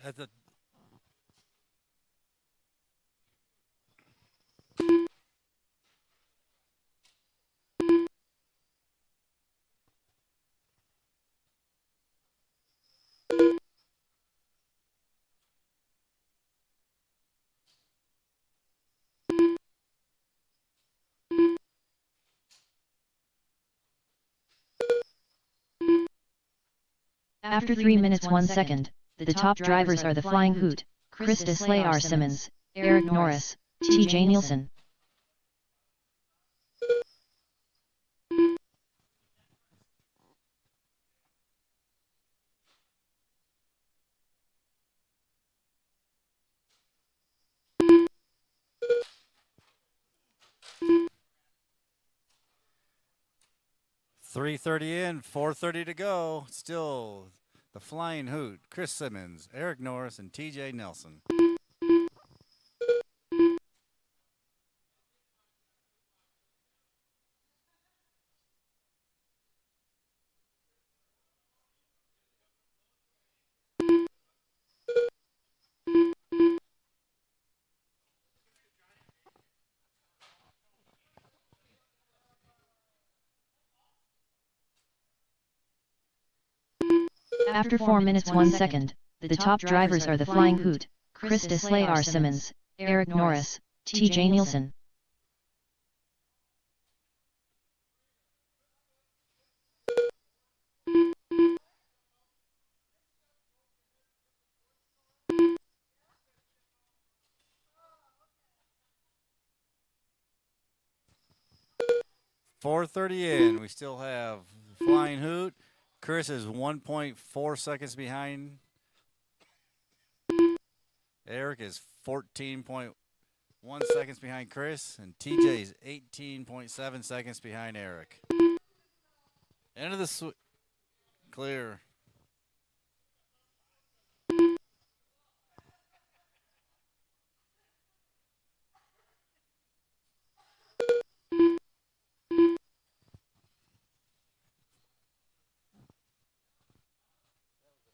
At the After 3 minutes 1 second, the top drivers are the Flying Hoot, Chris Deslay, R. Simmons, Eric Norris, TJ Nielsen. .330 in, 4:30 to go. Still the Flying Hoot, Chris Simmons, Eric Norris, and TJ Nelson. After 4 minutes 1 second, the top drivers are the Flying Hoot, Chris Deslay, R. Simmons, Eric Norris, TJ Nielsen. .430 in. We still have Flying Hoot. Chris is 1.4 seconds behind. Eric is 14.1 seconds behind Chris. And TJ is 18.7 seconds behind Eric. End of the clear.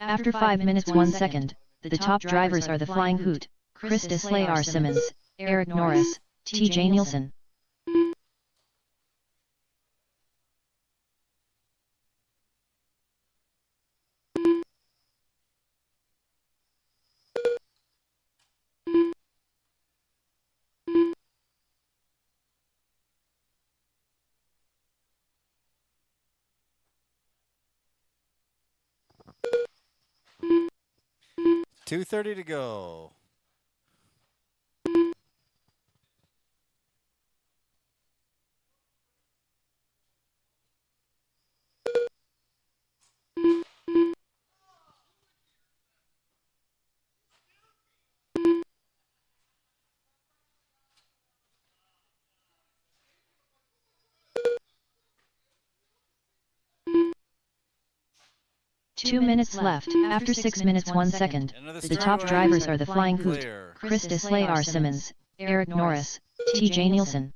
After 5 minutes 1 second, the top drivers are the Flying Hoot, Chris Deslay, R. Simmons, Eric Norris, TJ Nielsen. 2:30 to go. Two minutes left. After 6 minutes 1 second, the top drivers are the Flying Hoot, Clear. Chris Deslay, R. Simmons, Eric Norris, T.J. Nielsen.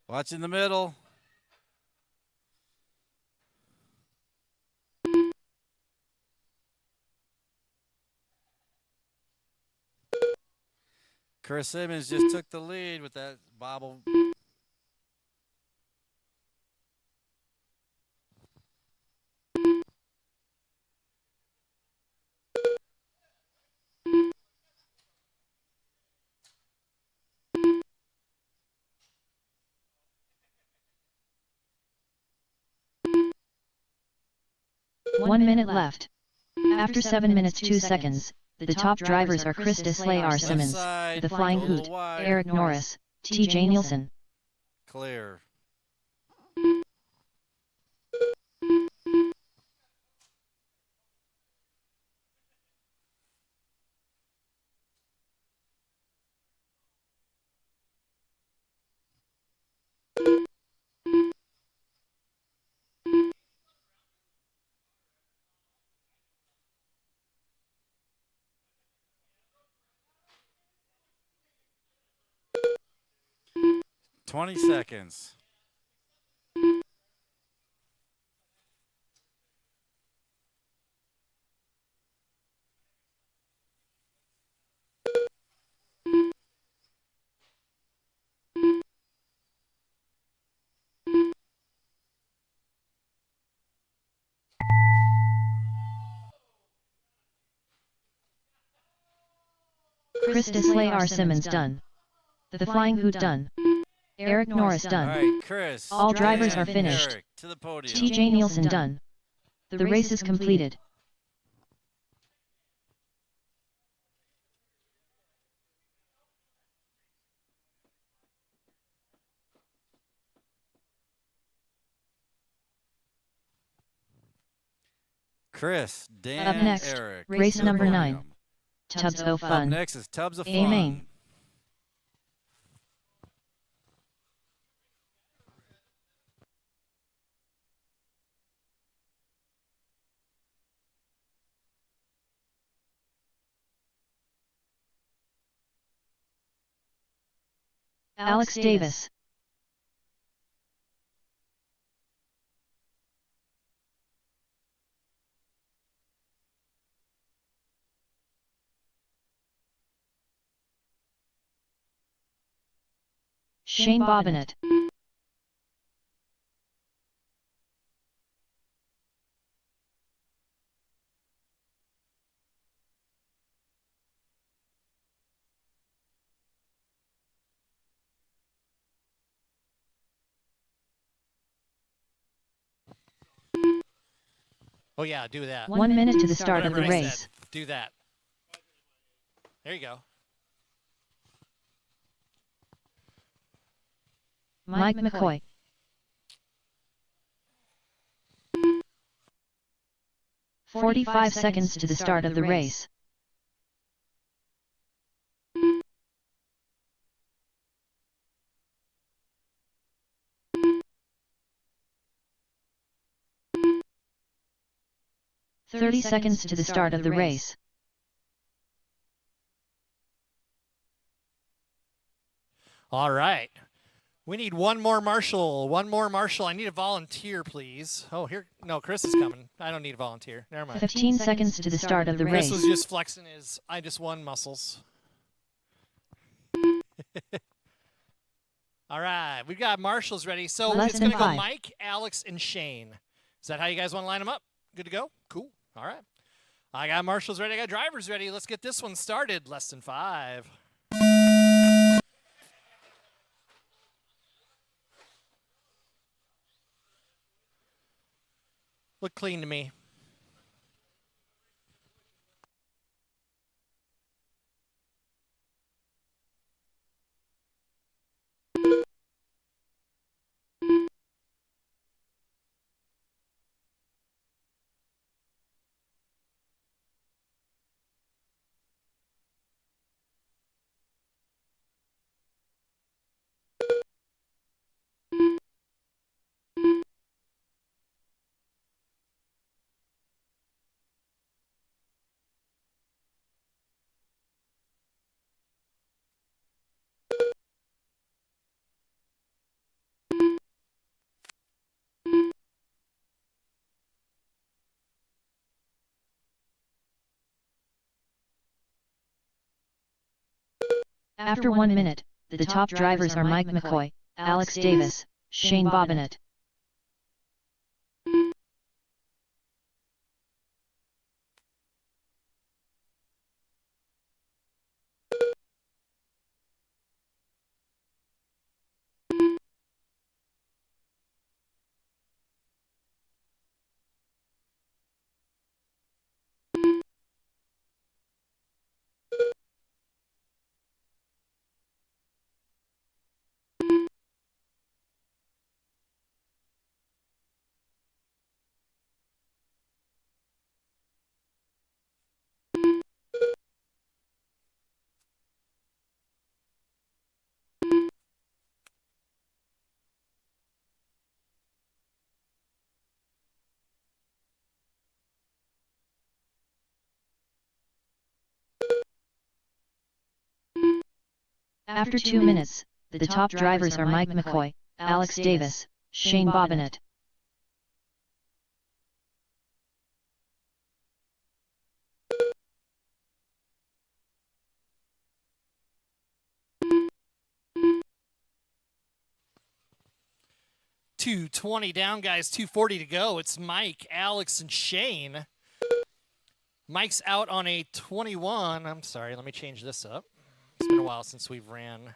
Watch in the middle. Chris Simmons just took the lead with that bobble. One minute left. After 7 minutes 2 seconds, the top drivers are Chris Deslay, R. Simmons, side, the Flying a little Hoot, wide. Eric Norris, T.J. Nielsen. Clear. $20 seconds. Chris Deslay, R. Simmons done. The Flying Hoot done. Eric Norris All done. right, Chris. All drivers and are finished. Eric to the podium. T.J. Nielsen done. The race is completed. Chris, Dan, Up next, Eric. race to the number podium. 9. Tubs o' Up Fun. next is Tubs of Fun. Amen. Alex Davis. Shane Bobbitt. Oh yeah, do that. 1 minute to the start of Whatever the I race. said, do that. There you go. Mike McCoy. "45 seconds to the start of the race. "30 seconds to the start of the race. All right. We need one more marshal. One more marshal. I need a volunteer, please. Oh, here. No, Chris is coming. I don't need a volunteer. Never mind. 15 seconds to the start of the Chris was race. just flexing his I just won muscles. All right. We've got marshals ready. So Less it's than going to go 5. Mike, Alex, and Shane. Is that how you guys want to line them up? Good to go? Cool. All right. I got marshals ready. I got drivers ready. Let's get this one started. Less than 5. Look clean to me. After 1 minute, the top drivers are Mike McCoy, Alex Davis, Shane Bobbitt. After 2 minutes, the top drivers are Mike McCoy, Alex Davis, Shane Bobbitt. .220 down, guys. 240 to go. It's Mike, Alex, and Shane. Mike's out on a 21. I'm sorry, let me change this up. It's been a while since we've ran.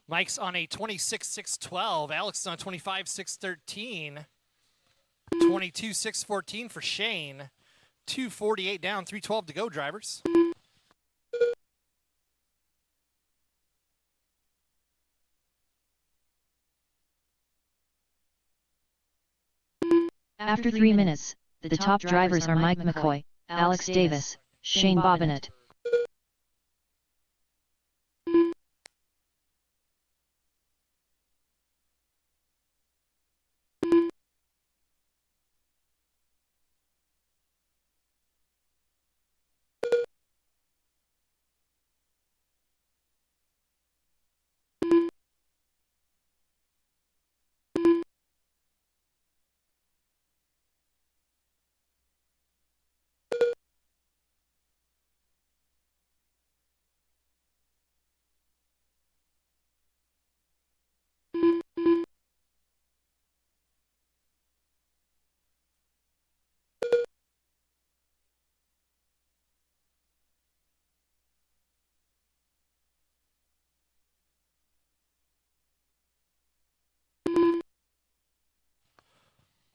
Mike's on a 26.612. Alex is on 25.613. 22.614 for Shane. 248 down, 312 to go, drivers. After 3 minutes, the top drivers are Mike McCoy, Alex Davis, Shane Bobbitt.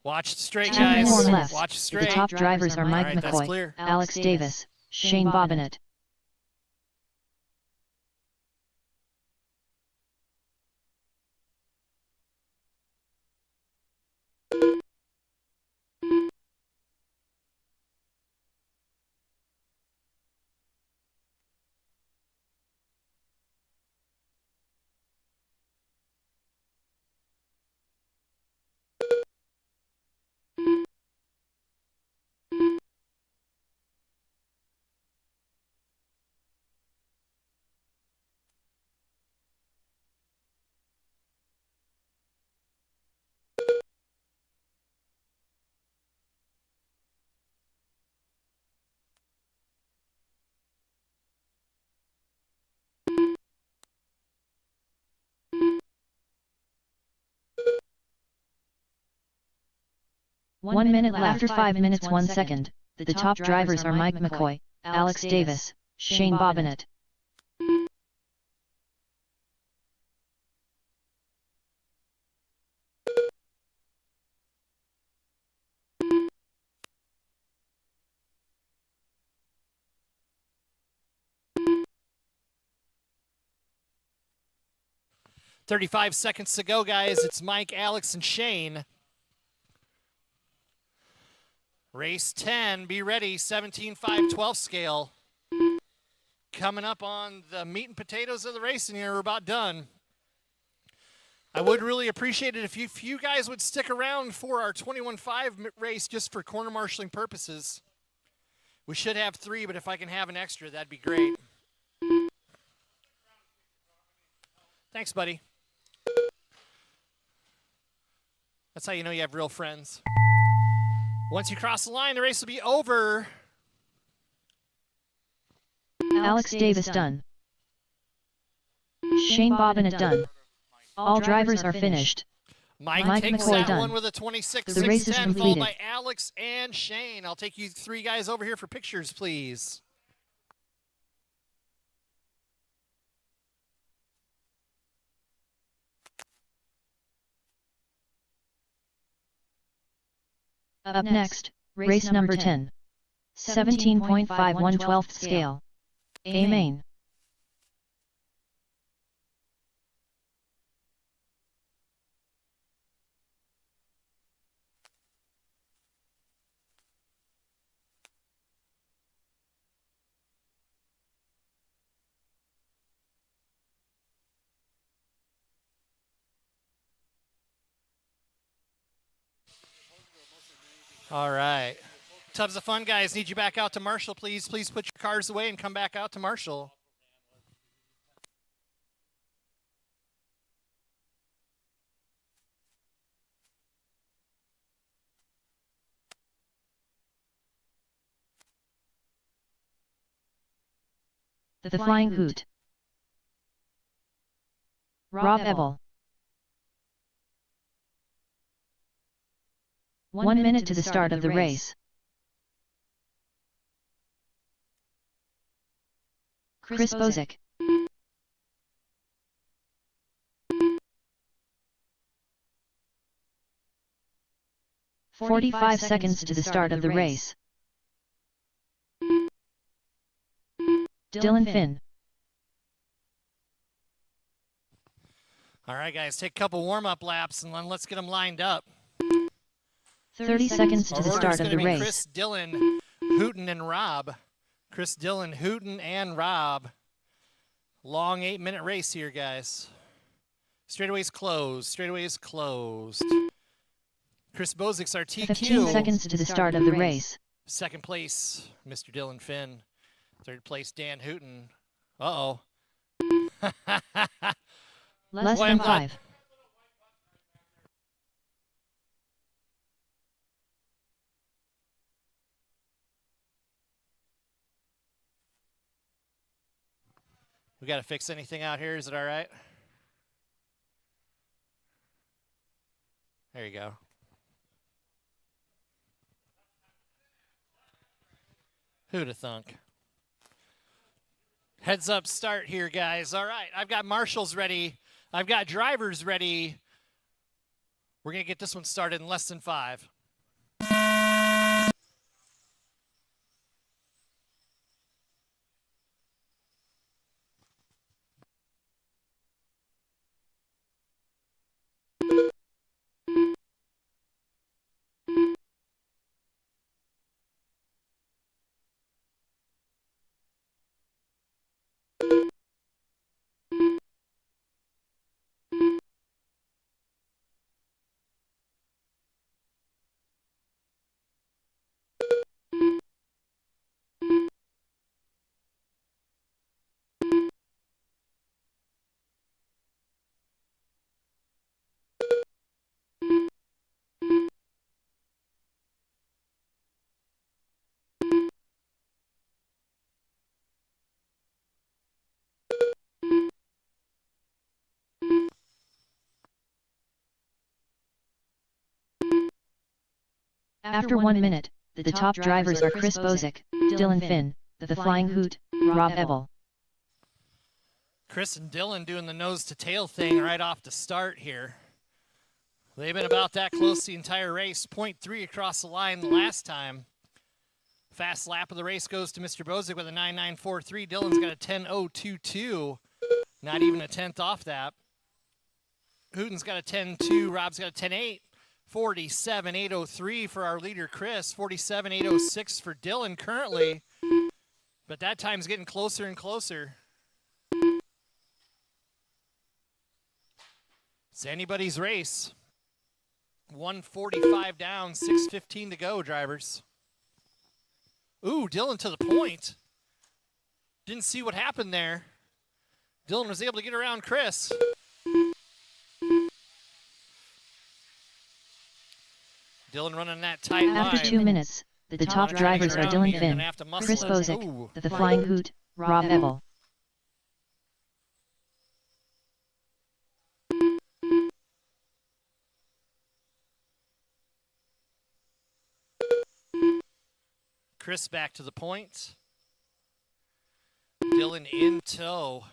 Watch straight, 10 guys. minutes left. Watch straight. The top drivers are Mike All right, that's McCoy, clear. Alex Davis, Shane Bobbitt. 1 minute after 5 minutes 1 second, the top drivers are Mike McCoy, Alex Davis, Shane Bobbitt. "35 seconds to go, guys. It's Mike, Alex, and Shane. Race 10, be ready, 17.5/12 scale. Coming up on the meat and potatoes of the racing here. We're about done. I would really appreciate it if you guys would stick around for our 21.5 race just for corner marshaling purposes. We should have 3, but if I can have an extra, that'd be great. Thanks, buddy. That's how you know you have real friends. Once you cross the line, the race will be over. Alex Davis done. Shane Bobbitt done. All drivers are finished. Mike takes McCoy that done. one with a 26.610, The race is followed completed. by Alex and Shane. I'll take you 3 guys over here for pictures, please. Up next, race number 10. 17.51/12 scale. A main. All right. Tubs of fun, guys. Need you back out to Marshall, please. Please put your cars away and come back out to Marshall. The Flying Hoot. Rob Ebel. 1 minute to the start of the race. Chris Bozick. "45 seconds to the start of the race. Dylan Finn. All right, guys. Take a couple warm-up laps, and then let's get them lined up. 30 seconds to Our the order's start of gonna the be race. Chris, Dylan, Hooten, and Rob. Chris, Dylan, Hooten, and Rob. Long 8-minute race here, guys. Straightaway's closed. Straightaway's closed. Chris Bozick's our 15 TQ. seconds to the start of the race. Second place, Mr. Dylan Finn. Third place, Dan Hooten. Uh-oh. Less Boy, than I'm glad- 5. We got to fix anything out here. Is it all right? There you go. Who'da thunk? Heads up start here, guys. All right, I've got marshals ready. I've got drivers ready. We're going to get this one started in less than 5. After 1 minute, the top drivers are Chris Bozick, Dylan Finn, the Flying Hoot, Rob Ebel. Chris and Dylan doing the nose-to-tail thing right off the start here. They've been about that close the entire race. 0.3 across the line the last time. Fast lap of the race goes to Mr. Bozick with a 9.943. Dylan's got a 10.022. Not even a tenth off that. Hooten's got a 10.2. Rob's got a 10.8. 47.803 for our leader, Chris. 47.806 for Dylan currently. But that time's getting closer and closer. It's anybody's race. 145 down, 6:15 to go, drivers. Ooh, Dylan to the point. Didn't see what happened there. Dylan was able to get around Chris. Dylan running that tight line. After 2 minutes, the top drivers are Dylan Finn, Chris Bozick, the Flying Hoot, Rob Ebel. Chris back to the point. Dylan in tow.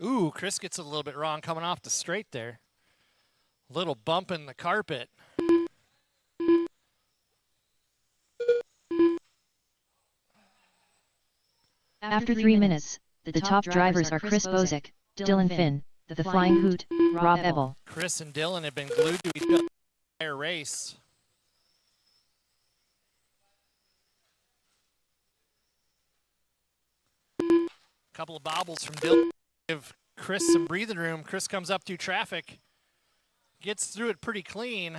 Ooh, Chris gets it a little bit wrong coming off the straight there. Little bump in the carpet. After 3 minutes, the top drivers are Chris Bozick, Dylan Finn, the Flying Hoot, Rob Ebel. Chris and Dylan have been glued to each other the entire race. Couple of bobbles from Dylan. Give Chris some breathing room. Chris comes up through traffic. Gets through it pretty clean.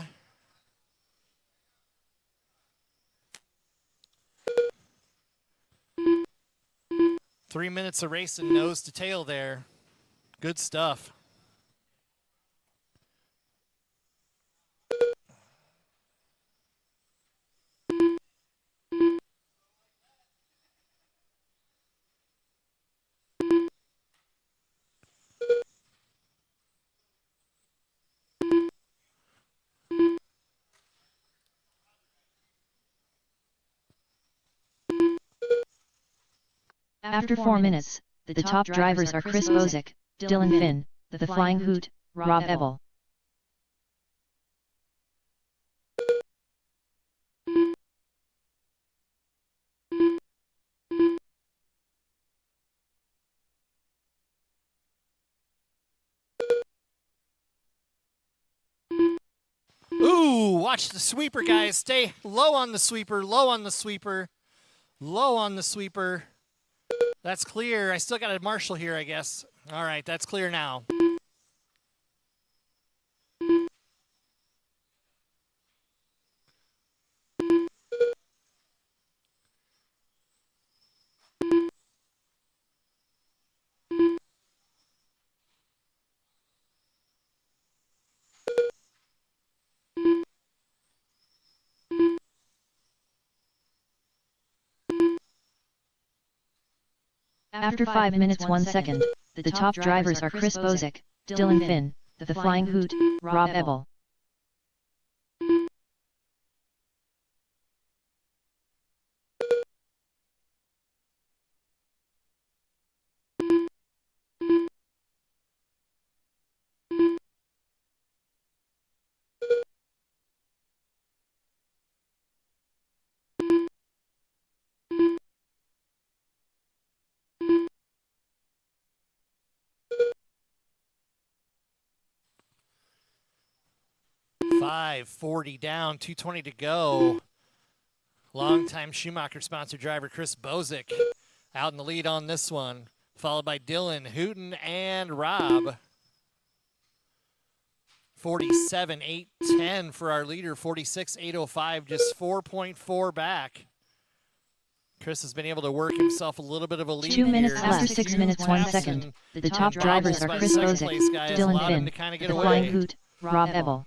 Three minutes of racing nose to tail there. Good stuff. After 4 minutes, the top drivers are Chris Bozick, Dylan Finn, the Flying Hoot, Rob Ebel. Ooh, watch the sweeper, guys. Stay low on the sweeper, low on the sweeper, low on the sweeper. That's clear. I still got a marshal here, I guess. All right, that's clear now. After 5 minutes 1 second, the top drivers are Chris Bozick, Dylan Finn, the Flying Hoot, Rob Ebel. .540 down, 220 to go. Longtime Schumacher sponsored driver Chris Bozick out in the lead on this one, followed by Dylan, Hooten, and Rob. 47.810 for our leader, 46.805, just 4.4 back. Chris has been able to work himself a little bit of a lead 2 minutes here. after 6 minutes 1 second. The top drivers are Chris Bozek, Dylan Finn, the Flying Hoot, Rob Ebel.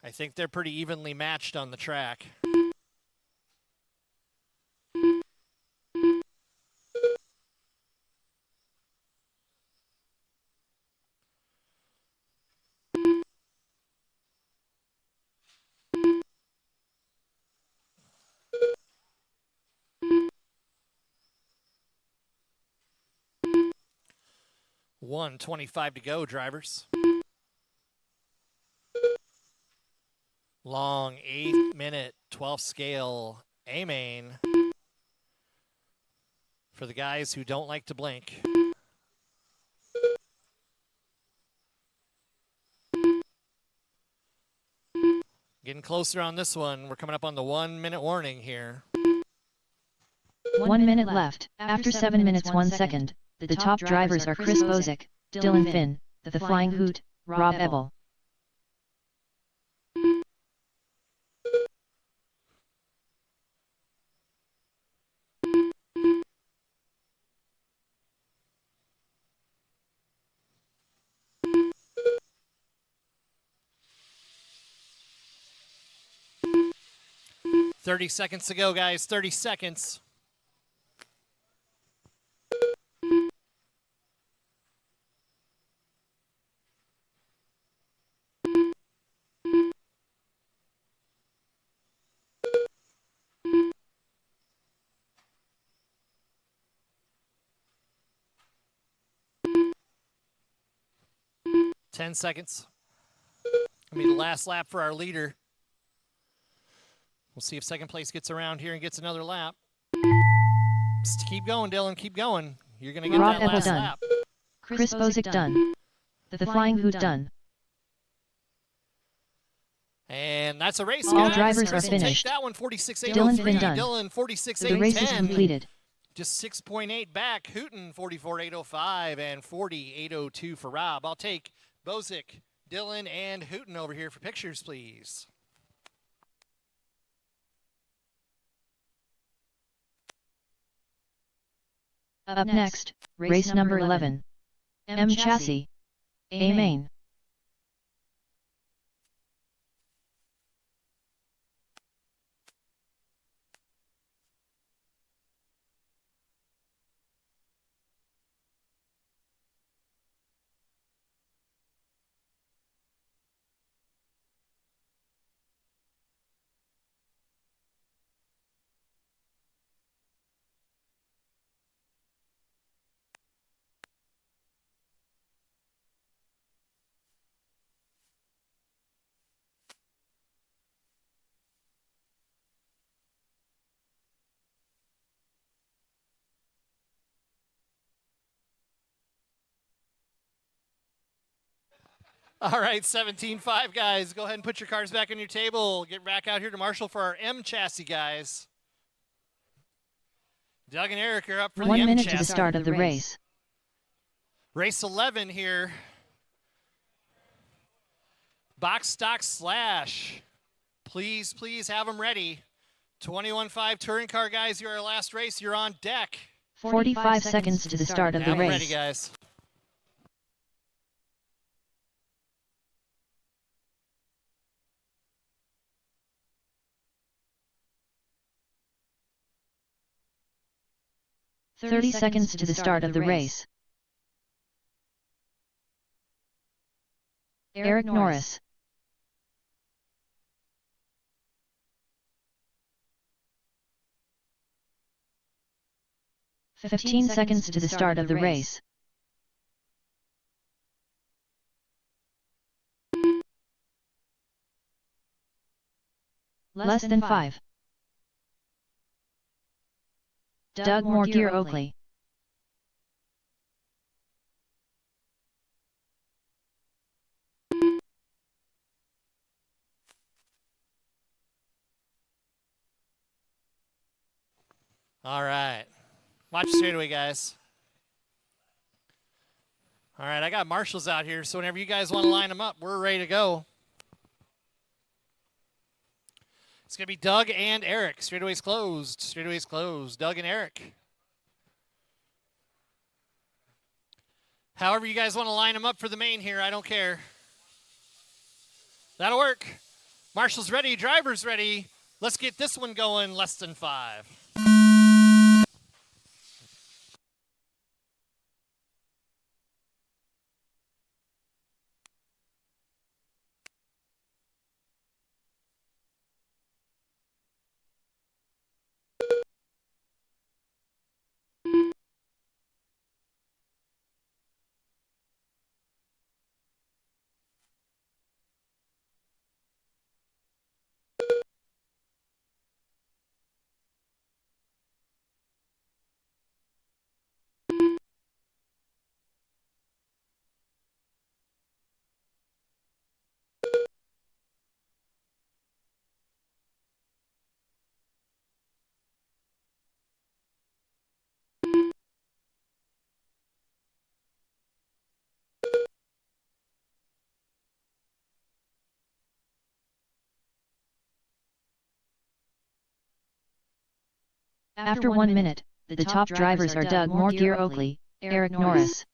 I think they're pretty evenly matched on the track. $1:25 to go, drivers. Long 8-minute 12 scale A main for the guys who don't like to blink. Getting closer on this one. We're coming up on the 1-minute warning here. 1 minute left. After 7 minutes 1 second, the top drivers are Chris Bozek, Dylan Finn, the Flying Hoot, Rob Ebel. $30 seconds to go, guys. 30 seconds. $10 seconds. Gonna be the last lap for our leader. We'll see if second place gets around here and gets another lap. Just keep going, Dylan. Keep going. You're going to get Rob that last Ebel done. lap. Chris Bozek done. The Flying Hoot done. And that's a race, All guys. drivers Chris are will finished. take that one, 46.803. Dylan Finn done. Dylan, 46.810. The race is completed. Just 6.8 back. Hooten, 44.805 and 40.802 for Rob. I'll take Bozek, Dylan, and Hooten over here for pictures, please. Up next, race number 11. M Chassis. A main. All right, 17.5, guys. Go ahead and put your cars back on your table. Get back out here to Marshall for our M Chassis, guys. Doug and Eric are up for the 1 M minute Chassis. to the start of the race. Race 11 here. Box stock slash. Please, please have them ready. 21.5 touring car guys, you're our last race. You're on deck. 45 seconds to the start of the Have 'em race. ready, guys. Thirty seconds to the start of the race. Eric Norris. $15 seconds to the start of the race. Less than 5. Doug Morgier Oakley. All right. Watch the straightaway, guys. All right, I got marshals out here, so whenever you guys want to line them up, we're ready to go. It's going to be Doug and Eric. Straightaways closed. Straightaways closed. Doug and Eric. However you guys want to line them up for the main here, I don't care. That'll work. Marshall's ready. Driver's ready. Let's get this one going less than 5. After 1 minute, the top drivers are Doug Moore, Oakley, Eric Norris.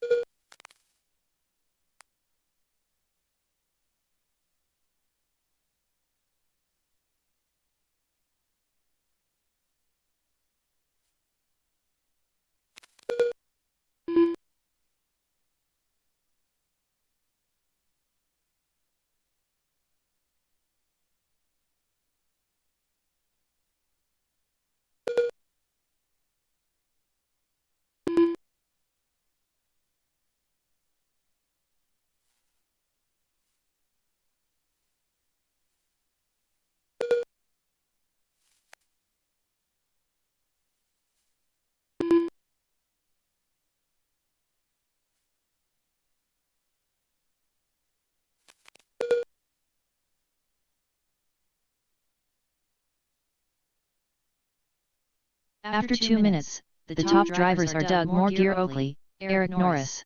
After 2 minutes, the top drivers are Doug Moore, Oakley, Eric Norris.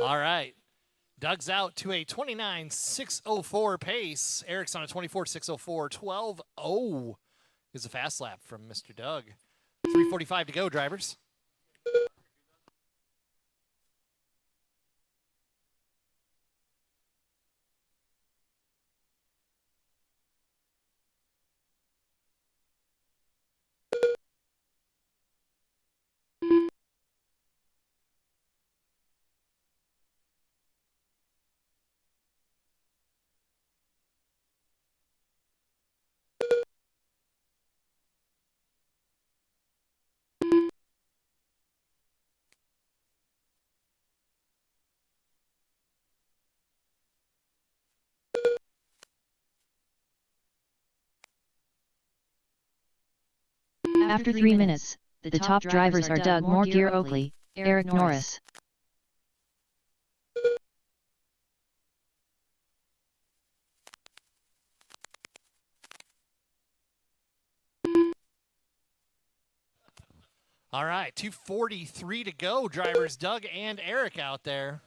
All right. Doug's out to a 29.604 pace. Eric's on a 24.604. 12.0 is a fast lap from Mr. Doug. 3:45 to go, drivers. After 3 minutes, the top drivers are Doug Moore, Oakley, Eric Norris. All right, 2:43 to go, drivers Doug and Eric out there.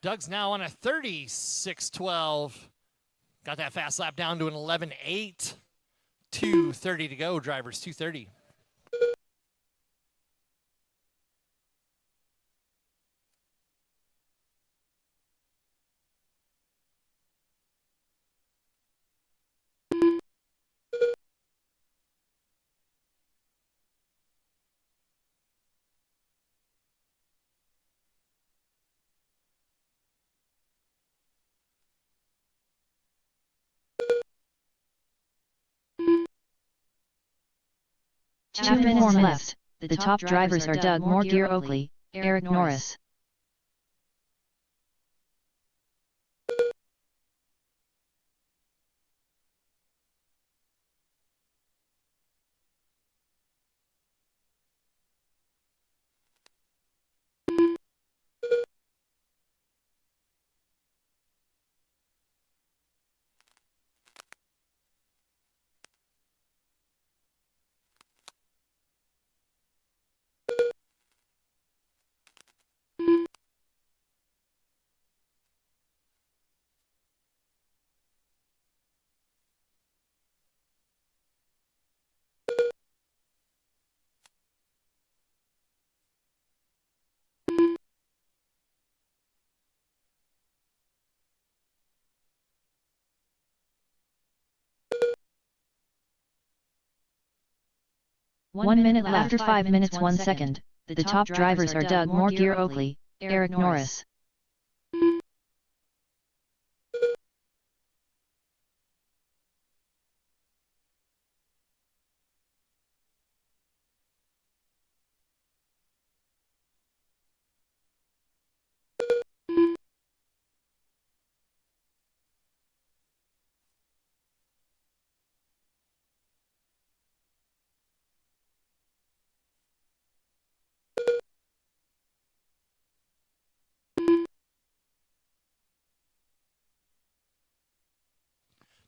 Doug's now on a 36.12. Got that fast lap down to an 11.8. 2:30 to go, drivers, 2:30. Two minutes left. The top drivers are Doug Moore, Oakley, Eric Norris. 1 minute after 5 minutes 1 second, the top drivers are Doug Moore, Oakley, Eric Norris.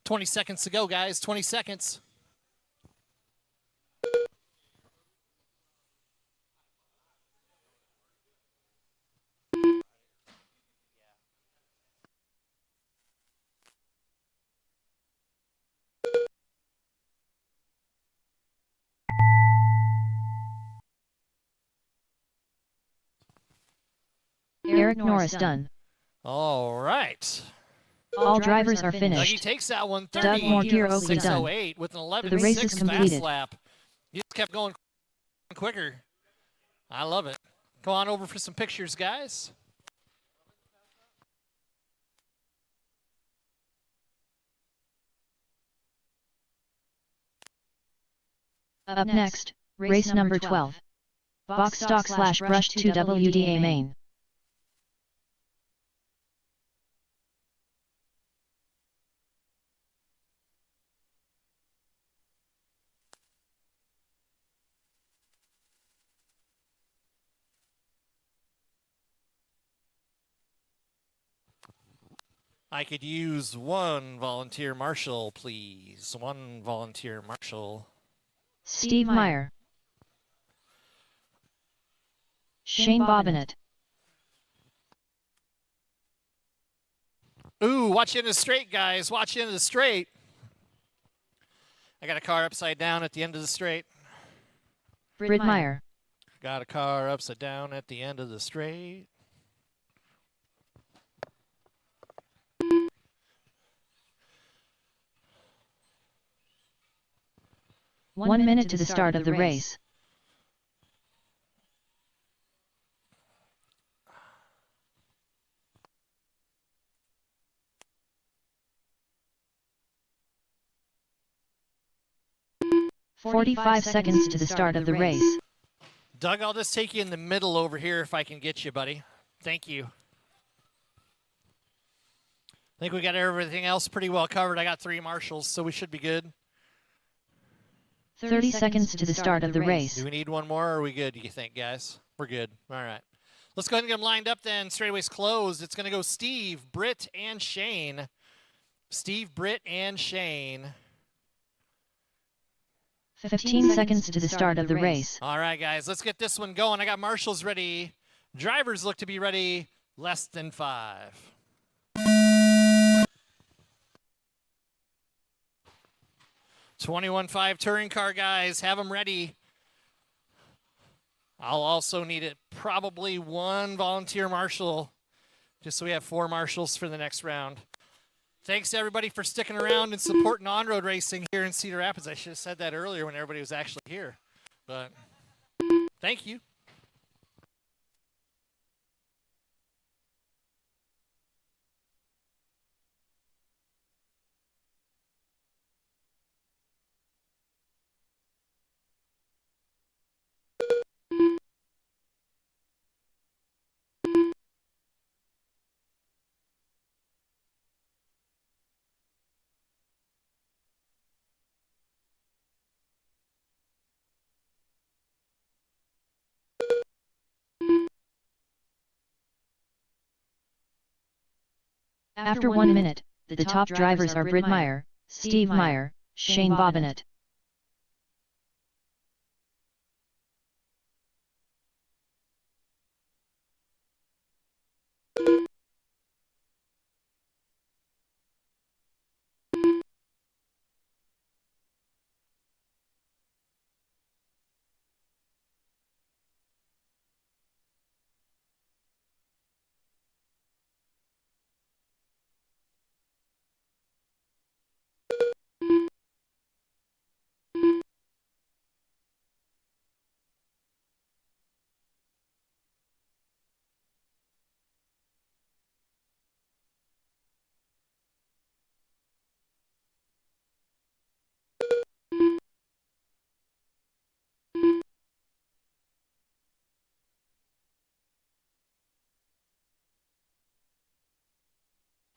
"20 seconds to go, guys. 20 seconds. Eric Norris done. All right. All drivers are Dougie finished. takes that one, Doug Moore, Oakley done. 6:08 with an The race is 11:06 completed. fast lap. He just kept going quicker. I love it. Go on over for some pictures, guys. Up next, race number 12. Box stock / brush 2 WDA main. I could use one volunteer marshal, please. One volunteer marshal. Steve Meyer. Shane Bobbitt. Ooh, watch into the straight, guys. Watch into the straight. I got a car upside down at the end of the straight. Brid Meyer. Got a car upside down at the end of the straight. One minute to the start of the race. "45 seconds to the start of the race. Doug, I'll just take you in the middle over here if I can get you, buddy. Thank you. I think we got everything else pretty well covered. I got 3 marshals, so we should be good. 30 seconds to the start of the race. Do we need one more, or are we good, do you think, guys? We're good. All right. Let's go ahead and get them lined up then. Straightaways closed. It's going to go Steve, Britt, and Shane. Steve, Britt, and Shane. 15 seconds to the start of the race. All right, guys, let's get this one going. I got marshals ready. Drivers look to be ready. Less than 5. $21.5 touring car, guys. Have them ready. I'll also need it probably one volunteer marshal, just so we have 4 marshals for the next round. Thanks, everybody, for sticking around and supporting on-road racing here in Cedar Rapids. I should have said that earlier when everybody was actually here, but thank you. After 1 minute, the top drivers are Brid Meyer, Steve Meyer, Shane Bobbitt.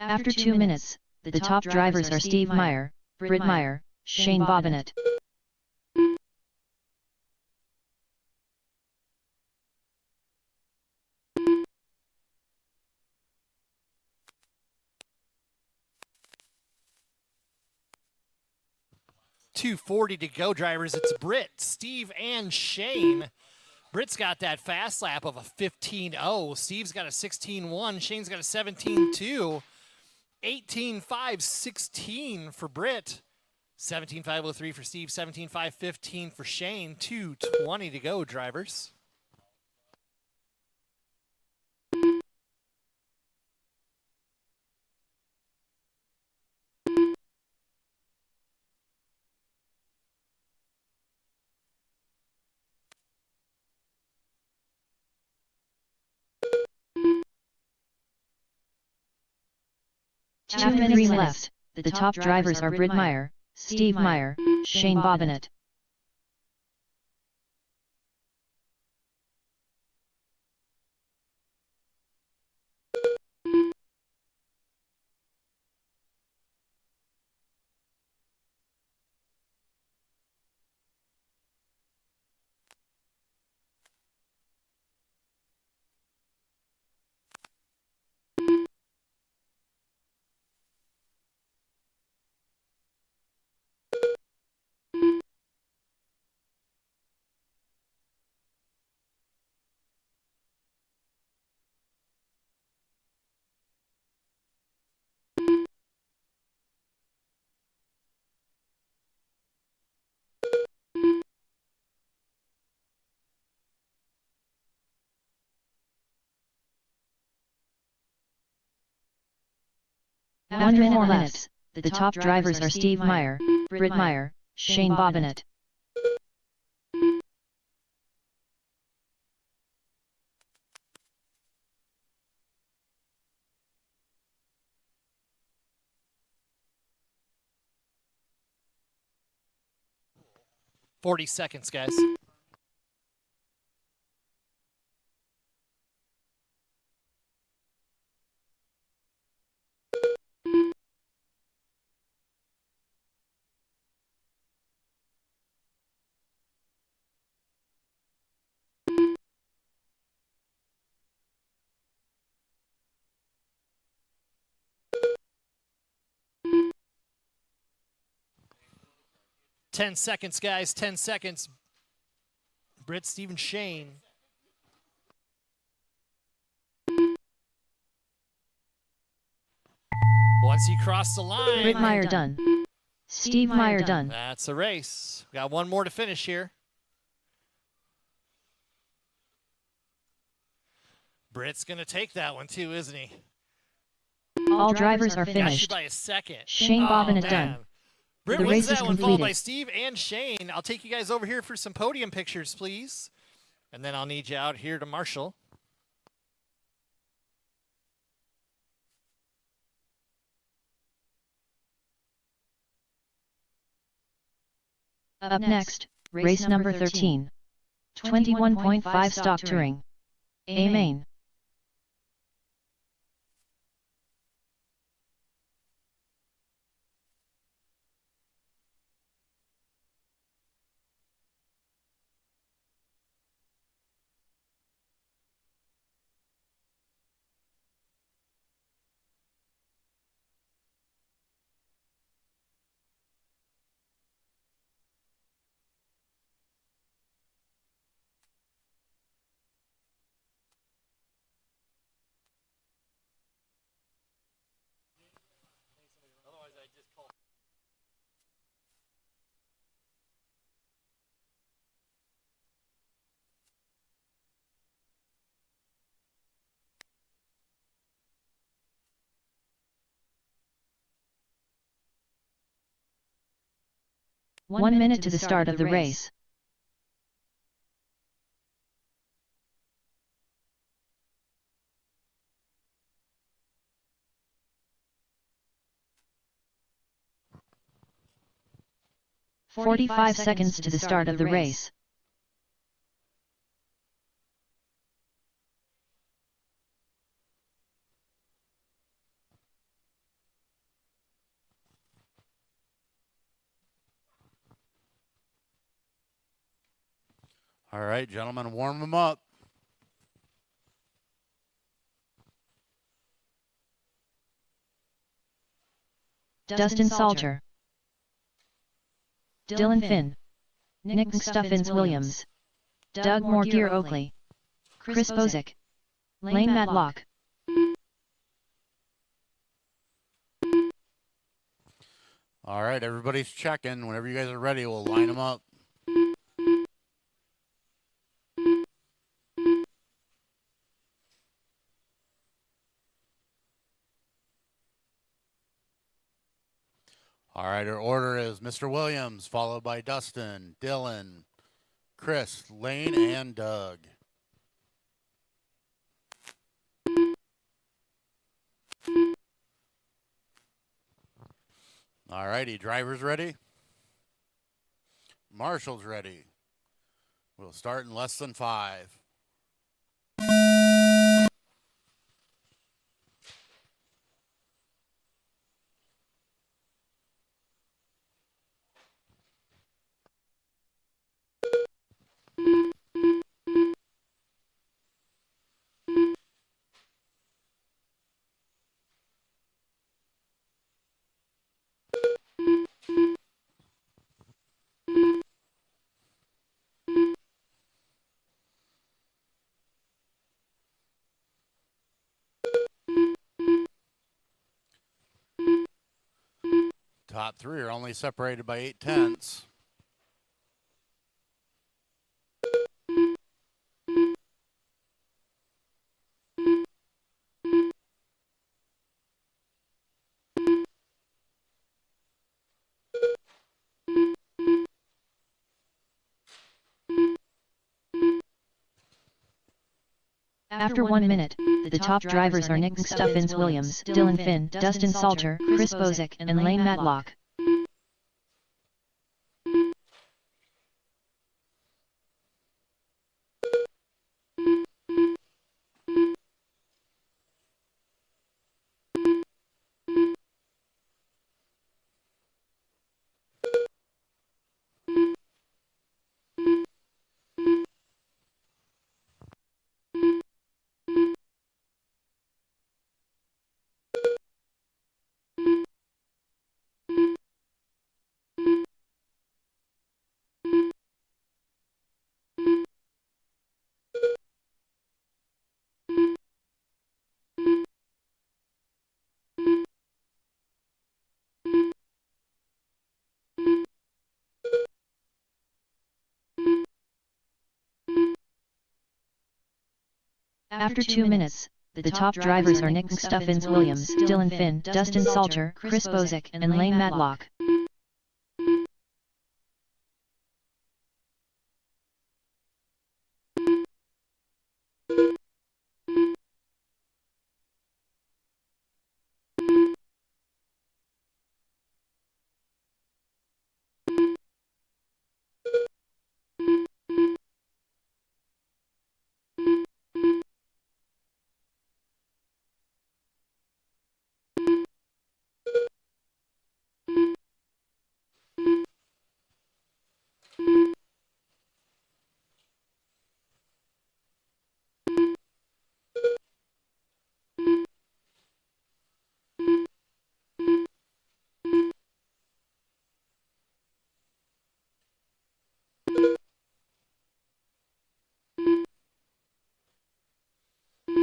After 2 minutes, the top drivers are Steve Meyer, Britt Meyer, Shane Bobbitt. .240 to go, drivers. It's Britt, Steve, and Shane. Britt's got that fast lap of a 15.0. Steve's got a 16.1. Shane's got a 17.2. 18.5.16 for Britt. 17.503 for Steve. 17.515 for Shane. 2:20 to go, drivers. Two minutes left. The top drivers are Britt Meyer, Steve Meyer, Shane Bobbitt. One minute left. The top drivers are Steve Meyer, Britt Meyer, Shane Bobbitt. .40 seconds, guys. Ten seconds, guys. 10 seconds. Britt, Steve, Shane. Once you cross the line. Britt Meyer done. Steve Meyer done. That's a race. Got one more to finish here. Britt's going to take that one too, isn't he? All drivers are Got you finished. by a second. Shane Bobbitt done. Britt The wins race is that one, followed by completed. Steve and Shane. I'll take you guys over here for some podium pictures, please. And then I'll need you out here to Marshall. Up next, race number 13. 21.5 stock touring. A main. One minute to the start of the race. "45 seconds to the start of the race. All right, gentlemen, warm them up. Dustin Salter, Dylan Finn, Nick Stuffins Williams, Doug Morgier Oakley, Chris Bozick, Lane Matlock. All right, everybody's checking. Whenever you guys are ready, we'll line them up. All right, our order is Mr. Williams, followed by Dustin, Dylan, Chris, Lane, and Doug. All righty, drivers ready? Marshall's ready. We'll start in less than 5. Top 3 are only separated by 8/10. After 1 minute, the top drivers are Nick Stuffins Williams, Dylan Finn, Dustin Salter, Chris Bozick, and Lane Matlock. After 2 minutes, the top drivers are Nick Stuffins Williams, Dylan Finn, Dustin Salter, Chris Bozick, and Lane Matlock.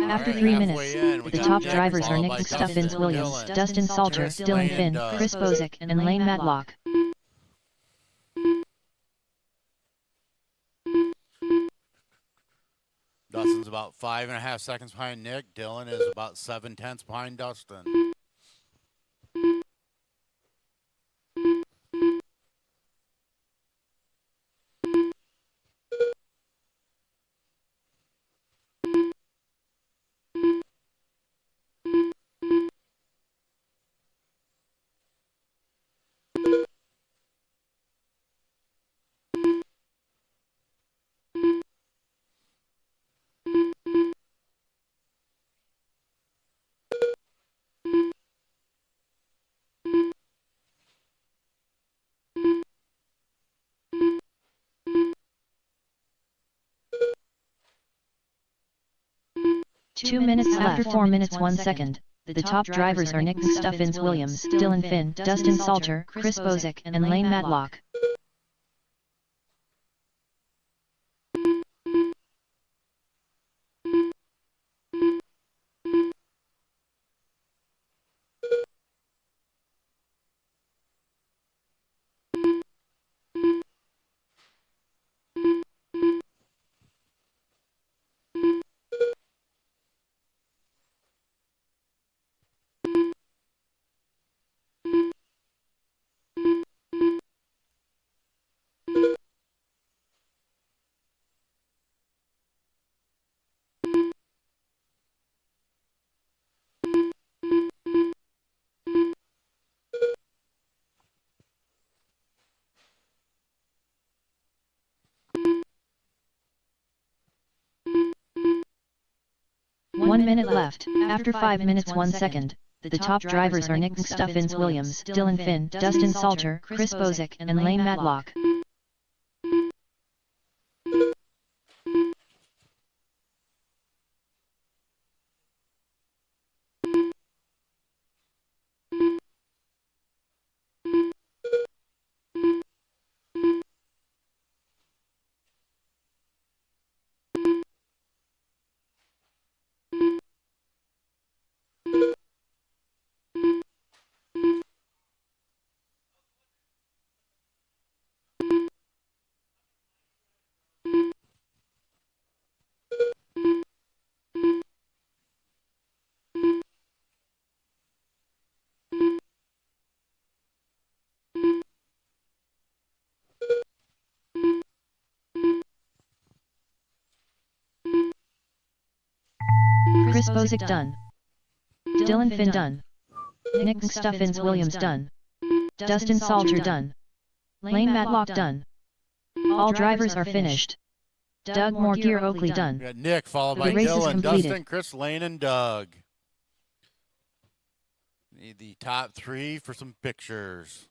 After 3 minutes, the top drivers are Nick Stuffins Williams, Dustin Salter, Dylan Finn, Chris Bozick, and Lane Matlock. Dustin's about 5.5 seconds behind Nick. Dylan is about 7/10 behind Dustin. 2 minutes after 4 minutes 1 second. The top drivers are Nick Stuffins Williams, Dylan Finn, Dustin Salter, Chris Bozick, and Lane Matlock. One minute left. After 5 minutes 1 second. The top drivers are Nick Stuffins Williams, Dylan Finn, Dustin Salter, Chris Bozick, and Lane Matlock. Chris Bozick done. Dylan Finn done. Nick Stuffins Williams done. Dustin Salter done. Lane Matlock done. All drivers are finished. Doug Morgier Oakley done. We got Nick followed The by race is Dylan, completed. Dustin, Chris, Lane, and Doug. Need the top 3 for some pictures.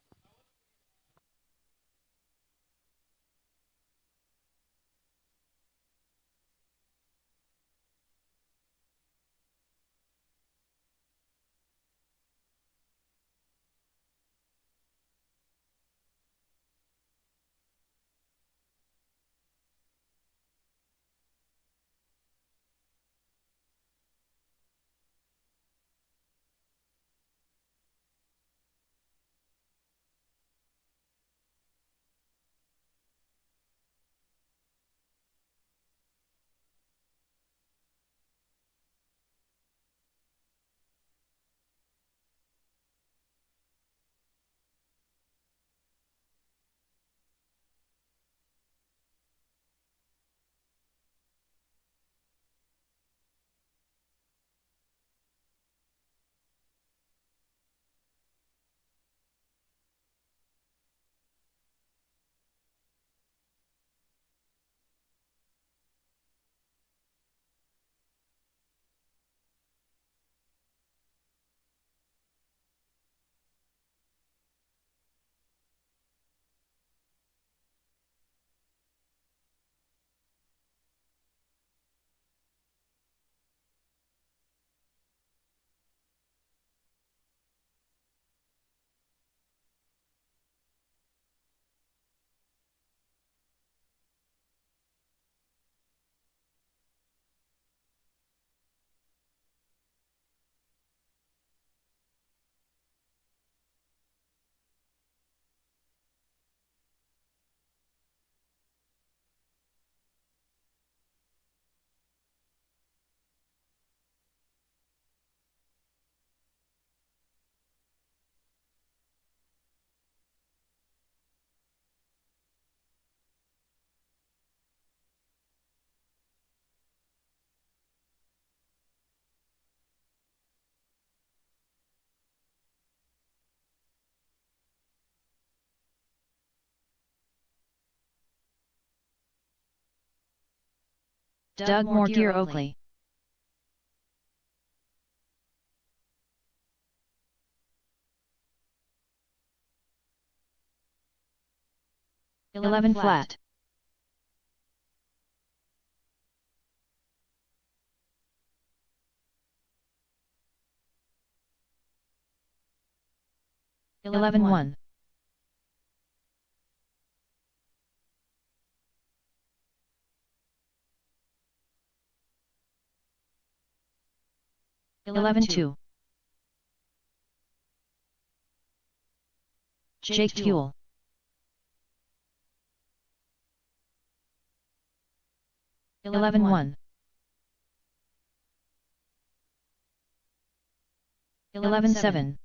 Doug Morgier Oakley. Eleven flat. . 11-1. 11-2. Jake Tuel. 11-1. 11-7.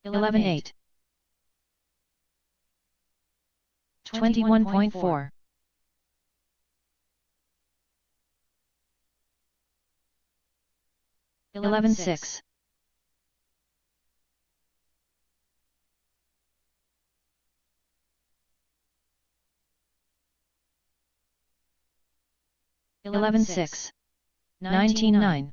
11-8. 21.4. 11-6. 11-6. 19-9.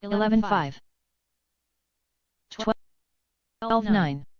11-5. 12-9.